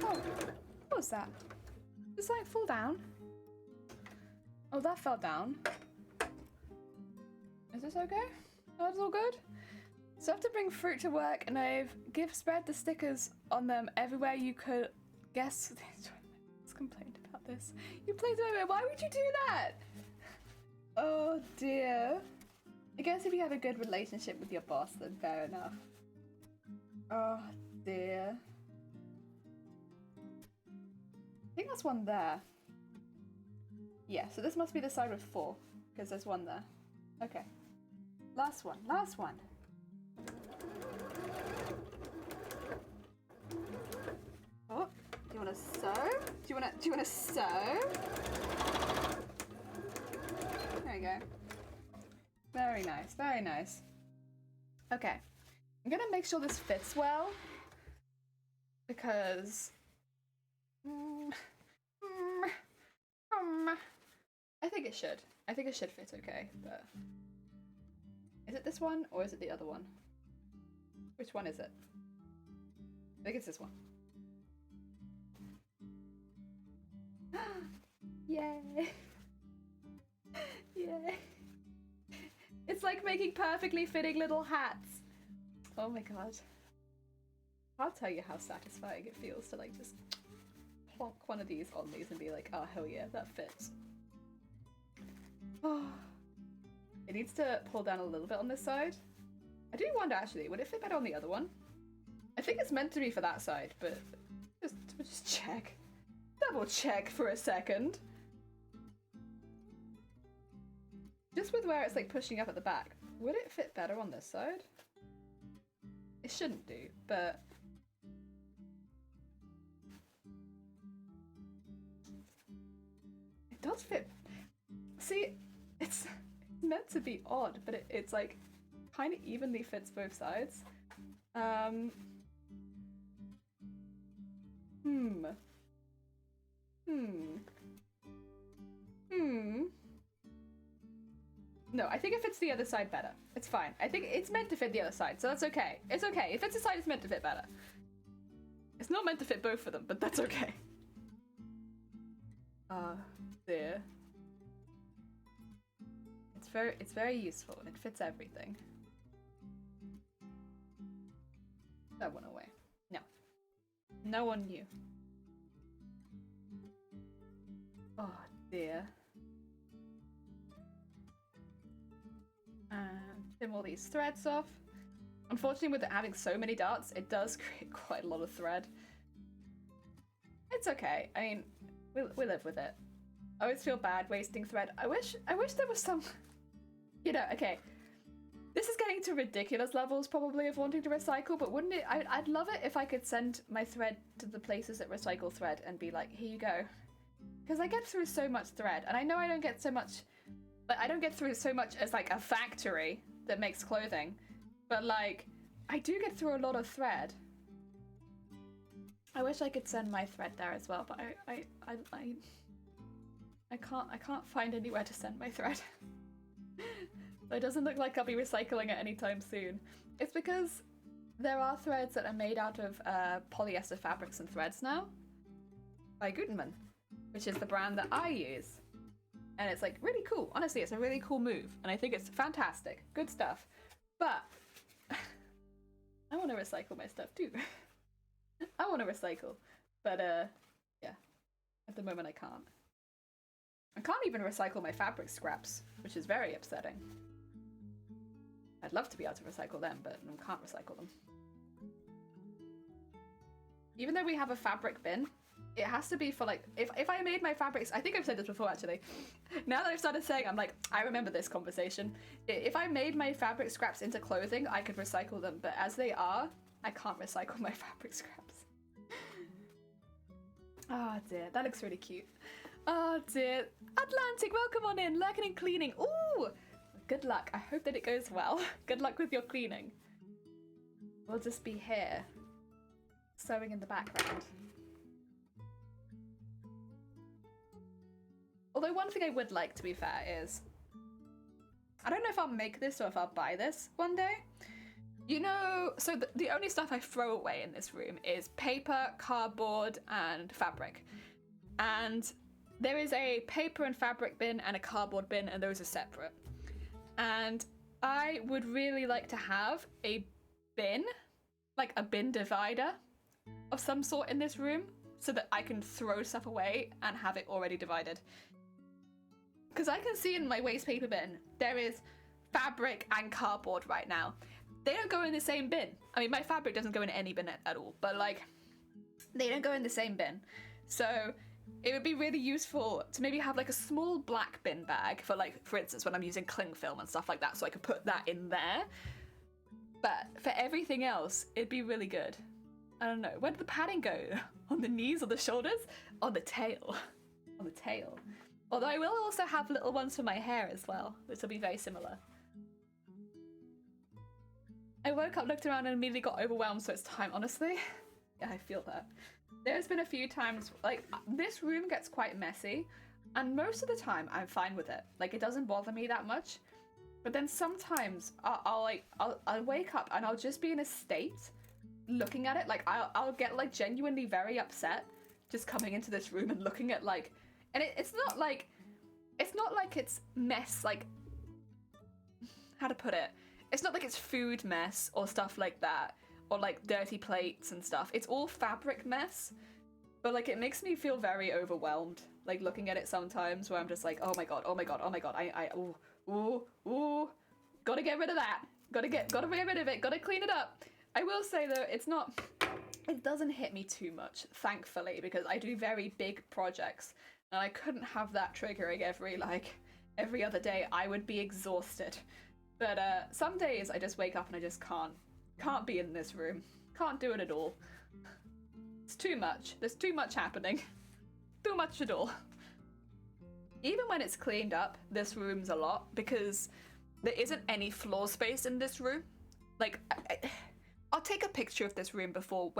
Oh, what was that? Did this like fall down? Oh, that fell down. Is this okay? That's all good? So I have to bring fruit to work, and I've spread the stickers on them everywhere you could guess. Let's complain about this. You played it. Why would you do that? Oh dear. I guess if you have a good relationship with your boss, then fair enough. Oh dear. I think that's one there. Yeah, so this must be the side with 4, because there's one there. Okay. Last one, last one. Oh, do you want to sew? Do you want to sew? There you go. Very nice, very nice. Okay, I'm gonna make sure this fits well because I think it should. I think it should fit okay, but is it this one or is it the other one? Which one is it? I think it's this one. Yay! Yay! It's like making perfectly fitting little hats. Oh my god. I'll tell you how satisfying it feels to like just plonk one of these on these and be like, oh hell yeah, that fits. Oh. It needs to pull down a little bit on this side. I do wonder actually, would it fit better on the other one? I think it's meant to be for that side, but just check. Double check for a second. Just with where it's like pushing up at the back, would it fit better on this side? It shouldn't do, but does fit. See, it's meant to be odd, but it's like kind of evenly fits both sides. No, I think it fits the other side better. It's fine. I think it's meant to fit the other side, so that's okay. It's okay. If it's a side, it's meant to fit better. It's not meant to fit both of them, but that's okay. There. It's very useful. It fits everything. That went away. No. No one knew. Oh dear. Trim all these threads off. Unfortunately, with having so many darts, it does create quite a lot of thread. It's okay. I mean, we live with it. I always feel bad wasting thread. I wish there was some, you know, okay. This is getting to ridiculous levels probably of wanting to recycle, but wouldn't it, I'd love it if I could send my thread to the places that recycle thread and be like, here you go. Because I get through so much thread, and I know I don't get so much, but I don't get through so much as like a factory that makes clothing, but like, I do get through a lot of thread. I wish I could send my thread there as well, but I can't find anywhere to send my thread. So it doesn't look like I'll be recycling it anytime soon. It's because there are threads that are made out of polyester fabrics and threads now by Gutenman, which is the brand that I use. And it's like really cool. Honestly, it's a really cool move, and I think it's fantastic. Good stuff. But I want to recycle my stuff too. I want to recycle, but yeah, at the moment I can't. I can't even recycle my fabric scraps, which is very upsetting. I'd love to be able to recycle them, but I can't recycle them. Even though we have a fabric bin, it has to be for like, if I made my fabrics, I think I've said this before actually. Now that I've started saying, I'm like, I remember this conversation. If I made my fabric scraps into clothing, I could recycle them, but as they are, I can't recycle my fabric scraps. Oh dear, that looks really cute. Oh dear. Atlantic, welcome on in, lurking and cleaning. Ooh, good luck. I hope that it goes well. Good luck with your cleaning. We'll just be here, sewing in the background. Although one thing I would like, to be fair, is I don't know if I'll make this or if I'll buy this one day. You know, so the only stuff I throw away in this room is paper, cardboard, and fabric. And there is a paper and fabric bin and a cardboard bin, and those are separate. And I would really like to have a bin, like a bin divider of some sort in this room, so that I can throw stuff away and have it already divided. Because I can see in my waste paper bin, there is fabric and cardboard right now. They don't go in the same bin. I mean, my fabric doesn't go in any bin at all, but like, they don't go in the same bin. So it would be really useful to maybe have like a small black bin bag for like, for instance, when I'm using cling film and stuff like that, so I could put that in there. But for everything else, it'd be really good. I don't know, where did the padding go? On the knees or the shoulders? On the tail. On the tail. Although I will also have little ones for my hair as well, which will be very similar. I woke up, looked around, and immediately got overwhelmed, so it's time, honestly. Yeah, I feel that. There's been a few times, like, this room gets quite messy, and most of the time I'm fine with it. Like, it doesn't bother me that much. But then sometimes I'll wake up and I'll just be in a state looking at it. Like, I'll get, like, genuinely very upset just coming into this room and looking at, like, and it's not like it's mess, like, how to put it? It's not like it's food mess or stuff like that, or like dirty plates and stuff. It's all fabric mess, but like it makes me feel very overwhelmed, like looking at it sometimes, where I'm just like, oh my god, oh my god, oh my god, ooh, gotta get rid of that, gotta get rid of it, gotta clean it up. I will say though, it doesn't hit me too much, thankfully, because I do very big projects, and I couldn't have that triggering every other day. I would be exhausted. But some days I just wake up and I just can't be in this room. Can't do it at all. It's too much. There's too much happening. Too much at all. even when it's cleaned up, this room's a lot because there isn't any floor space in this room. Like, I'll take a picture of this room before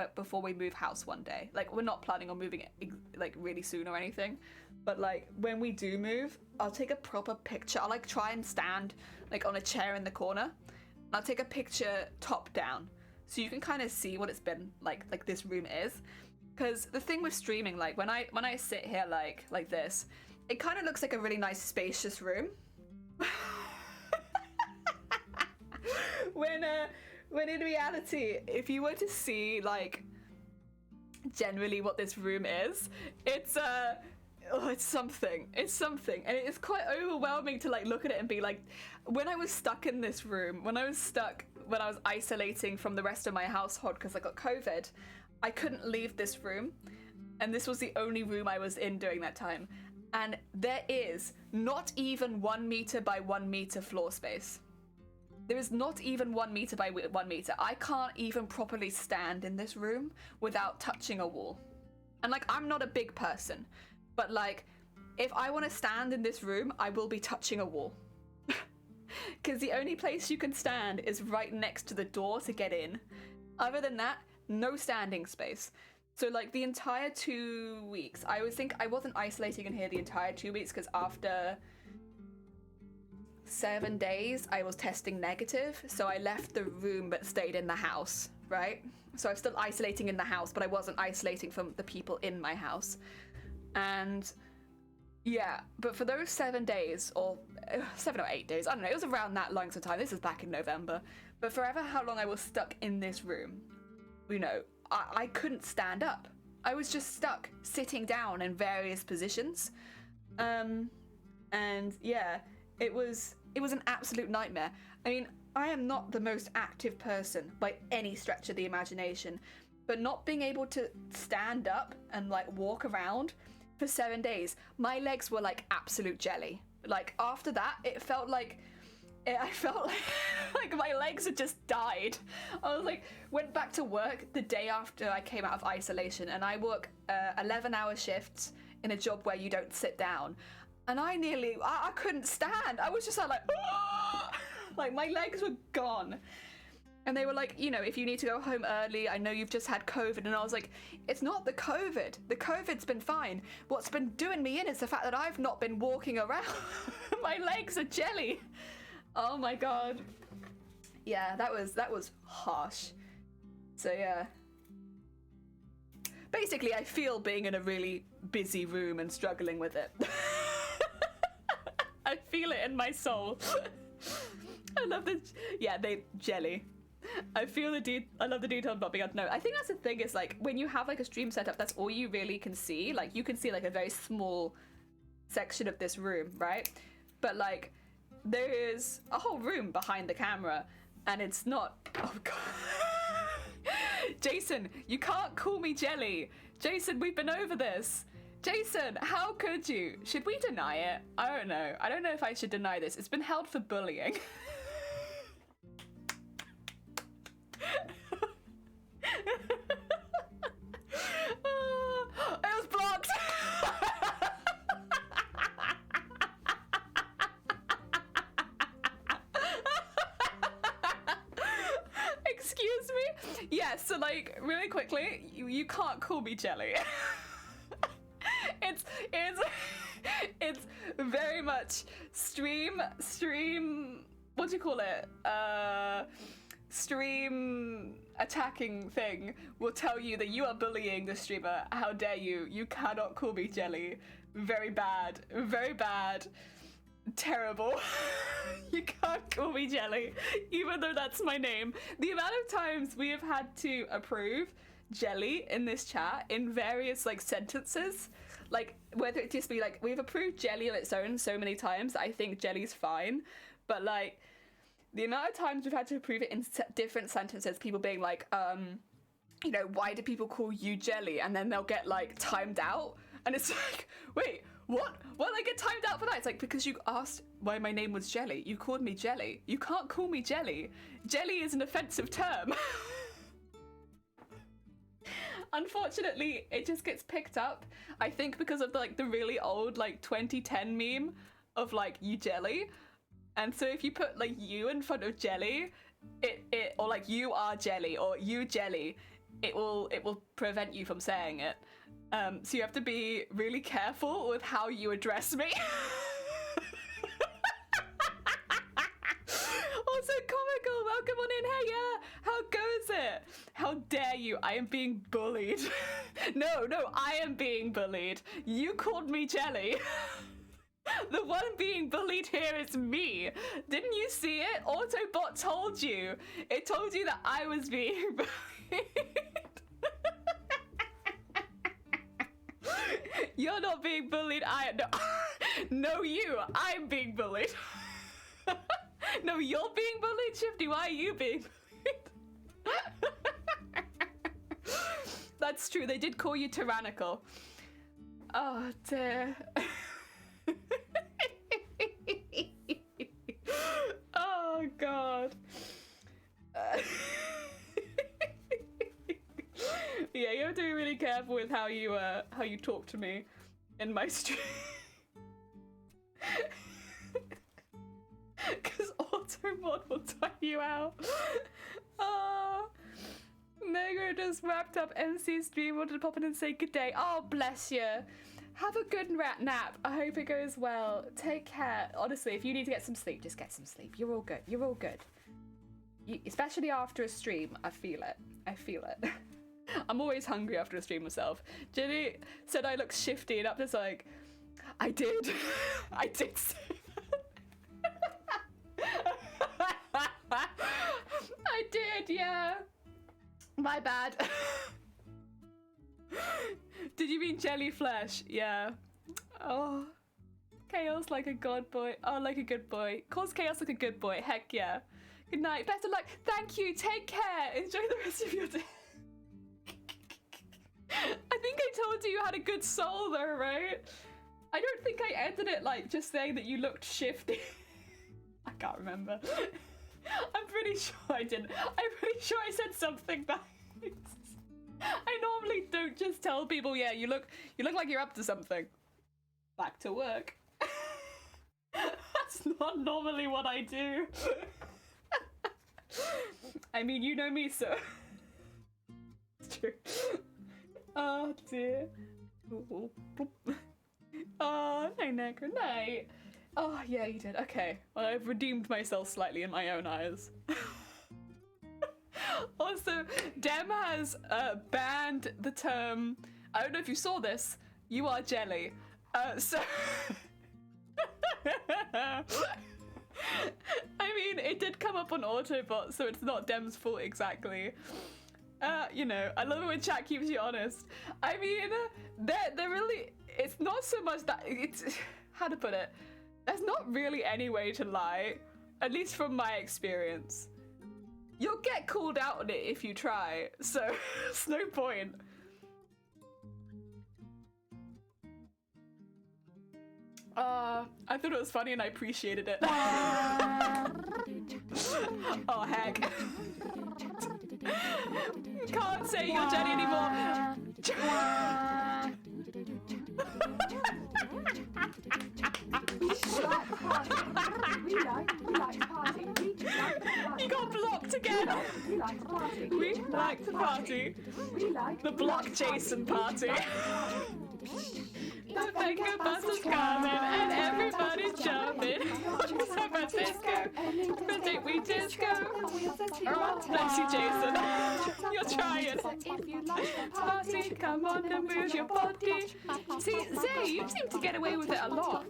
we move house one day. Like, we're not planning on moving it like really soon or anything, but like when we do move, I'll take a proper picture. I'll like try and stand like on a chair in the corner. I'll take a picture top down so you can kind of see what it's been like this room is. Because the thing with streaming, like when I sit here like this, it kind of looks like a really nice spacious room. when in reality, if you were to see like generally what this room is, it's something. It's something, and it's quite overwhelming to like look at it and be like, when I was stuck in this room, when I was isolating from the rest of my household because I got COVID, I couldn't leave this room, and this was the only room I was in during that time. And there is not even 1 meter by 1 meter floor space. There is not even 1 meter by 1 meter. I can't even properly stand in this room without touching a wall. And like, I'm not a big person, but like, if I want to stand in this room, I will be touching a wall. Because the only place you can stand is right next to the door to get in. Other than that, no standing space. So like the entire 2 weeks, I wasn't isolating in here the entire 2 weeks because after 7 days, I was testing negative. So I left the room but stayed in the house, right? So I'm still isolating in the house, but I wasn't isolating from the people in my house. And yeah, but for those 7 days, or 7 or 8 days, I don't know, it was around that length of time. This was back in November. But forever how long I was stuck in this room, you know, I couldn't stand up. I was just stuck sitting down in various positions. And yeah, it was an absolute nightmare. I mean, I am not the most active person by any stretch of the imagination, but not being able to stand up and like walk around for 7 days, my legs were like absolute jelly. Like after that, I felt like my legs had just died. I was like, went back to work the day after I came out of isolation, and I work 11-hour shifts in a job where you don't sit down. And I couldn't stand. I was just like, ah! Like my legs were gone. And they were like, you know, if you need to go home early, I know you've just had COVID. And I was like, it's not the COVID. The COVID's been fine. What's been doing me in is the fact that I've not been walking around. My legs are jelly. Oh my God. Yeah, that was harsh. So yeah. Basically, I feel being in a really busy room and struggling with it. I feel it in my soul. I love jelly. I love the detail of not being able to know. I think that's the thing is like when you have like a stream setup, that's all you really can see. Like you can see like a very small section of this room, right? But like there is a whole room behind the camera, and it's not. Oh God. Jason, you can't call me jelly. Jason, we've been over this. Jason, how could you? Should we deny it? I don't know. I don't know if I should deny this. It's been held for bullying. It was blocked. Excuse me? Yeah, so like really quickly, you can't call me jelly. It's very much stream what do you call it? Stream attacking thing will tell you that you are bullying the streamer. How dare you? You cannot call me jelly. Very bad. Very bad. Terrible. You can't call me jelly, even though that's my name. The amount of times we have had to approve jelly in this chat in various like sentences, like whether it just be like we've approved jelly on its own so many times that I think jelly's fine, but like the amount of times we've had to approve it in different sentences, people being like, you know, why do people call you jelly? And then they'll get like timed out, and it's like, wait, what? Why did I get timed out for that? It's like, because you asked why my name was Jelly. You called me Jelly. You can't call me Jelly. Jelly is an offensive term. Unfortunately, it just gets picked up, I think, because of like the really old like 2010 meme of like you jelly. And so if you put like you in front of jelly, it or like you are jelly or you jelly, it will prevent you from saying it. So you have to be really careful with how you address me. Also, comical, welcome on in. Hey, how goes it? How dare you? I am being bullied. No, I am being bullied. You called me jelly. The one being bullied here is me. Didn't you see it? Autobot told you. It told you that I was being bullied. You're not being bullied. No, you. I'm being bullied. No, you're being bullied, Shifty. Why are you being bullied? That's true. They did call you tyrannical. Oh, dear. Oh, God. Yeah, you have to be really careful with how you talk to me in my stream. Because Automod will type you out. Oh, Nego just wrapped up MC stream. Wanted to pop in and say good day. Oh, bless you. Have a good nap. I hope it goes well. Take care. Honestly, if you need to get some sleep, just get some sleep. You're all good. You're all good. Especially after a stream, I feel it. I feel it. I'm always hungry after a stream myself. Jenny said I look shifty, and I'm just like, I did. I did say that. I did, yeah. My bad. Did you mean jelly flesh? Yeah. Oh. Chaos like a god boy. Oh, like a good boy. Calls Chaos like a good boy. Heck yeah. Good night. Best of luck. Thank you. Take care. Enjoy the rest of your day. I think I told you had a good soul though, right? I don't think I ended it like just saying that you looked shifty. I can't remember. I'm pretty sure I didn't. I'm pretty sure I said something nice. I normally don't just tell people, yeah, you look like you're up to something. Back to work. That's not normally what I do. I mean, you know me, so it's true. Oh dear. Oh, night, Necker, night. Oh yeah, you did. Okay, well, I've redeemed myself slightly in my own eyes. Also, Dem has banned the term, I don't know if you saw this, you are jelly. So I mean, it did come up on Autobot, so it's not Dem's fault exactly. You know, I love it when chat keeps you honest. I mean, they're really, it's not so much that, it's, how to put it, there's not really any way to lie, at least from my experience. You'll get called out on it if you try, so it's no point. I thought it was funny and I appreciated it. Oh, heck. Can't say you're Jenny anymore. You got blocked again. We like to party. The block Jason party. The finger bus is coming and everybody's jumping. San Francisco, the day we disco. Oh, bless you, Jason. You're trying. If you like the Party, come on and move your body. See, Zay, you seem to get away with it a lot.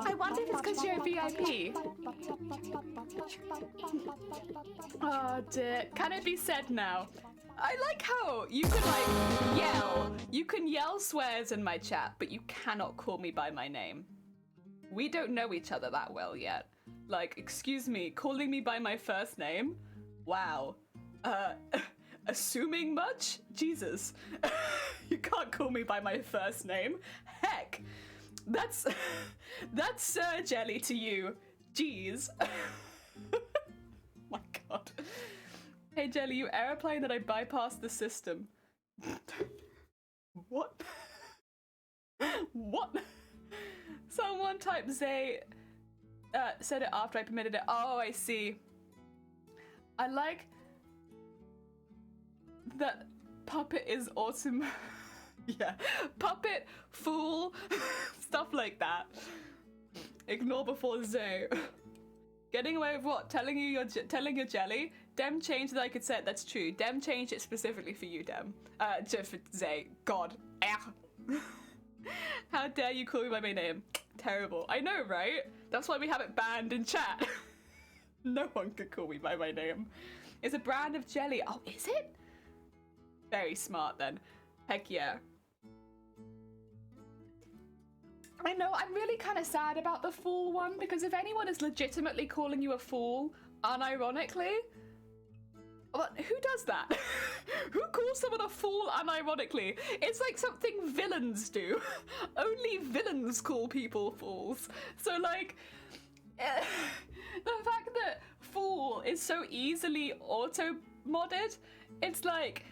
I wonder if it's because you're a VIP. Oh dear. Can it be said now? I like how you can like yell. You can yell swears in my chat, but you cannot call me by my name. We don't know each other that well yet. Like, excuse me, calling me by my first name? Wow. Assuming much? Jesus. You can't call me by my first name. Heck. That's Sir Jelly to you. Jeez. My god. Hey Jelly, you airplane that I bypassed the system. What? What? Someone typed Zay said it after I permitted it. Oh, I see. I like that puppet is awesome. Yeah, puppet, fool, stuff like that. Ignore before Zay. Getting away with what? Telling your jelly? Dem changed that I could say it. That's true. Dem changed it specifically for you, Dem. Just for Zay. God. How dare you call me by my name? Terrible. I know, right? That's why we have it banned in chat. No one could call me by my name. It's a brand of jelly. Oh, is it? Very smart then. Heck yeah. I know, I'm really kind of sad about the fool one, because if anyone is legitimately calling you a fool, unironically, well, who does that? Who calls someone a fool unironically? It's like something villains do. Only villains call people fools. So like, the fact that fool is so easily auto-modded, it's like,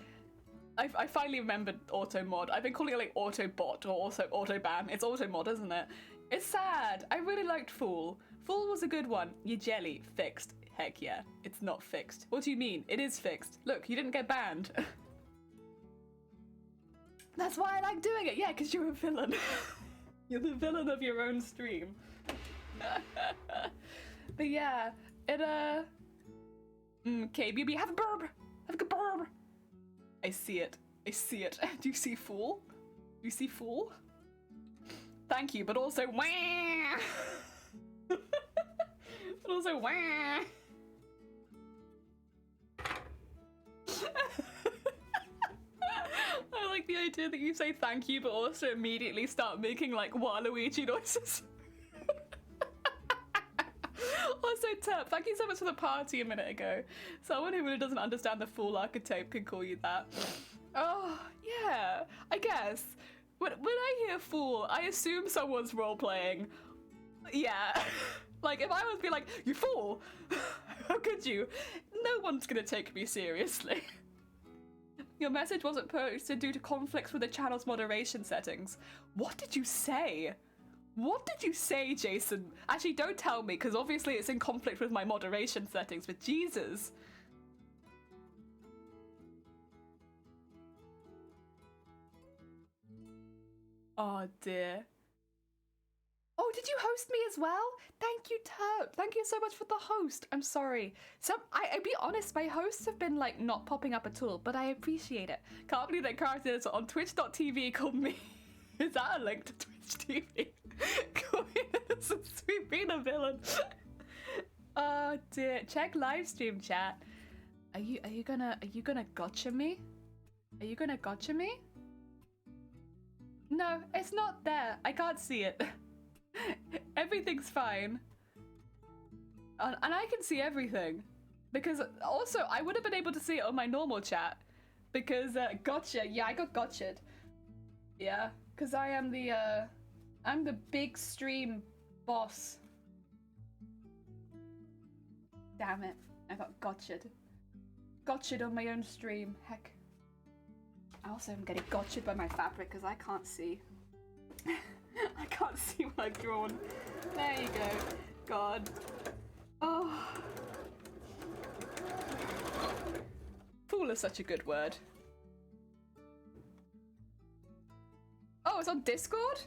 I finally remembered auto-mod. I've been calling it like auto-bot or also auto-ban. It's auto-mod, isn't it? It's sad. I really liked Fool. Fool was a good one. Your jelly, fixed. Heck yeah, it's not fixed. What do you mean? It is fixed. Look, you didn't get banned. That's why I like doing it. Yeah, because you're a villain. You're the villain of your own stream. But yeah, it, okay, BB, have a burb. Have a good burb. I see it. I see it. Do you see Fool? Do you see Fool? Thank you, but also wah! But also wah! I like the idea that you say thank you, but also immediately start making like Waluigi noises. Also, Terp, thank you so much for the party a minute ago. Someone who really doesn't understand the Fool archetype can call you that. Oh, yeah, I guess. When I hear Fool, I assume someone's role-playing. Yeah. Like, if I was be like, you fool! How could you? No one's gonna take me seriously. Your message wasn't posted due to conflicts with the channel's moderation settings. What did you say? What did you say, Jason? Actually, don't tell me, because obviously it's in conflict with my moderation settings, but Jesus. Oh, dear. Oh, did you host me as well? Thank you, Terp. Thank you so much for the host. I'm sorry. I'll be honest, my hosts have been, like, not popping up at all, but I appreciate it. Can't believe that characters on twitch.tv called me. Is that a link to Twitch TV? We've been a villain. Oh dear. Check live stream chat. Are you gonna gotcha me? Are you gonna gotcha me? No, it's not there. I can't see it. Everything's fine. And I can see everything. Because also I would have been able to see it on my normal chat. Because gotcha. Yeah, I got gotcha'd. Yeah, because I am I'm the big stream boss. Damn it. I got gotcha'd. Gotcha'd on my own stream. Heck. I also am getting gotcha'd by my fabric because I can't see. I can't see what I've drawn. There you go. God. Oh. Fool is such a good word. Oh, it's on Discord?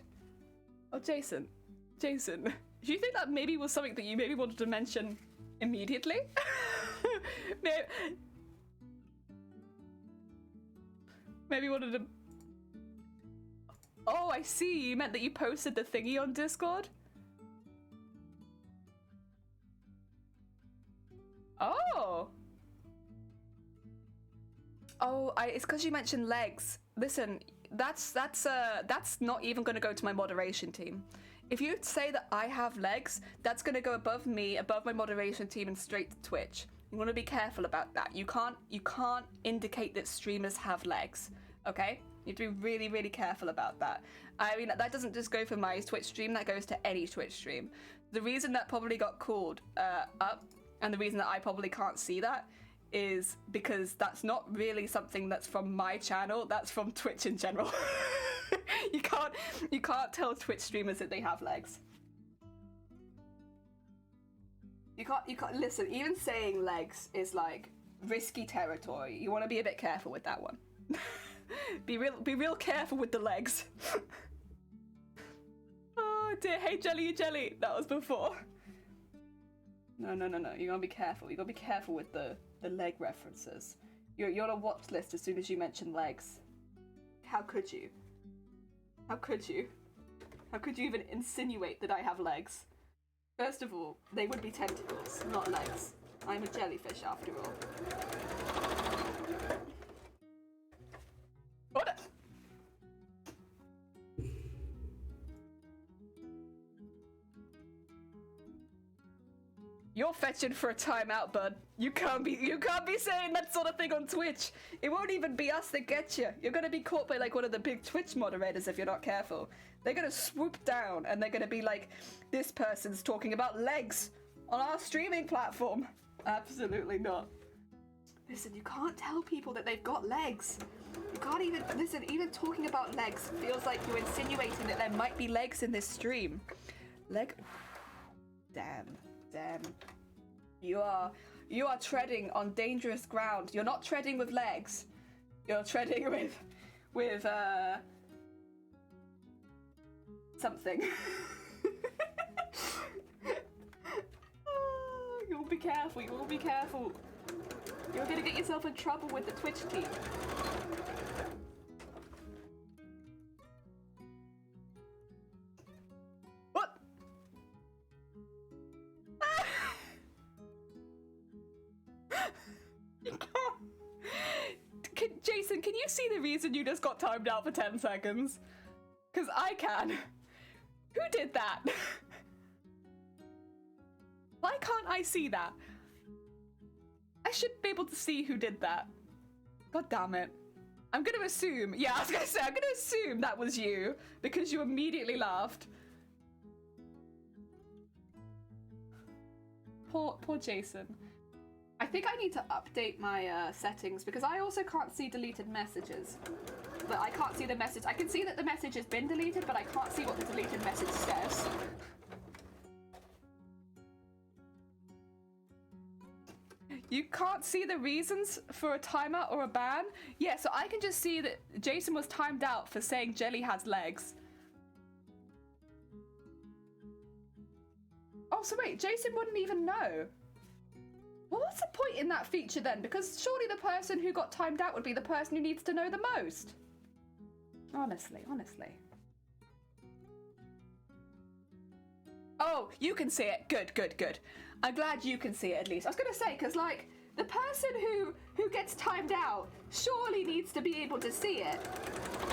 Oh, Jason. Jason, do you think that maybe was something that you maybe wanted to mention immediately? Maybe wanted to... Oh, I see. You meant that you posted the thingy on Discord? Oh. Oh, it's because you mentioned legs. Listen, that's not even going to go to my moderation team. If you say that I have legs, that's going to go above me, above my moderation team, and straight to Twitch. You want to be careful about that. You can't indicate that streamers have legs. Okay? You have to be really, really careful about that. I mean, that doesn't just go for my Twitch stream, that goes to any Twitch stream. The reason that probably got called up, and the reason that I probably can't see that, is because that's not really something that's from my channel, that's from Twitch in general. You can't tell Twitch streamers that they have legs. You can't listen, even saying legs is like risky territory. You want to be a bit careful with that one. Be real careful with the legs. Oh dear, hey Jelly Jelly, that was before. No, you gotta be careful. You gotta be careful with the leg references. You're on a watch list as soon as you mention legs. How could you? How could you? How could you even insinuate that I have legs? First of all, they would be tentacles, not legs. I'm a jellyfish after all. What? You're fetching for a timeout, bud. You can't be saying that sort of thing on Twitch. It won't even be us that get you. You're gonna be caught by like one of the big Twitch moderators if you're not careful. They're gonna swoop down and they're gonna be like, this person's talking about legs on our streaming platform. Absolutely not. Listen, you can't tell people that they've got legs. You can't even, listen, even talking about legs feels like you're insinuating that there might be legs in this stream. Leg, damn. You are treading on dangerous ground. You're not treading with legs. You're treading with something. Oh, you will be careful. You will be careful. You're gonna get yourself in trouble with the Twitch team. What? Jason, can you see the reason you just got timed out for 10 seconds? Because I can. Who did that? Why can't I see that? I should be able to see who did that. God damn it. I'm gonna assume, yeah, I was gonna say, I'm gonna assume that was you because you immediately laughed. Poor Jason. I think I need to update my settings because I also can't see deleted messages. But I can't see the message. I can see that the message has been deleted, but I can't see what the deleted message says. You can't see the reasons for a timeout or a ban? Yeah, so I can just see that Jason was timed out for saying Jelly has legs. Oh, so wait, Jason wouldn't even know. Well, what's the point in that feature then? Because surely the person who got timed out would be the person who needs to know the most. Honestly. Oh, you can see it. Good. I'm glad you can see it at least. I was gonna say, because like, the person who gets timed out surely needs to be able to see it.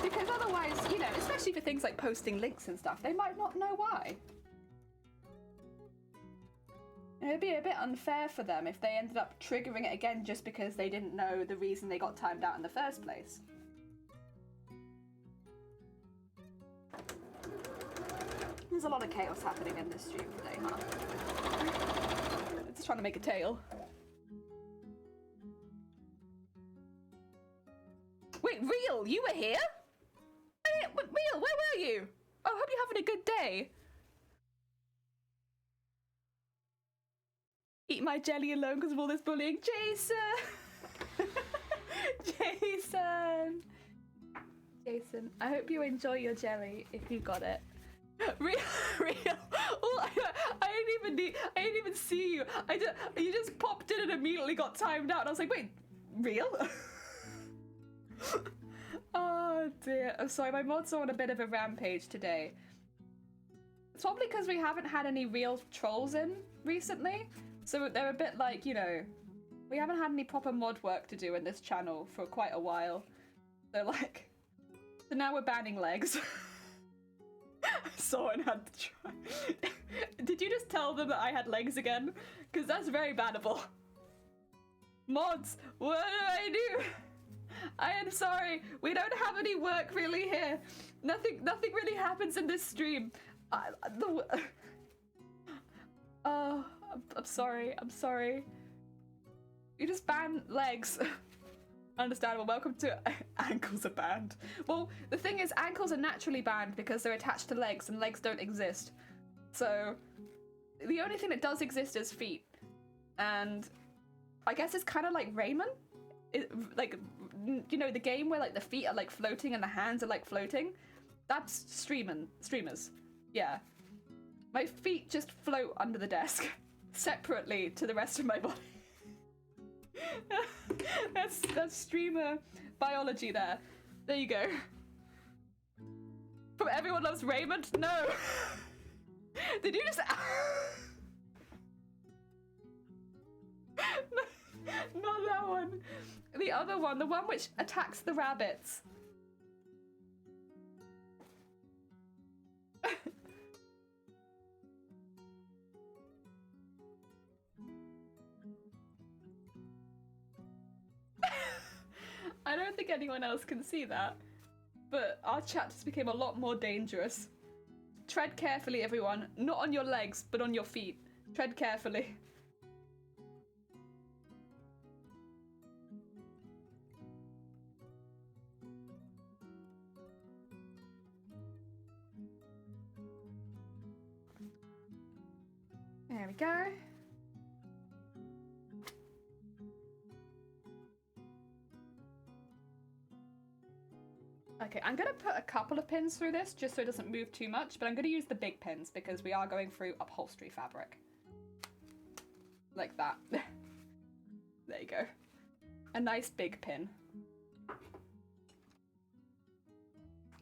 Because otherwise, you know, especially for things like posting links and stuff, they might not know why. It'd be a bit unfair for them if they ended up triggering it again just because they didn't know the reason they got timed out in the first place. There's a lot of chaos happening in this stream today, huh? Just trying to make a tale. Wait, Real, you were here? Real, where were you? I hope you're having a good day. Eat my jelly alone because of all this bullying. Jason! Jason, I hope you enjoy your jelly if you got it. Real. Oh, I didn't even see you. You just popped in and immediately got timed out. And I was like, wait, Real? Oh dear. I'm sorry, my mods are on a bit of a rampage today. It's probably because we haven't had any real trolls in recently. So they're a bit like, you know, we haven't had any proper mod work to do in this channel for quite a while. So now we're banning legs. Someone had to try. Did you just tell them that I had legs again? Because that's very bannable. Mods, what do I do? I am sorry, we don't have any work really here. Nothing really happens in this stream. Oh, I'm sorry. You just ban legs. Understandable. Welcome to ankles are banned. Well, the thing is, ankles are naturally banned because they're attached to legs, and legs don't exist. So the only thing that does exist is feet, and I guess it's kind of like Rayman, like, you know, the game where like the feet are like floating and the hands are like floating. That's streamers. Yeah, my feet just float under the desk separately to the rest of my body. That's streamer biology there. There you go. From Everyone Loves Raymond? No. Did you just... No, not that one. The other one, the one which attacks the rabbits. I don't think anyone else can see that, but our chat just became a lot more dangerous. Tread carefully, everyone. Not on your legs, but on your feet. Tread carefully. There we go. Okay, I'm gonna put a couple of pins through this just so it doesn't move too much, but I'm gonna use the big pins because we are going through upholstery fabric. Like that. There you go. A nice big pin.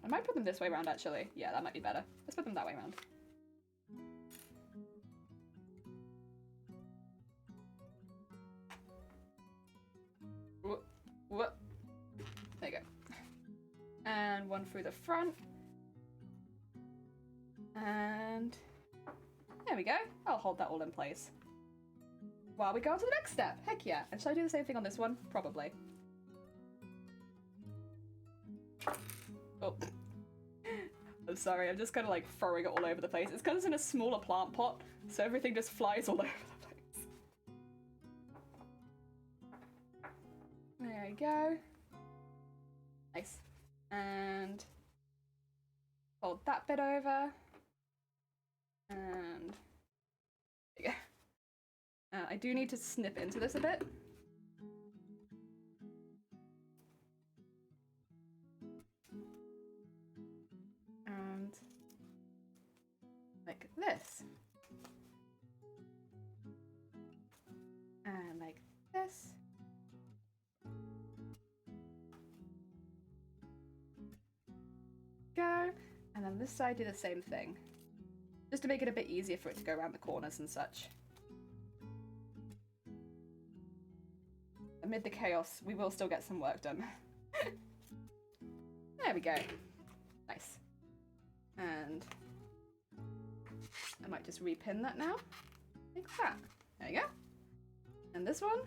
I might put them this way around actually. Yeah, that might be better. Let's put them that way around. Whoop. There you go. And one through the front. And there we go. I'll hold that all in place. While we go on to the next step. Heck yeah. And should I do the same thing on this one? Probably. Oh. I'm sorry, I'm just kind of like throwing it all over the place. It's because it's in a smaller plant pot, so everything just flies all over the place. There we go. Nice. And fold that bit over. And there you go. I do need to snip into this a bit. And like this. And like this. Go. And then this side do the same thing. Just to make it a bit easier for it to go around the corners and such. Amid the chaos, we will still get some work done. There we go. Nice. And I might just repin that now. Like that. There you go. And this one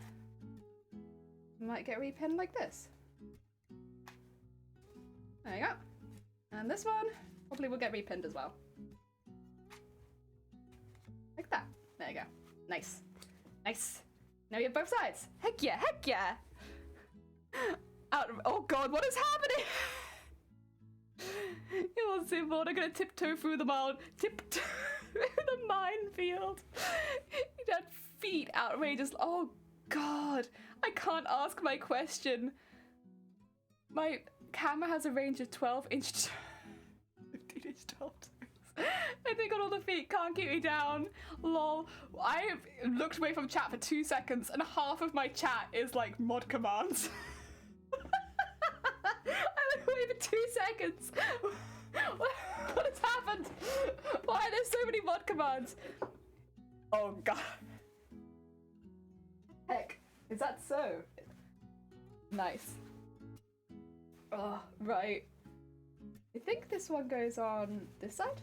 might get repinned like this. There you go. And this one probably will get repinned as well. Like that. There you go. Nice. Nice. Now we have both sides. Heck yeah, heck yeah. Oh god, what is happening? You're simple. I'm gonna tiptoe through the mound. Tiptoe through the minefield. That feet outrageous. Oh god. I can't ask my question. My camera has a range of 12 inch 15 inch 12 toes. I think on all the feet can't keep me down. Lol. I looked away from chat for 2 seconds and half of my chat is like mod commands. I looked away for 2 seconds. What has happened? Why are there so many mod commands? Oh god. Heck, is that so? Nice. Oh, right. I think this one goes on this side?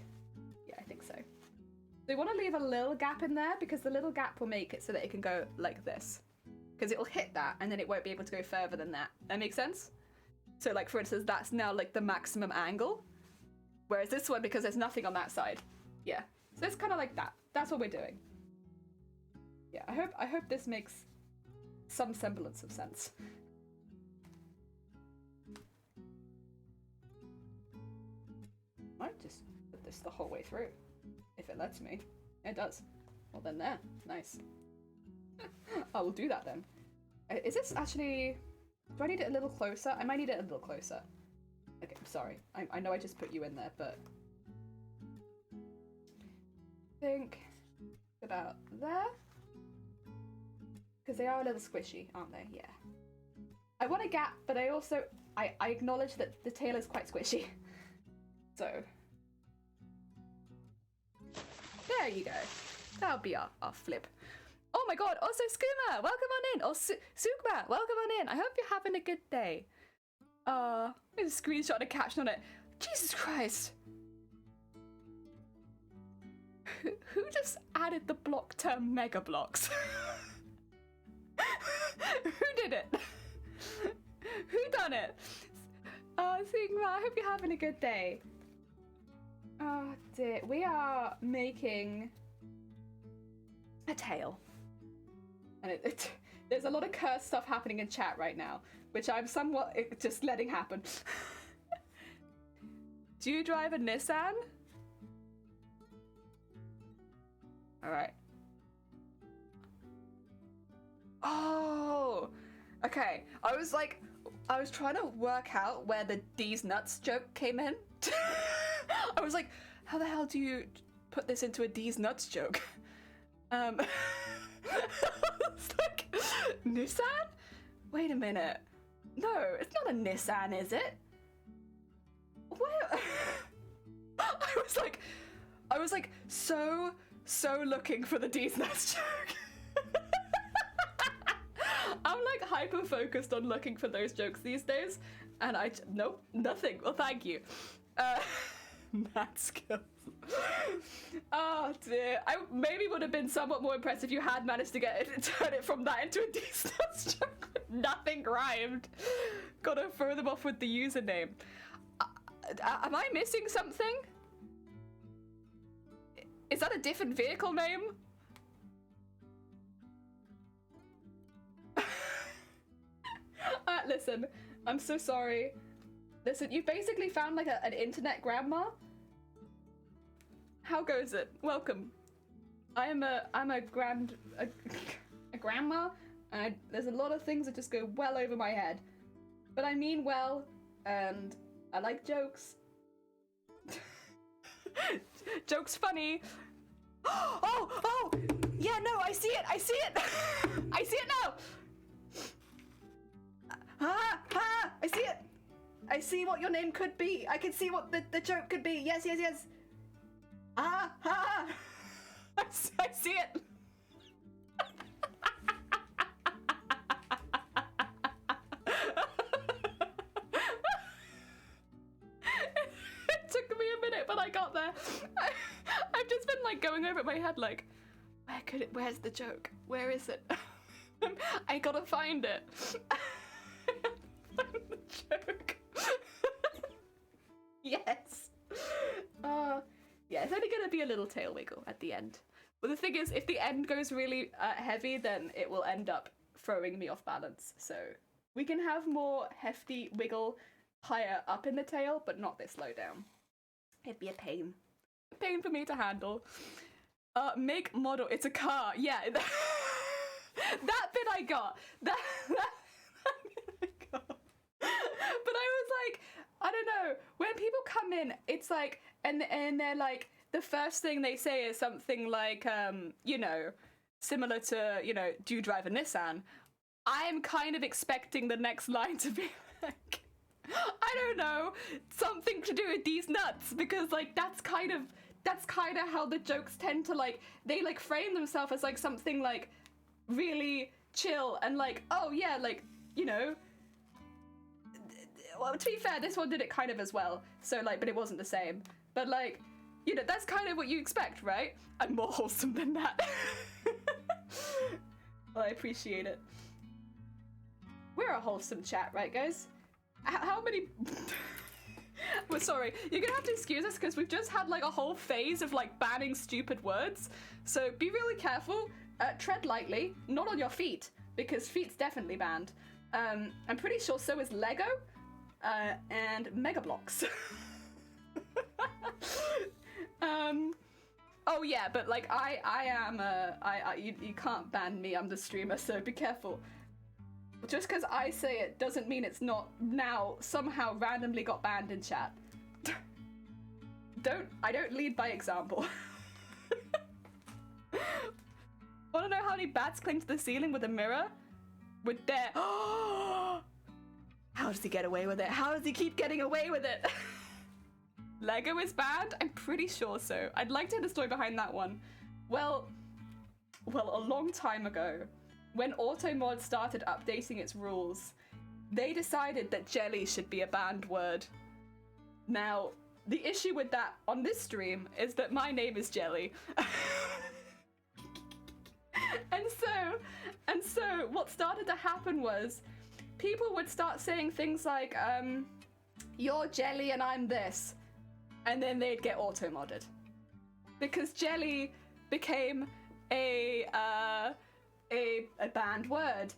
Yeah, I think so. So you want to leave a little gap in there because the little gap will make it so that it can go like this. Because it will hit that and then it won't be able to go further than that. That makes sense? So like for instance, that's now like the maximum angle. Whereas this one, because there's nothing on that side. Yeah. So it's kind of like that. That's what we're doing. Yeah, I hope this makes some semblance of sense. I might just put this the whole way through, if it lets me. It does. Well then there, nice. I will do that then. Is this actually, do I need it a little closer? I might need it a little closer. Okay, sorry. I know I just put you in there, but think about there. Because they are a little squishy, aren't they? Yeah. I want a gap, but I also, I acknowledge that the tail is quite squishy. So, there you go. That'll be our flip. Oh my god, also Skooma, welcome on in. Or Sukma, welcome on in. I hope you're having a good day. There's a screenshot and a caption on it. Jesus Christ. Who just added the block term mega blocks? Who did it? Who done it? Sigma, I hope you're having a good day. Oh dear, we are making a tail. And there's a lot of cursed stuff happening in chat right now, which I'm somewhat just letting happen. Do you drive a Nissan? Alright. Oh, okay. I was trying to work out where the D's nuts joke came in. I was like, how the hell do you put this into a D's nuts joke? It's like, Nissan? Wait a minute. No, it's not a Nissan, is it? Where? I was like so looking for the D's nuts joke. I'm like hyper focused on looking for those jokes these days, and nope, nothing. Well, thank you. Math skills. Oh dear. I maybe would have been somewhat more impressed if you had managed to turn it from that into a decent joke. Nothing rhymed. Gotta throw them off with the username. Am I missing something? Is that a different vehicle name? Listen, I'm so sorry. Listen, you basically found like an internet grandma. How goes it? Welcome. I'm a grandma, and there's a lot of things that just go well over my head. But I mean well, and I like jokes. Jokes funny. Oh, yeah, no, I see it. I see it now. I see it. I see what your name could be. I can see what the joke could be. Yes. I see it. It took me a minute, but I got there. I've just been like going over it in my head like, where's the joke? Where is it? I gotta find it. Find the joke. Yes. Yeah, it's only gonna be a little tail wiggle at the end. But the thing is, if the end goes really heavy, then it will end up throwing me off balance. So we can have more hefty wiggle higher up in the tail, but not this low down. It'd be a pain. A pain for me to handle. Make, model, it's a car. Yeah. That bit I got. That bit I got. But I was like, I don't know, when people come in, it's like, and they're like, the first thing they say is something like, you know, similar to, you know, do you drive a Nissan? I'm kind of expecting the next line to be like, I don't know, something to do with these nuts, because like that's kind of how the jokes tend to like, they like frame themselves as like something like really chill and like, oh yeah, like, you know, well, to be fair, this one did it kind of as well, so like, but it wasn't the same, but like, you know, that's kind of what you expect, right? I'm more wholesome than that. Well, I appreciate it. We're a wholesome chat, right, guys? How many... Well, sorry, you're gonna have to excuse us because we've just had like a whole phase of like banning stupid words. So be really careful, tread lightly, not on your feet, because feet's definitely banned. I'm pretty sure so is Lego and Mega Bloks. Oh yeah, but like you can't ban me. I'm the streamer, so be careful. Just because I say it doesn't mean it's not now somehow randomly got banned in chat. I don't lead by example. Wanna know how many bats cling to the ceiling with a mirror? With their how does he get away with it? How does he keep getting away with it? Lego is banned? I'm pretty sure so. I'd like to hear the story behind that one. Well, a long time ago, when Automod started updating its rules, they decided that jelly should be a banned word. Now, the issue with that on this stream is that my name is Jelly. And so what started to happen was people would start saying things like, you're Jelly and I'm this. And then they'd get auto-modded. Because Jelly became a banned word.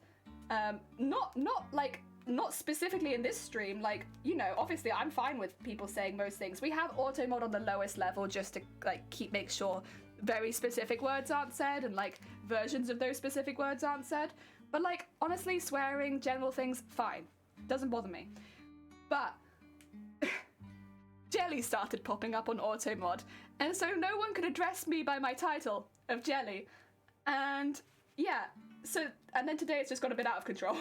Not specifically in this stream, like, you know, obviously I'm fine with people saying most things. We have auto mod on the lowest level just to like make sure very specific words aren't said and like versions of those specific words aren't said. But like, honestly, swearing, general things, fine. Doesn't bother me. But Jelly started popping up on auto mod, and so no one could address me by my title of Jelly. And yeah, so, and then today it's just got a bit out of control.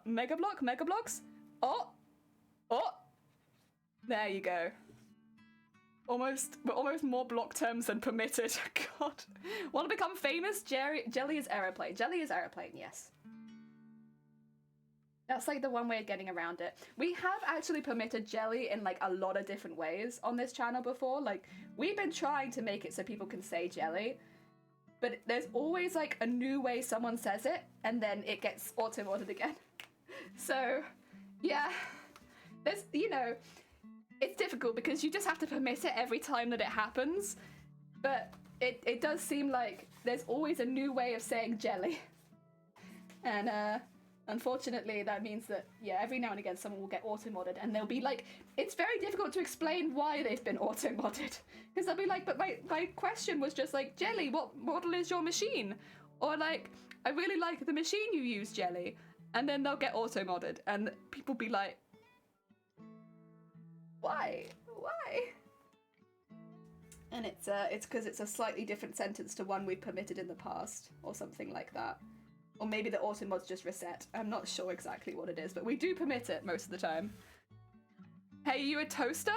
Mega Bloks? Oh! There you go. Almost more block terms than permitted. God. Want to become famous? Jelly is aeroplane. Jelly is aeroplane, yes. That's like the one way of getting around it. We have actually permitted Jelly in like a lot of different ways on this channel before. Like, we've been trying to make it so people can say Jelly, but there's always like a new way someone says it, and then it gets auto-modded again. So, yeah, there's, you know, it's difficult because you just have to permit it every time that it happens, but it does seem like there's always a new way of saying Jelly. And, unfortunately, that means that, yeah, every now and again someone will get auto-modded and they'll be like, it's very difficult to explain why they've been auto-modded. Because they'll be like, but my question was just like, Jelly, what model is your machine? Or like, I really like the machine you use, Jelly. And then they'll get auto-modded and people be like, why? And it's because it's a slightly different sentence to one we've permitted in the past or something like that. Or maybe the auto mod's just reset. I'm not sure exactly what it is, but we do permit it most of the time. Hey, you a toaster?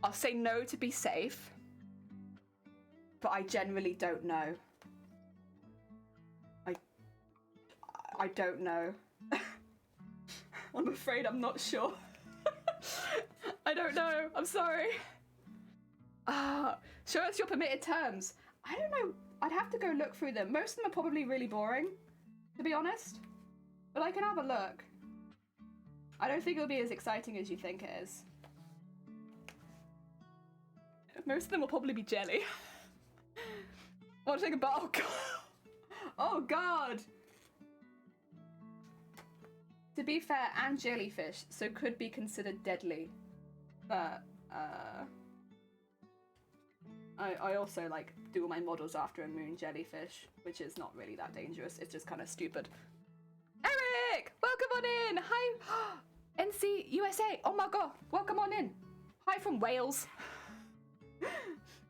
I'll say no to be safe, but I generally don't know. I don't know. I'm afraid I'm not sure. I don't know. I'm sorry. Show us your permitted terms. I don't know. I'd have to go look through them. Most of them are probably really boring, to be honest. But I can have a look. I don't think it'll be as exciting as you think it is. Most of them will probably be Jelly. Want to take a bath? Oh god. Oh god. To be fair, and jellyfish, so could be considered deadly. But I also like do all my models after a moon jellyfish, which is not really that dangerous. It's just kind of stupid. Eric, welcome on in. Hi, NC USA. Oh my god, welcome on in. Hi from Wales.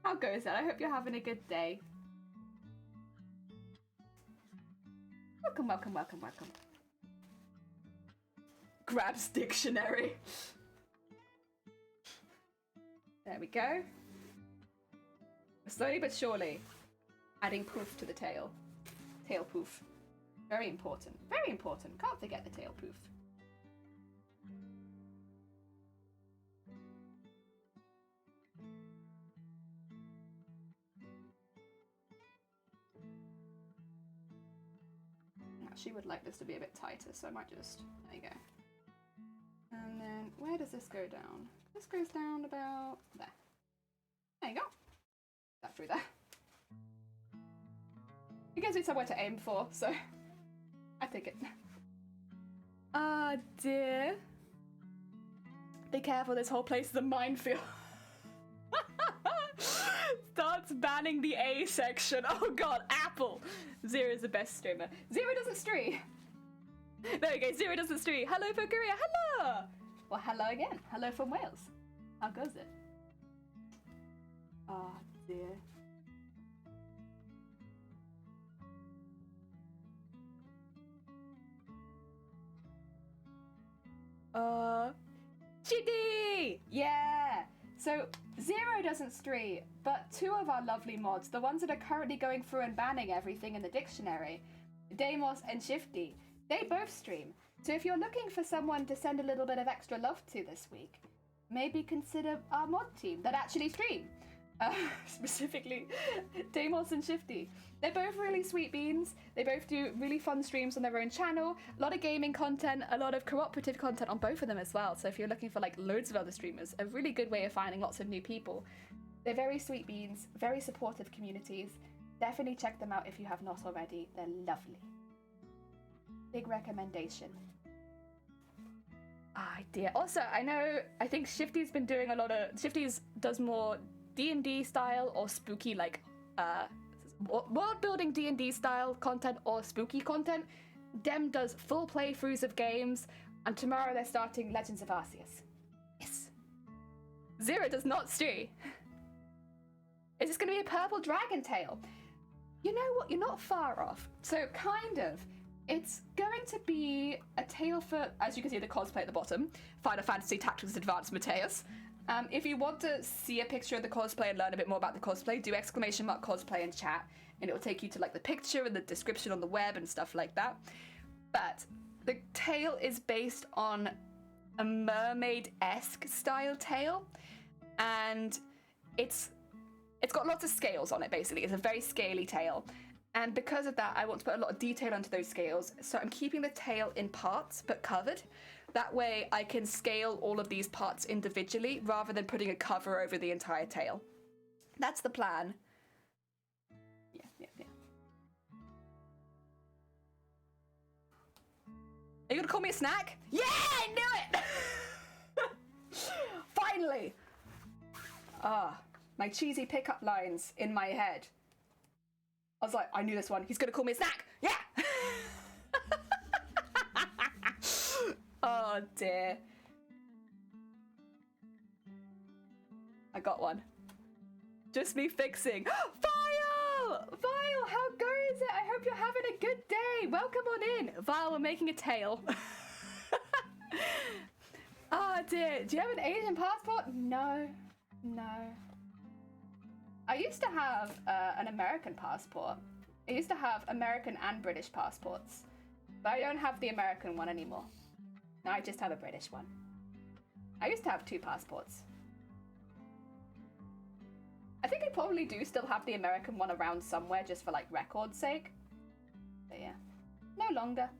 How goes that? I hope you're having a good day. Welcome, welcome, welcome, welcome. Grabs dictionary. There we go. Slowly but surely, adding poof to the tail. Tail poof. Very important. Very important. Can't forget the tail poof. She would like this to be a bit tighter, so I might just, there you go. And then, where does this go down? This goes down about there. There you go. That through there. It gives me somewhere to aim for, so I take it. Ah, dear. Be careful, this whole place is a minefield. Starts banning the A section. Oh god, Apple. Zero's the best streamer. Zero doesn't stream. There we go, Zero doesn't stream. Hello from Korea, hello! Well, hello again. Hello from Wales. How goes it? Oh dear. Chitty! Yeah! So, Zero doesn't stream, but two of our lovely mods, the ones that are currently going through and banning everything in the dictionary, Deimos and Shifty, they both stream. So if you're looking for someone to send a little bit of extra love to this week, maybe consider our mod team that actually stream. Specifically, Deimos and Shifty. They're both really sweet beans. They both do really fun streams on their own channel. A lot of gaming content, a lot of cooperative content on both of them as well. So if you're looking for like loads of other streamers, a really good way of finding lots of new people. They're very sweet beans, very supportive communities. Definitely check them out if you have not already. They're lovely. Big recommendation. Ah, dear. Also, I think Shifty's been doing a lot of... Shifty's does more D&D style or spooky, like, world-building D&D style content or spooky content. Dem does full playthroughs of games, and tomorrow they're starting Legends of Arceus. Yes. Zero does not stray. Is this going to be a purple dragon tail? You know what? You're not far off. So, kind of. It's going to be a tail for, as you can see, the cosplay at the bottom. Final Fantasy Tactics Advanced Mateus. If you want to see a picture of the cosplay and learn a bit more about the cosplay, do ! Cosplay in chat, and it will take you to like the picture and the description on the web and stuff like that. But the tail is based on a mermaid-esque style tail, and it's got lots of scales on it. Basically, it's a very scaly tail. And because of that, I want to put a lot of detail onto those scales. So I'm keeping the tail in parts, but covered. That way I can scale all of these parts individually rather than putting a cover over the entire tail. That's the plan. Yeah. Are you gonna call me a snack? Yeah, I knew it! Finally! My cheesy pickup lines in my head. I was like, I knew this one. He's gonna call me a snack. Yeah. Oh dear. I got one. Just me fixing. Vile! Vile, how goes it? I hope you're having a good day. Welcome on in. Vile, we're making a tail. Oh dear. Do you have an Asian passport? No. I used to have an American passport. I used to have American and British passports, but I don't have the American one anymore. Now I just have a British one. I used to have 2 passports. I think I probably do still have the American one around somewhere just for like record's sake. But yeah, no longer.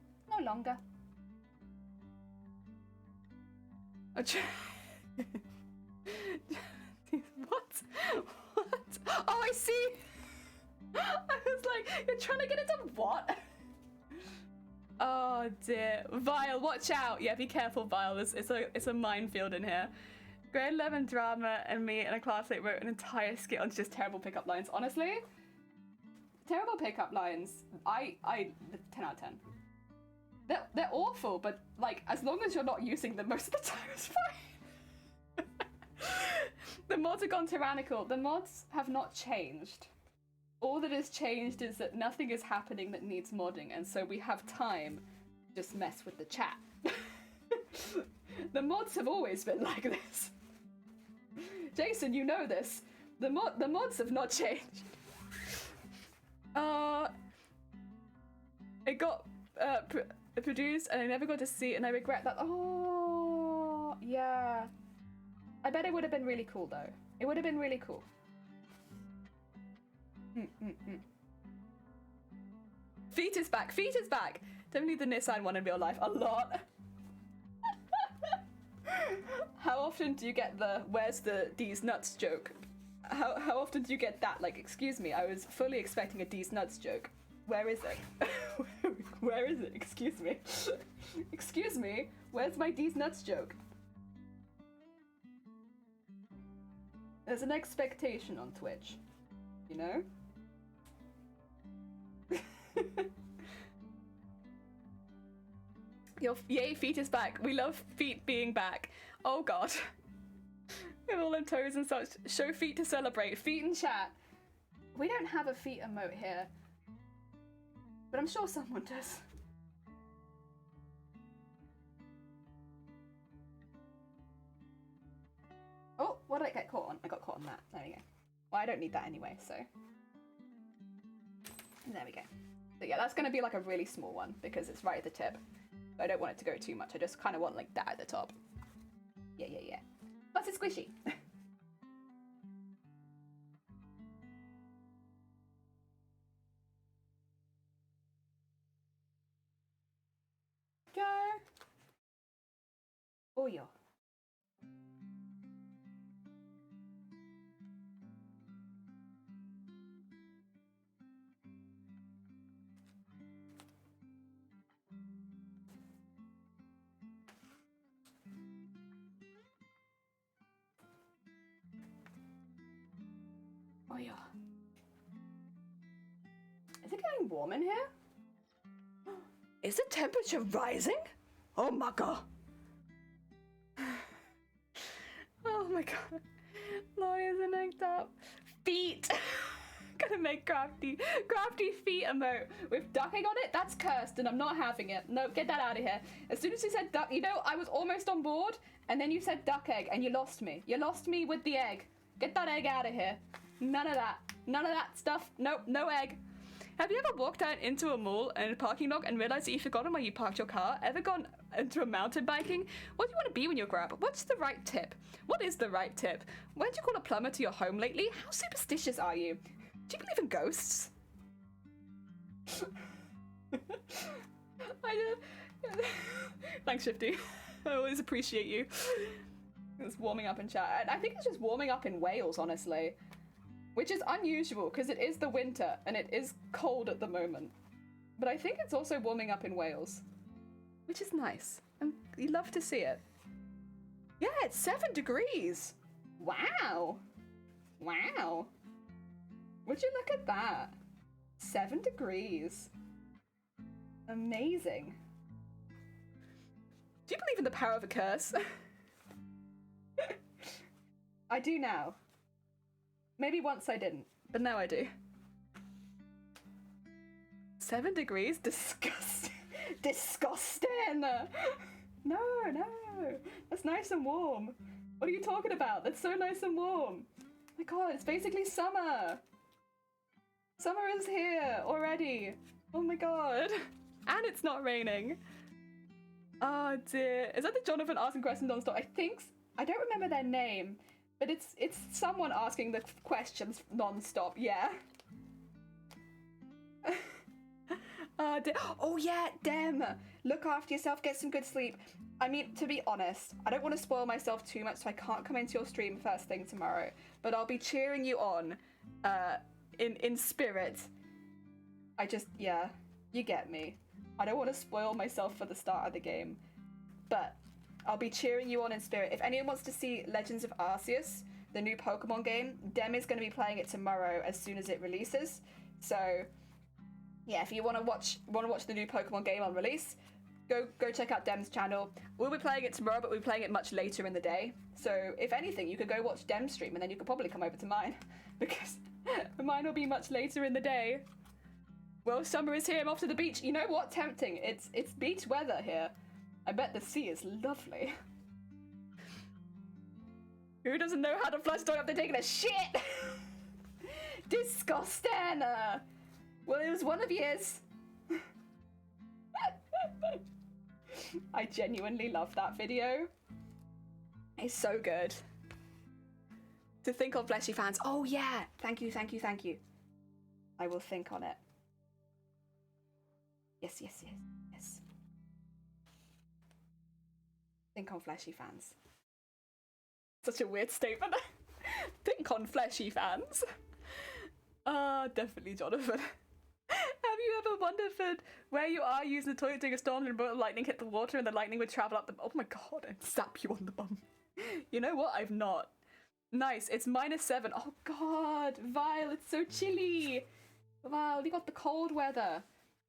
What? Oh, I see. I was like, you're trying to get into what? Oh dear. Vile, watch out. Yeah, be careful, Vile. It's a minefield in here. Grade 11 drama and me and a classmate wrote an entire skit on just terrible pickup lines. Honestly, terrible pickup lines. I 10 out of 10. They're awful, but like as long as you're not using them most of the time, it's fine. The mods have gone tyrannical. The mods have not changed. All that has changed is that nothing is happening that needs modding, and so we have time to just mess with the chat. The mods have always been like this. Jason, you know this. The mods have not changed. It got produced and I never got to see it, and I regret that. Oh, yeah. I bet it would have been really cool though. It would have been really cool. Feet is back. Feet is back. Definitely the Nissan one in real life. A lot. How often do you get the "where's the D's nuts" joke? How often do you get that? Like, excuse me, I was fully expecting a D's nuts joke. Where is it? Where is it? Excuse me. Excuse me. Where's my D's nuts joke? There's an expectation on Twitch, you know? Yay, feet is back. We love feet being back. Oh god. With all them toes and such. Show feet to celebrate. Feet in chat. We don't have a feet emote here, but I'm sure someone does. Oh, what did I get caught on? I got caught on that. There we go. Well, I don't need that anyway, so. There we go. So yeah, that's going to be like a really small one because it's right at the tip. But I don't want it to go too much. I just kind of want like that at the top. Yeah. Plus it's squishy. Go. Oh yeah. Oh yeah. Is it getting warm in here? Is the temperature rising? Oh my god. Oh my god. Lori is necked up. Feet. Gonna make crafty feet emote with ducking on it. That's cursed and I'm not having it. No, get that out of here. As soon as you said duck, you know, I was almost on board and then you said duck egg and you lost me. You lost me with the egg. Get that egg out of here. None of that. None of that stuff. Nope, no egg. Have you ever walked out into a mall and a parking lot and realized that you've forgotten where you parked your car? Ever gone into a mountain biking? What do you want to be when you grow up? What's the right tip? What is the right tip? When did you call a plumber to your home lately? How superstitious are you? Do you believe in ghosts? Thanks, Shifty. I always appreciate you. It's warming up in chat. I think it's just warming up in Wales, honestly. Which is unusual, because it is the winter, and it is cold at the moment. But I think it's also warming up in Wales. Which is nice. And you love to see it. Yeah, it's 7 degrees! Wow! Wow! Would you look at that? 7 degrees. Amazing. Do you believe in the power of a curse? I do now. Maybe once I didn't, but now I do. 7 degrees? Disgusting. Disgusting! No. That's nice and warm. What are you talking about? That's so nice and warm. My god, it's basically summer. Summer is here already. Oh my god. And it's not raining. Oh dear. Is that the Jonathan asking questions non-stop? I don't remember their name. But it's someone asking the questions non-stop, yeah. Oh yeah, Dem! Look after yourself, get some good sleep. I mean, to be honest, I don't want to spoil myself too much, so I can't come into your stream first thing tomorrow. But I'll be cheering you on, in spirit. Yeah, you get me. I don't want to spoil myself for the start of the game. But I'll be cheering you on in spirit. If anyone wants to see Legends of Arceus, the new Pokemon game, Dem is going to be playing it tomorrow as soon as it releases. So, yeah, if you want to watch the new Pokemon game on release, go check out Dem's channel. We'll be playing it tomorrow, but we'll be playing it much later in the day. So, if anything, you could go watch Dem's stream, and then you could probably come over to mine, because mine will be much later in the day. Well, summer is here. I'm off to the beach. You know what? Tempting. It's beach weather here. I bet the sea is lovely. Who doesn't know how to flush toilet after taking a shit? Disgusting! Well, it was one of yours. I genuinely love that video. It's so good. To think of Fleshy fans. Oh yeah! Thank you. I will think on it. Yes, yes, yes, yes. Think on fleshy fans. Such a weird statement. Think on fleshy fans. Definitely Jonathan. Have you ever wondered where you are using the toilet during a storm and a lightning hit the water and the lightning would travel up the... Oh my god, and zap you on the bum. You know what? I've not. Nice, it's -7. Oh god, Vile, it's so chilly. Vile, you got the cold weather.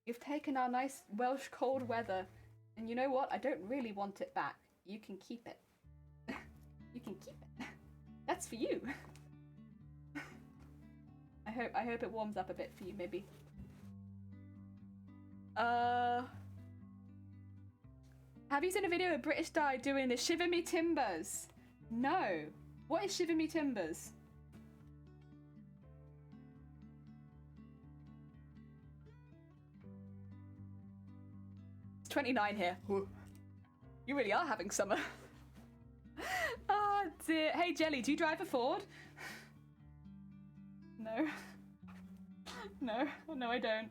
You've taken our nice Welsh cold weather. And you know what? I don't really want it back. You can keep it. You can keep it. That's for you. I hope it warms up a bit for you, maybe. Have you seen a video of a British guy doing the Shiver Me Timbers? No. What is Shiver Me Timbers? It's 29 here. Ooh. You really are having summer. Oh dear. Hey Jelly, do you drive a Ford? No. No, I don't.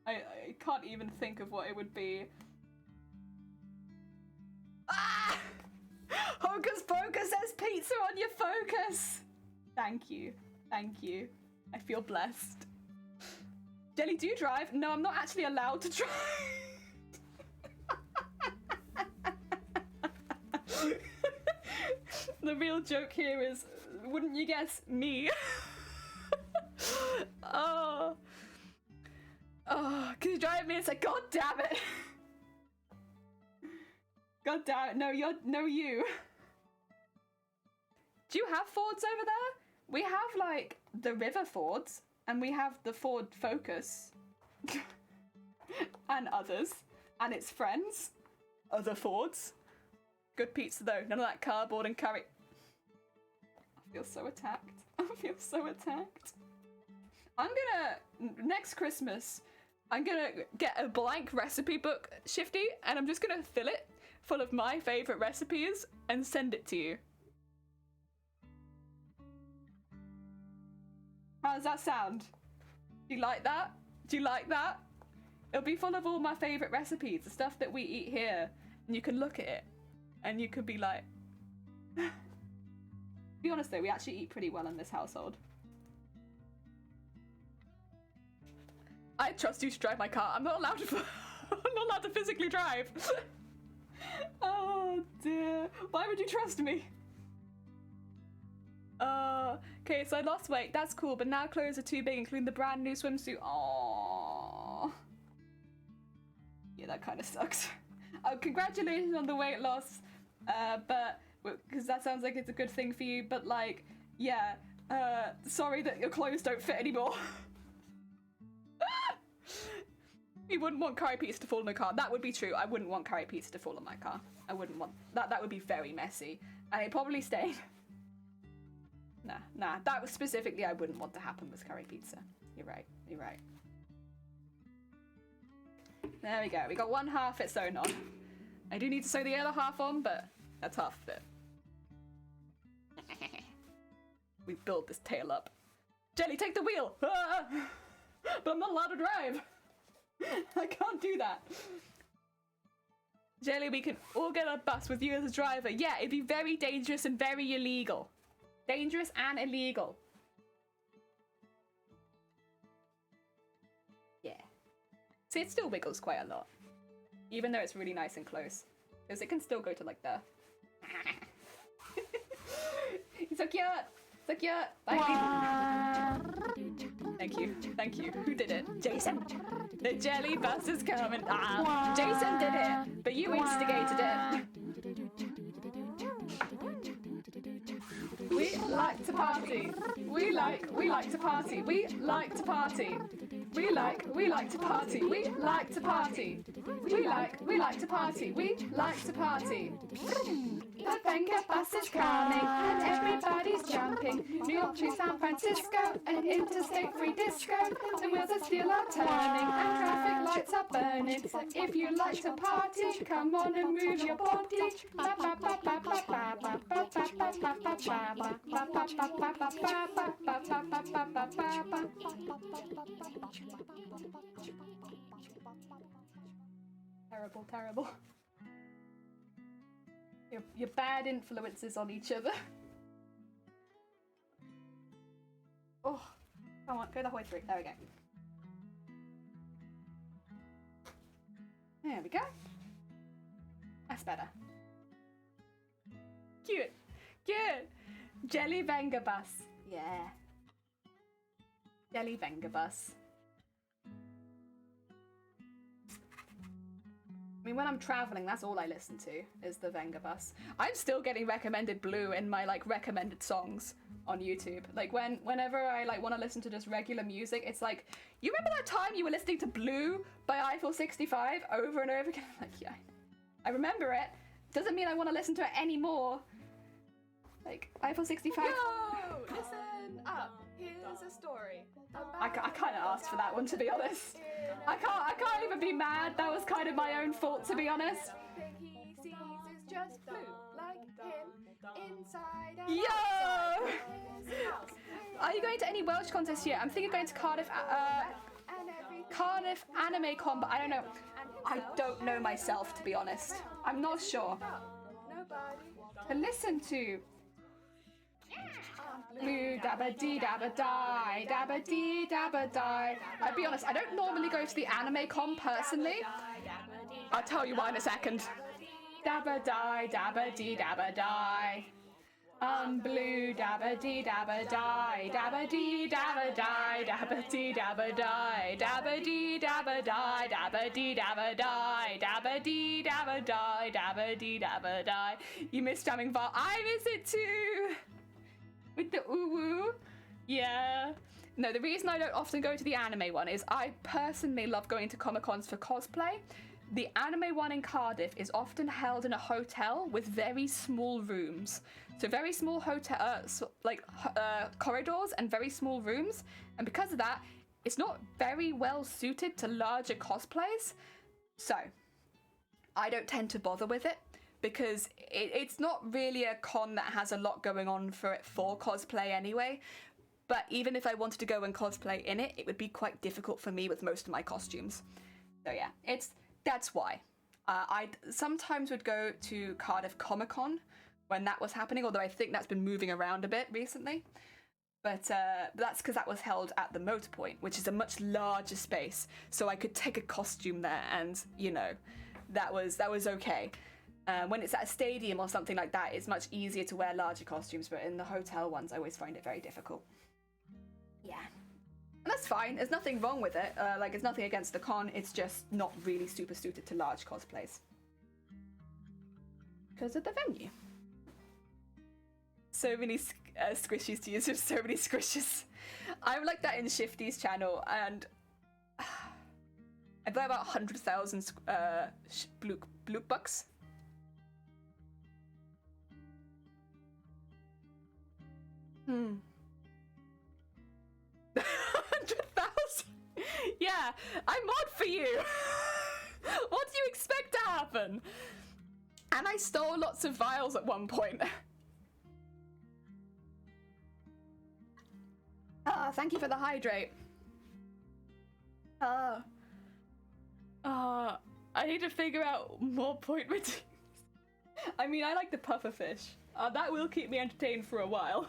I can't even think of what it would be. Ah! Hocus Pocus says pizza on your Focus! Thank you. Thank you. I feel blessed. Jelly, do you drive? No, I'm not actually allowed to drive. The real joke here is, wouldn't you guess, me? Oh, can you drive me? It's like, god damn it. God damn it, no you. Do you have Fords over there? We have like the River Fords and we have the Ford Focus and others and its friends, other Fords. Good pizza though, none of that cardboard and curry. I feel so attacked. I feel so attacked. I'm gonna, next Christmas, I'm gonna get a blank recipe book, Shifty, and I'm just gonna fill it full of my favourite recipes and send it to you. How does that sound? Do you like that? Do you like that? It'll be full of all my favourite recipes, the stuff that we eat here, and you can look at it, and you could be like... To be honest though, we actually eat pretty well in this household. I trust you to drive my car. I'm not allowed to. I'm not allowed to physically drive. Oh dear. Why would you trust me? Okay, so I lost weight. That's cool, but now clothes are too big, including the brand new swimsuit. Aww. Yeah, that kind of sucks. Congratulations on the weight loss. But because that sounds like it's a good thing for you. But like, yeah. Sorry that your clothes don't fit anymore. You wouldn't want curry pizza to fall in the car. That would be true. I wouldn't want curry pizza to fall on my car. I wouldn't want that. That would be very messy. And it probably stayed. Nah. That was specifically I wouldn't want to happen with curry pizza. You're right. You're right. There we go. We got one half it sewn on. I do need to sew the other half on, but that's half of it. We build this tail up. Jelly, take the wheel! Ah! But I'm not allowed to drive! I can't do that. Jelly, we can all get a bus with you as a driver. Yeah, it'd be very dangerous and very illegal. Dangerous and illegal. Yeah. See, it still wiggles quite a lot. Even though it's really nice and close. Because it can still go to like there. It's so cute! So cute! Bye! Thank you. Thank you. Who did it? Jason! The jelly bus is coming! Ah! Jason did it! But you instigated it! We like to party! We like to party! We like to party! We like to party! We like to party! We like to party! We like to party! The Venga bus is coming and everybody's jumping. New York to San Francisco, an interstate free disco. The wheels of steel are turning and traffic lights are burning. If you like to party, come on and move your body. Terrible, terrible. Your bad influences on each other. Oh, come on, go the whole way through. There we go. There we go. That's better. Cute. Cute. Jelly Vengabus. Yeah. Jelly Vengabus. I mean, when I'm traveling, that's all I listen to is the Vengabus. I'm still getting recommended Blue in my like recommended songs on YouTube. Like whenever I like want to listen to just regular music, it's like, you remember that time you were listening to Blue by Eiffel 65 over and over again? I'm like, yeah, I remember it. Doesn't mean I want to listen to it anymore. Like Eiffel 65. Whoa! Listen up. Here's a story. I kind of asked for that one, to be honest. I can't even be mad. That was kind of my own fault, to be honest. He sees is just blue, like him, inside and Yo! Are you going to any Welsh contests yet? I'm thinking of going to Cardiff Anime Con, but I don't know. I don't know myself, to be honest. I'm not sure. To listen to. Blue dabba dee dabba die, dabba dee dabba die. I'll be honest, I don't normally go to the anime con personally. I'll tell you why in a second. Dabba die, dabba dee dabba die. Blue dabba dee dabba die, dabba dee dabba die, dabba dee dabba die, dabba dee dabba die, dabba dee dabba die, dabba dee dabba die, dabba dee dabba die. You miss jamming bar. I miss it too. With the woo-woo. Yeah. No, the reason I don't often go to the anime one is I personally love going to Comic-Cons for cosplay. The anime one in Cardiff is often held in a hotel with very small rooms. So very small hotel, corridors and very small rooms. And because of that, it's not very well suited to larger cosplays. So I don't tend to bother with it, because it's not really a con that has a lot going on for cosplay anyway. But even if I wanted to go and cosplay in it, it would be quite difficult for me with most of my costumes. So yeah, that's why. I sometimes would go to Cardiff Comic Con when that was happening, although I think that's been moving around a bit recently. But that's because that was held at the Motor Point, which is a much larger space. So I could take a costume there and, you know, that was okay. When it's at a stadium or something like that, it's much easier to wear larger costumes, but in the hotel ones, I always find it very difficult. Yeah. And that's fine. There's nothing wrong with it. It's nothing against the con. It's just not really super suited to large cosplays. Because of the venue. So many squishies to use with so many squishes. I'm like that in Shifty's channel, and I've got about 100,000 bloop bucks. Hmm. 100,000? Yeah, I'm mod for you. What do you expect to happen? And I stole lots of vials at one point. Thank you for the hydrate. I need to figure out more point routines. I mean, I like the pufferfish. That will keep me entertained for a while.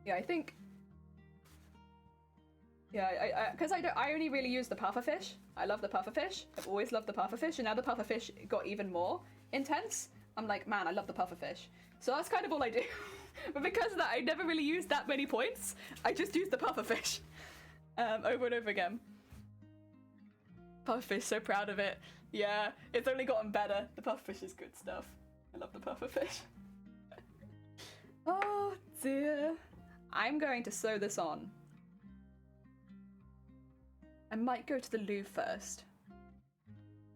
Yeah, I think. Yeah, because I only really use the pufferfish. I love the pufferfish. I've always loved the pufferfish, and now the pufferfish got even more intense. I'm like, man, I love the pufferfish. So that's kind of all I do. But because of that, I never really used that many points. I just used the pufferfish over and over again. Pufferfish, so proud of it. Yeah, it's only gotten better. The pufferfish is good stuff. I love the pufferfish. Oh dear. I'm going to sew this on. I might go to the loo first.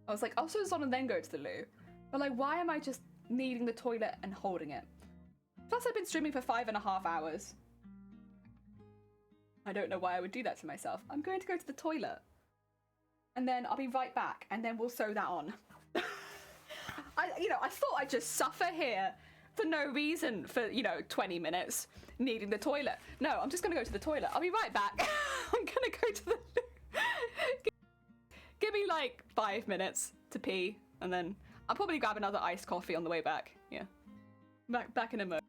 I was like, I'll sew this on and then go to the loo. But like, why am I just needing the toilet and holding it? Plus, I've been streaming for 5.5 hours. I don't know why I would do that to myself. I'm going to go to the toilet. And then I'll be right back, and then we'll sew that on. I thought I'd just suffer here for no reason for, 20 minutes needing the toilet. No, I'm just going to go to the toilet. I'll be right back. I'm going to go to the... Give me like 5 minutes to pee, and then I'll probably grab another iced coffee on the way back. Yeah. Back in a moment.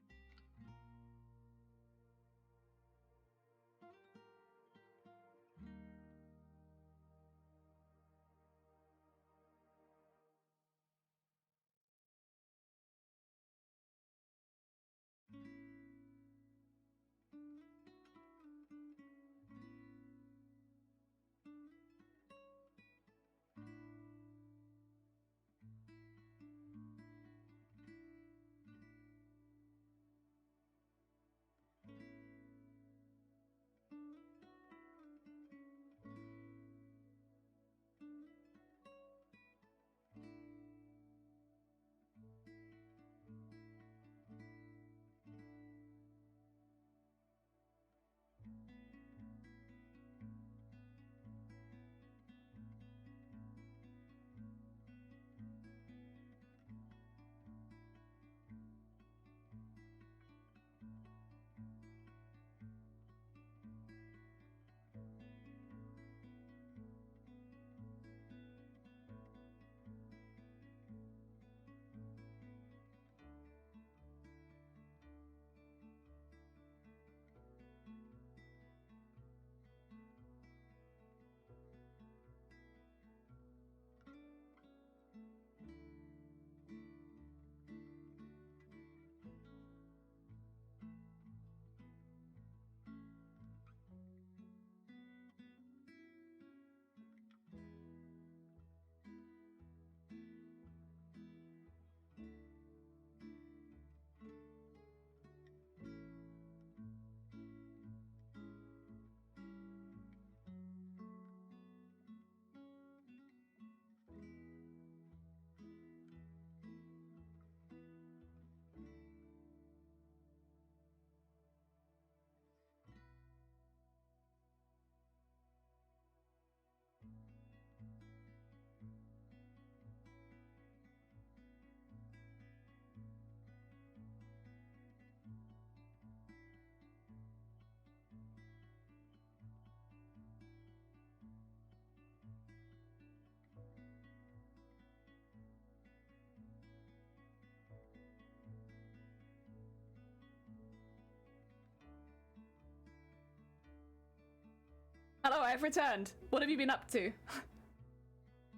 Hello, I've returned. What have you been up to?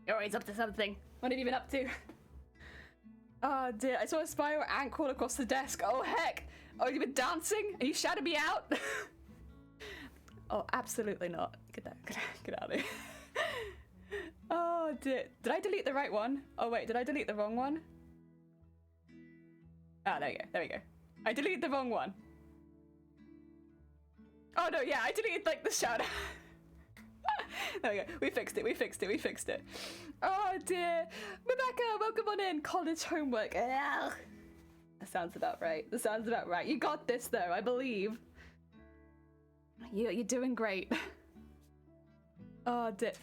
You're always up to something. What have you been up to? Oh dear, I saw a spiral ant crawl across the desk. Oh heck! Oh, you've been dancing? And you shouted me out? Oh, absolutely not. Get out of here. Oh dear. Did I delete the right one? Oh wait, did I delete the wrong one? Ah, there you go. There we go. I deleted the wrong one. Oh no, yeah, I deleted like the shout out. There we go. We fixed it. Oh dear. Rebecca, welcome on in. College homework. Ugh. That sounds about right. You got this though, I believe. You're doing great. Oh dear.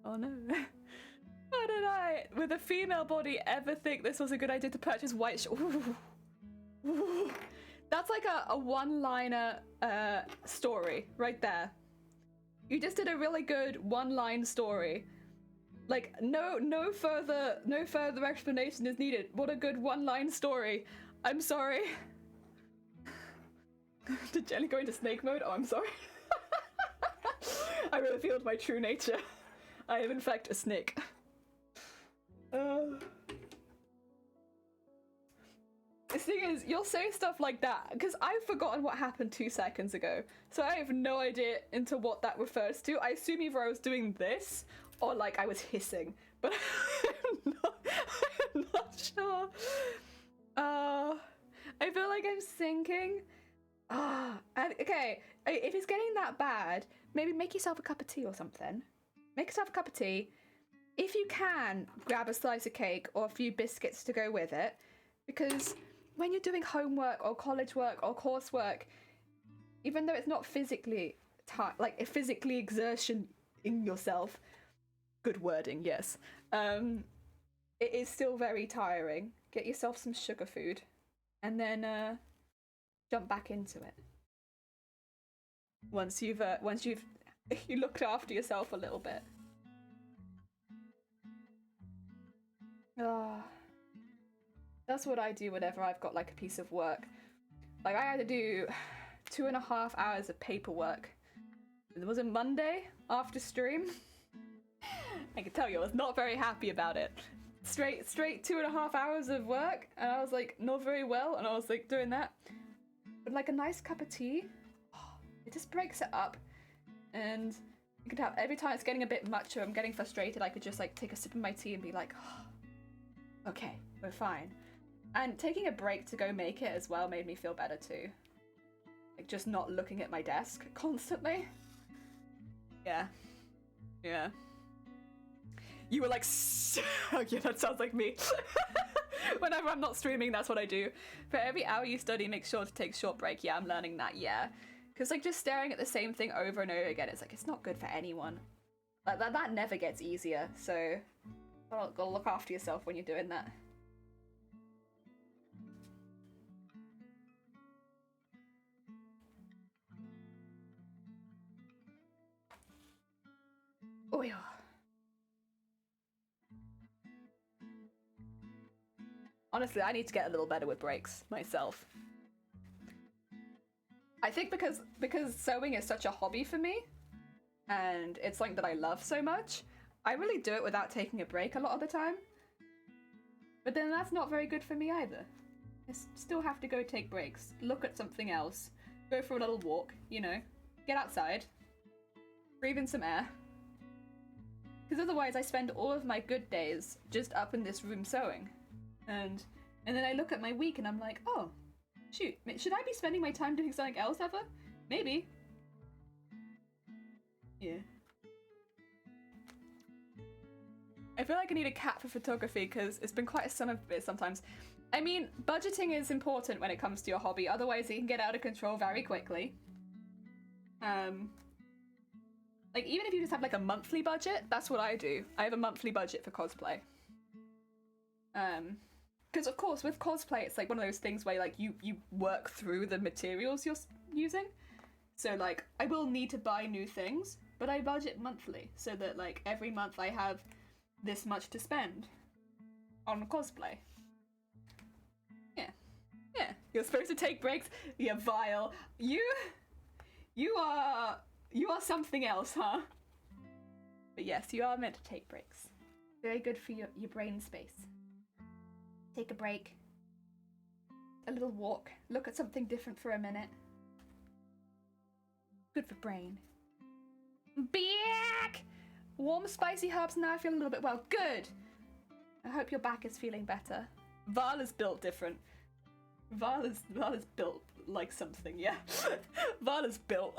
Oh no. How did I, with a female body, ever think this was a good idea to purchase white Ooh. That's like a one-liner story right there. You just did a really good one-line story. Like no further explanation is needed. What a good one-line story. I'm sorry. Did Jenny go into snake mode? Oh, I'm sorry. I revealed my true nature. I am in fact a snake. The thing is, you'll say stuff like that, because I've forgotten what happened 2 seconds ago, so I have no idea into what that refers to. I assume either I was doing this, or like I was hissing, but I'm not sure. I feel like I'm sinking. Okay, if it's getting that bad, maybe make yourself a cup of tea or something. Make yourself a cup of tea. If you can, grab a slice of cake or a few biscuits to go with it, because when you're doing homework or college work or coursework, even though it's not physically physically exertion in yourself, good wording, yes, it is still very tiring. Get yourself some sugar food and then jump back into it. once you've you looked after yourself a little bit. That's what I do whenever I've got like a piece of work. Like I had to do 2.5 hours of paperwork. It was a Monday after stream. I can tell you I was not very happy about it. Straight 2.5 hours of work, and I was like not very well, and I was like doing that. But like a nice cup of tea, it just breaks it up. And you could have, every time it's getting a bit much or I'm getting frustrated, I could just like take a sip of my tea and be like, oh, okay, we're fine. And taking a break to go make it as well made me feel better too. Like just not looking at my desk constantly. Yeah. Yeah. You were like, yeah, that sounds like me. Whenever I'm not streaming, that's what I do. For every hour you study, make sure to take a short break. Yeah, I'm learning that, yeah. Because like just staring at the same thing over and over again, it's like, it's not good for anyone. Like that never gets easier, so gotta look after yourself when you're doing that. Oh yeah. Honestly, I need to get a little better with breaks myself. I think because sewing is such a hobby for me, and it's something that I love so much, I really do it without taking a break a lot of the time. But then that's not very good for me either. I still have to go take breaks, look at something else, go for a little walk, you know, get outside, breathe in some air. Because otherwise I spend all of my good days just up in this room sewing. And then I look at my week and I'm like, oh, shoot, should I be spending my time doing something else ever? Maybe. Yeah. I feel like I need a cat for photography because it's been quite a summer bit sometimes. I mean, budgeting is important when it comes to your hobby, otherwise it can get out of control very quickly. Like, even if you just have like a monthly budget, that's what I do. I have a monthly budget for cosplay. Because of course with cosplay it's like one of those things where like you work through the materials you're using. So like I will need to buy new things, but I budget monthly so that like every month I have this much to spend on cosplay. Yeah. Yeah. You're supposed to take breaks? You're vile. You are something else, huh? But yes, you are meant to take breaks. Very good for your brain space. Take a break. A little walk. Look at something different for a minute. Good for brain. Back! Warm spicy herbs now. I feel a little bit well. Good! I hope your back is feeling better. Val is built different. Val is built like something, yeah. Val is built.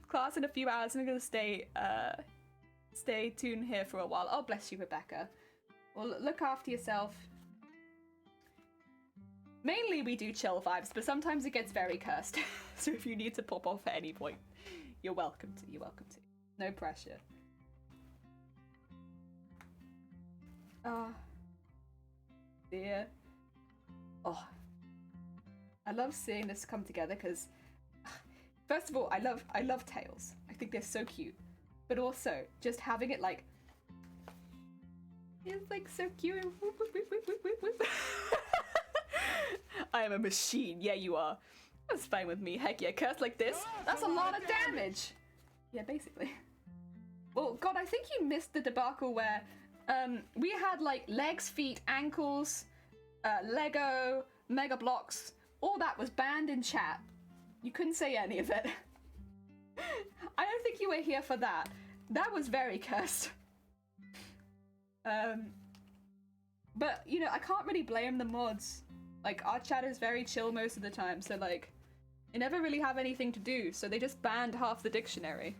Class in a few hours. I'm gonna stay tuned here for a while. Oh, bless you, Rebecca. Well, look after yourself. Mainly we do chill vibes, but sometimes it gets very cursed. So if you need to pop off at any point, you're welcome to. You're welcome to. No pressure. Dear. Oh. I love seeing this come together because, first of all, I love tails. I think they're so cute. But also, just having it like, it's like so cute. I am a machine. Yeah, you are. That's fine with me. Heck yeah, curse like this. That's a lot of damage. Yeah, basically. Well, God, I think you missed the debacle where we had like legs, feet, ankles, Lego, Mega Blocks. All that was banned in chat. You couldn't say any of it. I don't think you were here for that. That was very cursed. But, you know, I can't really blame the mods. Like, our chat is very chill most of the time, so, like, they never really have anything to do, so they just banned half the dictionary.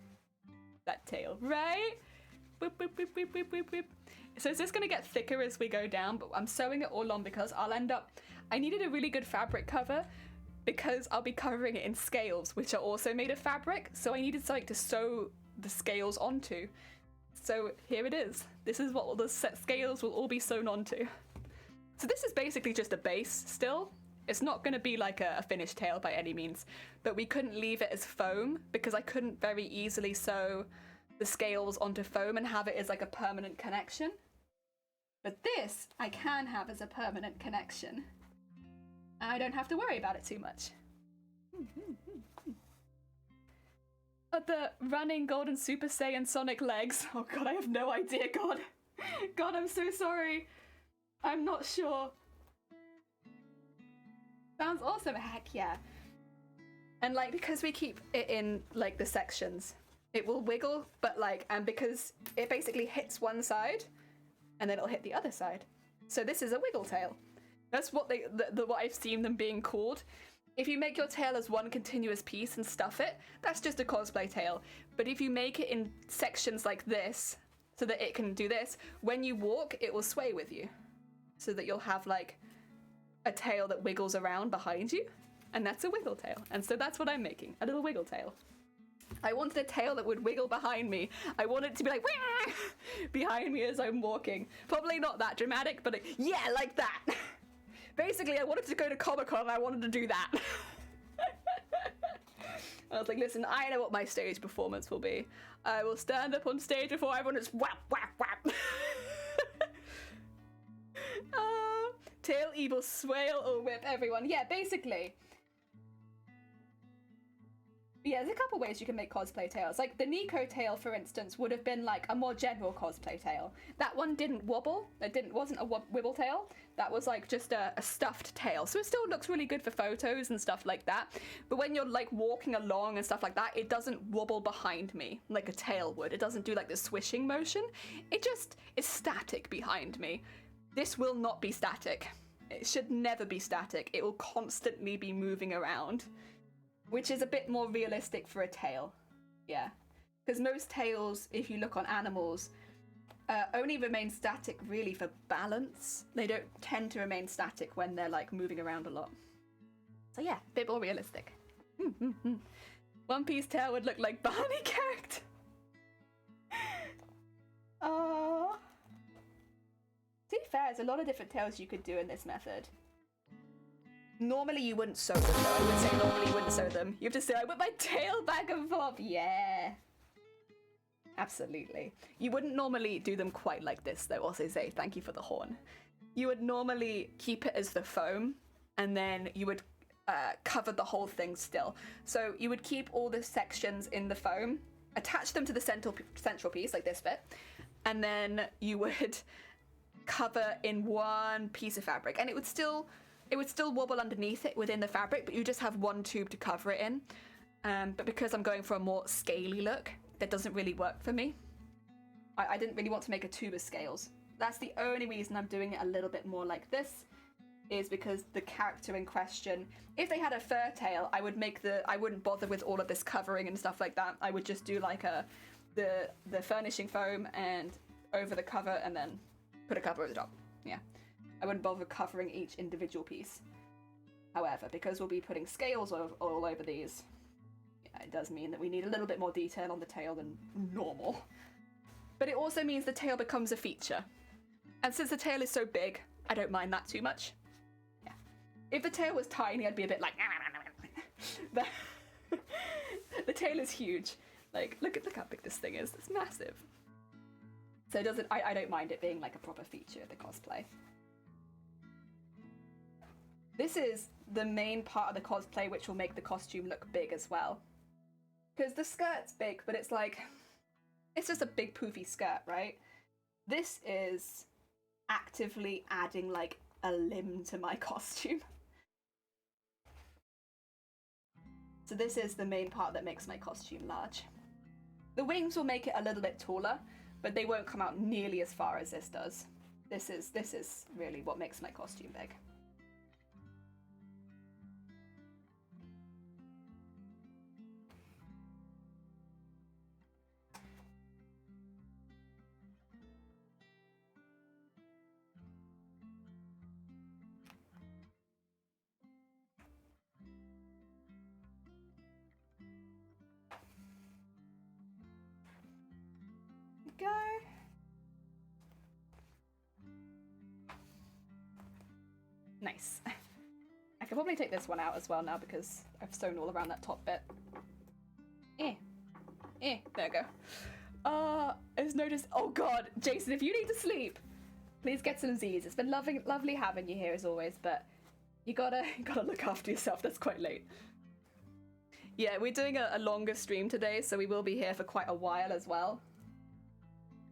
That tail, right? Boop, boop, boop, boop, boop, boop, boop. So is this gonna get thicker as we go down, but I'm sewing it all on because I'll end up... I needed a really good fabric cover because I'll be covering it in scales, which are also made of fabric, so I needed something to sew the scales onto. So here it is. This is what the scales will all be sewn onto. So this is basically just a base still, It's not going to be like a finished tail by any means, but we couldn't leave it as foam because I couldn't very easily sew the scales onto foam and have it as like a permanent connection. But this I can have as a permanent connection. I don't have to worry about it too much. But the running golden Super Saiyan Sonic legs. Oh god, I have no idea, god. God, I'm so sorry. I'm not sure. Sounds awesome, heck yeah. And like, because we keep it in like the sections, it will wiggle, but like, and because it basically hits one side and then it'll hit the other side. So this is a wiggle tail. That's what what I've seen them being called. If you make your tail as one continuous piece and stuff it, that's just a cosplay tail. But if you make it in sections like this, so that it can do this, when you walk, it will sway with you. So that you'll have like a tail that wiggles around behind you, and that's a wiggle tail. And so that's what I'm making, a little wiggle tail. I wanted a tail that would wiggle behind me. I want it to be like behind me as I'm walking. Probably not that dramatic, but yeah, like that. Basically, I wanted to go to Comic-Con and I wanted to do that. I was like, listen, I know what my stage performance will be. I will stand up on stage before everyone is whap, whap, whap. Tail evil swale or whip everyone. Yeah, basically. Yeah, there's a couple ways you can make cosplay tails. Like the Nico tail, for instance, would have been like a more general cosplay tail. That one didn't wobble. It wasn't a wibble tail. That was like just a stuffed tail. So it still looks really good for photos and stuff like that. But when you're like walking along and stuff like that, it doesn't wobble behind me like a tail would. It doesn't do like the swishing motion. It just is static behind me. This will not be static. It should never be static. It will constantly be moving around. Which is a bit more realistic for a tail. Yeah. Because most tails, if you look on animals, only remain static really for balance. They don't tend to remain static when they're like moving around a lot. So yeah, a bit more realistic. One Piece tail would look like Barney character. Oh. To be fair, there's a lot of different tails you could do in this method. Normally you wouldn't sew them, though. I would say normally you wouldn't sew them. You have to say, I whip my tail back and forth. Yeah. Absolutely. You wouldn't normally do them quite like this, though. Also say, thank you for the horn. You would normally keep it as the foam, and then you would cover the whole thing still. So you would keep all the sections in the foam, attach them to the central piece, like this bit, and then you would cover in one piece of fabric. And it would still wobble underneath it within the fabric, but you just have one tube to cover it in. But because I'm going for a more scaly look, that doesn't really work for me. I didn't really want to make a tube of scales. That's the only reason I'm doing it a little bit more like this, is because the character in question, if they had a fur tail, I wouldn't bother with all of this covering and stuff like that. I would just do like the furnishing foam and over the cover and then put a cover over the top. Yeah. I wouldn't bother covering each individual piece. However, because we'll be putting scales all over these, yeah, it does mean that we need a little bit more detail on the tail than normal. But it also means the tail becomes a feature. And since the tail is so big, I don't mind that too much. Yeah. If the tail was tiny, I'd be a bit like... But the tail is huge. Like, look how big this thing is. It's massive. So I don't mind it being like a proper feature of the cosplay. This is the main part of the cosplay which will make the costume look big as well. Because the skirt's big, but it's like... It's just a big poofy skirt, right? This is actively adding like a limb to my costume. So this is the main part that makes my costume large. The wings will make it a little bit taller, but they won't come out nearly as far as this does. This is really what makes my costume big. Go. Nice. I probably take this one out as well now because I've sewn all around that top bit. There we go. I just noticed, oh god, Jason, if you need to sleep, please get some Z's. It's been lovely having you here as always, but you gotta look after yourself. That's quite late. Yeah, we're doing a longer stream today, so we will be here for quite a while as well.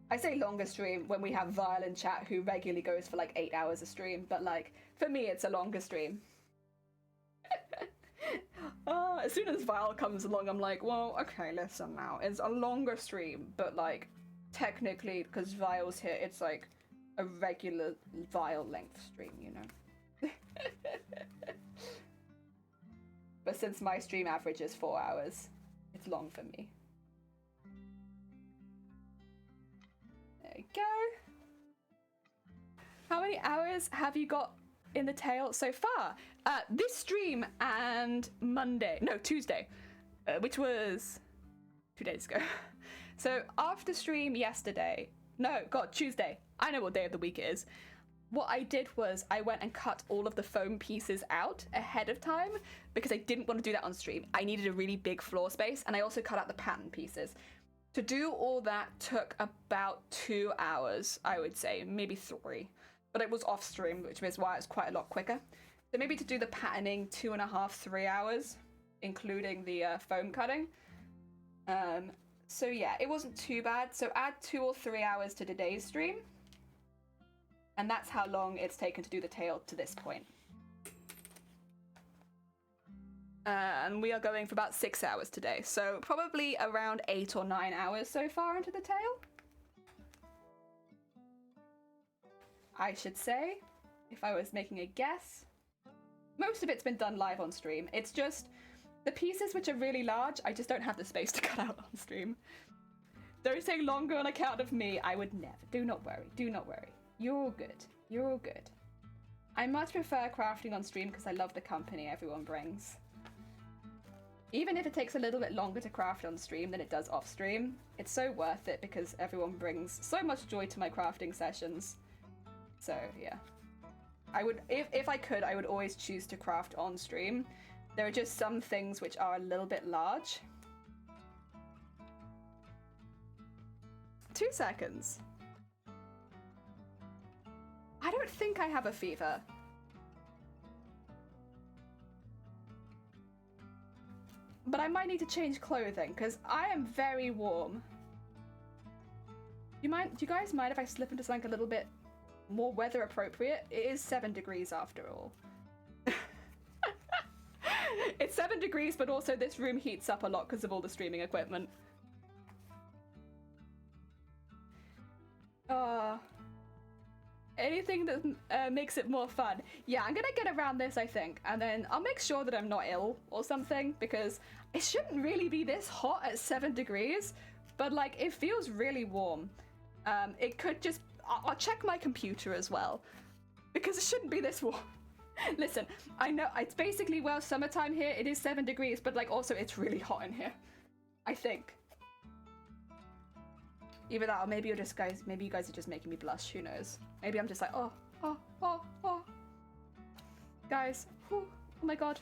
I say longer stream when we have Vile in chat who regularly goes for like 8 hours a stream, but like, for me it's a longer stream. As soon as Vile comes along, I'm like, well, okay, listen now. It's a longer stream, but like, technically, because Vile's here, it's like a regular Vile length stream, you know? But since my stream average is 4 hours, it's long for me. There we go. How many hours have you got in the tail so far? This stream and Tuesday, which was 2 days ago. So after stream yesterday, Tuesday. I know what day of the week it is. What I did was I went and cut all of the foam pieces out ahead of time because I didn't want to do that on stream. I needed a really big floor space, and I also cut out the pattern pieces. To do all that took about 2 hours, I would say, maybe 3. But it was off stream, which is why it's quite a lot quicker. So maybe to do the patterning, 2.5, 3 hours, including the foam cutting. So yeah, it wasn't too bad. So add 2 or 3 hours to today's stream. And that's how long it's taken to do the tail to this point. And we are going for about 6 hours today. So probably around 8 or 9 hours so far into the tail. I should say, if I was making a guess. Most of it's been done live on stream. It's just the pieces which are really large, I just don't have the space to cut out on stream. Don't say longer on account of me. I would never. Do not worry. Do not worry. You're all good. You're all good. I much prefer crafting on stream because I love the company everyone brings. Even if it takes a little bit longer to craft on stream than it does off stream, it's so worth it because everyone brings so much joy to my crafting sessions. So yeah. I would, if I could, I would always choose to craft on stream. There are just some things which are a little bit large. 2 seconds. I don't think I have a fever. But I might need to change clothing because I am very warm. Do you guys mind if I slip into something a little bit more weather appropriate? It is 7 degrees after all. It's 7 degrees, but also this room heats up a lot because of all the streaming equipment. Anything that makes it more fun. Yeah, I'm gonna get around this, I think, and then I'll make sure that I'm not ill or something, because it shouldn't really be this hot at 7 degrees, but like it feels really warm. It could just, I'll check my computer as well, because it shouldn't be this warm. Listen, I know it's basically, well, summertime here, it is 7 degrees, but like also it's really hot in here, I think. Either that, or maybe you're just maybe you guys are just making me blush, who knows. Maybe I'm just like, oh. Guys, oh my god.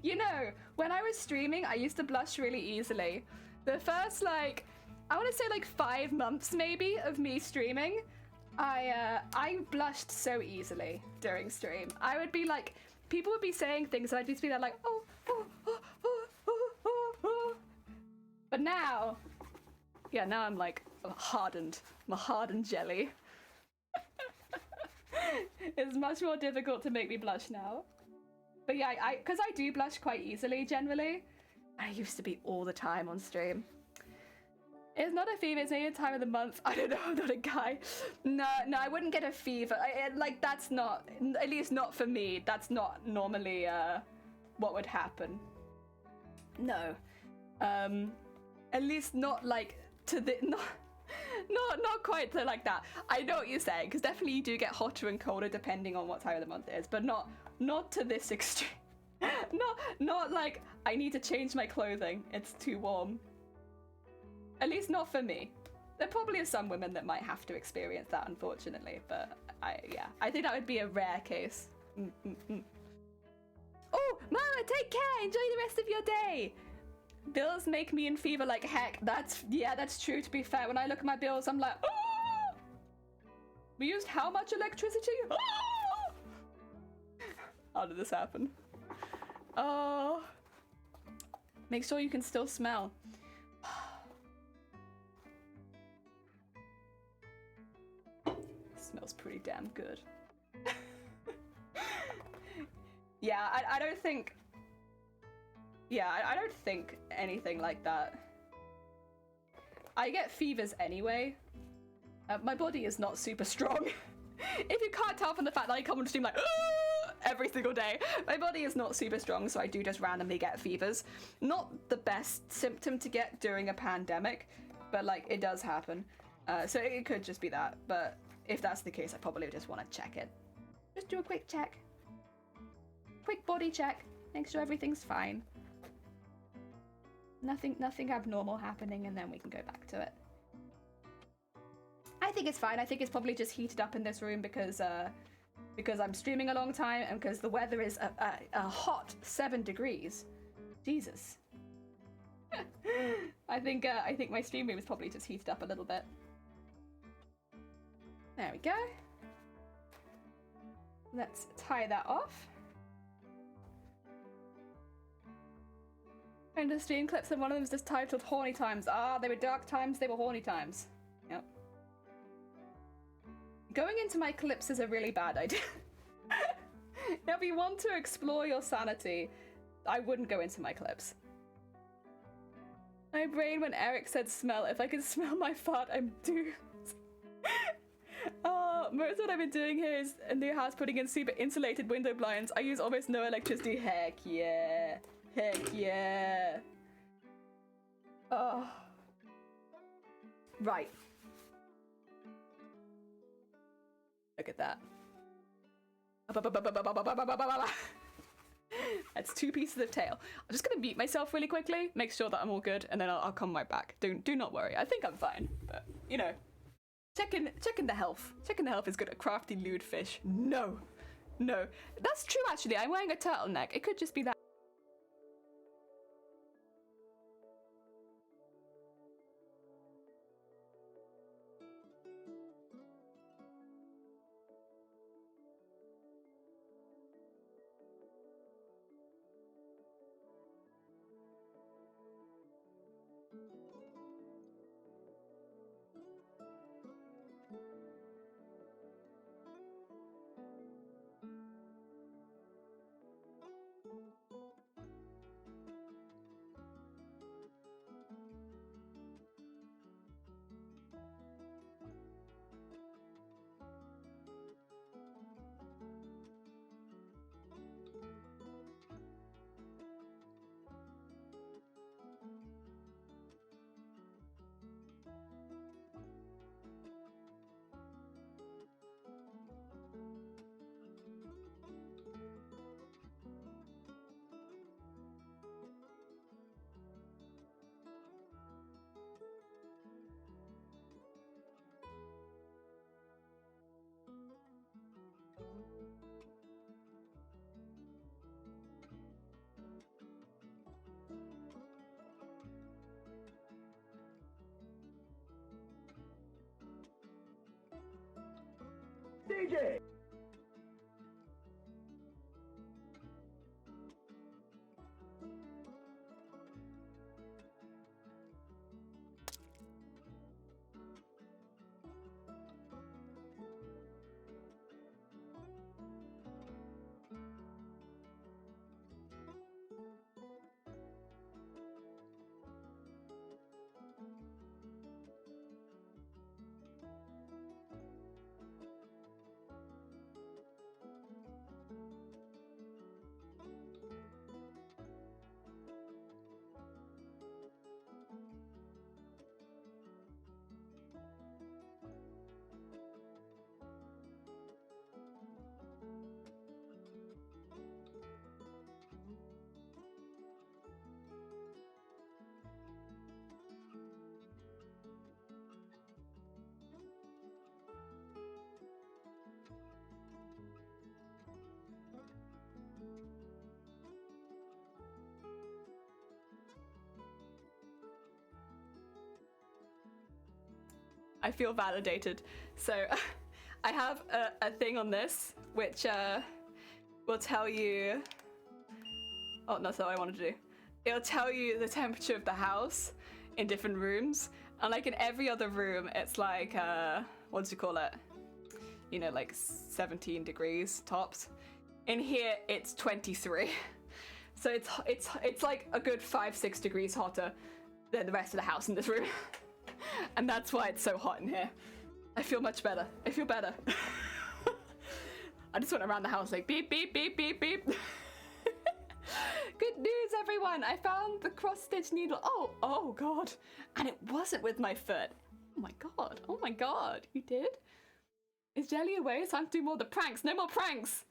You know, when I was streaming, I used to blush really easily. The first, like, I want to say like 5 months maybe of me streaming, I blushed so easily during stream. I would be like, people would be saying things and I'd just be there like, oh. But now, yeah, now I'm like hardened. I'm a hardened jelly. It's much more difficult to make me blush now. But yeah, because I do blush quite easily generally. I used to be all the time on stream. It's not a fever, it's any time of the month. I don't know, I'm not a guy. No, I wouldn't get a fever. Like, that's not, at least not for me, that's not normally what would happen. No. At least not like to the, not quite to like that. I know what you're saying, because definitely you do get hotter and colder depending on what time of the month it is, but not to this extreme. not like I need to change my clothing, it's too warm. At least not for me. There probably are some women that might have to experience that, unfortunately, but I think that would be a rare case. Oh, Mama, take care. Enjoy the rest of your day. Bills make me in fever like heck. That's true, to be fair. When I look at my bills, I'm like, oh! We used how much electricity? Oh! How did this happen? Oh. Make sure you can still smell. Smells pretty damn good. Yeah, I don't think... Yeah, I don't think anything like that. I get fevers anyway. My body is not super strong. If you can't tell from the fact that I come on stream like every single day, my body is not super strong, so I do just randomly get fevers. Not the best symptom to get during a pandemic, but like it does happen. So it could just be that, but if that's the case, I probably just want to check it. Just do a quick check. Quick body check. Make sure everything's fine. Nothing abnormal happening, and then we can go back to it. I think it's fine. I think it's probably just heated up in this room because I'm streaming a long time and because the weather is a hot 7 degrees. Jesus. I think my stream room is probably just heated up a little bit. There we go. Let's tie that off. And the stream clips, and one of them is just titled Horny Times. Ah, they were dark times, they were horny times. Yep. Going into my clips is a really bad idea. Now, if you want to explore your sanity, I wouldn't go into my clips. My brain, when Eric said smell, if I could smell my fart, I'm doomed. Most of what I've been doing here is in the house putting in super insulated window blinds. I use almost no electricity. Heck yeah. Heck yeah. Oh. Right. Look at that. That's 2 pieces of tail. I'm just gonna mute myself really quickly, make sure that I'm all good, and then I'll come right back. Do not worry. I think I'm fine, but you know, checking the health. Checking the health is good at crafty lewd fish. No, that's true. Actually, I'm wearing a turtleneck. It could just be that. DJ! I feel validated. So I have a thing on this, which will tell you... Oh, no, that's not what I wanted to do. It'll tell you the temperature of the house in different rooms. And like in every other room, it's like, what do you call it? You know, like 17 degrees tops. In here, it's 23. So it's like a good 5-6 degrees hotter than the rest of the house in this room. And that's why it's so hot in here. I feel much better. I feel better. I just went around the house like beep, beep, beep, beep, beep. Good news, everyone. I found the cross-stitch needle. Oh God. And it wasn't with my foot. Oh my God. Oh my God. You did? Is Jelly away? It's time to do more of the pranks. No more pranks.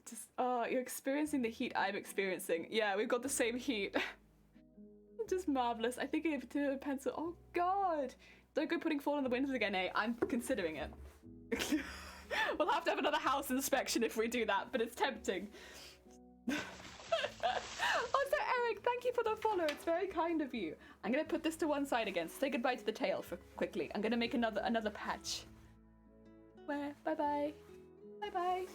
Just, you're experiencing the heat I'm experiencing. Yeah, we've got the same heat. Just marvelous. I think I have to pencil. Oh God. Don't go putting foil in the windows again, eh? I'm considering it. We'll have to have another house inspection if we do that, but it's tempting. Also, Eric, thank you for the follow. It's very kind of you. I'm gonna put this to one side again. Say goodbye to the tail for quickly. I'm gonna make another patch. Where? Bye bye. Bye bye.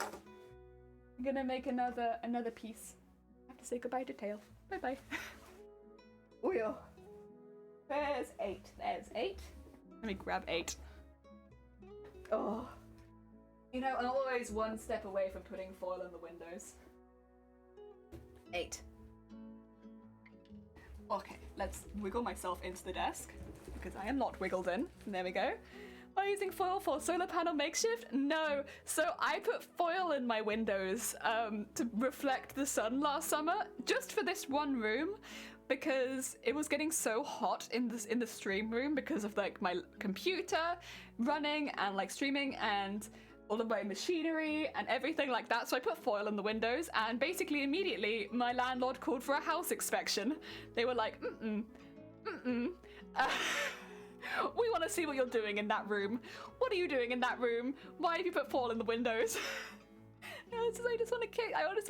I'm gonna make another piece. I have to say goodbye to tail. Bye bye. Wheel. There's 8. There's 8. Let me grab 8. Oh. You know, I'm always one step away from putting foil in the windows. 8. Okay, let's wiggle myself into the desk because I am not wiggled in. There we go. Are you using foil for solar panel makeshift? No. So I put foil in my windows to reflect the sun last summer, just for this one room, because it was getting so hot in the stream room because of like my computer running and like streaming and all of my machinery and everything like that. So I put foil in the windows, and basically immediately my landlord called for a house inspection. They were like, we want to see what you're doing in that room. What are you doing in that room? Why have you put foil in the windows? I just want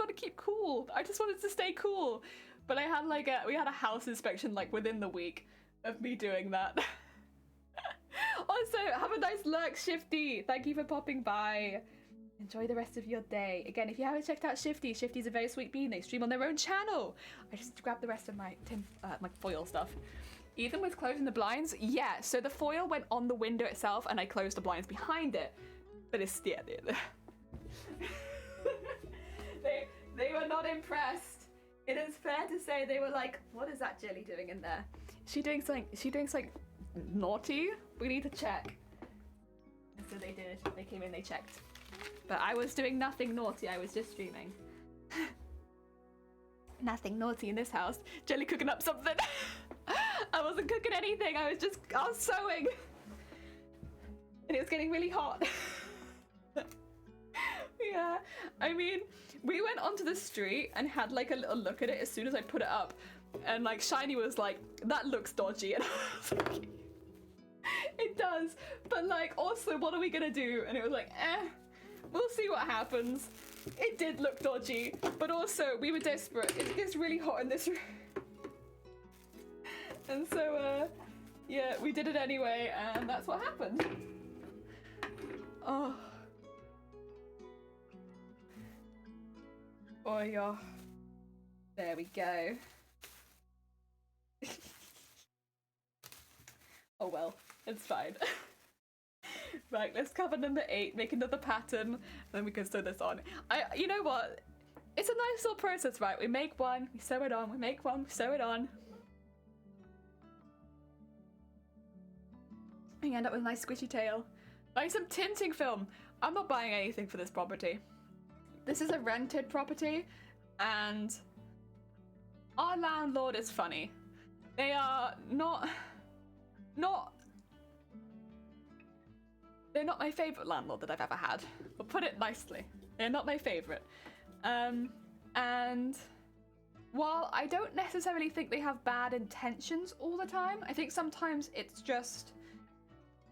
to keep cool. I just wanted to stay cool. But I had we had a house inspection like within the week of me doing that. Also, have a nice lurk, Shifty. Thank you for popping by. Enjoy the rest of your day. Again, if you haven't checked out Shifty's a very sweet bean. They stream on their own channel. I just grabbed the rest of my my foil stuff. Even with closing the blinds, yeah. So the foil went on the window itself, and I closed the blinds behind it. But it's they were not impressed. It is fair to say they were like, "What is that Jelly doing in there? Is she doing something naughty? We need to check." And so they did. They came in, they checked. But I was doing nothing naughty. I was just streaming. Nothing naughty in this house. Jelly cooking up something. I wasn't cooking anything. I was sewing. And it was getting really hot. Yeah. I mean, we went onto the street and had like a little look at it as soon as I put it up. And like Shiny was like, that looks dodgy. And I was like, it does. But like, also, what are we gonna do? And it was like, we'll see what happens. It did look dodgy. But also, we were desperate. It gets really hot in this room. And so, yeah, we did it anyway, and that's what happened. Oh. Oh, yeah. There we go. Oh well, it's fine. Right, let's cover number 8, make another pattern, and then we can sew this on. You know what? It's a nice little process, right? We make one, we sew it on, we make one, we sew it on. We end up with a nice squishy tail. Buying some tinting film. I'm not buying anything for this property. This is a rented property, and our landlord is funny. They are they're not my favourite landlord that I've ever had. We'll put it nicely. They're not my favourite. And while I don't necessarily think they have bad intentions all the time, I think sometimes it's just...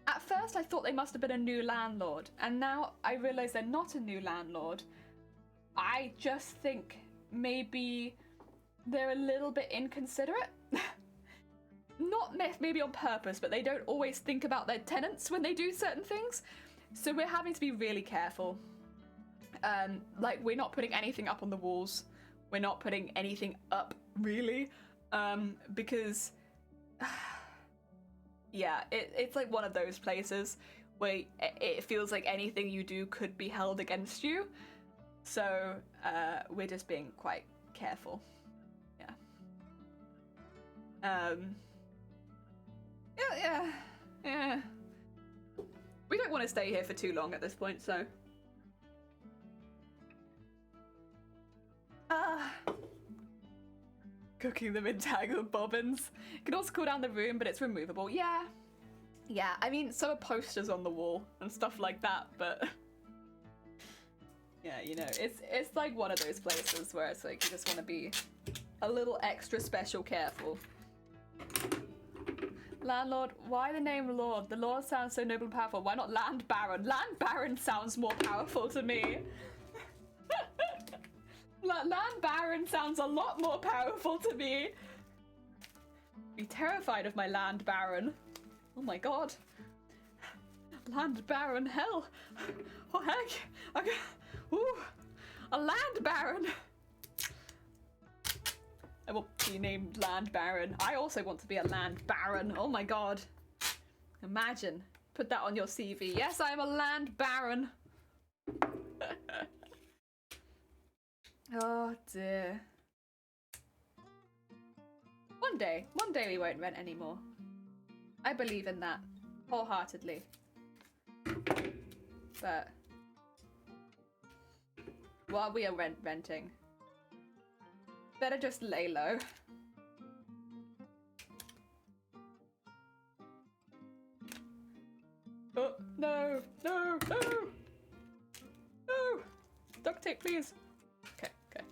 At first I thought they must have been a new landlord, and now I realise they're not a new landlord. I just think maybe they're a little bit inconsiderate. No not maybe on purpose, but they don't always think about their tenants when they do certain things. So we're having to be really careful. Like, we're not putting anything up on the walls. We're not putting anything up, really, because, yeah, it's like one of those places where it feels like anything you do could be held against you. So we're just being quite careful. Yeah. Yeah. We don't want to stay here for too long at this point, so. Cooking them in tangled bobbins. You can also cool down the room, but it's removable. Yeah. Yeah, I mean, so are posters on the wall and stuff like that, but yeah, you know, it's like one of those places where it's like you just want to be a little extra special careful. Landlord, why the name Lord? The Lord sounds so noble and powerful. Why not Land Baron? Land Baron sounds more powerful to me. Land Baron sounds a lot more powerful to me. Be terrified of my Land Baron. Oh my god. Land Baron, hell. Oh heck. Ooh, a Land Baron. I will be named Land Baron. I also want to be a Land Baron. Oh my god. Imagine. Put that on your CV. Yes, I am a Land Baron. Oh dear. One day we won't rent anymore. I believe in that wholeheartedly. But while we are renting, better just lay low. Oh, no, no, no! No! Duct tape, please. Okay, okay.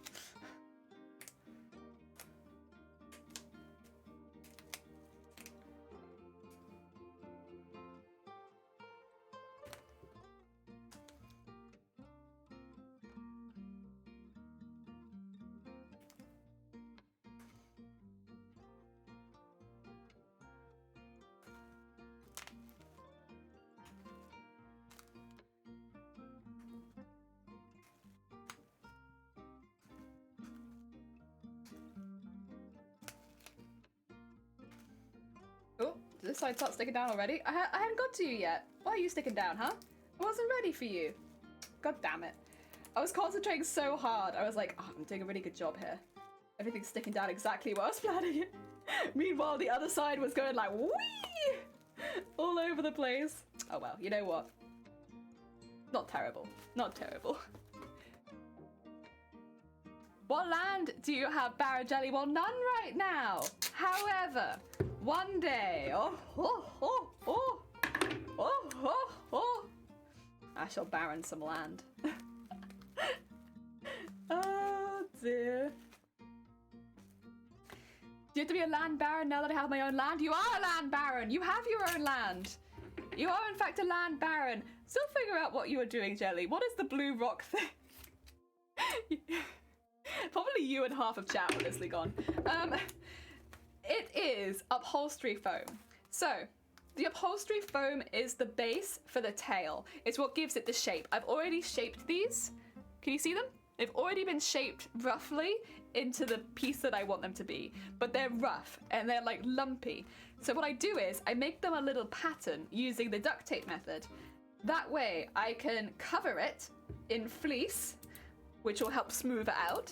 Oh, did this side start sticking down already? I hadn't got to you yet. Why are you sticking down, huh? I wasn't ready for you. God damn it. I was concentrating so hard. I was like, oh, I'm doing a really good job here. Everything's sticking down exactly what I was planning. Meanwhile, the other side was going like, whee! All over the place. Oh well, you know what? Not terrible. Not terrible. What land do you have, Barra Jelly? Well, none right now. However, one day, I shall baron some land. Oh dear. Do you have to be a land baron now that I have my own land? You are a land baron. You have your own land. You are in fact a land baron. Still figure out what you are doing, Jelly. What is the blue rock thing? Probably you and half of chat honestly gone. It is upholstery foam. So, the upholstery foam is the base for the tail. It's what gives it the shape. I've already shaped these. Can you see them? They've already been shaped roughly into the piece that I want them to be. But they're rough and they're like lumpy. So what I do is I make them a little pattern using the duct tape method. That way I can cover it in fleece, which will help smooth it out.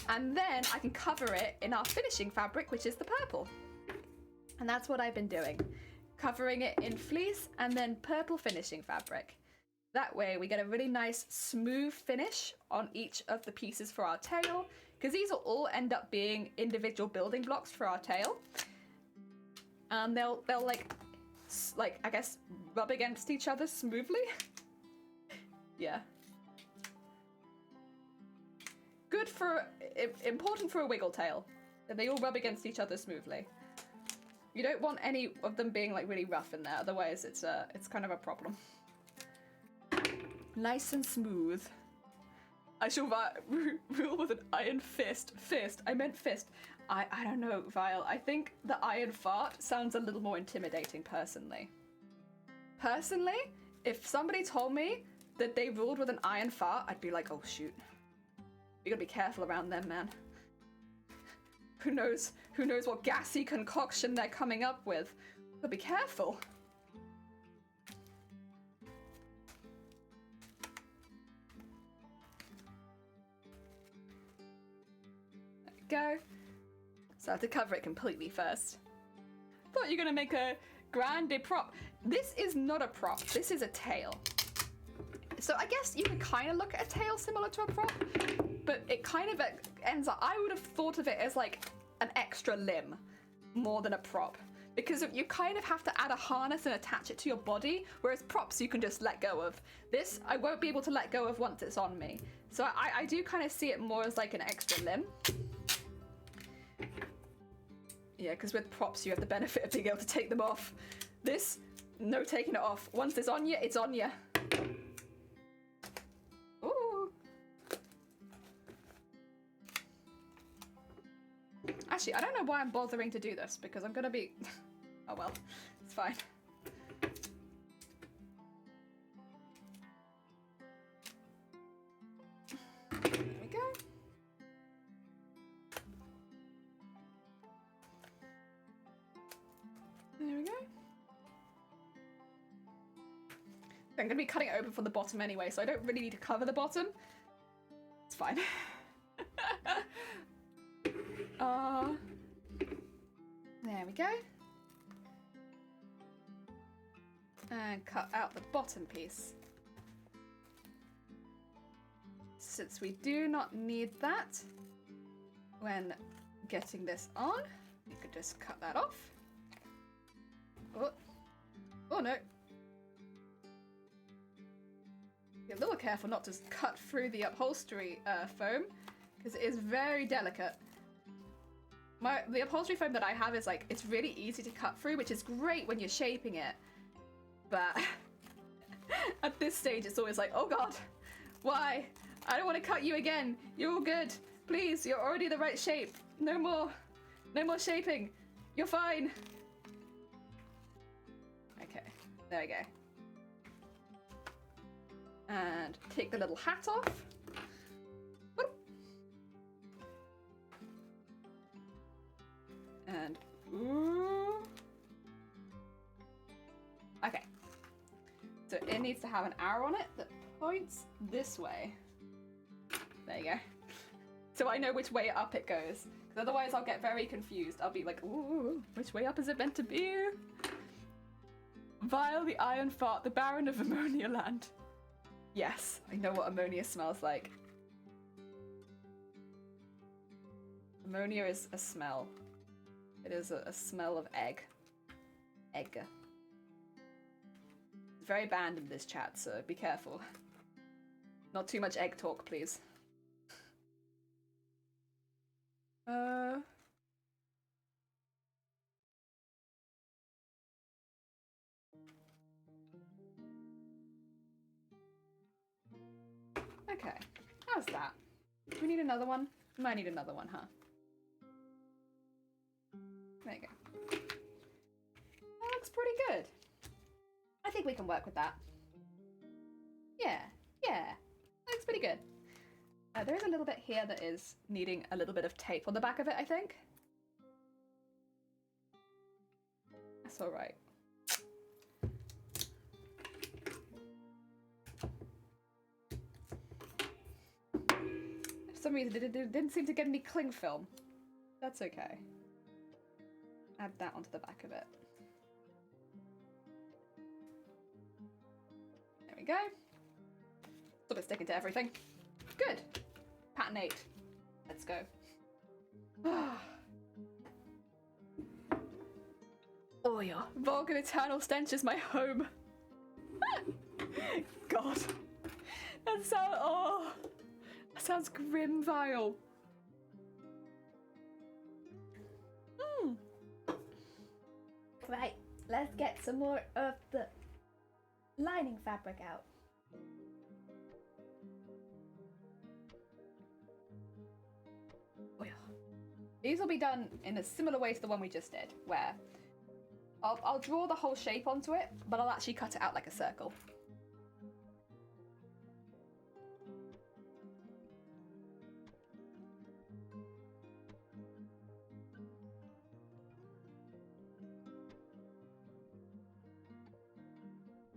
And then I can cover it in our finishing fabric, which is the purple. And that's what I've been doing. Covering it in fleece and then purple finishing fabric. That way we get a really nice smooth finish on each of the pieces for our tail, because these will all end up being individual building blocks for our tail. And they'll like I guess rub against each other smoothly. Yeah. Good for, important for a wiggle tail, that they all rub against each other smoothly. You don't want any of them being like really rough in there, otherwise it's kind of a problem. Nice and smooth. I shall rule with an iron fist. I meant fist. I don't know, Vile. I think the iron fart sounds a little more intimidating, personally. Personally, if somebody told me that they ruled with an iron fart, I'd be like, oh shoot. You gotta be careful around them, man. Who knows what gassy concoction they're coming up with. Gotta be careful. There we go. So I have to cover it completely first. Thought you were gonna make a grande prop. This is not a prop, this is a tail. So I guess you could kind of look at a tail similar to a prop, but it kind of ends up, I would have thought of it as like an extra limb more than a prop. Because you kind of have to add a harness and attach it to your body, whereas props you can just let go of. This, I won't be able to let go of once it's on me. So I do kind of see it more as like an extra limb. Yeah, because with props you have the benefit of being able to take them off. This, no taking it off. Once it's on you, it's on you. Ooh. Actually, I don't know why I'm bothering to do this, because I'm gonna be... Oh well, it's fine. There we go. There we go. I'm going to be cutting it open from the bottom anyway, so I don't really need to cover the bottom. It's fine. There we go. And cut out the bottom piece. Since we do not need that when getting this on, you could just cut that off. Oh, oh no. Be a little careful not to cut through the upholstery foam, because it is very delicate. The upholstery foam that I have is like, it's really easy to cut through, which is great when you're shaping it. But at this stage, it's always like, oh god, why? I don't want to cut you again. You're all good. Please, you're already the right shape. No more shaping. You're fine. Okay, there we go. And take the little hat off. Whoop. And ooh. Okay. So it needs to have an arrow on it that points this way. There you go. So I know which way up it goes. Because otherwise I'll get very confused. I'll be like, ooh, which way up is it meant to be? Vile the Iron Fart, the Baron of Ammonia Land. Yes, I know what ammonia smells like. Ammonia is a smell. It is a smell of egg. Egg. It's very banned in this chat, so be careful. Not too much egg talk, please. Okay, how's that? Do we need another one? We might need another one, huh? There you go. That looks pretty good. I think we can work with that. Yeah, that looks pretty good. There is a little bit here that is needing a little bit of tape on the back of it, I think. That's alright. For some reason, it didn't seem to get any cling film. That's okay. Add that onto the back of it. There we go. Stop it sticking to everything. Good. Pattern 8. Let's go. Oh yeah. Vulcan Eternal Stench is my home. God. That sounds grim, Vile. Right, let's get some more of the lining fabric out. Oh yeah. These will be done in a similar way to the one we just did, where I'll draw the whole shape onto it, but I'll actually cut it out like a circle.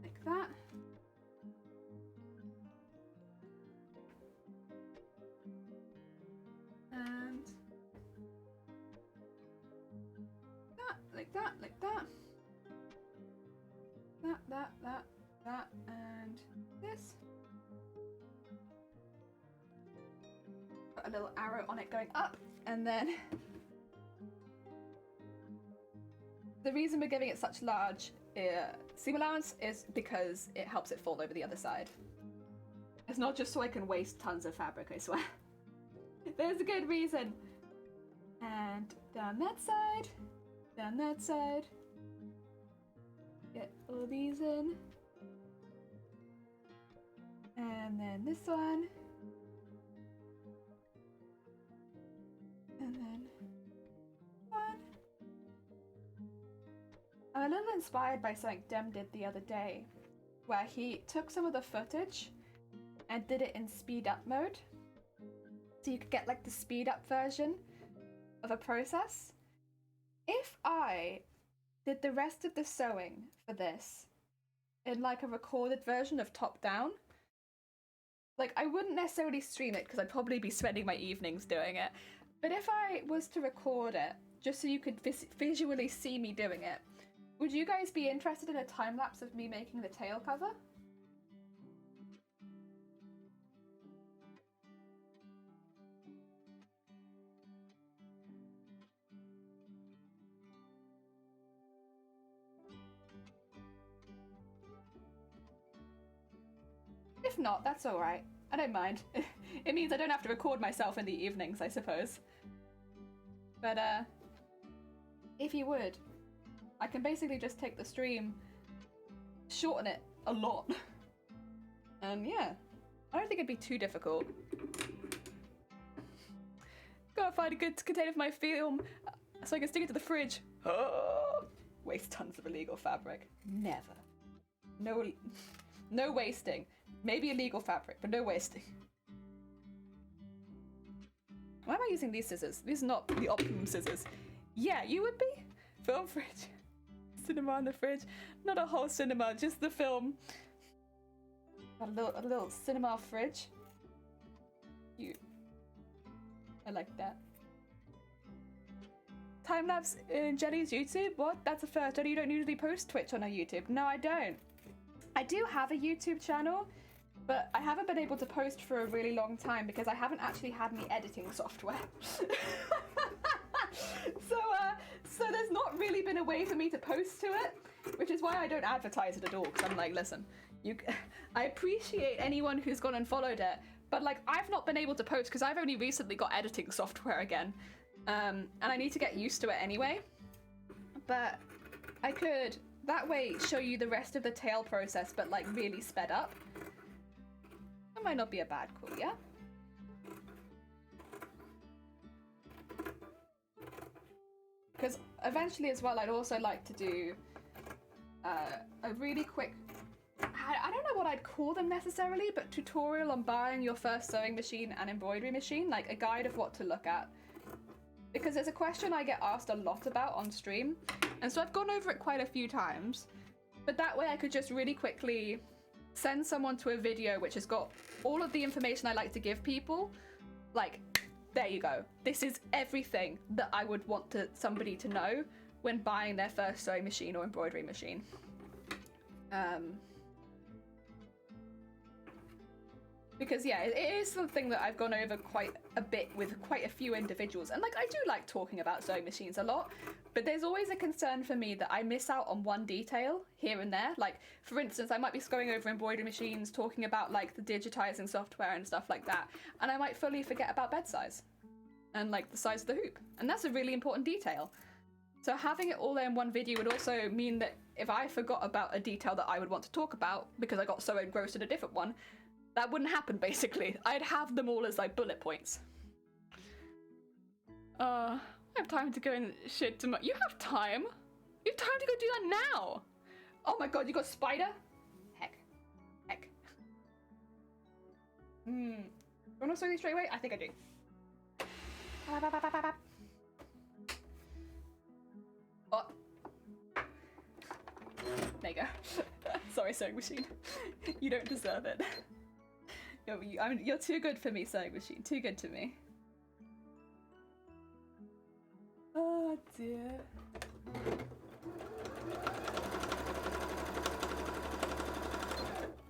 Like that. And that, like that, like that. That, and this. Put a little arrow on it going up, and then the reason we're giving it such large seam allowance is because it helps it fold over the other side. It's not just so I can waste tons of fabric, I swear. There's a good reason. And down that side, down that side. Get all these in. And then this one. And then one. I'm a little inspired by something Dem did the other day, where he took some of the footage and did it in speed up mode. So you could get like the speed up version of a process. If I did the rest of the sewing for this in like a recorded version of top down, like I wouldn't necessarily stream it because I'd probably be spending my evenings doing it. But if I was to record it, just so you could visually see me doing it, would you guys be interested in a time lapse of me making the tail cover? If not, that's alright. I don't mind. It means I don't have to record myself in the evenings, I suppose. But, if you would, I can basically just take the stream, shorten it a lot. And yeah, I don't think it'd be too difficult. Gotta find a good container for my film so I can stick it to the fridge. Oh, waste tons of illegal fabric. Never. No wasting. Maybe illegal fabric, but no wasting. Why am I using these scissors? These are not the optimum scissors. Yeah, you would be? Film fridge. Cinema in the fridge. Not a whole cinema, just the film. Got a little cinema fridge. Cute. I like that. Time-lapse in Jenny's YouTube? What? That's a first. Jenny, you don't usually post Twitch on her YouTube. No, I don't. I do have a YouTube channel, but I haven't been able to post for a really long time because I haven't actually had any editing software. So there's not really been a way for me to post to it, which is why I don't advertise it at all, because I'm like, listen, I appreciate anyone who's gone and followed it, but like I've not been able to post because I've only recently got editing software again, and I need to get used to it anyway. But I could that way show you the rest of the tail process, but like really sped up. That might not be a bad call, yeah? Because eventually as well, I'd also like to do a really quick, I don't know what I'd call them necessarily, but tutorial on buying your first sewing machine and embroidery machine, like a guide of what to look at. Because there's a question I get asked a lot about on stream, and so I've gone over it quite a few times, but that way I could just really quickly send someone to a video which has got all of the information I like to give people, like, there you go. This is everything that I would want somebody to know when buying their first sewing machine or embroidery machine. Because yeah, it is something that I've gone over quite a bit with quite a few individuals, and like I do like talking about sewing machines a lot, but there's always a concern for me that I miss out on one detail here and there. Like for instance, I might be going over embroidery machines, talking about like the digitizing software and stuff like that, and I might fully forget about bed size and like the size of the hoop, and that's a really important detail. So having it all there in one video would also mean that if I forgot about a detail that I would want to talk about because I got so engrossed in a different one, that wouldn't happen basically. I'd have them all as like bullet points. I have time to go and shit tomorrow. You have time? You have time to go do that now? Oh my god, you got spider? Heck. You want to swing these straight away? I think I do. Oh. There you go. Sorry, sewing machine. You don't deserve it. You're too good for me, sewing machine. Too good to me. Oh dear.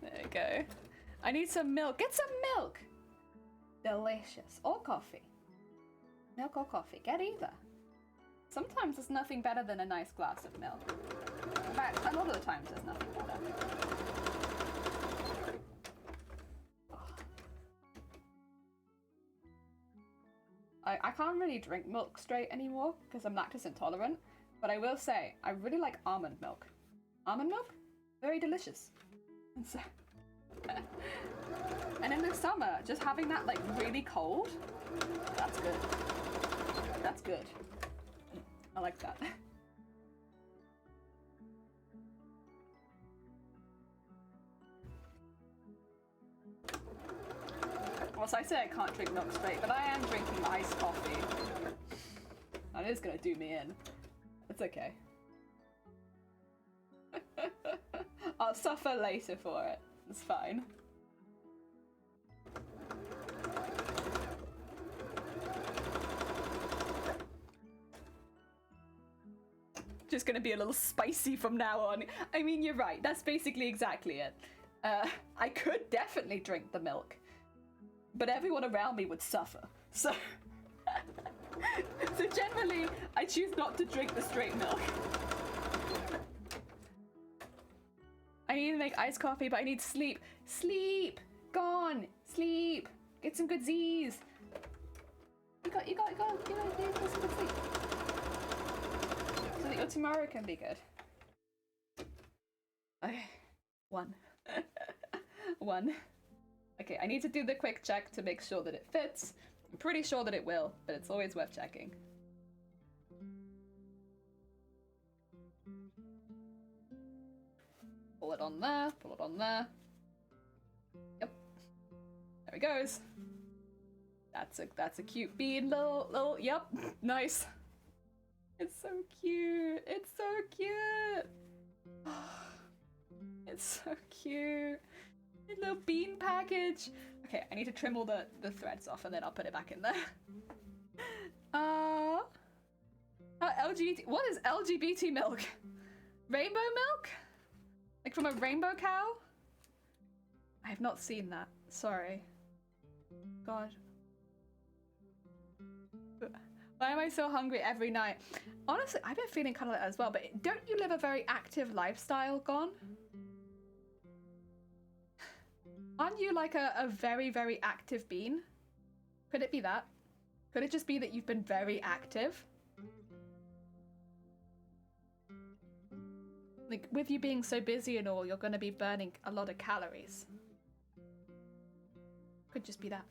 There we go. I need some milk. Get some milk! Delicious. Or coffee. Milk or coffee. Get either. Sometimes there's nothing better than a nice glass of milk. In fact, a lot of the times there's nothing better. I can't really drink milk straight anymore because I'm lactose intolerant, but I will say I really like almond milk. Almond milk? Very delicious. And so and in the summer, just having that like really cold, that's good. That's good. I like that. Well, so I say I can't drink milk straight, but I am drinking iced coffee. That is gonna do me in. It's okay. I'll suffer later for it. It's fine. Just gonna be a little spicy from now on. I mean, you're right. That's basically exactly it. I could definitely drink the milk, but everyone around me would suffer. So, so generally, I choose not to drink the straight milk. I need to make iced coffee, but I need sleep. Sleep! Gone! Sleep! Get some good Z's. You got some good sleep. So that your tomorrow can be good. Okay. 1. 1. Okay, I need to do the quick check to make sure that it fits. I'm pretty sure that it will, but it's always worth checking. Pull it on there, pull it on there. Yep. There it goes. That's a cute bean, little, yep, nice. It's so cute. It's so cute. It's so cute. A little bean package. Okay, I need to trim all the threads off and then I'll put it back in there. LGBT. What is LGBT milk? Rainbow milk? Like from a rainbow cow? I have not seen that. Sorry. God. Why am I so hungry every night? Honestly, I've been feeling kind of like that as well, but don't you live a very active lifestyle, Gon? Aren't you like a very, very active bean? Could it be that? Could it just be that you've been very active? Like, with you being so busy and all, you're going to be burning a lot of calories. Could just be that.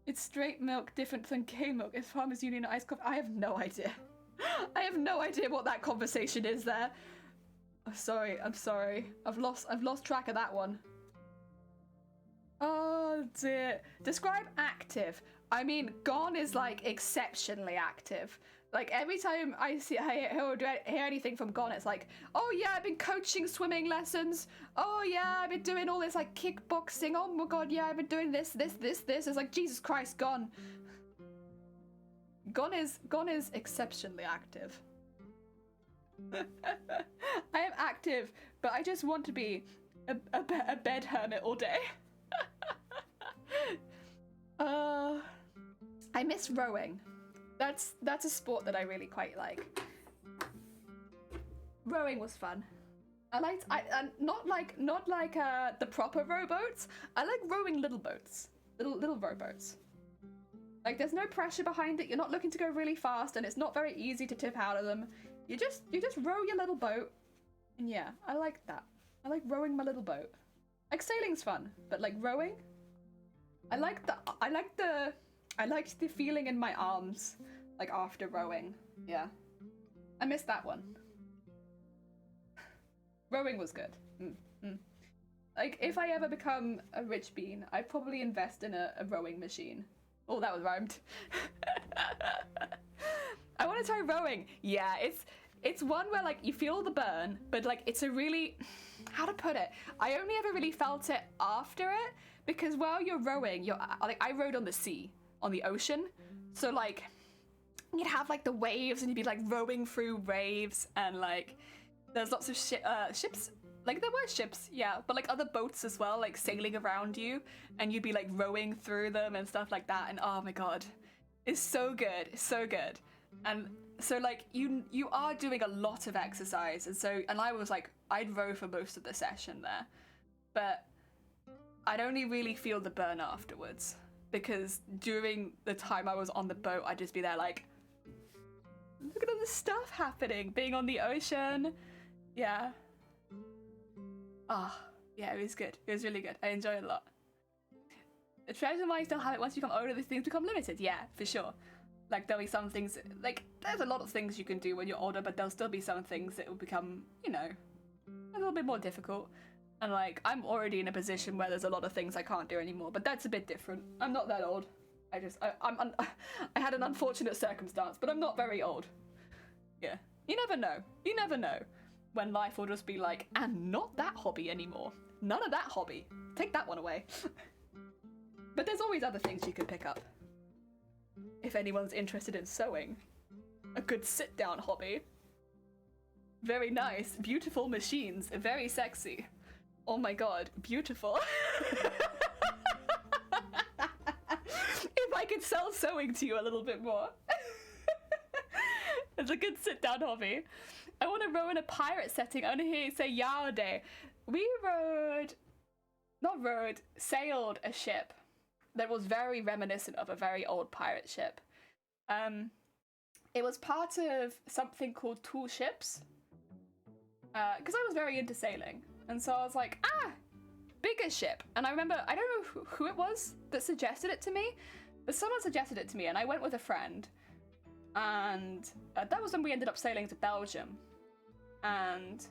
It's straight milk, different than K-milk. It's Farmers Union iced coffee. I have no idea. I have no idea what that conversation is there. I'm sorry. I've lost track of that one. Oh dear. Describe active. I mean, Gon is like exceptionally active. Like every time I hear anything from Gon, it's like, oh yeah, I've been coaching swimming lessons. Oh yeah, I've been doing all this like kickboxing. Oh my god, yeah, I've been doing this. It's like, Jesus Christ, Gon. Gon is exceptionally active. I am active, but I just want to be a bed hermit all day. I miss rowing. That's a sport that I really quite like. Rowing was fun. Not like the proper rowboats. I like rowing little boats, little rowboats. Like there's no pressure behind it. You're not looking to go really fast, and it's not very easy to tip out of them. You just row your little boat, and yeah, I like that. I like rowing my little boat. Like sailing's fun, but like rowing, I liked the feeling in my arms, like after rowing. Yeah. I missed that one. Rowing was good. Like, if I ever become a rich bean, I'd probably invest in a rowing machine. Oh, that was rhymed. I want to try rowing. Yeah, it's one where, like, you feel the burn, but, like, it's a really... How to put it? I only ever really felt it after it, because while you're rowing, like, I rowed on the sea, on the ocean, so, like, you'd have, like, the waves, and you'd be, like, rowing through waves, and, like, there's lots of ships. Like, there were ships, yeah, but, like, other boats as well, like, sailing around you, and you'd be, like, rowing through them and stuff like that, and oh my god. It's so good, so good. And so, like, you are doing a lot of exercise, and I was, like, I'd row for most of the session there, but I'd only really feel the burn afterwards, because during the time I was on the boat, I'd just be there, like, look at all this stuff happening, being on the ocean, yeah. Ah, yeah, it was good. It was really good. I enjoyed it a lot. The treasure might still have it once you become older, these things become limited. Yeah, for sure. Like, there'll be some things, like, there's a lot of things you can do when you're older, but there'll still be some things that will become, you know, a little bit more difficult. And, like, I'm already in a position where there's a lot of things I can't do anymore, but that's a bit different. I'm not that old. I had an unfortunate circumstance, but I'm not very old. Yeah. You never know. You never know. When life will just be like, and not that hobby anymore. None of that hobby. Take that one away. But there's always other things you can pick up. If anyone's interested in sewing. A good sit-down hobby. Very nice. Beautiful machines. Very sexy. Oh my god. Beautiful. If I could sell sewing to you a little bit more. It's a good sit-down hobby. I want to row in a pirate setting. I want to hear you say Yarde. We sailed a ship that was very reminiscent of a very old pirate ship. It was part of something called Tool Ships. Because I was very into sailing. And so I was like, bigger ship. And I remember, I don't know who it was that suggested it to me, but someone suggested it to me and I went with a friend. And that was when we ended up sailing to Belgium. And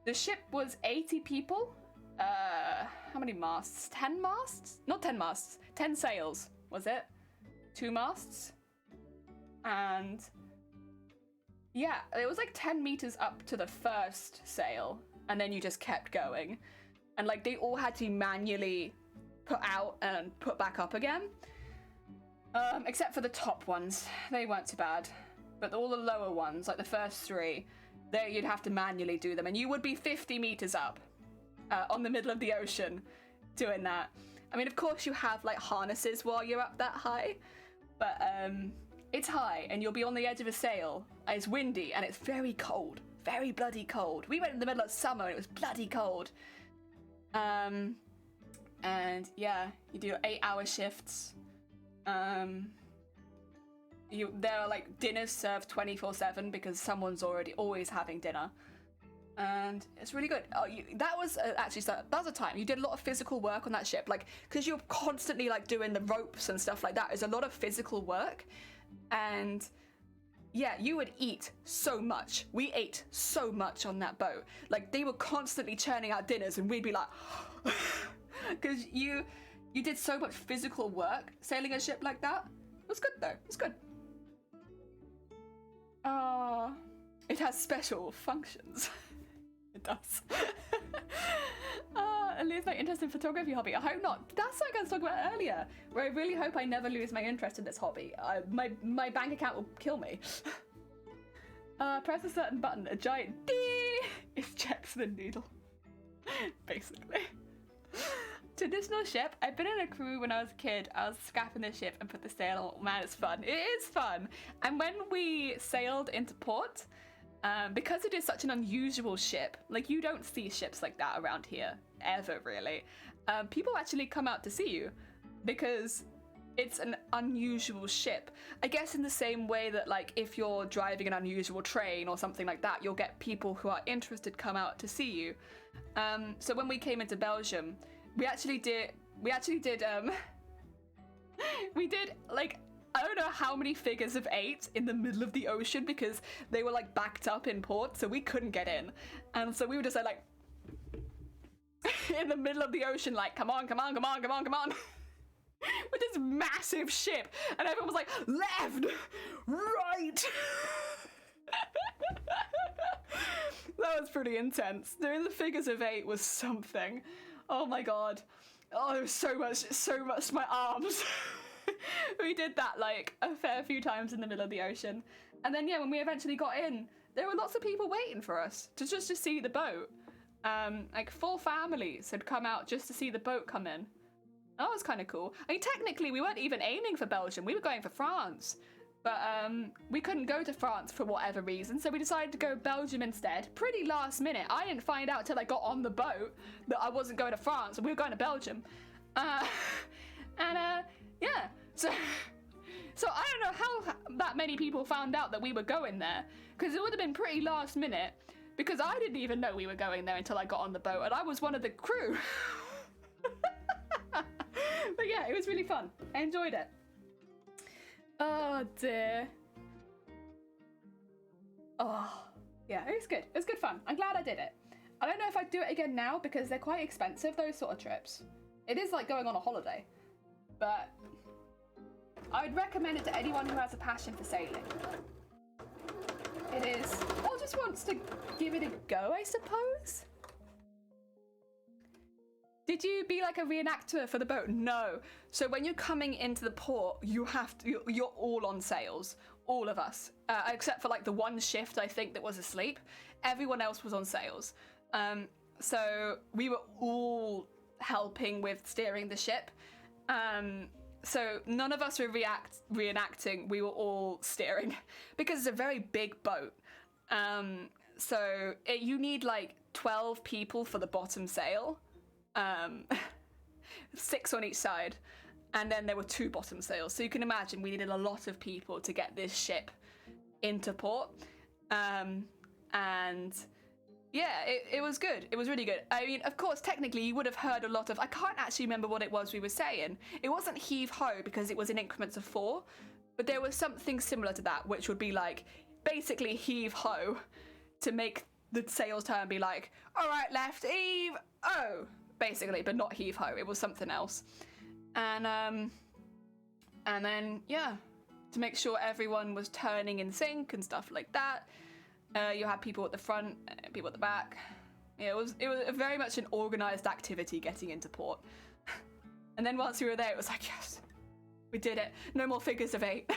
the ship was 80 people. How many masts? 10 masts? Not 10 masts. 10 sails, was it? 2 masts. And yeah, it was like 10 meters up to the first sail. And then you just kept going. And like they all had to be manually put out and put back up again. Except for the top ones. They weren't too bad. But all the lower ones, like the first 3, there you'd have to manually do them. And you would be 50 meters up on the middle of the ocean doing that. I mean, of course you have like harnesses while you're up that high. But it's high and you'll be on the edge of a sail. And it's windy and it's very cold. Very bloody cold. We went in the middle of summer and it was bloody cold. And yeah, you do 8-hour shifts. There are like dinners served 24/7 because someone's always having dinner, and it's really good. That was that was a time you did a lot of physical work on that ship, like because you're constantly like doing the ropes and stuff like that. There's a lot of physical work, and yeah, you would eat so much. We ate so much on that boat. Like they were constantly churning out dinners, and we'd be like, because you did so much physical work sailing a ship like that. It was good though. It was good. It has special functions. It does. I lose my interest in photography hobby. I hope not. That's what I was talking about earlier, where I really hope I never lose my interest in this hobby. My bank account will kill me. Press a certain button, a giant dee ejects the needle. Basically. Traditional ship. I've been in a crew when I was a kid. I was scrapping the ship and put the sail on. Man, it's fun. It is fun. And when we sailed into port, because it is such an unusual ship, like you don't see ships like that around here ever really. People actually come out to see you because it's an unusual ship. I guess in the same way that like if you're driving an unusual train or something like that, you'll get people who are interested come out to see you. So when we came into Belgium, we actually did We did, like, I don't know how many figures of 8 in the middle of the ocean because they were, like, backed up in port, so we couldn't get in. And so we were just like in the middle of the ocean, like, come on, come on, come on, come on, come on. With this massive ship. And everyone was like, left, right. That was pretty intense. Doing the figures of 8 was something. Oh my god. Oh, there was so much to my arms. We did that like a fair few times in the middle of the ocean. And then yeah, when we eventually got in, there were lots of people waiting for us to just to see the boat. Like full families had come out just to see the boat come in. That was kind of cool. I mean, technically we weren't even aiming for Belgium, we were going for France. But we couldn't go to France for whatever reason, so we decided to go Belgium instead. Pretty last minute. I didn't find out till I got on the boat that I wasn't going to France, and we were going to Belgium. Yeah, so I don't know how that many people found out that we were going there, because it would have been pretty last minute, because I didn't even know we were going there until I got on the boat, and I was one of the crew. But yeah, it was really fun. I enjoyed it. Oh dear. Oh, yeah, it was good. It was good fun. I'm glad I did it. I don't know if I'd do it again now because they're quite expensive, those sort of trips. It is like going on a holiday, but I would recommend it to anyone who has a passion for sailing. It is, or just wants to give it a go, I suppose. Did you be like a reenactor for the boat? No. So when you're coming into the port, you have to, you're all on sails, all of us, except for like the one shift I think that was asleep. Everyone else was on sails. So we were all helping with steering the ship. So none of us were reenacting. We were all steering because it's a very big boat. You need like 12 people for the bottom sail. 6 on each side, and then there were 2 bottom sails, so you can imagine we needed a lot of people to get this ship into port. And yeah, it was good. It was really good. I mean, of course, technically you would have heard a lot of, I can't actually remember what it was we were saying. It wasn't heave ho because it was in increments of 4, but there was something similar to that, which would be like basically heave ho to make the sails turn, be like, all right, left, heave, oh, basically, but not heave ho. It was something else. And then yeah, to make sure everyone was turning in sync and stuff like that. You had people at the front, people at the back. Yeah, it was very much an organised activity getting into port. And then once we were there, it was like, yes, we did it. No more figures of 8.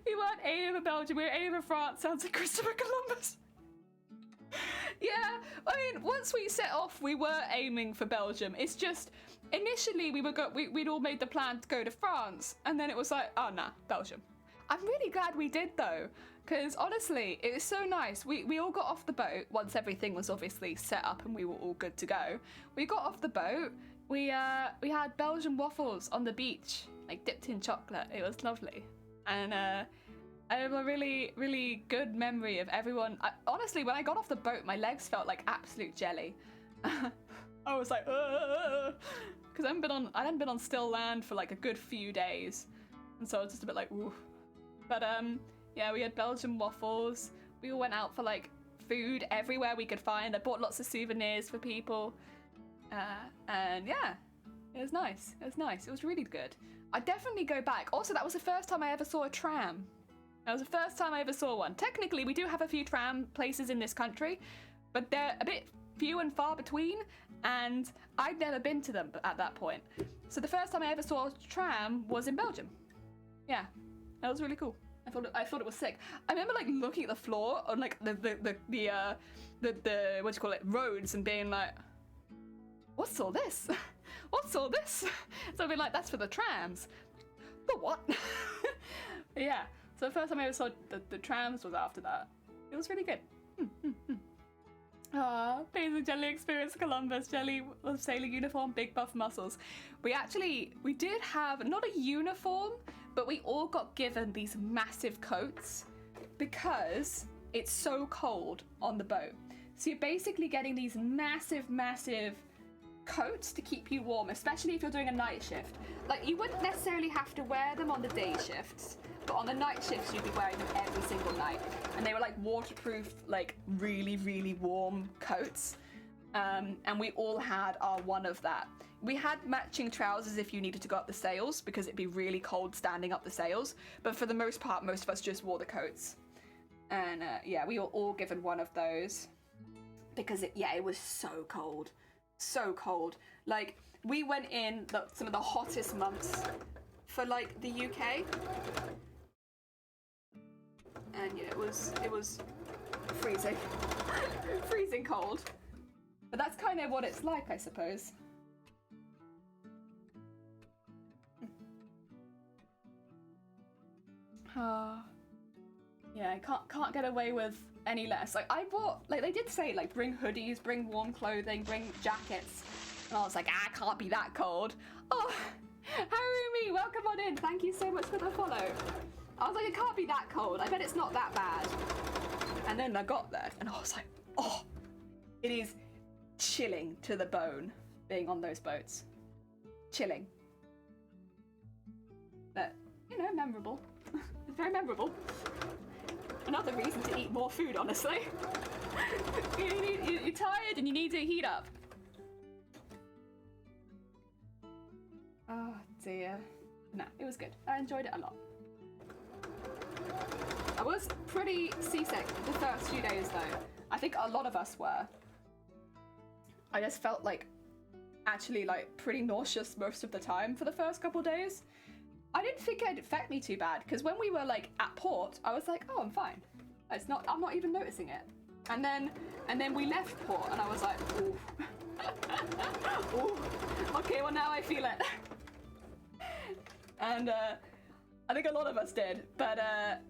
We weren't aiming for Belgium, we were aiming for France. Sounds like Christopher Columbus. Yeah, I mean, once we set off, we were aiming for Belgium. It's just, initially we'd all made the plan to go to France, and then it was like, oh nah, Belgium. I'm really glad we did though, because honestly, it was so nice. We all got off the boat once everything was obviously set up and we were all good to go. We got off the boat, we had Belgian waffles on the beach, like dipped in chocolate. It was lovely. And I have a really, really good memory of everyone. Honestly, when I got off the boat, my legs felt like absolute jelly. I was like, because I hadn't been on still land for like a good few days, and so I was just a bit like, ooh. But yeah, we had Belgian waffles. We all went out for like food everywhere we could find. I bought lots of souvenirs for people, and yeah, it was nice. It was nice. It was really good. I'd definitely go back. Also, that was the first time I ever saw a tram. That was the first time I ever saw one. Technically, we do have a few tram places in this country, but they're a bit few and far between, and I'd never been to them at that point. So the first time I ever saw a tram was in Belgium. Yeah, that was really cool. I thought it was sick. I remember like looking at the floor on like the what do you call it, roads, and being like, what's all this? What's all this? So I'd be like, that's for the trams. The what? Yeah. So the first time I ever saw the trams was after that. It was really good. Amazing Jelly experience Columbus. Jelly was sailing uniform, big buff muscles. We did have, not a uniform, but we all got given these massive coats because it's so cold on the boat. So you're basically getting these massive, massive coats to keep you warm, especially if you're doing a night shift. Like, you wouldn't necessarily have to wear them on the day shifts, but on the night shifts you'd be wearing them every single night. And they were like waterproof, like really, really warm coats. And we all had our one of that. We had matching trousers if you needed to go up the sails, because it'd be really cold standing up the sails. But for the most part, most of us just wore the coats. And yeah, we were all given one of those. Because it was so cold. So cold. Like, we went in some of the hottest months for like the UK. And yeah, it was freezing. Freezing cold. But that's kind of what it's like, I suppose. Yeah, I can't get away with any less. Like, I bought, like, they did say, like, bring hoodies, bring warm clothing, bring jackets. And I was like, I can't be that cold. Oh, Harumi, welcome on in. Thank you so much for the follow. I was like, it can't be that cold. I bet it's not that bad. And then I got there, and I was like, oh, it is chilling to the bone being on those boats. Chilling. But, you know, memorable. It's very memorable. Another reason to eat more food, honestly. You're tired and you need to heat up. Oh dear. No, it was good. I enjoyed it a lot. I was pretty seasick the first few days though. I think a lot of us were. I just felt like actually like pretty nauseous most of the time for the first couple days. I didn't think it'd affect me too bad, because when we were like at port, I was like, oh, I'm fine. I'm not even noticing it. And then we left port, and I was like, ooh. Ooh. Okay, well now I feel it. And I think a lot of us did, but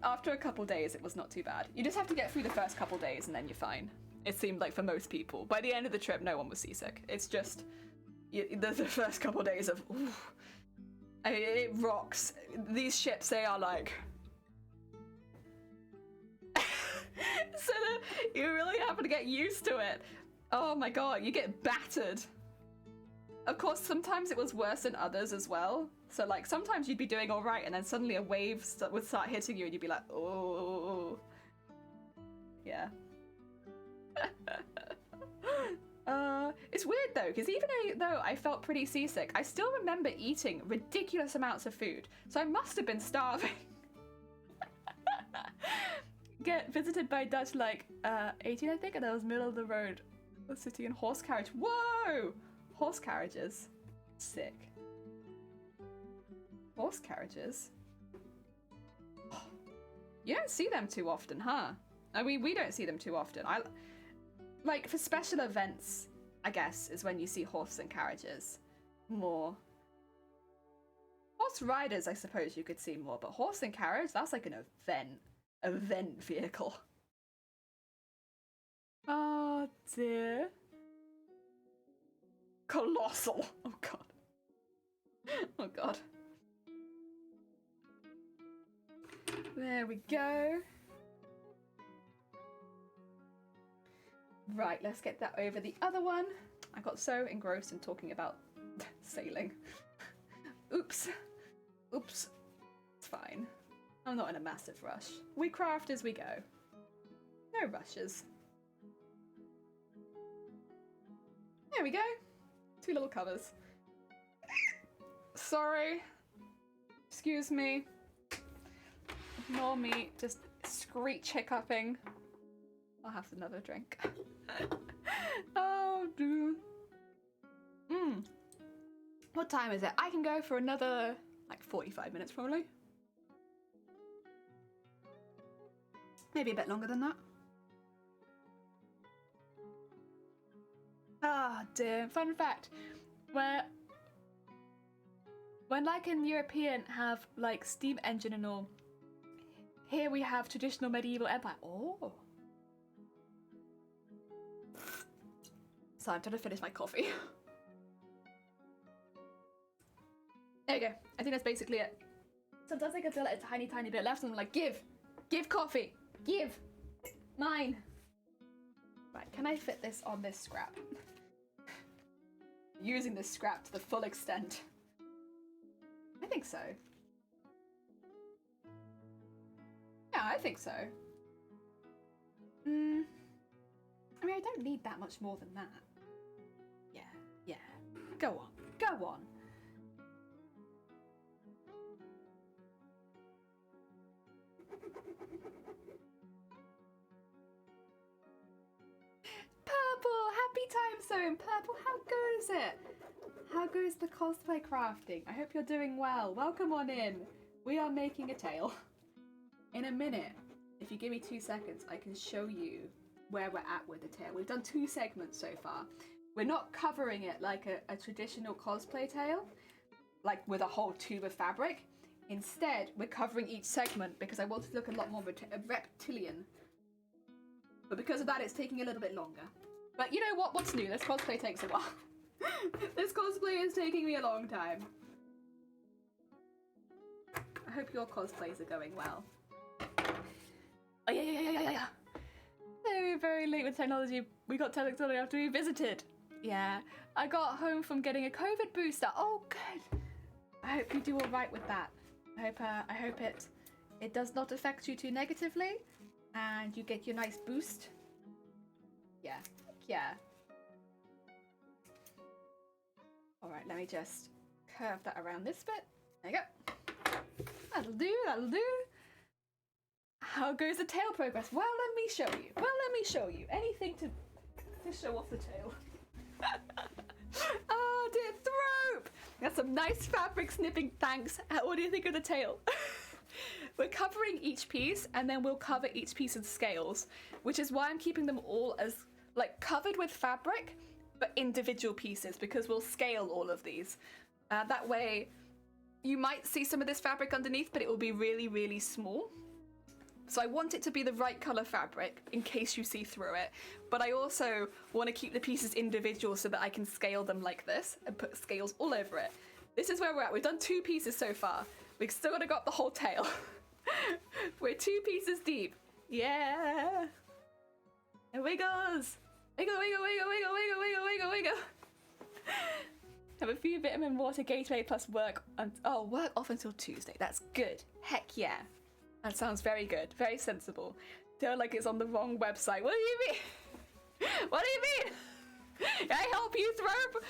after a couple days, it was not too bad. You just have to get through the first couple days, and then you're fine. It seemed like for most people. By the end of the trip, no one was seasick. It's just the first couple days of, ooh. I mean, it rocks. These ships, they are like... so you really have to get used to it. Oh my god, you get battered. Of course, sometimes it was worse than others as well. So like, sometimes you'd be doing all right, and then suddenly a wave would start hitting you, and you'd be like, oh. Yeah. It's weird though, because even though I felt pretty seasick, I still remember eating ridiculous amounts of food. So I must have been starving. Get visited by Dutch like 18, I think, and I was middle of the road, sitting in horse carriage. Whoa! Horse carriages. Sick. Horse carriages? You don't see them too often, huh? I mean, we don't see them too often. Like, for special events, I guess, is when you see horse and carriages more. Horse riders, I suppose you could see more, but horse and carriage, that's like an event vehicle. Oh dear. Colossal. Oh god. Oh god. There we go. Right, let's get that over the other one. I got so engrossed in talking about sailing. Oops. Oops. It's fine. I'm not in a massive rush. We craft as we go. No rushes. There we go. 2 little covers. Sorry. Excuse me. Ignore me just screech hiccuping. I'll have another drink. Oh, dude. What time is it? I can go for another, like, 45 minutes, probably. Maybe a bit longer than that. Ah, dear. Fun fact. When, like, in European have, like, steam engine and all, here we have traditional medieval empire. Oh. So I'm trying to finish my coffee. There you go. I think that's basically it. Sometimes I can feel like a tiny, tiny bit left, and I'm like, give coffee, give, mine. Right, can I fit this on this scrap? Using this scrap to the full extent. I think so. Yeah, I think so. I mean, I don't need that much more than that. Yeah. Go on. Purple, happy time zone. Purple, how goes it? How goes the cosplay crafting? I hope you're doing well. Welcome on in. We are making a tail. In a minute, if you give me 2 seconds, I can show you where we're at with the tail. We've done 2 segments so far. We're not covering it like a traditional cosplay tail, like with a whole tube of fabric. Instead, we're covering each segment because I want it to look a lot more reptilian. But because of that, it's taking a little bit longer. But you know what? What's new? This cosplay takes a while. This cosplay is taking me a long time. I hope your cosplays are going well. Oh yeah. Very late with technology. We got technology after we visited. Yeah, I got home from getting a COVID booster. Oh, good. I hope you do all right with that. I hope it does not affect you too negatively, and you get your nice boost. Yeah. All right, let me just curve that around this bit. There you go. That'll do. How goes the tail progress? Well, let me show you. Anything to show off the tail. Oh dear, thrope! That's some nice fabric snipping, thanks. What do you think of the tail? We're covering each piece, and then we'll cover each piece in scales, which is why I'm keeping them all as, like, covered with fabric, but individual pieces, because we'll scale all of these. That way, you might see some of this fabric underneath, but it will be really small. So I want it to be the right color fabric in case you see through it, but I also want to keep the pieces individual so that I can scale them like this and put scales all over it. This is where we're at. We've done 2 pieces so far. We've still got to got the whole tail. We're 2 pieces deep. Yeah. And wiggles. Wiggle. Have a few vitamin water Gatorade plus work off until Tuesday. That's good. Heck yeah. That sounds very good. Very sensible. Feel like it's on the wrong website. What do you mean? What do you mean? Can I help you, Thrope?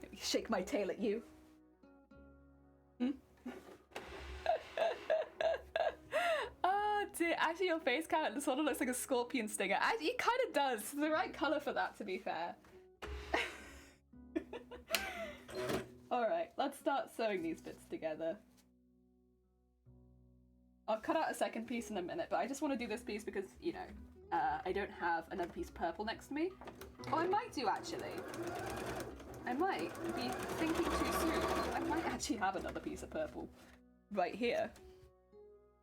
Let me shake my tail at you. Oh dear. Actually, your face kind of sort of looks like a scorpion stinger. Actually, it kind of does. It's the right color for that, to be fair. Alright, let's start sewing these bits together. I'll cut out a second piece in a minute, but I just want to do this piece because, you know, I don't have another piece of purple next to me. Oh, I might do, actually. I might be thinking too soon. I might actually have another piece of purple right here.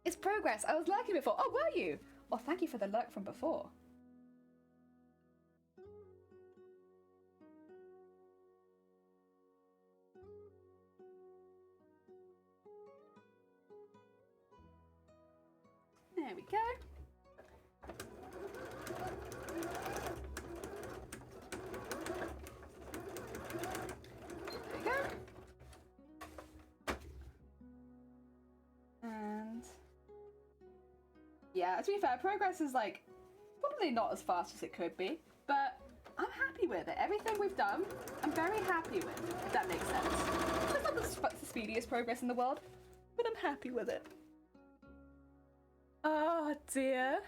It's progress. I was lurking before. Oh, were you? Oh, thank you for the lurk from before. There we go. There we go. And yeah, to be fair, progress is like probably not as fast as it could be, but I'm happy with it. Everything we've done, I'm very happy with, if that makes sense. It's not the speediest progress in the world, but I'm happy with it. Oh dear.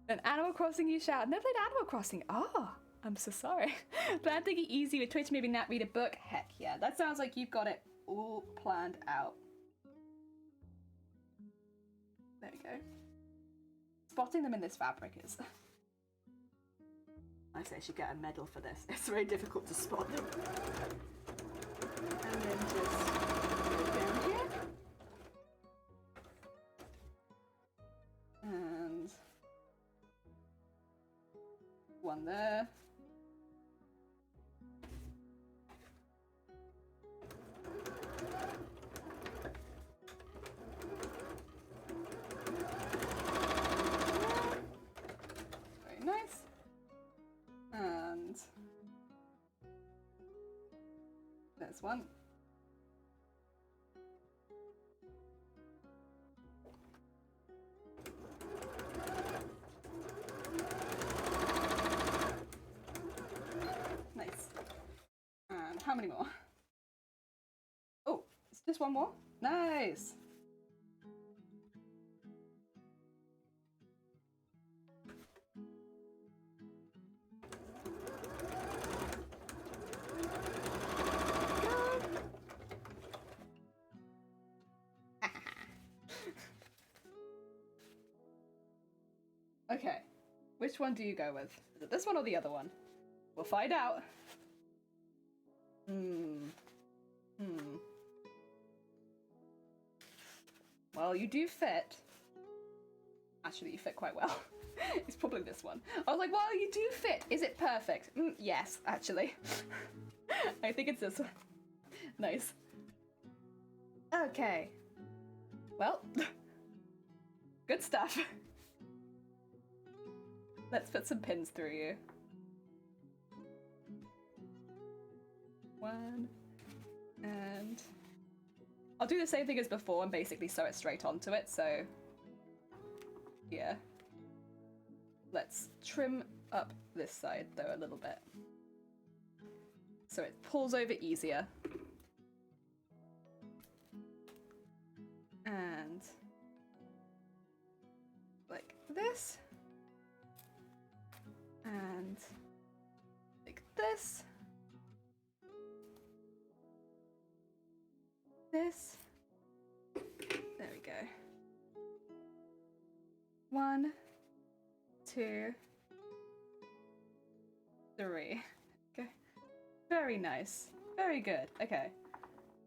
An Animal Crossing you shout. Never played Animal Crossing. Oh, I'm so sorry. Plan taking it easy with Twitch, maybe not read a book. Heck yeah, that sounds like you've got it all planned out. There we go. Spotting them in this fabric is... I say I should get a medal for this. It's very difficult to spot them. And then just go down here. And one there. Very nice. There's one. Nice. And how many more? Oh, it's just one more? Nice! Okay, which one do you go with? Is it this one or the other one? We'll find out. Well, you do fit. Actually, you fit quite well. It's probably this one. I was like, well, you do fit. Is it perfect? Yes, actually. I think it's this one. Nice. Okay. Well, good stuff. Let's put some pins through you. One. And I'll do the same thing as before and basically sew it straight onto it, so yeah. Let's trim up this side though a little bit. So it pulls over easier. And like this. And like this. This. There we go. 1, 2, 3. Okay. Very nice. Very good. Okay.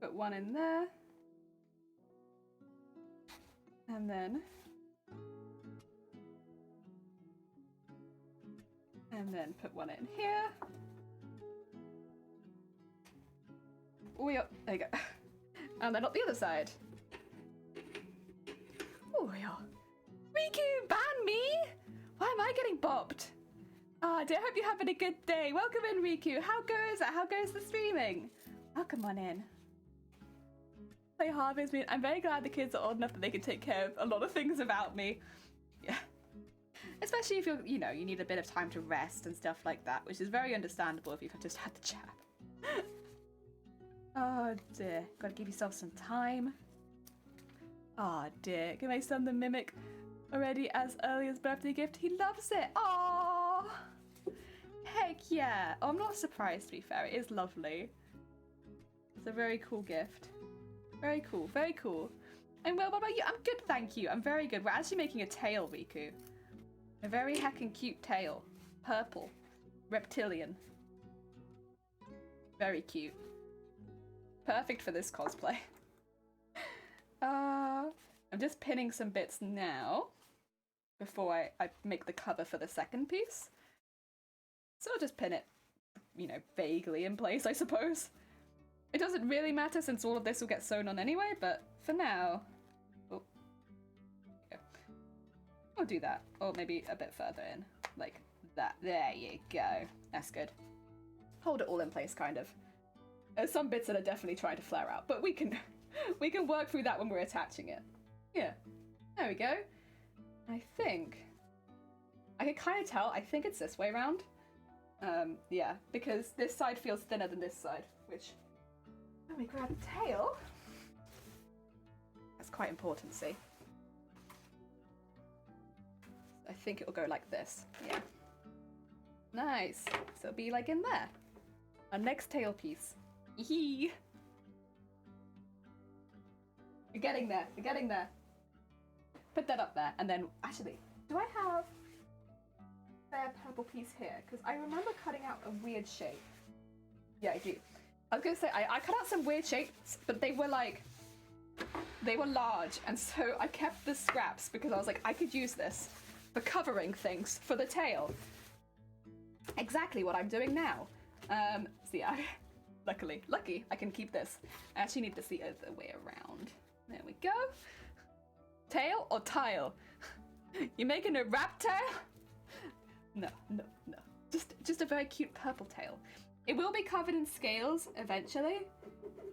Put one in there. And then put one in here. Oh, yeah. There you go. And then on the other side. Oh, yeah. Riku, ban me! Why am I getting bopped? Ah, dear, I hope you're having a good day. Welcome in, Riku. How goes it? How goes the streaming? Welcome on in. Play Harvest Moon. I'm very glad the kids are old enough that they can take care of a lot of things about me. Yeah. Especially if you're, you know, you need a bit of time to rest and stuff like that, which is very understandable if you've just had the jab. Oh dear, gotta give yourself some time. Oh dear, can my son the mimic already as early as birthday gift? He loves it. Oh, heck yeah. Oh, I'm not surprised, to be fair. It is lovely. It's a very cool gift. Very cool, very cool. And well, what about you? I'm good, thank you. I'm very good. We're actually making a tail, Riku. A very heckin' cute tail. Purple. Reptilian. Very cute. Perfect for this cosplay. I'm just pinning some bits now before I make the cover for the second piece. So I'll just pin it, you know, vaguely in place, I suppose. It doesn't really matter since all of this will get sewn on anyway, but for now... Oh. Yeah. I'll do that. Or maybe a bit further in. Like that. There you go. That's good. Hold it all in place, kind of. There's some bits that are definitely trying to flare out, but we can work through that when we're attaching it. Yeah. There we go. I think... I can kind of tell. I think it's this way around. Yeah, because this side feels thinner than this side, which... Let me grab the tail. That's quite important, see? I think it'll go like this. Yeah. Nice. So it'll be like in there. Our next tail piece. Yee. We're getting there. We're getting there. Put that up there, and then actually, do I have a spare purple piece here? Because I remember cutting out a weird shape. Yeah, I do. I was gonna say I cut out some weird shapes, but they were like, they were large, and so I kept the scraps because I was like, I could use this for covering things for the tail. Exactly what I'm doing now. So yeah, lucky, I can keep this. I actually need this the other way around. There we go. Tail or tile? You making a rat tail? No. Just a very cute purple tail. It will be covered in scales eventually,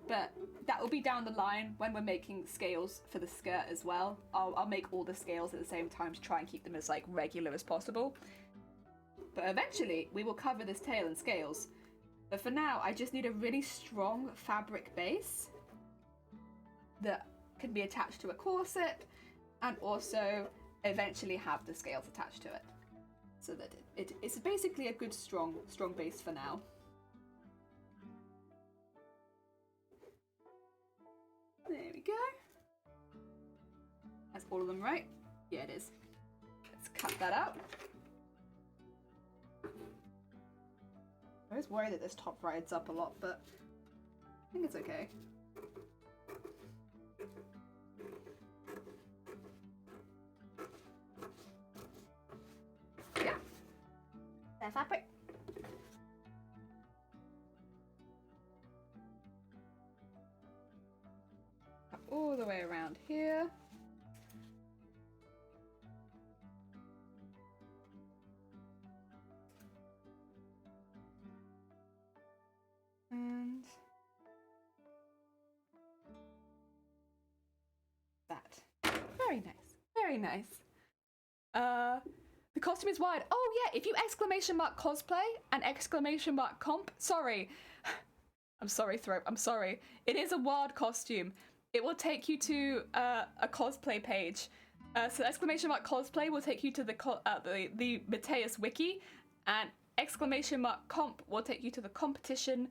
but that will be down the line when we're making scales for the skirt as well. I'll make all the scales at the same time to try and keep them as like regular as possible. But eventually we will cover this tail in scales. But for now, I just need a really strong fabric base that can be attached to a corset and also eventually have the scales attached to it. So that it's basically a good strong base for now. There we go. That's all of them, right? Yeah, it is. Let's cut that out. I was worried that this top rides up a lot, but I think it's okay. Yeah. There's fabric. All the way around here. And that. Very nice. Very nice. The costume is wide. Oh yeah, if you exclamation mark cosplay and exclamation mark comp, sorry. I'm sorry, Thrope, I'm sorry. It is a wild costume. It will take you to a cosplay page. So exclamation mark cosplay will take you to the Mateus wiki, and exclamation mark comp will take you to the competition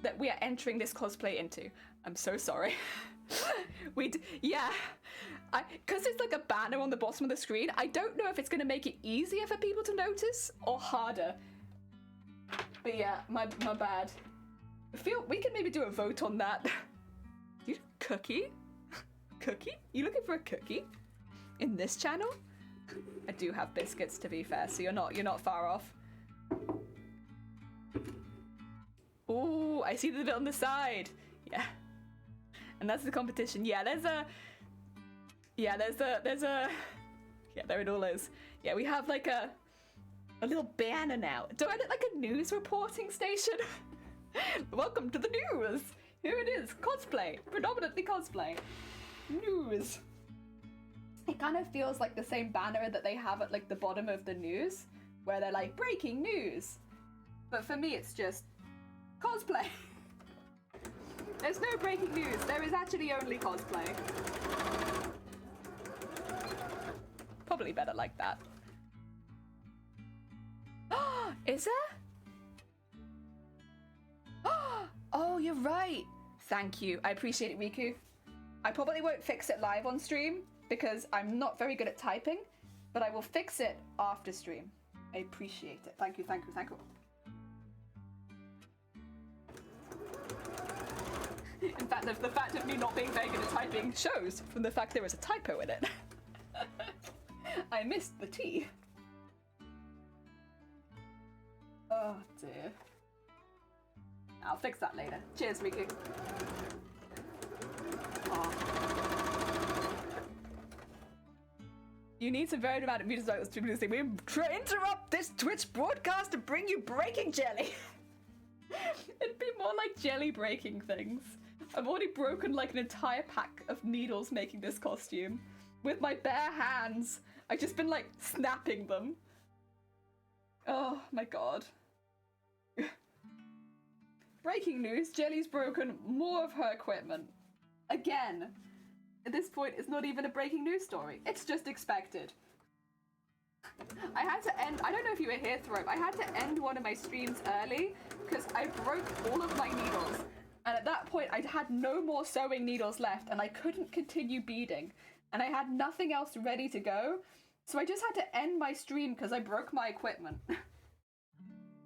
that we are entering this cosplay into. I'm so sorry. Yeah. Because it's like a banner on the bottom of the screen, I don't know if it's going to make it easier for people to notice or harder. But yeah, my bad. I feel we can maybe do a vote on that. You cookie? Cookie? You looking for a cookie? In this channel? I do have biscuits, to be fair, so you're not far off. Ooh, I see the bit on the side. Yeah. And that's the competition. Yeah, there's a yeah, there it all is. Yeah, we have like a little banner now. Do I look like a news reporting station? Welcome to the news. Here it is, cosplay, predominantly cosplay. News. It kind of feels like the same banner that they have at like the bottom of the news, where they're like, breaking news. But for me, it's just cosplay. There's no breaking news. There is actually only cosplay. Probably better like that. Is there? Oh, you're right. Thank you. I appreciate it, Riku. I probably won't fix it live on stream because I'm not very good at typing, but I will fix it after stream. I appreciate it. Thank you, thank you, thank you. In fact, the fact of me not being very good at typing shows from the fact there was a typo in it. I missed the T. Oh dear. I'll fix that later. Cheers, Riku. Oh. You need some very dramatic music like this to say, we interrupt this Twitch broadcast to bring you breaking jelly. It'd be more like jelly breaking things. I've already broken like an entire pack of needles making this costume. With my bare hands. I've just been like snapping them. Oh my god. Breaking news, Jelly's broken more of her equipment. Again. At this point, it's not even a breaking news story. It's just expected. I had to end, I don't know if you were here, Thrope, I had to end one of my streams early because I broke all of my needles. And at that point, I had no more sewing needles left and I couldn't continue beading. And I had nothing else ready to go. So I just had to end my stream because I broke my equipment.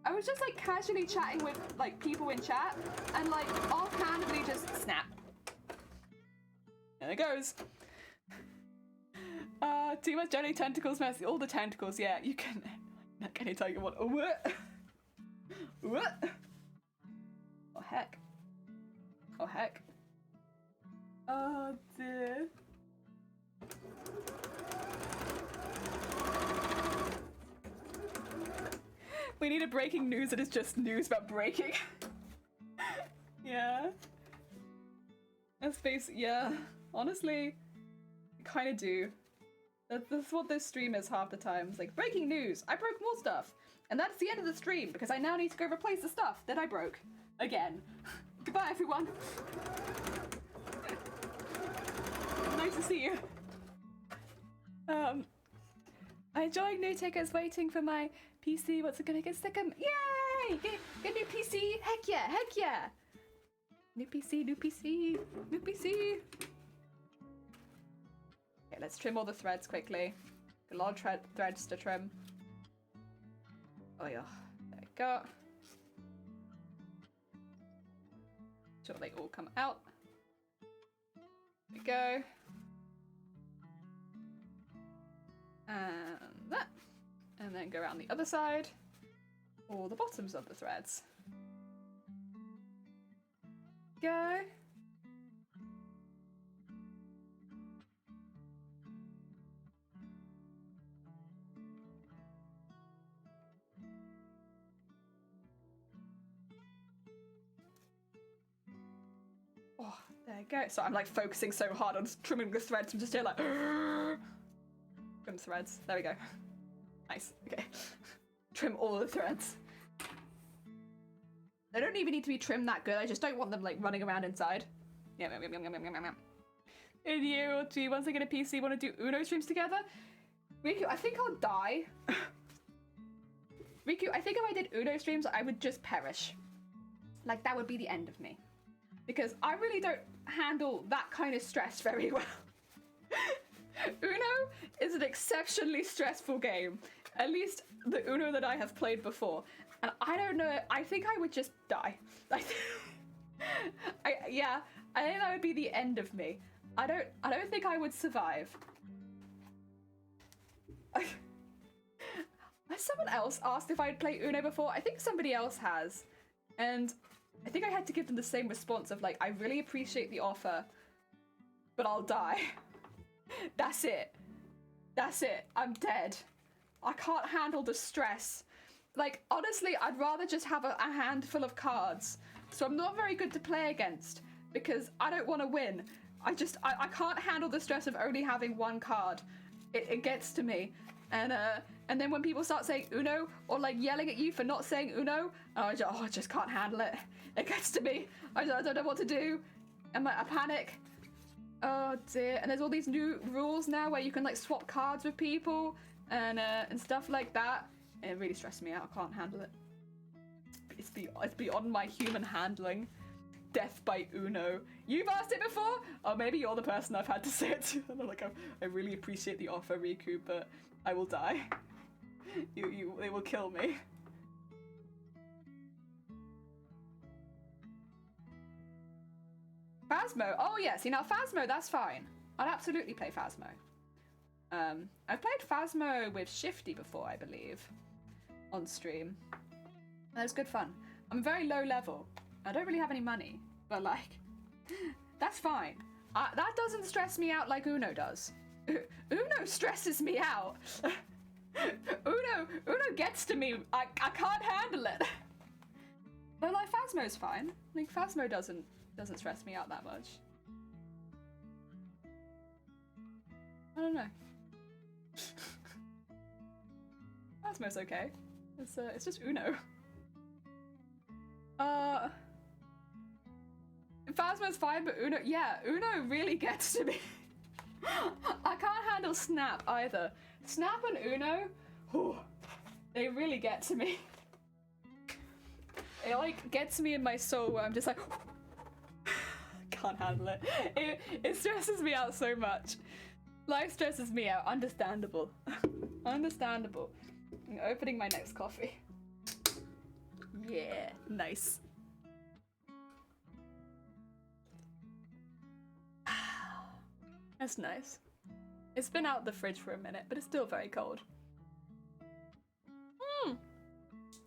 I was just like casually chatting with like people in chat and like offhandedly just snap. There it goes. Too much jelly, tentacles, messy. All the tentacles, yeah. You can. Can you tell you what? What? What? Oh heck. Oh heck. Oh dear. We need a breaking news that is just news about breaking. Yeah. That's yeah. Honestly, I kind of do. That's what this stream is half the time. It's like, breaking news, I broke more stuff. And that's the end of the stream, because I now need to go replace the stuff that I broke. Again. Goodbye, everyone. Nice to see you. I enjoy new tickets waiting for my PC. What's it gonna get sick of? Yay! Get new PC! Heck yeah! Heck yeah! New PC, new PC, new PC. Okay, let's trim all the threads quickly. A lot of threads to trim. Oh yeah, there we go. Sure they all come out. There we go. And that. And then go around the other side. All the bottoms of the threads. Go. Oh, there you go. So I'm like focusing so hard on trimming the threads. I'm just here like trim threads. There we go. Nice. Okay. Trim all the threads. They don't even need to be trimmed that good. I just don't want them like running around inside. Yeah. And you, do you once I get a PC want to do Uno streams together? Riku, I think I'll die. Riku, I think if I did Uno streams, I would just perish. Like that would be the end of me. Because I really don't handle that kind of stress very well. Uno is an exceptionally stressful game. At least the Uno that I have played before. And I don't know, I think I would just die. I think that would be the end of me. I don't think I would survive. Has someone else asked if I'd played Uno before? I think somebody else has. And I think I had to give them the same response of like, I really appreciate the offer, but I'll die. That's it. That's it. I'm dead. I can't handle the stress. Like, honestly, I'd rather just have a handful of cards. So I'm not very good to play against because I don't want to win. I can't handle the stress of only having one card. It gets to me. And then when people start saying Uno or like yelling at you for not saying Uno, I just can't handle it. It gets to me. I don't know what to do. And I panic. Oh dear. And there's all these new rules now where you can like swap cards with people and stuff like that. It really stressed me out. I can't handle it. It's beyond my human handling. Death by Uno. You've asked it before? Or maybe you're the person I've had to say it to. And I'm like, I really appreciate the offer, Riku, but I will die. They will kill me. Phasmo. Oh yeah, see now Phasmo, that's fine. I'd absolutely play Phasmo. I've played Phasmo with Shifty before, I believe. On stream. That was good fun. I'm very low level. I don't really have any money, but like, that's fine. That doesn't stress me out like Uno does. Uno stresses me out. Uno gets to me. I can't handle it. But like Phasmo's fine. Like Phasmo doesn't stress me out that much. I don't know. Phasmo's okay. It's just Uno. Phasmo's fine, but Uno really gets to me. I can't handle Snap either. Snap and Uno, they really get to me. It like gets me in my soul where I'm just like, can't handle it. It stresses me out so much. Life stresses me out. Understandable. Understandable. I'm opening my next coffee. Yeah, nice. That's nice. It's been out the fridge for a minute, but it's still very cold.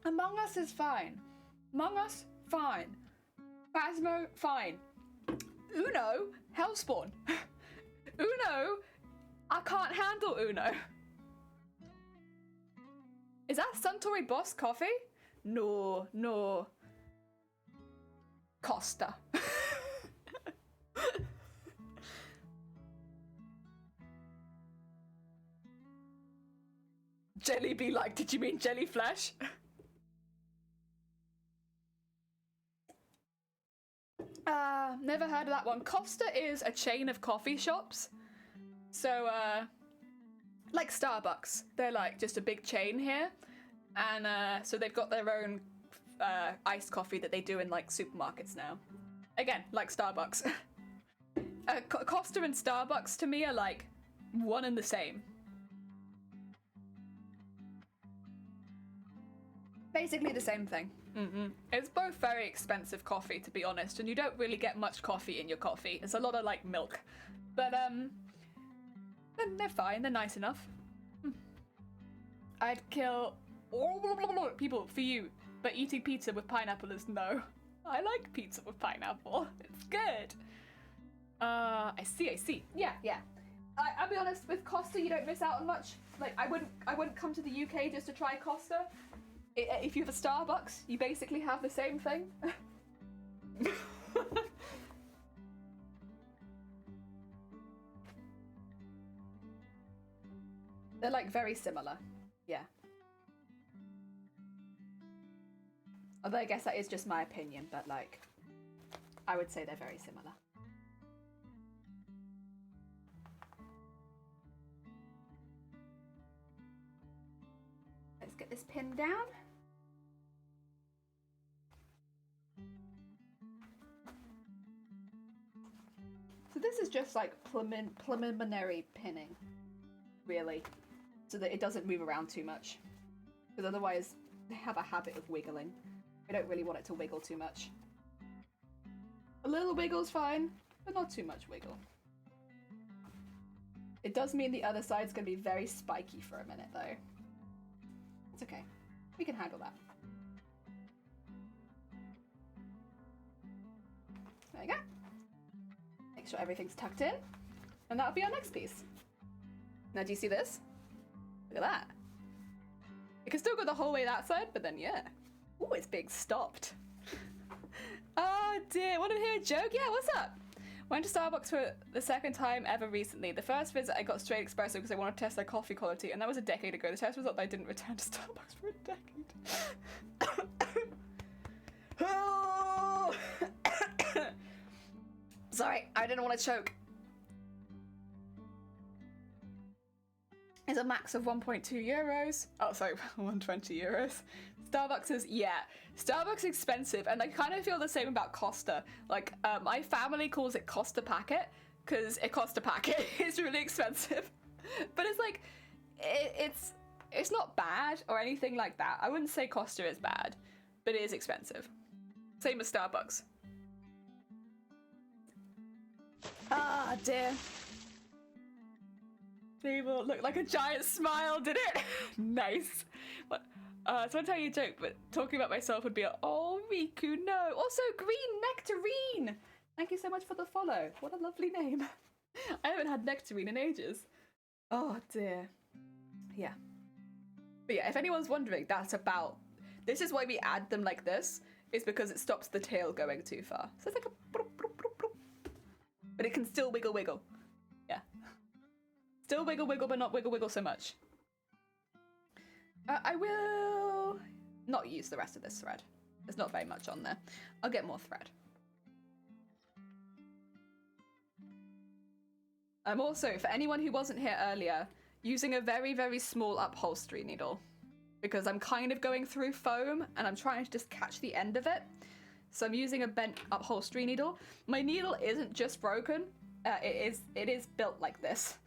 Among Us is fine. Among Us, fine. Phasmo, fine. Uno, Hellspawn. Uno, I can't handle Uno. Is that Suntory Boss coffee? No, no. Costa. Jelly be like, did you mean jelly flesh? Never heard of that one. Costa is a chain of coffee shops. So, like Starbucks. They're like just a big chain here. And so they've got their own iced coffee that they do in like supermarkets now. Again, like Starbucks. Costa and Starbucks to me are like one and the same. Basically the same thing. It's both very expensive coffee, to be honest, and you don't really get much coffee in your coffee. It's a lot of like milk, but they're fine. They're nice enough. I'd kill people for you, but eating pizza with pineapple is no. I like pizza with pineapple. It's good. I see. Yeah. I'll be honest, with Costa you don't miss out on much. Like I wouldn't come to the UK just to try Costa. If you have a Starbucks, you basically have the same thing. They're like very similar. Yeah. Although I guess that is just my opinion, but like, I would say they're very similar. Let's get this pin down. So this is just like preliminary pinning, really, so that it doesn't move around too much. Because otherwise, they have a habit of wiggling. I don't really want it to wiggle too much. A little wiggle's fine, but not too much wiggle. It does mean the other side's going to be very spiky for a minute, though. It's okay. We can handle that. There you go. Make sure everything's tucked in. And that'll be our next piece. Now, do you see this? Look at that. It can still go the whole way that side, but then, yeah. Ooh, it's being stopped. Oh, dear. Want to hear a joke? Yeah, what's up? Went to Starbucks for the second time ever recently. The first visit, I got straight espresso because I wanted to test their coffee quality, and that was a decade ago. The test result, I didn't return to Starbucks for a decade. Oh! Sorry, I didn't want to choke. It's a max of 1.2 euros. Oh, sorry, 120 euros. Starbucks is, yeah. Starbucks is expensive, and I kind of feel the same about Costa. Like, my family calls it Costa Packet, because it costs a packet. It's really expensive. But it's like, it's not bad or anything like that. I wouldn't say Costa is bad, but it is expensive. Same as Starbucks. Ah, dear. People look like a giant smile, did it? Nice. What? So I want to tell you a joke, but talking about myself would be a, oh, Riku, no. Also, Green Nectarine. Thank you so much for the follow. What a lovely name. I haven't had Nectarine in ages. Oh, dear. Yeah. But yeah, if anyone's wondering, that's about... This is why we add them like this, is because it stops the tail going too far. So it's like a... But it can still wiggle. Yeah. Still wiggle, but not wiggle so much. I will not use the rest of this thread. There's not very much on there. I'll get more thread. I'm also, for anyone who wasn't here earlier, using a very, very small upholstery needle because I'm kind of going through foam and I'm trying to just catch the end of it. So I'm using a bent upholstery needle. My needle isn't just broken. It is built like this.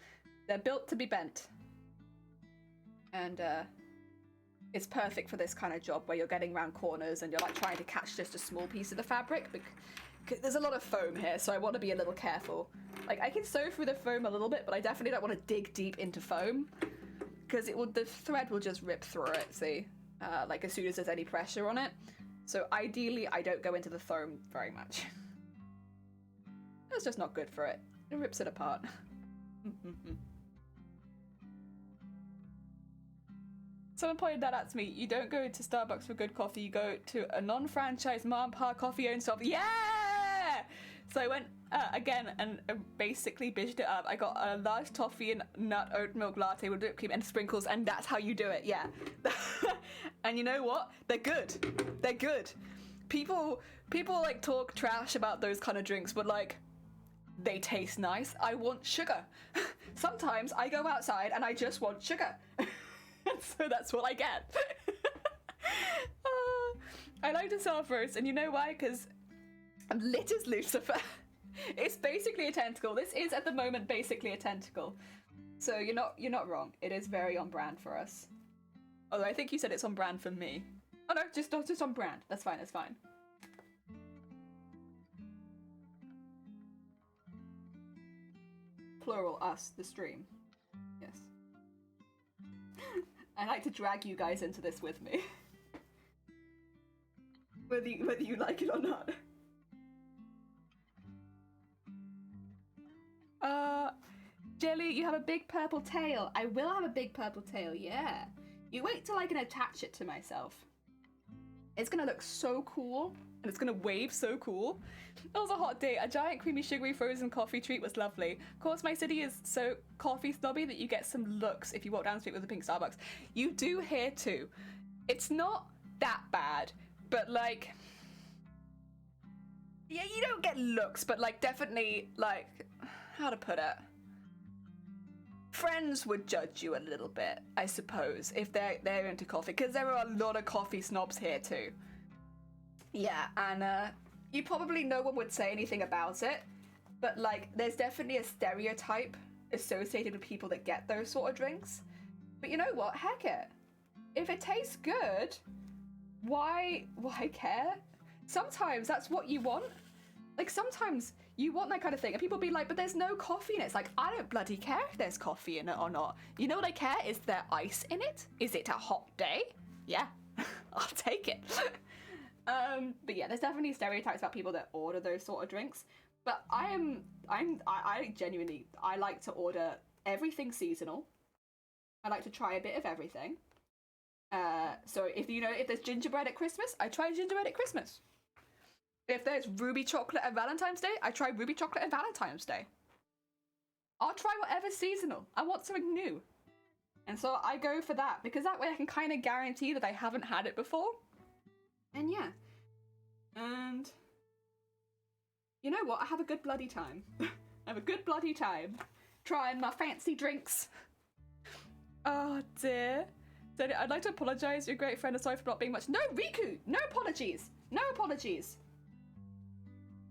They're built to be bent. And it's perfect for this kind of job where you're getting around corners and you're like trying to catch just a small piece of the fabric. Because there's a lot of foam here, so I want to be a little careful. Like, I can sew through the foam a little bit, but I definitely don't want to dig deep into foam. Because the thread will just rip through it, see? Like, as soon as there's any pressure on it. So ideally, I don't go into the foam very much. That's just not good for it. It rips it apart. Someone pointed that out to me. You don't go to Starbucks for good coffee. You go to a non-franchise mom and pa coffee-owned shop. Yeah! So I went again and basically binged it up. I got a large toffee and nut oat milk latte with whipped cream and sprinkles, and that's how you do it. Yeah. And you know what? They're good. They're good. People like talk trash about those kind of drinks, but like they taste nice. I want sugar. Sometimes I go outside and I just want sugar. So that's what I get. I like to self-roast, and you know why? Because I'm lit as Lucifer. It's basically a tentacle. This is at the moment basically a tentacle. So you're not wrong. It is very on brand for us. Although I think you said it's on brand for me. Oh no, just on brand. That's fine, that's fine. Plural, us, the stream. Yes. I like to drag you guys into this with me. Whether you like it or not. Jelly, you have a big purple tail. I will have a big purple tail, yeah. You wait till I can attach it to myself. It's gonna look so cool, and it's gonna wave so cool. It was a hot day. A giant creamy sugary frozen coffee treat was lovely. Of course, my city is so coffee snobby that you get some looks if you walk down the street with a pink Starbucks. You do here too. It's not that bad, but like, yeah, you don't get looks, but like definitely like, how to put it? Friends would judge you a little bit, I suppose, if they're into coffee, because there are a lot of coffee snobs here too. Yeah, and you probably no one would say anything about it, but like there's definitely a stereotype associated with people that get those sort of drinks. But you know what? Heck it. If it tastes good, why care? Sometimes that's what you want. Like sometimes you want that kind of thing, and people be like, but there's no coffee in it. It's like, I don't bloody care if there's coffee in it or not. You know what I care? Is there ice in it? Is it a hot day? Yeah, I'll take it. But yeah, there's definitely stereotypes about people that order those sort of drinks. But I genuinely, I like to order everything seasonal. I like to try a bit of everything. So if there's gingerbread at Christmas, I try gingerbread at Christmas. If there's ruby chocolate at Valentine's Day, I try ruby chocolate at Valentine's Day. I'll try whatever's seasonal. I want something new. And so I go for that, because that way I can kind of guarantee that I haven't had it before. And yeah. And you know what? I have a good bloody time. I have a good bloody time trying my fancy drinks. Oh dear. So I'd like to apologise. You're a great friend and sorry for not being much. No, Riku! No apologies! No apologies!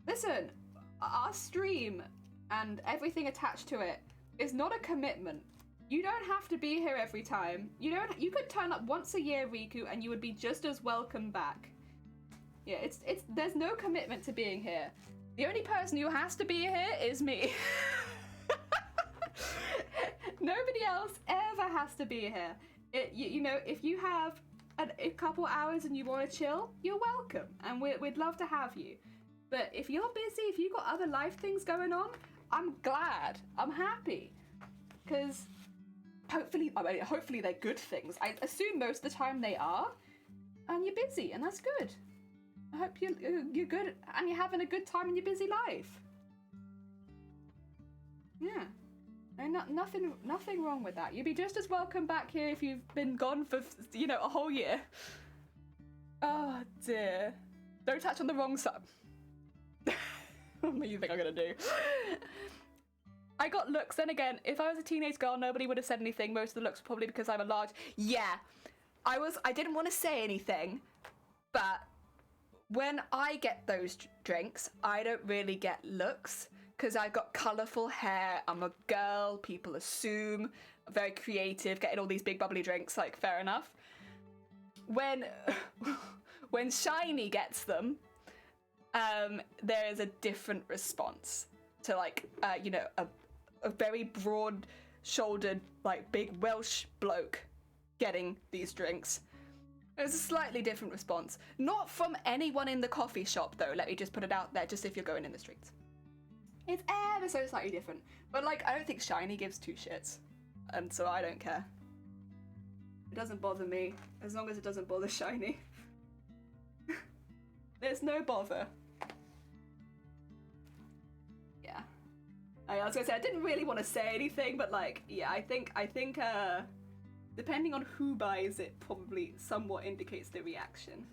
Listen, our stream and everything attached to it is not a commitment. You don't have to be here every time. You could turn up once a year, Riku, and you would be just as welcome back. Yeah, there's no commitment to being here. The only person who has to be here is me. Nobody else ever has to be here. If you have a couple hours and you want to chill, you're welcome, and we'd love to have you. But if you're busy, if you've got other life things going on, I'm glad. I'm happy. Because hopefully they're good things. I assume most of the time they are. And you're busy, and that's good. I hope you're good and you're having a good time in your busy life. Yeah. And nothing wrong with that. You'd be just as welcome back here if you've been gone for, a whole year. Oh, dear. Don't touch on the wrong side. What do you think I'm gonna do? I got looks. Then again, if I was a teenage girl, nobody would have said anything. Most of the looks were probably because I'm a large. Yeah, I didn't want to say anything, but when I get those drinks, I don't really get looks because I've got colourful hair. I'm a girl. People assume I'm very creative, getting all these big bubbly drinks. Like, fair enough. When Shiny gets them. There is a different response to a very broad-shouldered, like big Welsh bloke getting these drinks. There's a slightly different response. Not from anyone in the coffee shop though, let me just put it out there, just if you're going in the streets. It's ever so slightly different. But I don't think Shiny gives two shits. And so I don't care. It doesn't bother me, as long as it doesn't bother Shiny. There's no bother. Yeah. I was gonna say, I didn't really want to say anything, but like, yeah, I think, depending on who buys it, probably somewhat indicates the reaction.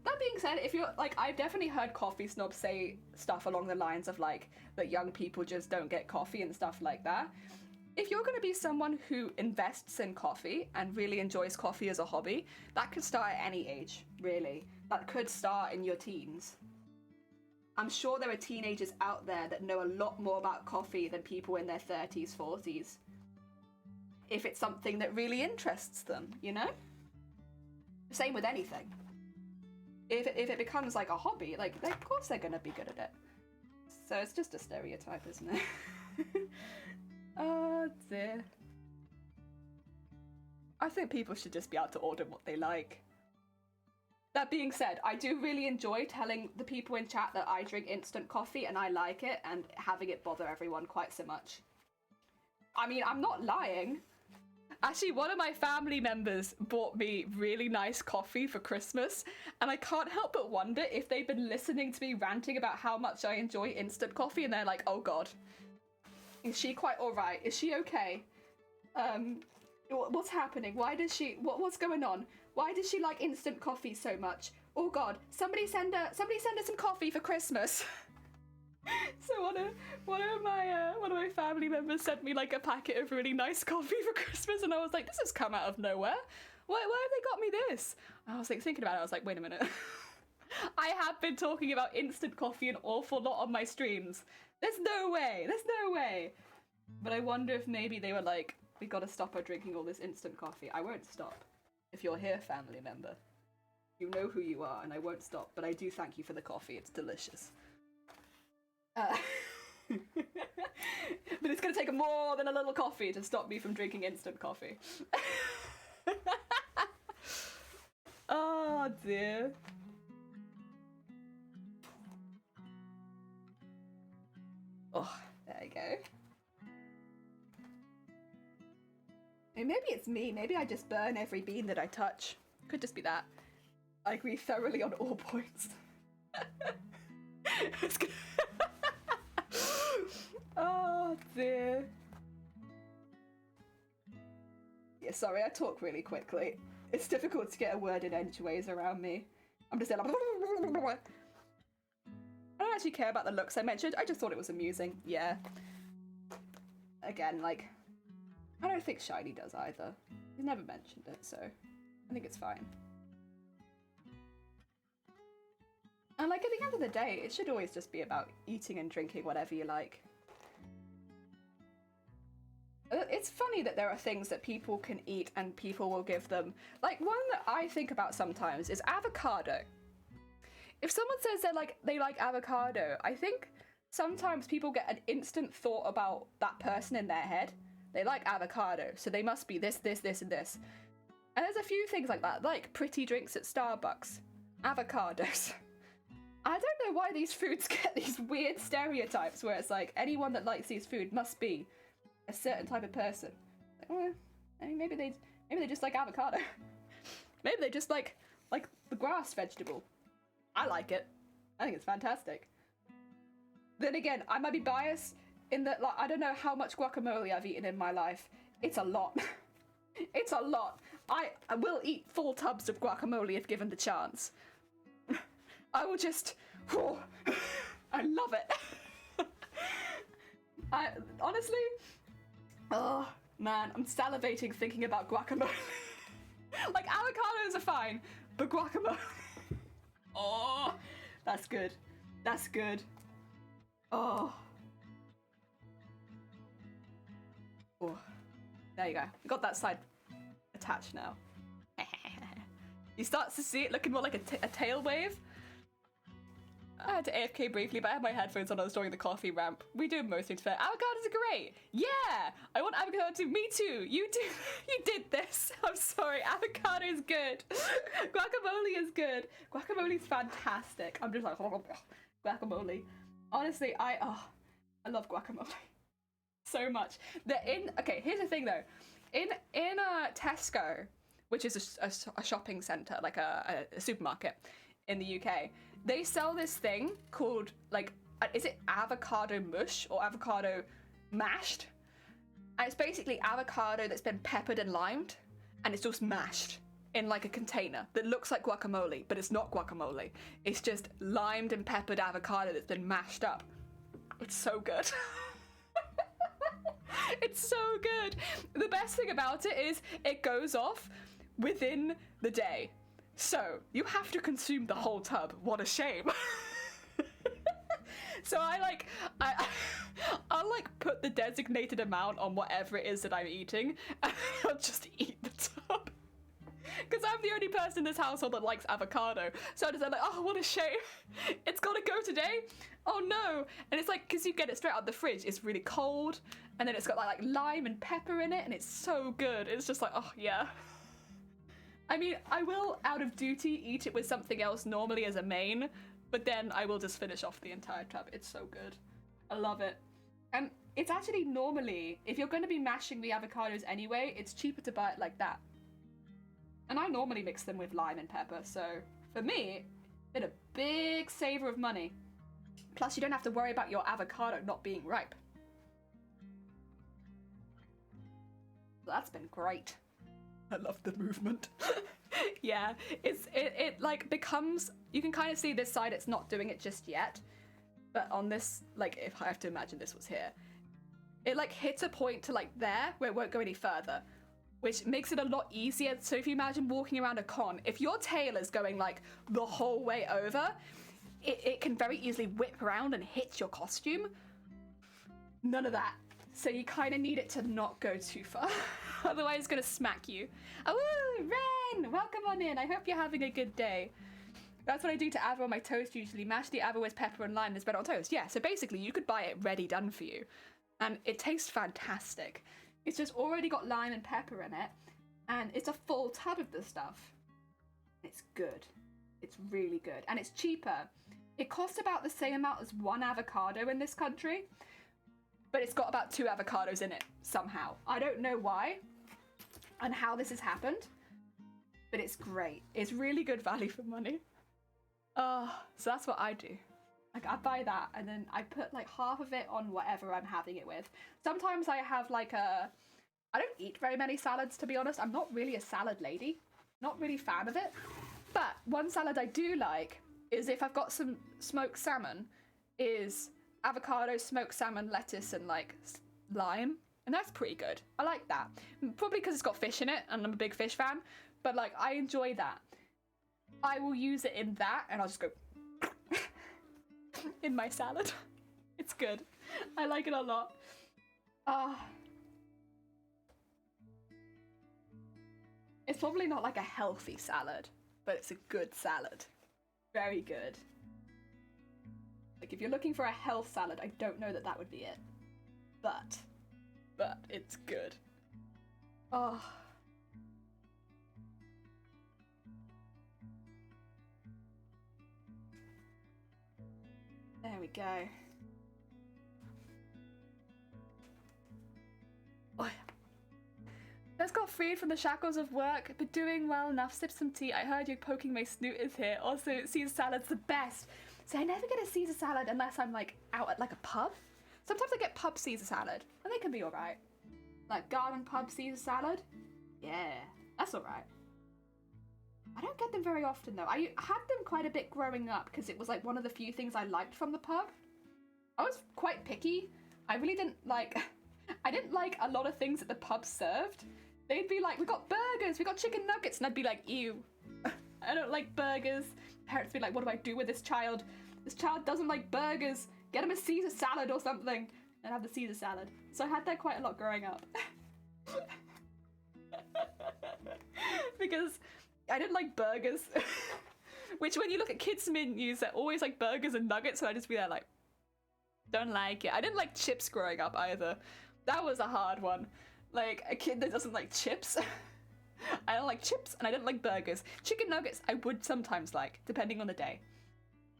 That being said, if you're, like, I've definitely heard coffee snobs say stuff along the lines of, like, that young people just don't get coffee and stuff like that. If you're going to be someone who invests in coffee and really enjoys coffee as a hobby, that could start at any age, really. That could start in your teens. I'm sure there are teenagers out there that know a lot more about coffee than people in their 30s, 40s. If it's something that really interests them, you know? Same with anything. If it becomes like a hobby, like, of course they're gonna be good at it. So it's just a stereotype, isn't it? Oh dear. I think people should just be able to order what they like. That being said, I do really enjoy telling the people in chat that I drink instant coffee and I like it, and having it bother everyone quite so much. I mean, I'm not lying. Actually, one of my family members bought me really nice coffee for Christmas, and I can't help but wonder if they've been listening to me ranting about how much I enjoy instant coffee, and they're like, oh god, is she quite alright? Is she okay? What's happening? Why does she, what's going on? Why does she like instant coffee so much? Oh god, somebody send her some coffee for Christmas. So one of my family members sent me like a packet of really nice coffee for Christmas, and I was like, this has come out of nowhere. Why have they got me this? I was like thinking about it. I was like, wait a minute. I have been talking about instant coffee an awful lot on my streams. There's no way. But I wonder if maybe they were like, we gotta stop her drinking all this instant coffee. I won't stop. If you're here, family member, you know who you are, and I won't stop. But I do thank you for the coffee. It's delicious. But it's gonna take more than a little coffee to stop me from drinking instant coffee. Oh dear. Oh, there you go. And maybe it's me. Maybe I just burn every bean that I touch. Could just be that. I agree thoroughly on all points. It's good. Oh dear. Yeah, sorry, I talk really quickly. It's difficult to get a word in edgeways around me. I'm just like, I don't actually care about the looks I mentioned. I just thought it was amusing. Yeah. Again, like, I don't think Shiny does either. He's never mentioned it, so I think it's fine. And like, at the end of the day, it should always just be about eating and drinking whatever you like. It's funny that there are things that people can eat and people will give them. Like, one that I think about sometimes is avocado. If someone says they like avocado, I think sometimes people get an instant thought about that person in their head. They like avocado, so they must be this, this, this, and this. And there's a few things like that, like pretty drinks at Starbucks. Avocados. I don't know why these foods get these weird stereotypes where it's like anyone that likes these food must be a certain type of person. Like, well, I mean, maybe they just like avocado. Maybe they just like the grass vegetable. I like it. I think it's fantastic. Then again, I might be biased in that, like, I don't know how much guacamole I've eaten in my life. It's a lot. It's a lot. I will eat full tubs of guacamole if given the chance. I will just, oh, I love it. I honestly, oh man, I'm salivating thinking about guacamole. Like, avocados are fine, but guacamole, oh, that's good. That's good. Oh. Oh, there you go. Got that side attached now. You start to see it looking more like a tail wave. I had to AFK briefly, but I had my headphones on. I was doing the coffee ramp. We do most things fair. Avocados are great. Yeah, I want avocado too. Me too. You do. You did this. I'm sorry. Avocado is good. Guacamole is good. Guacamole is fantastic. I'm just like guacamole. Honestly, I love guacamole so much. Okay, here's the thing though. In Tesco, which is a shopping centre, like a supermarket in the UK. They sell this thing called, like, is it avocado mush or avocado mashed? And it's basically avocado that's been peppered and limed, and it's just mashed in like a container that looks like guacamole, but it's not guacamole. It's just limed and peppered avocado that's been mashed up. It's so good. It's so good. The best thing about it is it goes off within the day. So you have to consume the whole tub. What a shame. So I'll like put the designated amount on whatever it is that I'm eating, and I'll just eat the tub. Because I'm the only person in this household that likes avocado. So I just like, oh, what a shame. It's gotta go today. Oh no. And it's like, because you get it straight out of the fridge, it's really cold, and then it's got like lime and pepper in it, and it's so good. It's just like, oh yeah. I mean, I will, out of duty, eat it with something else normally as a main, but then I will just finish off the entire tub. It's so good. I love it. And it's actually normally, if you're going to be mashing the avocados anyway, it's cheaper to buy it like that. And I normally mix them with lime and pepper, so for me, it's been a big saver of money. Plus, you don't have to worry about your avocado not being ripe. So that's been great. I love the movement. Yeah, it like becomes, you can kind of see this side, it's not doing it just yet, but on this, like, if I have to imagine this was here, it like hits a point to like there where it won't go any further, which makes it a lot easier. So if you imagine walking around a con, if your tail is going like the whole way over, it can very easily whip around and hit your costume. None of that. So you kind of need it to not go too far. Otherwise it's gonna smack you. Oh, Ren! Welcome on in. I hope you're having a good day. That's what I do to avo on my toast usually. Mash the avo with pepper and lime and spread on toast. Yeah, so basically you could buy it ready done for you. And it tastes fantastic. It's just already got lime and pepper in it. And it's a full tub of the stuff. It's good. It's really good. And it's cheaper. It costs about the same amount as one avocado in this country. But it's got about 2 avocados in it, somehow. I don't know why and how this has happened, but it's great. It's really good value for money. So that's what I do. Like, I buy that, and then I put, like, half of it on whatever I'm having it with. Sometimes I have, like, I don't eat very many salads, to be honest. I'm not really a salad lady. Not really a fan of it. But one salad I do like is if I've got some smoked salmon, is avocado, smoked salmon, lettuce, and like lime, and that's pretty good. I like that. Probably because it's got fish in it, and I'm a big fish fan. But like, I enjoy that. I will use it in that, and I'll just go in my salad. It's good. I like it a lot. It's probably not like a healthy salad, but it's a good salad. Very good. Like, if you're looking for a health salad, I don't know that that would be it. But it's good. Oh. There we go. Oh, yeah. Just got freed from the shackles of work, but doing well enough. Sip some tea. I heard you poking my snoot is here. Also, Caesar salad's the best. So I never get a Caesar salad unless I'm like out at like a pub. Sometimes I get pub Caesar salad, and they can be alright. Like garden pub Caesar salad. Yeah, that's alright. I don't get them very often though. I had them quite a bit growing up because it was like one of the few things I liked from the pub. I was quite picky. I really didn't like, I didn't like a lot of things that the pub served. They'd be like, we got burgers, we got chicken nuggets, and I'd be like, ew. I don't like burgers. Parents be like, what do I do with this child? This child doesn't like burgers. Get him a Caesar salad or something. And have the Caesar salad. So I had that quite a lot growing up. Because I didn't like burgers. Which when you look at kids' menus, they're always like burgers and nuggets, so I just be there like, don't like it. I didn't like chips growing up either. That was a hard one. Like, a kid that doesn't like chips. I don't like chips, and I don't like burgers. Chicken nuggets I would sometimes like, depending on the day.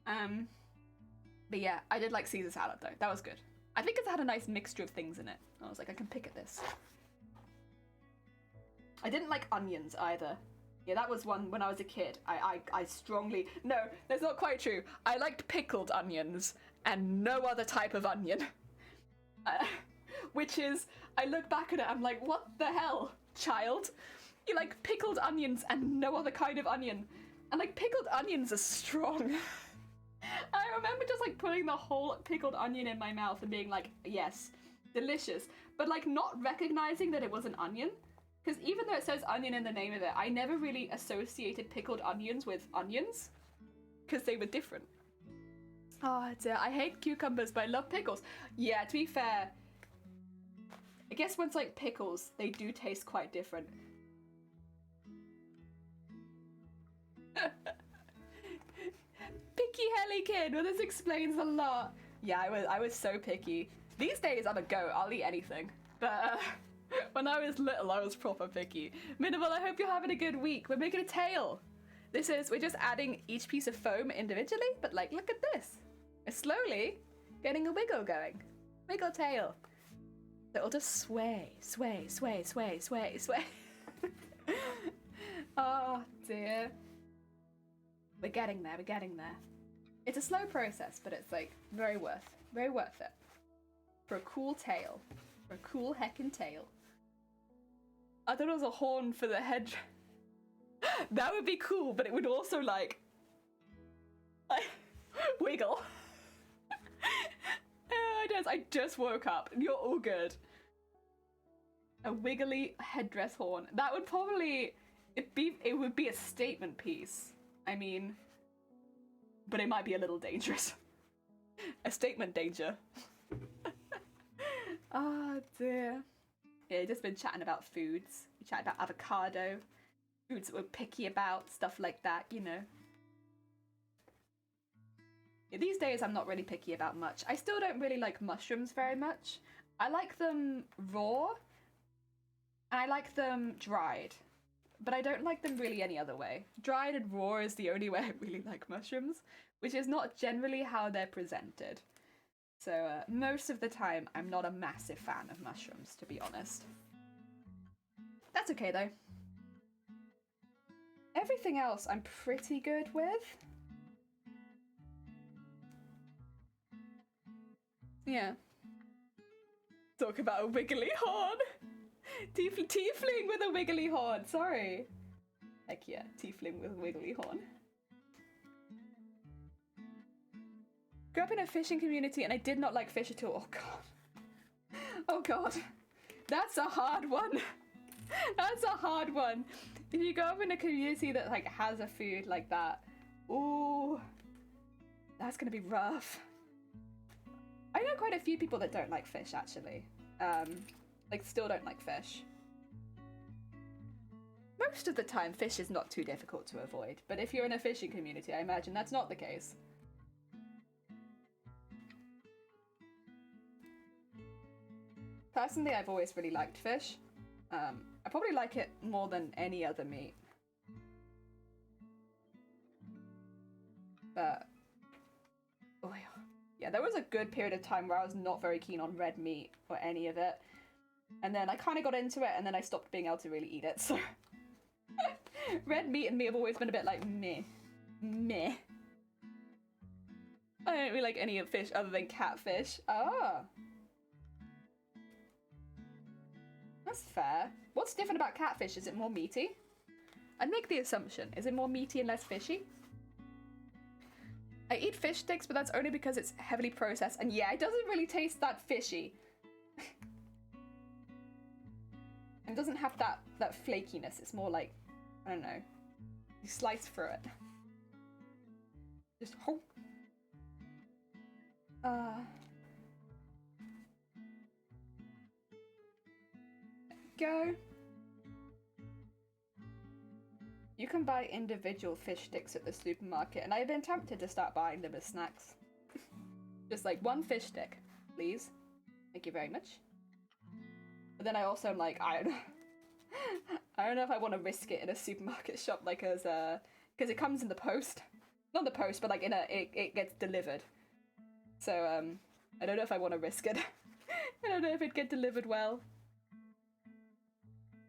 But yeah, I did like Caesar salad though. That was good. I think it's had a nice mixture of things in it. I was like, I can pick at this. I didn't like onions either. Yeah, that was one when I was a kid. I strongly... No, that's not quite true. I liked pickled onions and no other type of onion. Which is, I look back at it, I'm like, what the hell, child? You like pickled onions and no other kind of onion. And like pickled onions are strong. I remember just like putting the whole pickled onion in my mouth and being like, yes, delicious. But like not recognizing that it was an onion. Because even though it says onion in the name of it, I never really associated pickled onions with onions. Because they were different. Oh dear, I hate cucumbers, but I love pickles. Yeah, to be fair, I guess once like pickles, they do taste quite different. Picky Helly Kid, well this explains a lot. Yeah, I was so picky. These days I'm a goat, I'll eat anything. But when I was little, I was proper picky. Minimal, I hope you're having a good week. We're making a tail. We're just adding each piece of foam individually, but like, look at this. We're slowly getting a wiggle going. Wiggle tail. So it'll just sway, sway, sway, sway, sway, sway. Oh dear. We're getting there, we're getting there. It's a slow process, but it's like very worth it. For a cool tail. For a cool heckin' tail. I thought it was a horn for the head. That would be cool, but it would also like wiggle. I just woke up. You're all good. A wiggly headdress horn. That would probably it would be a statement piece. I mean, but it might be a little dangerous. A statement danger. Oh dear. Yeah, just been chatting about foods. We chatted about avocado, foods that we're picky about, stuff like that, you know. Yeah, these days I'm not really picky about much. I still don't really like mushrooms very much. I like them raw, and I like them dried. But I don't like them really any other way. Dried and raw is the only way I really like mushrooms, which is not generally how they're presented. So most of the time, I'm not a massive fan of mushrooms, to be honest. That's okay, though. Everything else I'm pretty good with. Yeah. Talk about a wiggly horn. Tiefling with a wiggly horn. Sorry. Heck yeah, tiefling with a wiggly horn. Grew up in a fishing community and I did not like fish at all. Oh god. Oh god. That's a hard one. That's a hard one. If you grow up in a community that like has a food like that, ooh, that's gonna be rough. I know quite a few people that don't like fish actually. Like still don't like fish. Most of the time fish is not too difficult to avoid, but if you're in a fishing community, I imagine that's not the case. Personally, I've always really liked fish. I probably like it more than any other meat. But, oh yeah, there was a good period of time where I was not very keen on red meat or any of it. And then I kind of got into it and then I stopped being able to really eat it, so... Red meat and me have always been a bit like, meh. Meh. I don't really like any of fish other than catfish. Ah. That's fair. What's different about catfish? Is it more meaty? I'd make the assumption. Is it more meaty and less fishy? I eat fish sticks, but that's only because it's heavily processed. And yeah, it doesn't really taste that fishy. It doesn't have that flakiness. It's more like, I don't know. You slice through it. Just hope. Go. You can buy individual fish sticks at the supermarket, and I've been tempted to start buying them as snacks. Just like one fish stick, please. Thank you very much. But then I also am like, I don't know if I want to risk it in a supermarket shop, like as because it comes in the post. Not the post, but like it gets delivered. So I don't know if I want to risk it. I don't know if it'd get delivered well.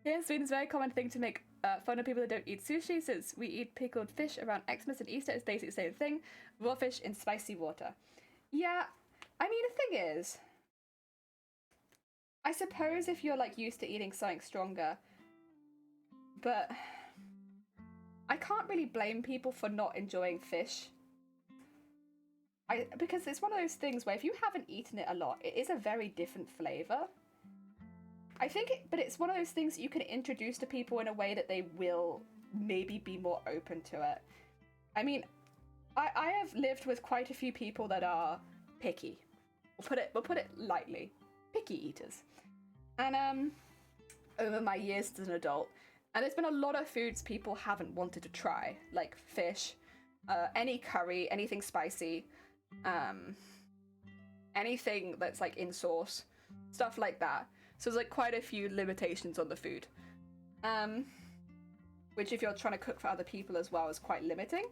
Here in Sweden, it's a very common thing to make fun of people that don't eat sushi, since we eat pickled fish around Xmas and Easter. It's basically the same thing. Raw fish in spicy water. Yeah, I mean, the thing is, I suppose if you're like used to eating something stronger, but I can't really blame people for not enjoying fish. Because it's one of those things where if you haven't eaten it a lot, it is a very different flavour. I think but it's one of those things that you can introduce to people in a way that they will maybe be more open to it. I mean, I have lived with quite a few people that are picky. We'll put it lightly. Picky eaters. And over my years as an adult, and there's been a lot of foods people haven't wanted to try, like fish, any curry, anything spicy, anything that's like in sauce, stuff like that. So there's like quite a few limitations on the food, which if you're trying to cook for other people as well is quite limiting.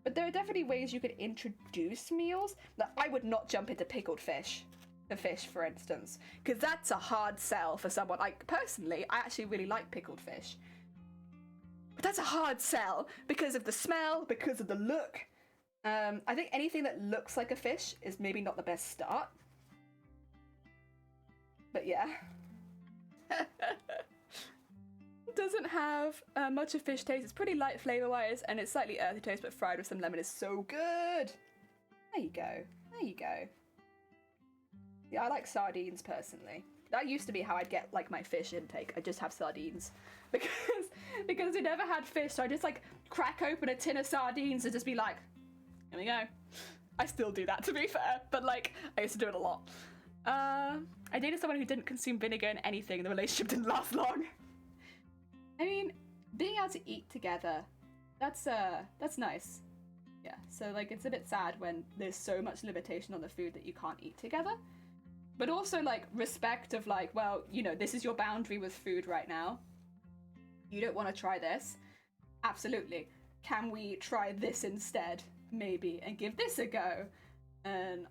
But there are definitely ways you could introduce meals. Like, I would not jump into pickled fish, for instance, because that's a hard sell for someone. Like, personally, I actually really like pickled fish. But that's a hard sell because of the smell, because of the look. I think anything that looks like a fish is maybe not the best start. But yeah. Doesn't have much of fish taste. It's pretty light flavor-wise, and it's slightly earthy taste, but fried with some lemon is so good. There you go. There you go. Yeah, I like sardines personally. That used to be how I'd get like my fish intake. I just have sardines because I never had fish, so I just like crack open a tin of sardines and just be like, here we go. I still do that, to be fair, but like I used to do it a lot. I dated someone who didn't consume vinegar in anything, and the relationship didn't last long. I mean, being able to eat together, that's nice. Yeah, so like it's a bit sad when there's so much limitation on the food that you can't eat together. But also like respect of like, well, you know, this is your boundary with food right now. You don't want to try this. Absolutely. Can we try this instead? Maybe, and give this a go. And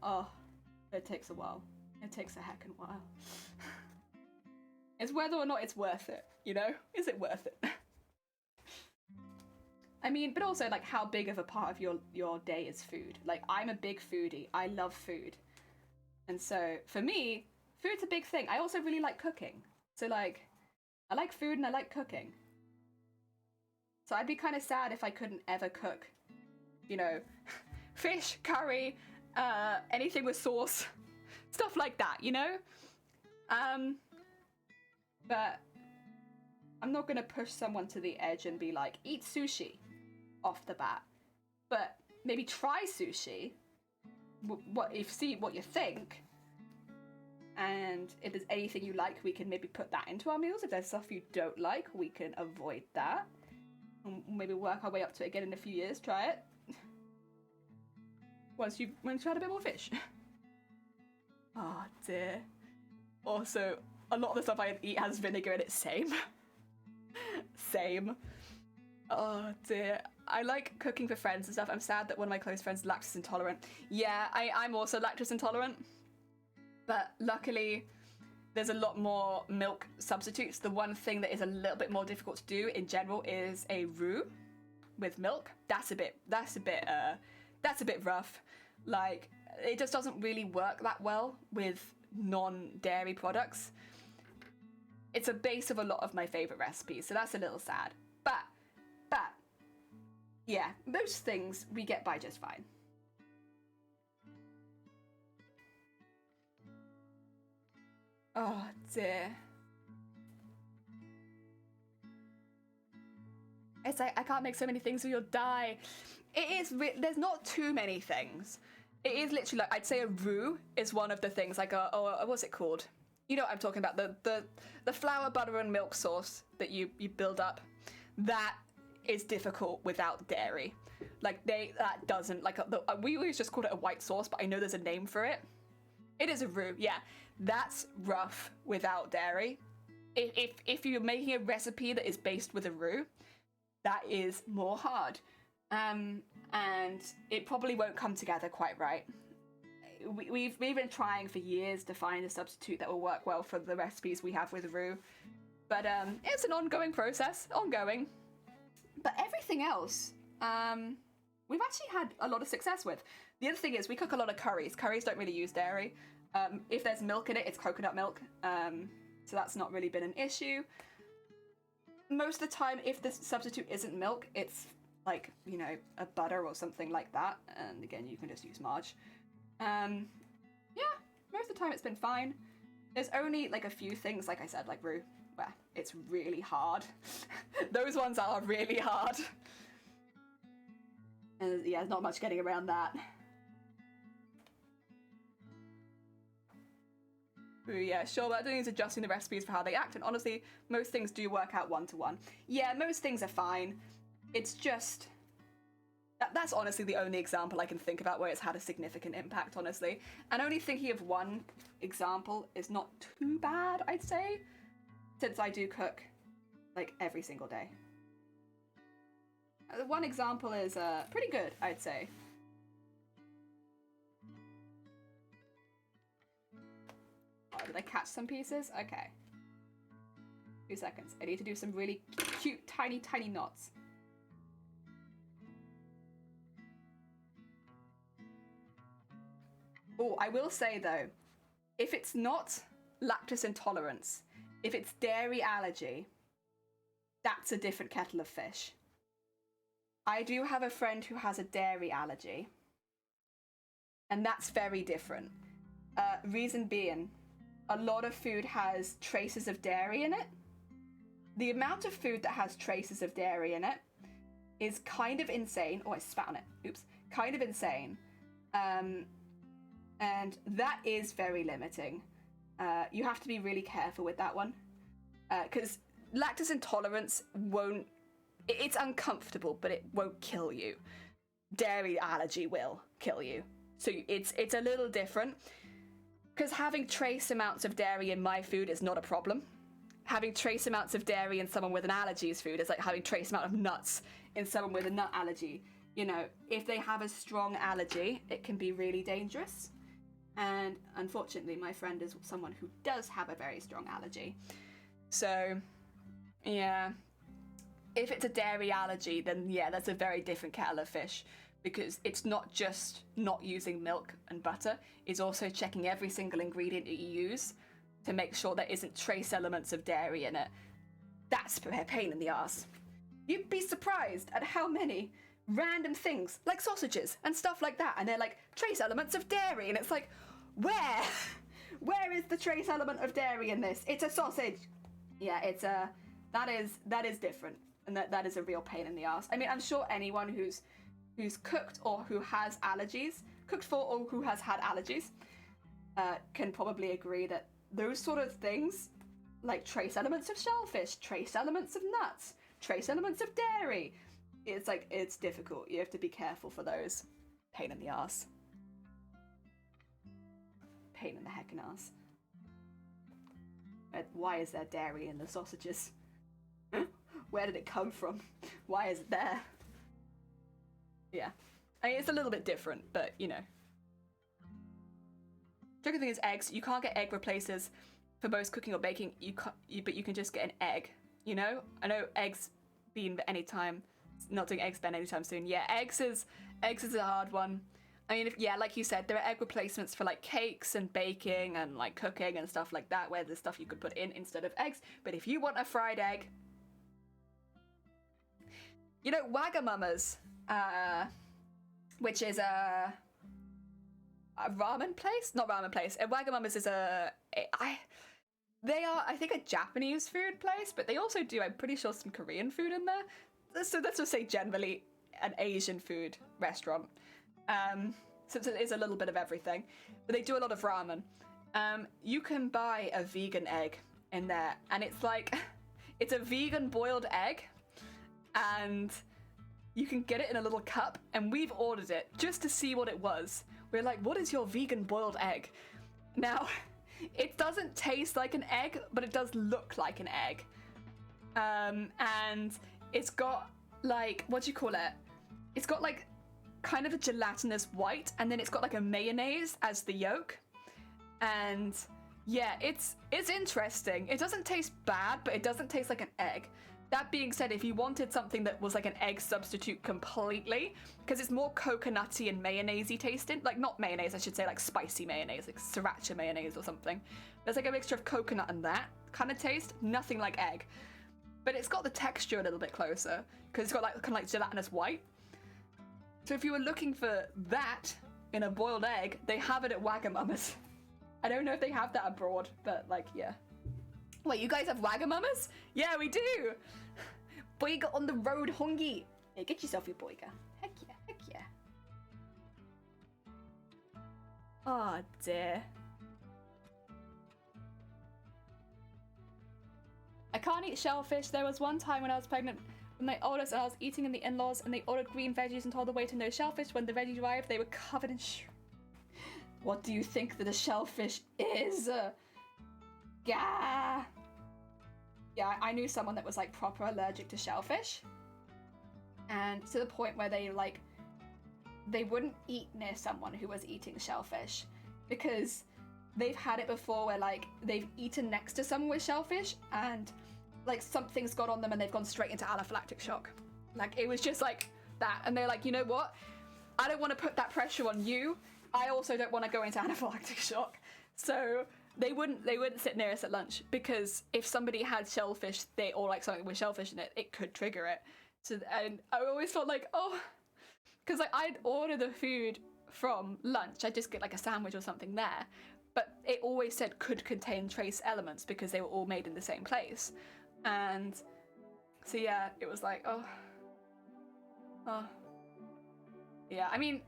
it takes a while. It takes a heckin' while. It's whether or not it's worth it, you know? Is it worth it? I mean, but also like how big of a part of your day is food. Like, I'm a big foodie. I love food. And so for me, food's a big thing. I also really like cooking. So like, I like food and I like cooking. So I'd be kind of sad if I couldn't ever cook, you know, fish, curry, anything with sauce, stuff like that, you know? But I'm not going to push someone to the edge and be like, eat sushi off the bat. But maybe try sushi. See what you think, and if there's anything you like, we can maybe put that into our meals. If there's stuff you don't like, we can avoid that, and maybe work our way up to it again in a few years. Try it once you've tried a bit more fish. Oh dear. Also, a lot of the stuff I eat has vinegar in it. Same. Oh dear. I like cooking for friends and stuff. I'm sad that one of my close friends is lactose intolerant. Yeah, I'm also lactose intolerant. But luckily, there's a lot more milk substitutes. The one thing that is a little bit more difficult to do in general is a roux with milk. That's a bit rough. Like, it just doesn't really work that well with non-dairy products. It's a base of a lot of my favorite recipes, so that's a little sad. But yeah, most things we get by just fine. Oh dear. It's like, I can't make so many things or you'll die. It is, there's not too many things. It is literally like, I'd say a roux is one of the things, like what's it called? You know what I'm talking about, the flour, butter and milk sauce that you build up. That is difficult without dairy. Like that doesn't, like we always just called it a white sauce, but I know there's a name for it. It is a roux, yeah. That's rough without dairy. If you're making a recipe that is based with a roux, that is more hard. And it probably won't come together quite right. We've been trying for years to find a substitute that will work well for the recipes we have with roux. But it's an ongoing process, But everything else, we've actually had a lot of success with. The other thing is we cook a lot of curries. Curries don't really use dairy. If there's milk in it, it's coconut milk. So that's not really been an issue. Most of the time, if the substitute isn't milk, it's like, you know, a butter or something like that. And again, you can just use marge. Yeah, most of the time it's been fine. There's only like a few things, like I said, like roux, where it's really hard. Those ones are really hard. And yeah, there's not much getting around that. Ooh, yeah, sure, but I don't need adjusting the recipes for how they act, and honestly, most things do work out one-to-one. Yeah, most things are fine. It's just... That's honestly the only example I can think about where it's had a significant impact, honestly. And only thinking of one example is not too bad, I'd say, since I do cook, like, every single day. One example is pretty good, I'd say. Oh, did I catch some pieces? Okay. 2 seconds. I need to do some really cute, tiny, tiny knots. Oh, I will say though, if it's not lactose intolerance, if it's dairy allergy, that's a different kettle of fish. I do have a friend who has a dairy allergy, and that's very different. Reason being, a lot of food has traces of dairy in it. The amount of food that has traces of dairy in it is kind of insane. Oh, I spat on it. Oops. Kind of insane. And that is very limiting. You have to be really careful with that one. Because lactose intolerance won't... It's uncomfortable, but it won't kill you. Dairy allergy will kill you. So it's a little different. Because having trace amounts of dairy in my food is not a problem. Having trace amounts of dairy in someone with an allergy's food is like having trace amount of nuts in someone with a nut allergy. You know, if they have a strong allergy, it can be really dangerous. And unfortunately, my friend is someone who does have a very strong allergy. So, yeah. If it's a dairy allergy, then yeah, that's a very different kettle of fish. Because it's not just not using milk and butter, it's also checking every single ingredient that you use to make sure there isn't trace elements of dairy in it. That's a pain in the arse. You'd be surprised at how many random things, like sausages and stuff like that, and they're like, trace elements of dairy, and it's like, where? Where is the trace element of dairy in this? It's a sausage. Yeah, it's a... That is different, and that is a real pain in the arse. I mean, I'm sure anyone who's cooked or who has allergies, cooked for or who has had allergies, can probably agree that those sort of things, like trace elements of shellfish, trace elements of nuts, trace elements of dairy, it's like, it's difficult. You have to be careful for those. Pain in the arse. Pain in the heckin' arse. Why is there dairy in the sausages? Where did it come from? Why is it there? Yeah. I mean, it's a little bit different, but, you know. Tricky thing is eggs. You can't get egg replacers for most cooking or baking, but you can just get an egg, you know? I know eggs bean anytime, not doing eggs ben anytime soon. Yeah, eggs is a hard one. I mean, like you said, there are egg replacements for like cakes and baking and like cooking and stuff like that, where there's stuff you could put in instead of eggs. But if you want a fried egg, you know, Wagamama's, which is a ramen place? Not ramen place. Wagamama's is they are, I think, a Japanese food place, but they also do, I'm pretty sure, some Korean food in there. So let's just say generally an Asian food restaurant. So it is a little bit of everything, but they do a lot of ramen. You can buy a vegan egg in there, and it's like, it's a vegan boiled egg, and you can get it in a little cup, and we've ordered it just to see what it was. We're like, what is your vegan boiled egg? Now, it doesn't taste like an egg, but it does look like an egg. And it's got like, what do you call it? It's got like kind of a gelatinous white, and then it's got like a mayonnaise as the yolk. And Yeah, it's interesting. It doesn't taste bad, but it doesn't taste like an egg. That being said, if you wanted something that was like an egg substitute completely, because it's more coconutty and mayonnaise-y tasting, like not mayonnaise, I should say like spicy mayonnaise, like sriracha mayonnaise or something. There's like a mixture of coconut and that kind of taste, nothing like egg. But it's got the texture a little bit closer, because it's got like kind of like gelatinous white. So if you were looking for that in a boiled egg, they have it at Wagamama's. I don't know if they have that abroad, but like, yeah. Wait, you guys have Wagamama's? Yeah, we do! Boyga on the road, hongi! Hey, get yourself your boyga. Heck yeah, heck yeah. Oh dear. I can't eat shellfish. There was one time when I was pregnant when they ordered and I was eating in the in-laws and they ordered green veggies and told the waiter no shellfish. When the veggies arrived, they were covered in What do you think that a shellfish is? Yeah. Yeah, I knew someone that was like proper allergic to shellfish. And to the point where they wouldn't eat near someone who was eating shellfish because they've had it before where like they've eaten next to someone with shellfish and like something's got on them and they've gone straight into anaphylactic shock. Like it was just like that. And they're like, you know what? I don't want to put that pressure on you. I also don't want to go into anaphylactic shock. So they wouldn't sit near us at lunch because if somebody had shellfish, or like something with shellfish in it, it could trigger it. So and I always felt like, oh, because like I'd order the food from lunch, I'd just get like a sandwich or something there, but it always said could contain trace elements because they were all made in the same place, and so yeah, it was like oh, yeah. I mean,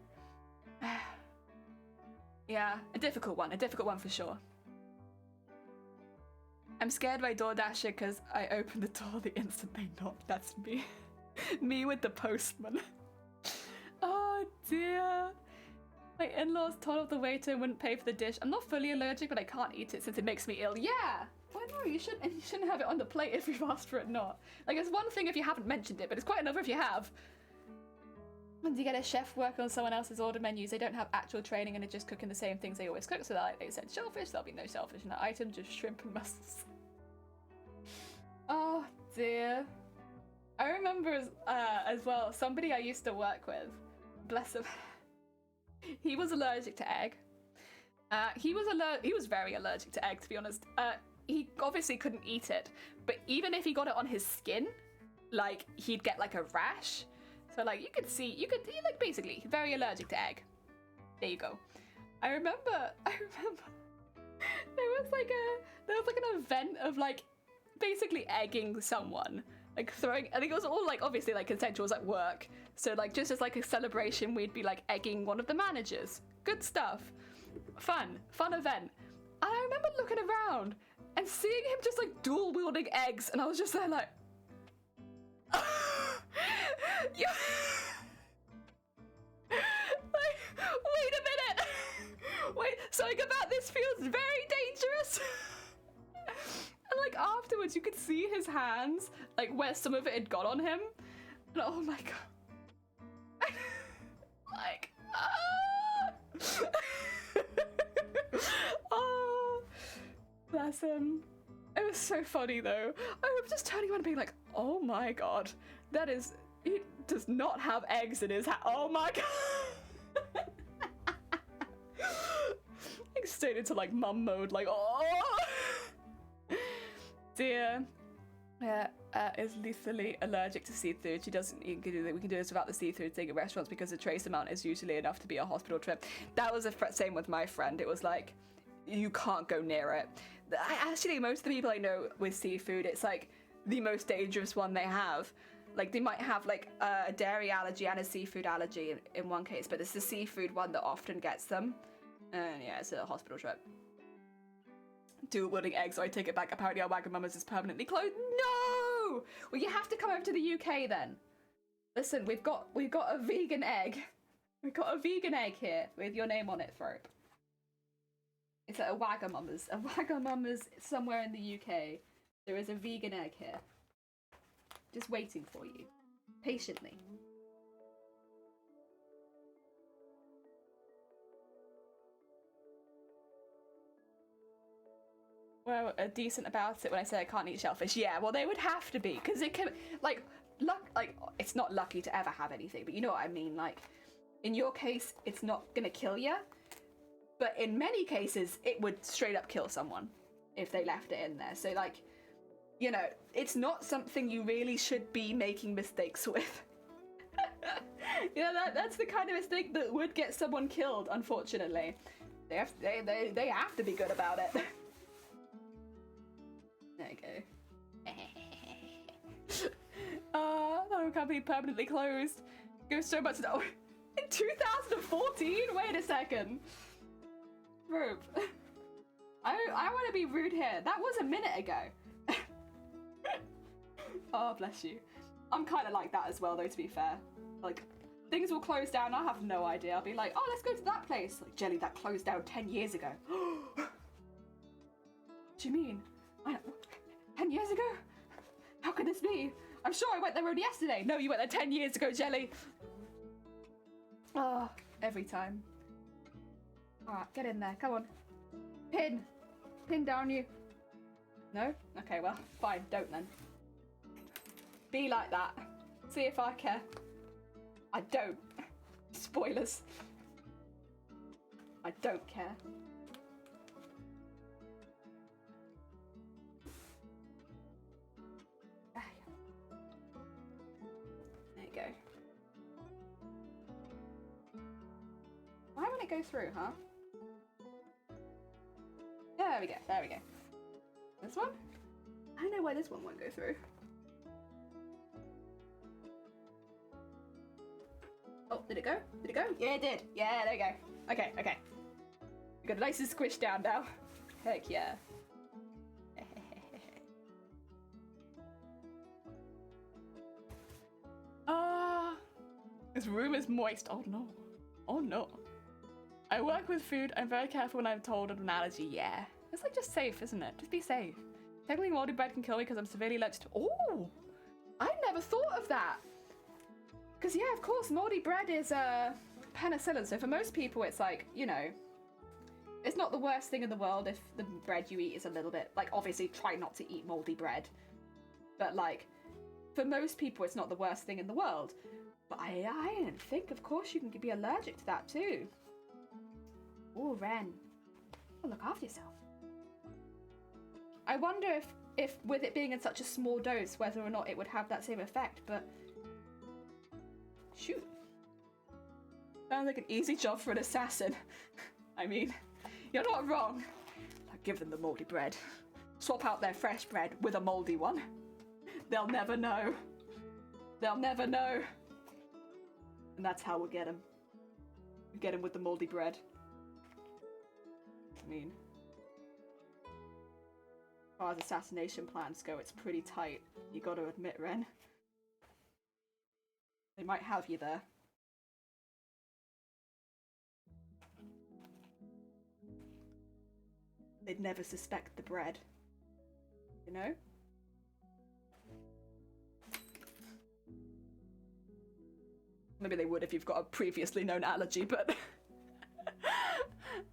yeah, a difficult one for sure. I'm scared by DoorDasher because I opened the door the instant they knocked. That's me. Me with the postman. Oh dear. My in-laws told the waiter and wouldn't pay for the dish. I'm not fully allergic, but I can't eat it since it makes me ill. Yeah! Well, no, you shouldn't have it on the plate if you've asked for it not. Like, it's one thing if you haven't mentioned it, but it's quite another if you have. When you get a chef working on someone else's order menus, they don't have actual training and are just cooking the same things they always cook. So like they said shellfish, there'll be no shellfish in that item, just shrimp and mussels. Oh dear. I remember as well, somebody I used to work with, bless him, he was allergic to egg. He was very allergic to egg, to be honest. He obviously couldn't eat it, but even if he got it on his skin, like he'd get like a rash. So like he like basically very allergic to egg. There you go. I remember there was like an event of like basically egging someone, like throwing, I think it was all like obviously like consensual, it was at work, so like just as like a celebration we'd be like egging one of the managers. Good stuff. Fun event. And I remember looking around and seeing him just like dual wielding eggs, and I was just there like yeah. Like, wait a minute. Wait, something about this feels very dangerous. And like afterwards you could see his hands, like where some of it had got on him. And oh my god. Like, oh, bless him. It was so funny though. I was just turning around and being like, oh my god, he does not have eggs in his oh my god. Like stayed into like mum mode, like, oh. Dear is lethally allergic to seafood. She doesn't eat. We can do this without the seafood thing at restaurants because the trace amount is usually enough to be a hospital trip. That was the same with my friend. It was like, you can't go near it. Actually, most of the people I know with seafood, it's like the most dangerous one they have. Like they might have like a dairy allergy and a seafood allergy in one case, but it's the seafood one that often gets them. And yeah, it's a hospital trip. Dual wielding eggs, so I take it back. Apparently our Wagamama's is permanently closed. No! Well, you have to come over to the UK then. Listen, we've got a vegan egg. We've got a vegan egg here with your name on it, Thrope. It's at a Wagamama's. A Wagamama's somewhere in the UK. There is a vegan egg here. Just waiting for you. Patiently. decent about it when I say I can't eat shellfish. Yeah, well, they would have to be, because it can, like, it's not lucky to ever have anything, but you know what I mean. Like, in your case, it's not gonna kill you, but in many cases, it would straight up kill someone if they left it in there. So, like, you know, it's not something you really should be making mistakes with. You know, that's the kind of mistake that would get someone killed, unfortunately. They have to be good about it. There you go. That company permanently closed. Goes so much. Oh, in 2014? Wait a second. Rude. I want to be rude here. That was a minute ago. Oh, bless you. I'm kind of like that as well, though, to be fair. Like, things will close down, I'll have no idea. I'll be like, oh, let's go to that place. Like, Jelly, that closed down 10 years ago. What do you mean? 10 years ago? How could this be? I'm sure I went there only yesterday. No, you went there 10 years ago, Jelly. Oh, every time. Alright, get in there, come on. Pin. Pin down you. No? Okay, well, fine, don't then. Be like that. See if I care. I don't. Spoilers. I don't care. There you go. Why won't it go through, huh? There we go, there we go. This one? I don't know why this one won't go through. Oh, did it go? Did it go? Yeah, it did. Yeah, there you go. Okay, okay. We got a nice and squished down now. Heck yeah. This room is moist. Oh no. Oh no. I work with food. I'm very careful when I'm told of an allergy. Yeah. It's like just safe, isn't it? Just be safe. Technically, moldy bread can kill me because I'm severely allergic to. Oh! I never thought of that. Because, yeah, of course, moldy bread is penicillin. So for most people, it's like, you know, it's not the worst thing in the world if the bread you eat is a little bit, like, obviously try not to eat moldy bread. But, like, for most people, it's not the worst thing in the world. But I didn't think, of course, you can be allergic to that too. Oh, Ren. Oh, look after yourself. I wonder if with it being in such a small dose, whether or not it would have that same effect, but... Shoot. Sounds like an easy job for an assassin. I mean, you're not wrong. I'll give them the moldy bread. Swap out their fresh bread with a moldy one. They'll never know. They'll never know. And that's how we'll get him. We get him with the moldy bread. I mean, as far as assassination plans go, it's pretty tight. You gotta admit, Ren. They might have you there. They'd never suspect the bread. You know? Maybe they would if you've got a previously known allergy, but...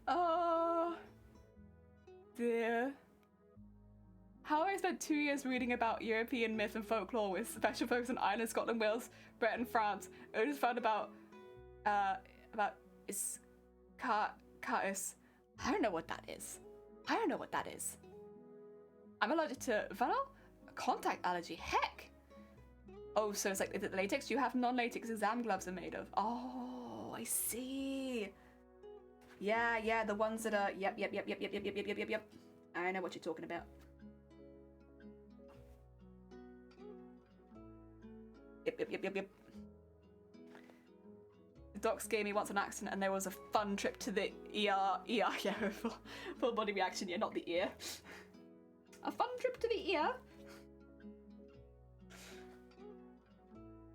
Oh... dear. How I spent 2 years reading about European myth and folklore with special focus on Ireland, Scotland, Wales, Britain, France. I just found about Iscarus. I don't know what that is. I don't know what that is. I'm allergic to vinyl? A contact allergy, heck! Oh, so it's like, is it latex? Do you have non-latex exam gloves are made of? Oh, I see. Yeah, the ones that are, yep. I know what you're talking about. Yep. The docs gave me once an accident and there was a fun trip to the ER, yeah, full body reaction, yeah, not the ear. A fun trip to the ear?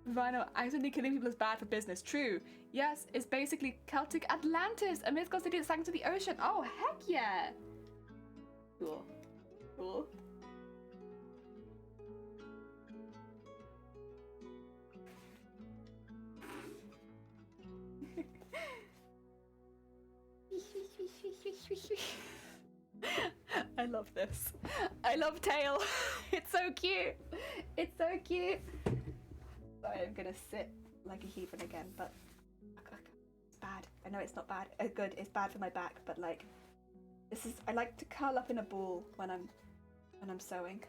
Rhino accidentally killing people is bad for business. True. Yes, it's basically Celtic Atlantis, a myth city that sank to the ocean. Oh, heck yeah. Cool. I love this. I love tail. It's so cute. It's so cute. Sorry, I'm gonna sit like a heathen again, but it's bad. I know it's not bad. Good. It's bad for my back, but like, this is. I like to curl up in a ball when I'm sewing.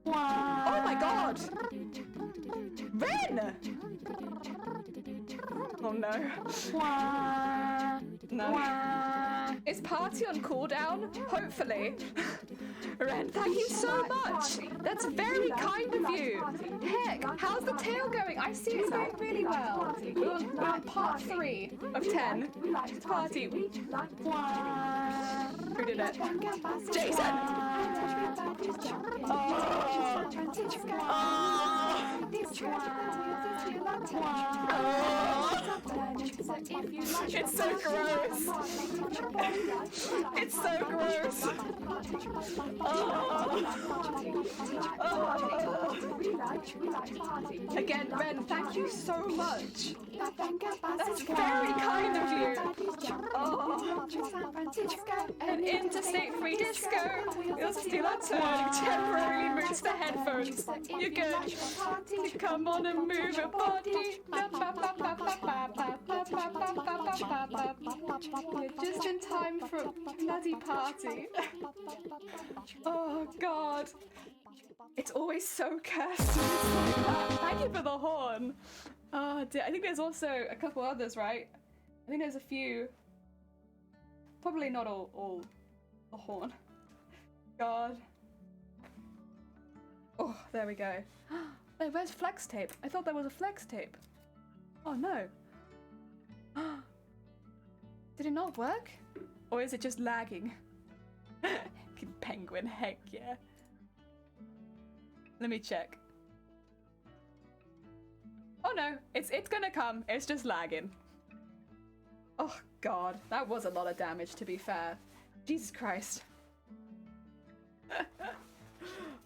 Oh my god! Ren! Oh no. No. Is party on cooldown? Hopefully. Ren, thank you so much! That's very kind of you! Heck, how's the tail going? I see it's going really well. We're on part 3 of 10. Party. Who did it? Jason! It's so gross. It's so gross. Again, Ren, thank you so much. That's very kind of you. An interstate free disco. You'll steal our turn. Temporarily moves the headphones. You're good. Come on and move your body. Just in time for a bloody party. Oh God. It's always so cursed. Thank you for the horn. Oh dear. I think there's also a couple others, right? I think there's a few. Probably not all the horn. God. Oh, there we go. Hey, where's flex tape? I thought there was a flex tape. Oh no. Did it not work? Or is it just lagging? Penguin, heck yeah. Let me check. Oh no, it's gonna come. It's just lagging. Oh god, that was a lot of damage to be fair. Jesus Christ.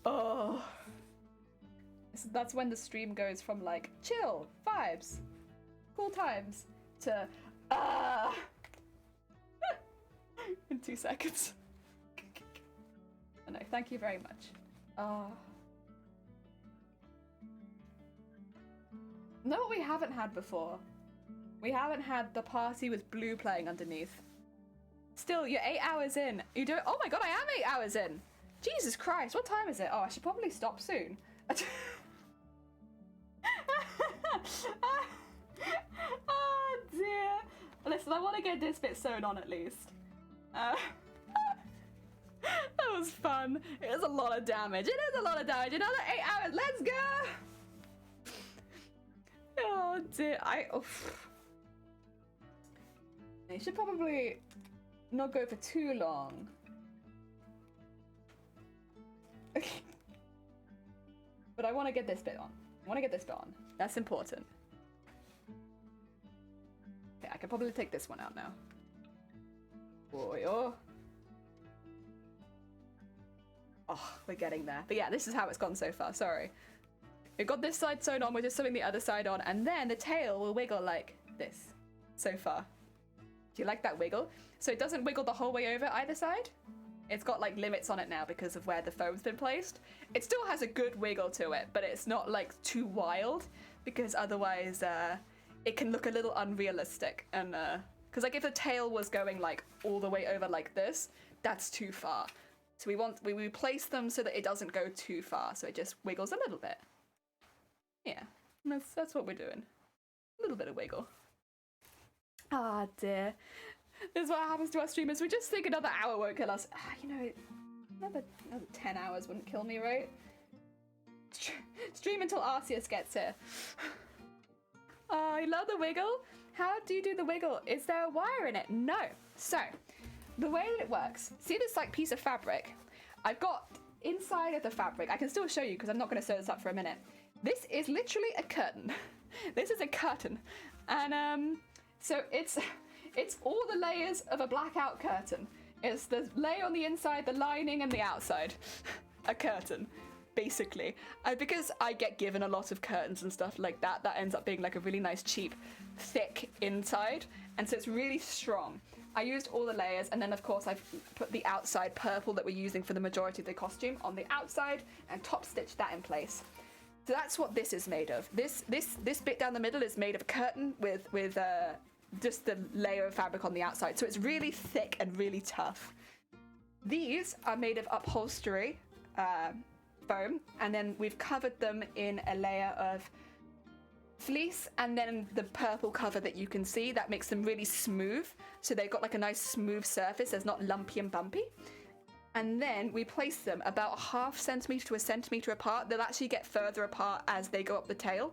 Oh. So that's when the stream goes from like chill, vibes, cool times to in 2 seconds. Oh, no, thank you very much. Know what we haven't had before? We haven't had the party with Blue playing underneath. Still, you're 8 hours in. You do it. Oh my god, I am 8 hours in. Jesus Christ, what time is it? Oh, I should probably stop soon. Oh dear. Listen, I want to get this bit sewn on at least. That was fun. It was a lot of damage. It is a lot of damage. Another 8 hours. Let's go. Oh dear. I should probably not go for too long. Okay. But I want to get this bit on. That's important. Okay, I can probably take this one out now. Oh, we're getting there. But yeah, this is how it's gone so far. Sorry. We've got this side sewn on, we're just sewing the other side on, and then the tail will wiggle like this so far. Do you like that wiggle? So it doesn't wiggle the whole way over either side. It's got like limits on it now because of where the foam's been placed. It still has a good wiggle to it, but it's not like too wild because otherwise it can look a little unrealistic. And because like if the tail was going like all the way over like this, that's too far. So we place them so that it doesn't go too far, so it just wiggles a little bit. Yeah, that's what we're doing. A little bit of wiggle. Ah dear. This is what happens to our streamers. We just think another hour won't kill us. You know, another 10 hours wouldn't kill me, right? Stream until Arceus gets here. I love the wiggle. How do you do the wiggle? Is there a wire in it? No. So, the way that it works, see this like piece of fabric? I've got inside of the fabric, I can still show you because I'm not going to sew this up for a minute. This is literally a curtain. This is a curtain. And so it's all the layers of a blackout curtain. It's the layer on the inside, the lining, and the outside. A curtain, basically. Because I get given a lot of curtains and stuff like that, that ends up being like a really nice, cheap, thick inside. And so it's really strong. I used all the layers, and then of course I've put the outside purple that we're using for the majority of the costume on the outside and top stitched that in place. So that's what this is made of. This bit down the middle is made of a curtain with just the layer of fabric on the outside. So it's really thick and really tough. These are made of upholstery foam, and then we've covered them in a layer of fleece, and then the purple cover that you can see that makes them really smooth, so they've got like a nice smooth surface. There's not lumpy and bumpy. And then we place them about 0.5 centimeter to 1 centimeter apart. They'll actually get further apart as they go up the tail,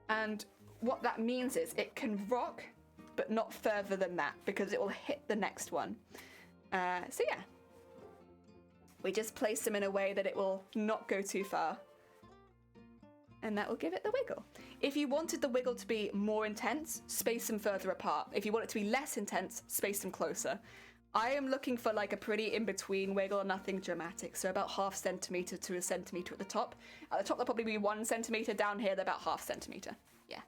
and what that means is it can rock but not further than that, because it will hit the next one. So yeah, we just place them in a way that it will not go too far, and that will give it the wiggle. If you wanted the wiggle to be more intense, space them further apart. If you want it to be less intense, space them closer. I am looking for like a pretty in-between wiggle, nothing dramatic. So about 0.5 centimeter to 1 centimeter at the top. At the top, they'll probably be 1 centimeter. Down here, they're about 0.5 centimeter. Yeah.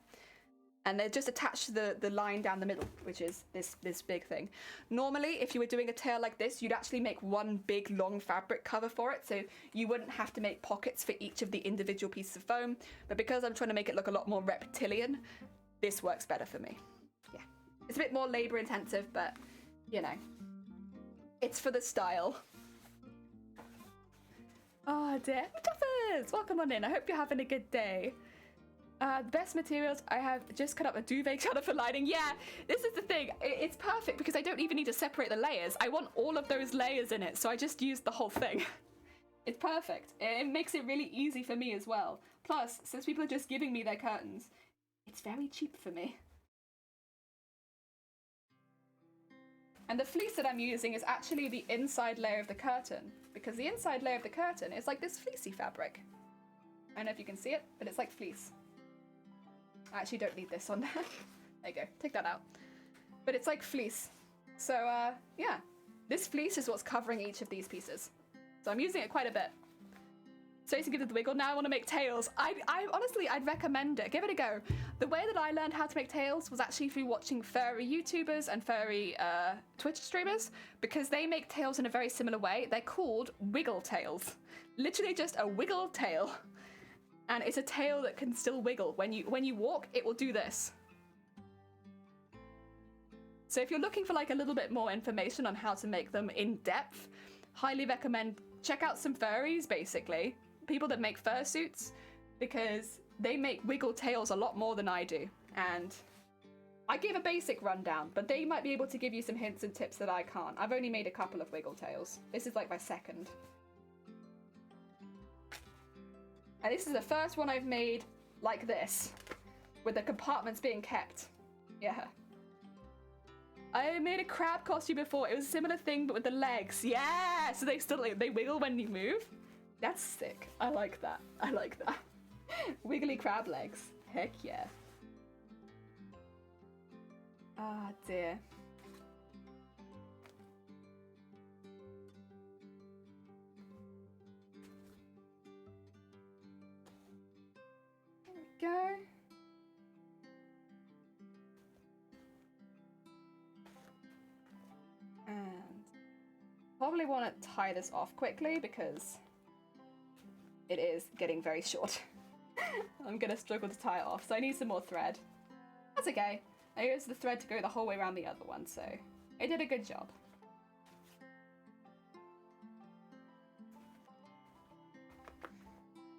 And they're just attached to the line down the middle, which is this big thing. Normally, if you were doing a tail like this, you'd actually make one big long fabric cover for it, so you wouldn't have to make pockets for each of the individual pieces of foam. But because I'm trying to make it look a lot more reptilian, this works better for me. Yeah. It's a bit more labor intensive, but, you know, it's for the style. Oh dear. Duffers! Welcome on in. I hope you're having a good day. The best materials, I have just cut up a duvet cover for lining. Yeah, this is the thing. It's perfect because I don't even need to separate the layers. I want all of those layers in it, so I just used the whole thing. It's perfect. It makes it really easy for me as well. Plus, since people are just giving me their curtains, it's very cheap for me. And the fleece that I'm using is actually the inside layer of the curtain, because the inside layer of the curtain is like this fleecy fabric. I don't know if you can see it, but it's like fleece. I actually don't need this on there. There you go, take that out. But it's like fleece. So yeah, this fleece is what's covering each of these pieces. So I'm using it quite a bit. So to give it the wiggle. Now I want to make tails. I honestly, I'd recommend it. Give it a go. The way that I learned how to make tails was actually through watching furry YouTubers and furry Twitch streamers, because they make tails in a very similar way. They're called wiggle tails. Literally just a wiggle tail. And it's a tail that can still wiggle. When you walk, it will do this. So if you're looking for like a little bit more information on how to make them in depth, highly recommend check out some furries, basically. People that make fursuits, because they make wiggle tails a lot more than I do. And I gave a basic rundown, but they might be able to give you some hints and tips that I can't. I've only made a couple of wiggle tails. This is like my second. And this is the first one I've made like this, with the compartments being kept. Yeah. I made a crab costume before. It was a similar thing, but with the legs. Yeah! So they wiggle when you move. That's sick. I like that. I like that. Wiggly crab legs. Heck yeah. Ah, dear. Go. And probably want to tie this off quickly because it is getting very short. I'm gonna struggle to tie it off, so I need some more thread. That's okay. I used the thread to go the whole way around the other one, so it did a good job.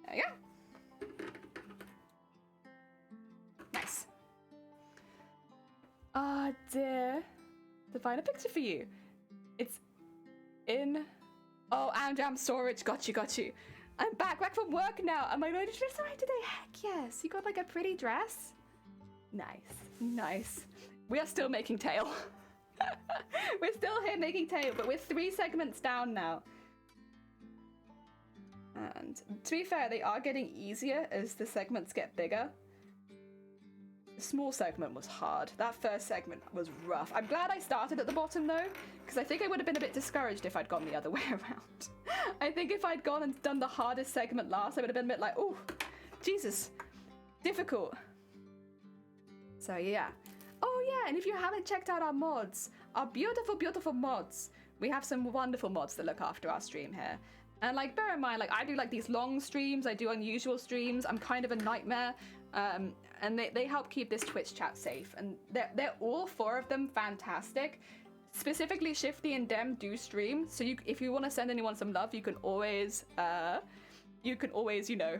There we go. Nice. Ah, dear. To find a picture for you. It's in... Oh, Amjam storage. Got you. I'm back from work now. Am I going to dress alright today? Heck yes. You got like a pretty dress? Nice. We are still making tail. We're still here making tail, but we're 3 segments down now. And to be fair, they are getting easier as the segments get bigger. The small segment was hard. That first segment was rough. I'm glad I started at the bottom though, because I think I would have been a bit discouraged if I'd gone the other way around. I think if I'd gone and done the hardest segment last, I would have been a bit like, oh, Jesus, difficult. So yeah. Oh yeah, and if you haven't checked out our mods, our beautiful, beautiful mods. We have some wonderful mods that look after our stream here. And like, bear in mind, like I do like these long streams, I do unusual streams, I'm kind of a nightmare. And they help keep this Twitch chat safe. And they're all 4 of them fantastic. Specifically, Shifty and Dem do stream, so if you want to send anyone some love, you can always, you know,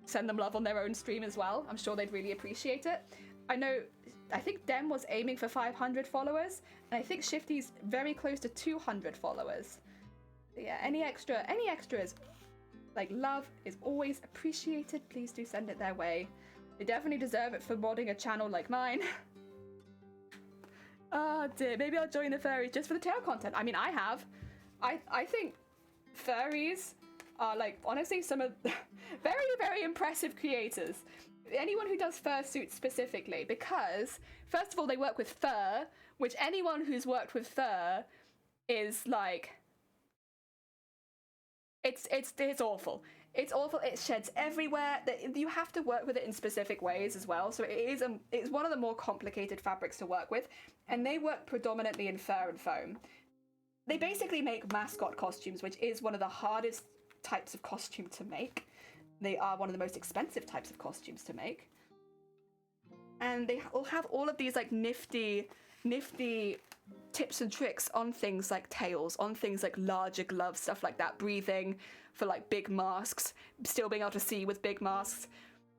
send them love on their own stream as well. I'm sure they'd really appreciate it. I think Dem was aiming for 500 followers, and I think Shifty's very close to 200 followers. But yeah, any extras, like love is always appreciated. Please do send it their way. They definitely deserve it for modding a channel like mine. Oh dear, maybe I'll join the furries just for the tail content. I mean, I have. I think furries are like, honestly, some of very, very impressive creators. Anyone who does fursuits specifically, because first of all, they work with fur, which anyone who's worked with fur is like, it's awful. It's awful. It sheds everywhere. You have to work with it in specific ways as well. So it's one of the more complicated fabrics to work with, and they work predominantly in fur and foam. They basically make mascot costumes, which is one of the hardest types of costume to make. They are one of the most expensive types of costumes to make. And they will have all of these like nifty tips and tricks on things like tails, on things like larger gloves, stuff like that, breathing for like big masks, still being able to see with big masks,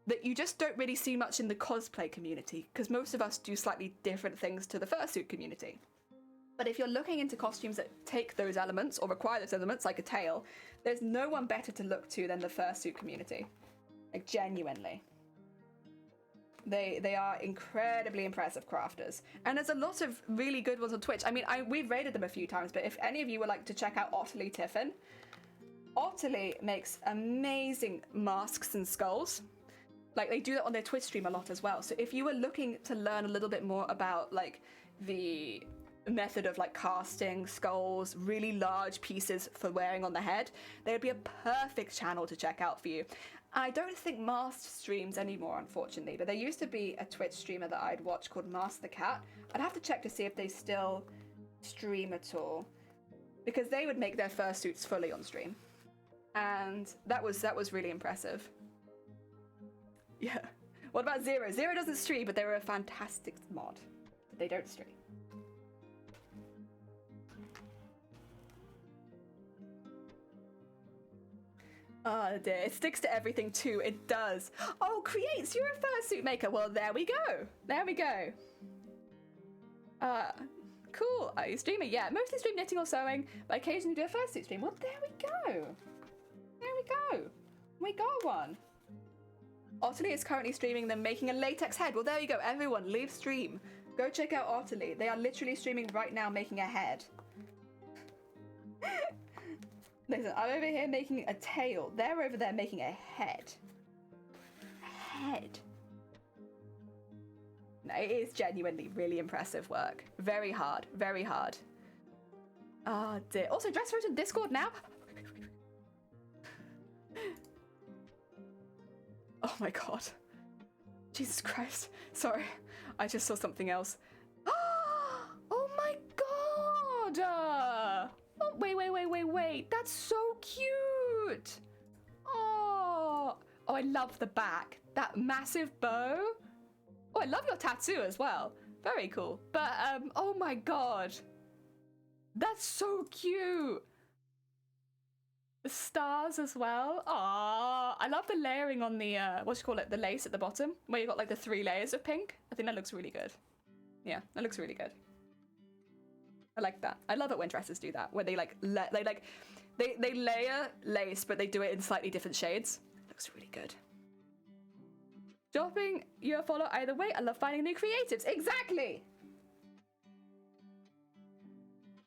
that you just don't really see much in the cosplay community, because most of us do slightly different things to the fursuit community. But if you're looking into costumes that take those elements or require those elements, like a tail, there's no one better to look to than the fursuit community. Like, genuinely. They are incredibly impressive crafters. And there's a lot of really good ones on Twitch. I mean, we've raided them a few times, but if any of you would like to check out Ottilie Tiffin, Ottilie makes amazing masks and skulls. Like, they do that on their Twitch stream a lot as well. So if you were looking to learn a little bit more about, like, the method of, like, casting skulls, really large pieces for wearing on the head, they would be a perfect channel to check out for you. I don't think Mast streams anymore, unfortunately, but there used to be a Twitch streamer that I'd watch called Mast the Cat. I'd have to check to see if they still stream at all, because they would make their fursuits fully on stream. And that was really impressive. Yeah. What about Zero? Zero doesn't stream, but they were a fantastic mod. But they don't stream. Oh dear, it sticks to everything too, it does. Oh, Creates, you're a fursuit maker. Well, there we go. There we go. Cool. Are you streaming? Yeah, mostly stream knitting or sewing, but occasionally do a fursuit stream. Well, there we go. There we go. We got one. Ottilie is currently streaming them making a latex head. Well, there you go. Everyone, leave stream. Go check out Ottilie. They are literally streaming right now making a head. Listen, I'm over here making a tail. They're over there making a head. A head. No, it is genuinely really impressive work. Very hard. Very hard. Oh dear. Also, Dress Rose in Discord now? Oh my god. Jesus Christ. Sorry. I just saw something else. Oh my god! Oh, wait. That's so cute. Oh, I love the back. That massive bow. Oh, I love your tattoo as well. Very cool. But, oh my god. That's so cute. The stars as well. Aww. I love the layering on the, the lace at the bottom, where you got like the 3 layers of pink. I think that looks really good. Yeah, that looks really good. I like that. I love it when dresses do that, where they they layer lace, but they do it in slightly different shades. It looks really good. Dropping your follow either way. I love finding new creatives. Exactly.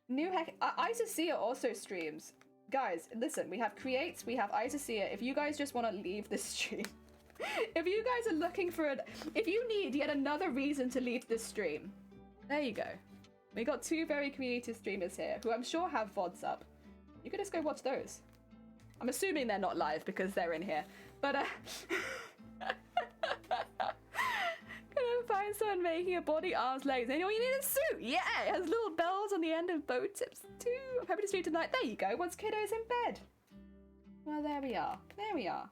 Isacia also streams. Guys, listen. We have Creates. We have Isacia. If you guys just want to leave this stream, if you guys are looking for if you need yet another reason to leave this stream, there you go. We got 2 very creative streamers here who I'm sure have VODs up. You could just go watch those. I'm assuming they're not live because they're in here. But, gonna find some when making a body, arms, legs. And you need a suit. Yeah, it has little bells on the end of bow tips too. I'm happy to stream tonight. There you go. Once kiddo's in bed. Well, there we are. There we are.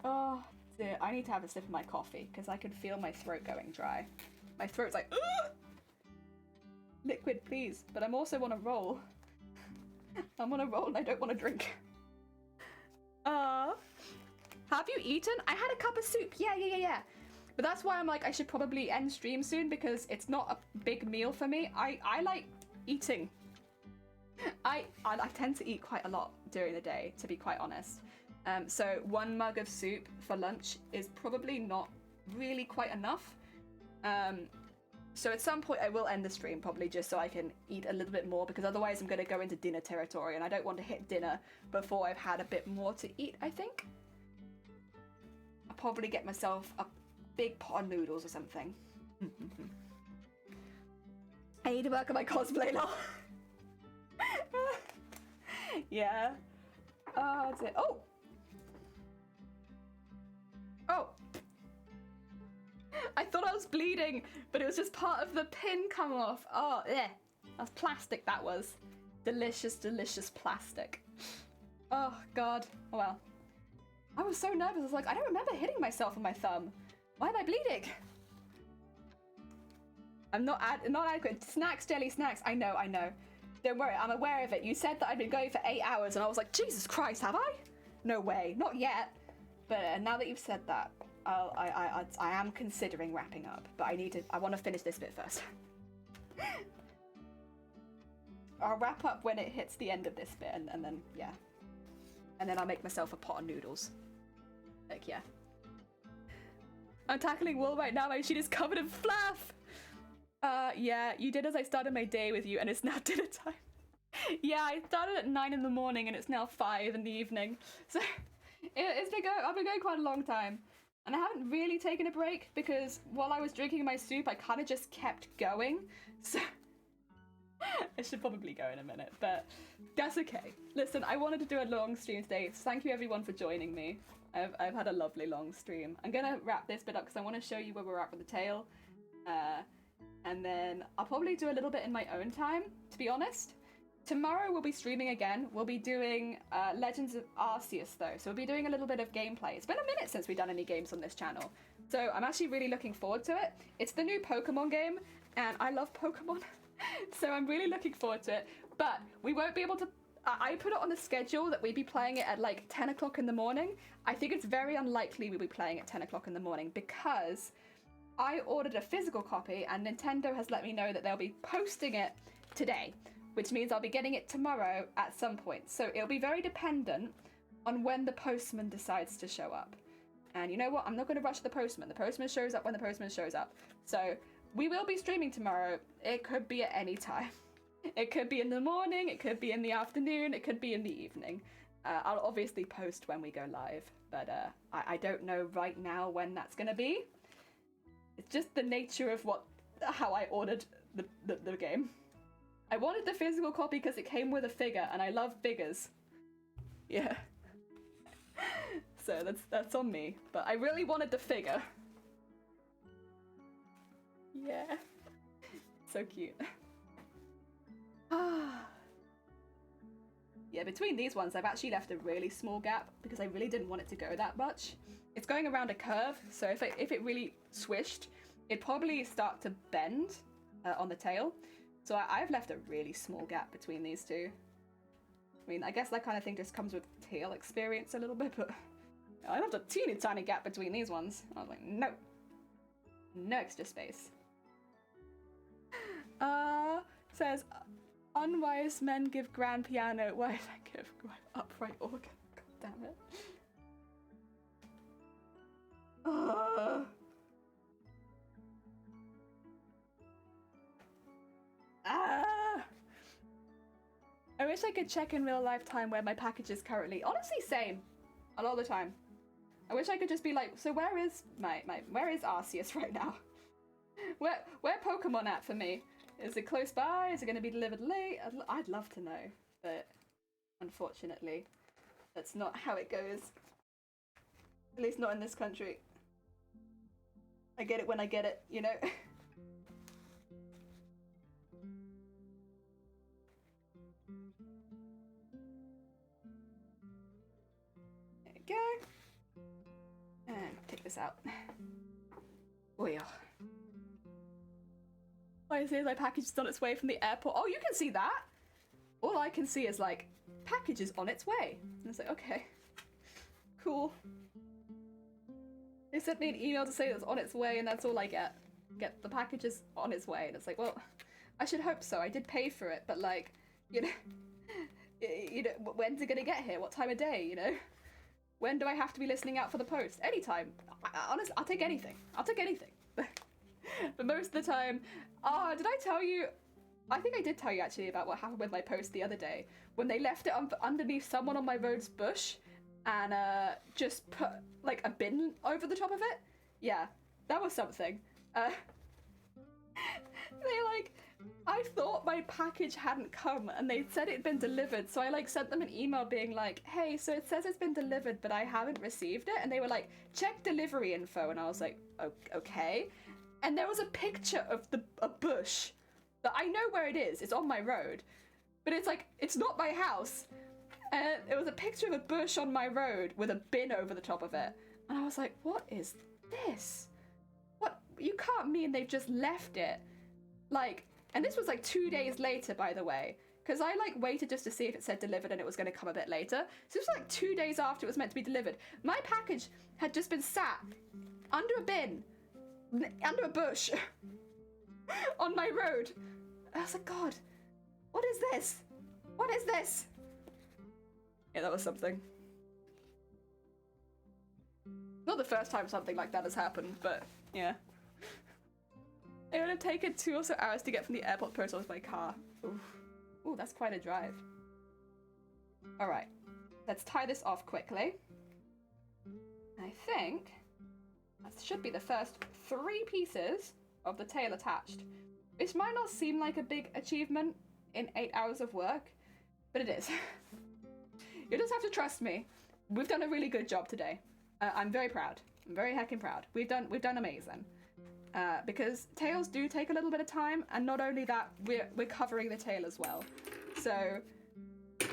Oh dear, I need to have a sip of my coffee because I can feel my throat going dry. My throat's like, ugh! Liquid, please. But I'm also on a roll. I'm on a roll and I don't want to drink. Have you eaten? I had a cup of soup. Yeah. But that's why I'm like, I should probably end stream soon because it's not a big meal for me. I like eating. I tend to eat quite a lot during the day, to be quite honest. So 1 mug of soup for lunch is probably not really quite enough. So at some point I will end the stream probably just so I can eat a little bit more because otherwise I'm going to go into dinner territory and I don't want to hit dinner before I've had a bit more to eat, I think. I'll probably get myself a big pot of noodles or something. I need to work on my cosplay now. Yeah. That's it. Oh! I thought I was bleeding, but it was just part of the pin come off. Oh, yeah. That's plastic, that was. Delicious, delicious plastic. Oh, God. Oh, well. I was so nervous. I was like, I don't remember hitting myself on my thumb. Why am I bleeding? I'm not adequate. Snacks, jelly snacks. I know. Don't worry, I'm aware of it. You said that I'd been going for 8 hours, and I was like, Jesus Christ, have I? No way. Not yet. But now that you've said that, I am considering wrapping up, but I want to finish this bit first. I'll wrap up when it hits the end of this bit, and then, yeah. And then I'll make myself a pot of noodles. Like, yeah. I'm tackling wool right now, my sheet is covered in fluff! Yeah, you did as I started my day with you, and it's now dinner time. Yeah, I started at 9 in the morning, and it's now 5 in the evening. So, I've been going quite a long time. And I haven't really taken a break because while I was drinking my soup, I kind of just kept going. So I should probably go in a minute, but that's okay. Listen, I wanted to do a long stream today. So thank you everyone for joining me. I've had a lovely long stream. I'm gonna wrap this bit up because I want to show you where we're at with the tale. And then I'll probably do a little bit in my own time, to be honest. Tomorrow we'll be streaming again. We'll be doing Legends of Arceus though, so we'll be doing a little bit of gameplay. It's been a minute since we've done any games on this channel, so I'm actually really looking forward to it. It's the new Pokemon game, and I love Pokemon, so I'm really looking forward to it. But we won't be able to... I put it on the schedule that we'd be playing it at like 10 o'clock in the morning. I think it's very unlikely we'll be playing at 10 o'clock in the morning because I ordered a physical copy and Nintendo has let me know that they'll be posting it today, which means I'll be getting it tomorrow at some point. So it'll be very dependent on when the postman decides to show up. And you know what? I'm not going to rush the postman. The postman shows up when the postman shows up. So we will be streaming tomorrow. It could be at any time. It could be in the morning, it could be in the afternoon, it could be in the evening. I'll obviously post when we go live, but I don't know right now when that's going to be. It's just the nature of how I ordered the game. I wanted the physical copy because it came with a figure, and I love figures. Yeah. So that's on me. But I really wanted the figure. Yeah. So cute. Yeah, between these ones, I've actually left a really small gap because I really didn't want it to go that much. It's going around a curve, so if it really swished, it'd probably start to bend on the tail. So I've left a really small gap between these two. I mean, I guess that kind of thing just comes with tail experience a little bit, but I left a teeny tiny gap between these ones. I was like, no. No extra space. Says, unwise men give grand piano. Why did I give upright organ? God damn it. I wish I could check in real life time where my package is currently. Honestly, same. A lot of the time. I wish I could just be like, so where is where is Arceus right now? Where Pokemon at for me? Is it close by? Is it going to be delivered late? I'd love to know, but unfortunately, that's not how it goes. At least not in this country. I get it when I get it, you know? There we go. And take this out. Oh yeah. I see my package is on its way from the airport. Oh, you can see that? All I can see is like, package is on its way. And it's like, okay, cool. They sent me an email to say it's on its way and that's all I get. Get the package is on its way. And it's like, well, I should hope so. I did pay for it, but like, you know, when's it gonna get here? What time of day, you know? When do I have to be listening out for the post? Anytime. Honestly, I'll take anything. I'll take anything. But most of the time, did I tell you? I think I did tell you actually about what happened with my post the other day when they left it underneath someone on my road's bush and just put like a bin over the top of it. Yeah, that was something. I thought my package hadn't come and they said it'd been delivered, so I like sent them an email being like, hey, so it says it's been delivered but I haven't received it, and they were like, check delivery info, and I was like, okay. And there was a picture of a bush that I know where it is, it's on my road, but it's like, it's not my house, and it was a picture of a bush on my road with a bin over the top of it, and I was like, what is this? What, you can't mean they've just left it, like. And this was like 2 days later, by the way, because I like waited just to see if it said delivered and it was going to come a bit later. So it was like 2 days after it was meant to be delivered. My package had just been sat under a bin, under a bush, on my road. I was like, God, what is this? What is this? Yeah, that was something. Not the first time something like that has happened, but yeah. It would have taken 2 or so hours to get from the airport post office by car. Ooh, that's quite a drive. All right, let's tie this off quickly. I think that should be the first 3 pieces of the tail attached, which might not seem like a big achievement in 8 hours of work, but it is. You just have to trust me. We've done a really good job today. I'm very proud. I'm very heckin' proud. We've done amazing. Because tails do take a little bit of time, and not only that, we're covering the tail as well. So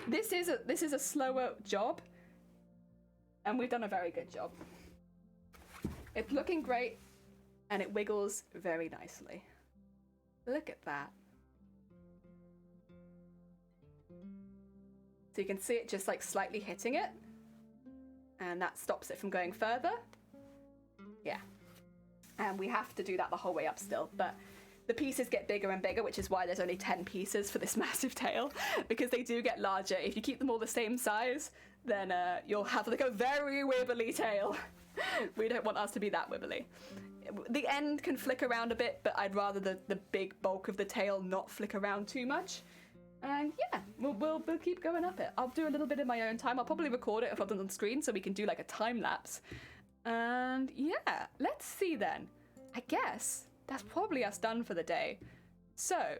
this is a slower job, and we've done a very good job. It's looking great, and it wiggles very nicely. Look at that. So you can see it just like slightly hitting it, and that stops it from going further. Yeah. And we have to do that the whole way up still, but the pieces get bigger and bigger, which is why there's only 10 pieces for this massive tail, because they do get larger. If you keep them all the same size, then you'll have like a very wibbly tail. We don't want us to be that wibbly. The end can flick around a bit, but I'd rather the big bulk of the tail not flick around too much. And yeah, we'll keep going up it. I'll do a little bit in my own time. I'll probably record it if I've done it on screen so we can do like a time lapse. And yeah, let's see then. I guess that's probably us done for the day. So,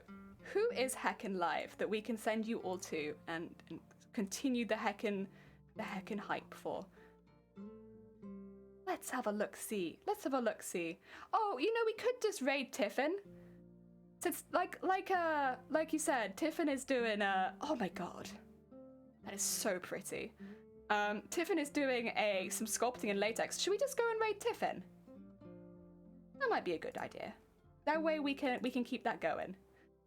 who is Heckin' Live that we can send you all to and continue the heckin' hype for? Let's have a look-see. Oh, you know, we could just raid Tiffin. Since like you said, Tiffin is doing oh my god. That is so pretty. Tiffin is doing some sculpting in latex. Should we just go and raid Tiffin? That might be a good idea. That way we can keep that going.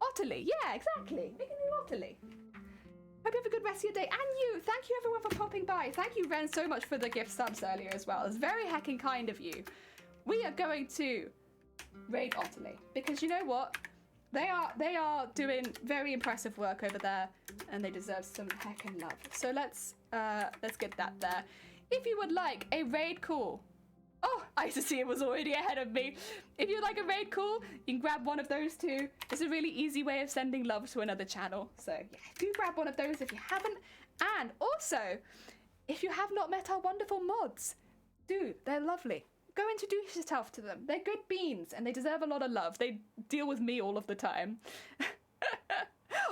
Otterly, yeah, exactly. We can do Otterly. Hope you have a good rest of your day. And you, thank you everyone for popping by. Thank you, Ren, so much for the gift subs earlier as well. It's very heckin' kind of you. We are going to raid Otterly because you know what? They are doing very impressive work over there, and they deserve some heckin' love. So let's get that there. If you would like a raid call, oh, I used to see it was already ahead of me. If you'd like a raid call, you can grab one of those two. It's a really easy way of sending love to another channel. So yeah, do grab one of those if you haven't. And also, if you have not met our wonderful mods, dude, they're lovely. Go introduce yourself to them. They're good beans and they deserve a lot of love. They deal with me all of the time.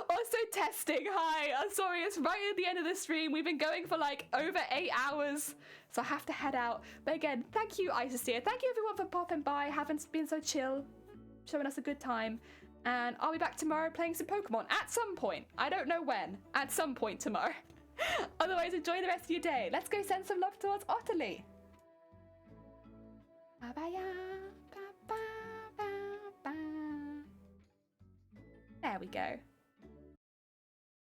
Also, testing. Hi. I'm sorry, it's right at the end of the stream. We've been going for like over 8 hours, so I have to head out. But again, thank you, Isostea. Thank you everyone for popping by, having been so chill, showing us a good time. And I'll be back tomorrow playing some Pokemon at some point. I don't know when. At some point tomorrow. Otherwise, enjoy the rest of your day. Let's go send some love towards Ottilie. There we go.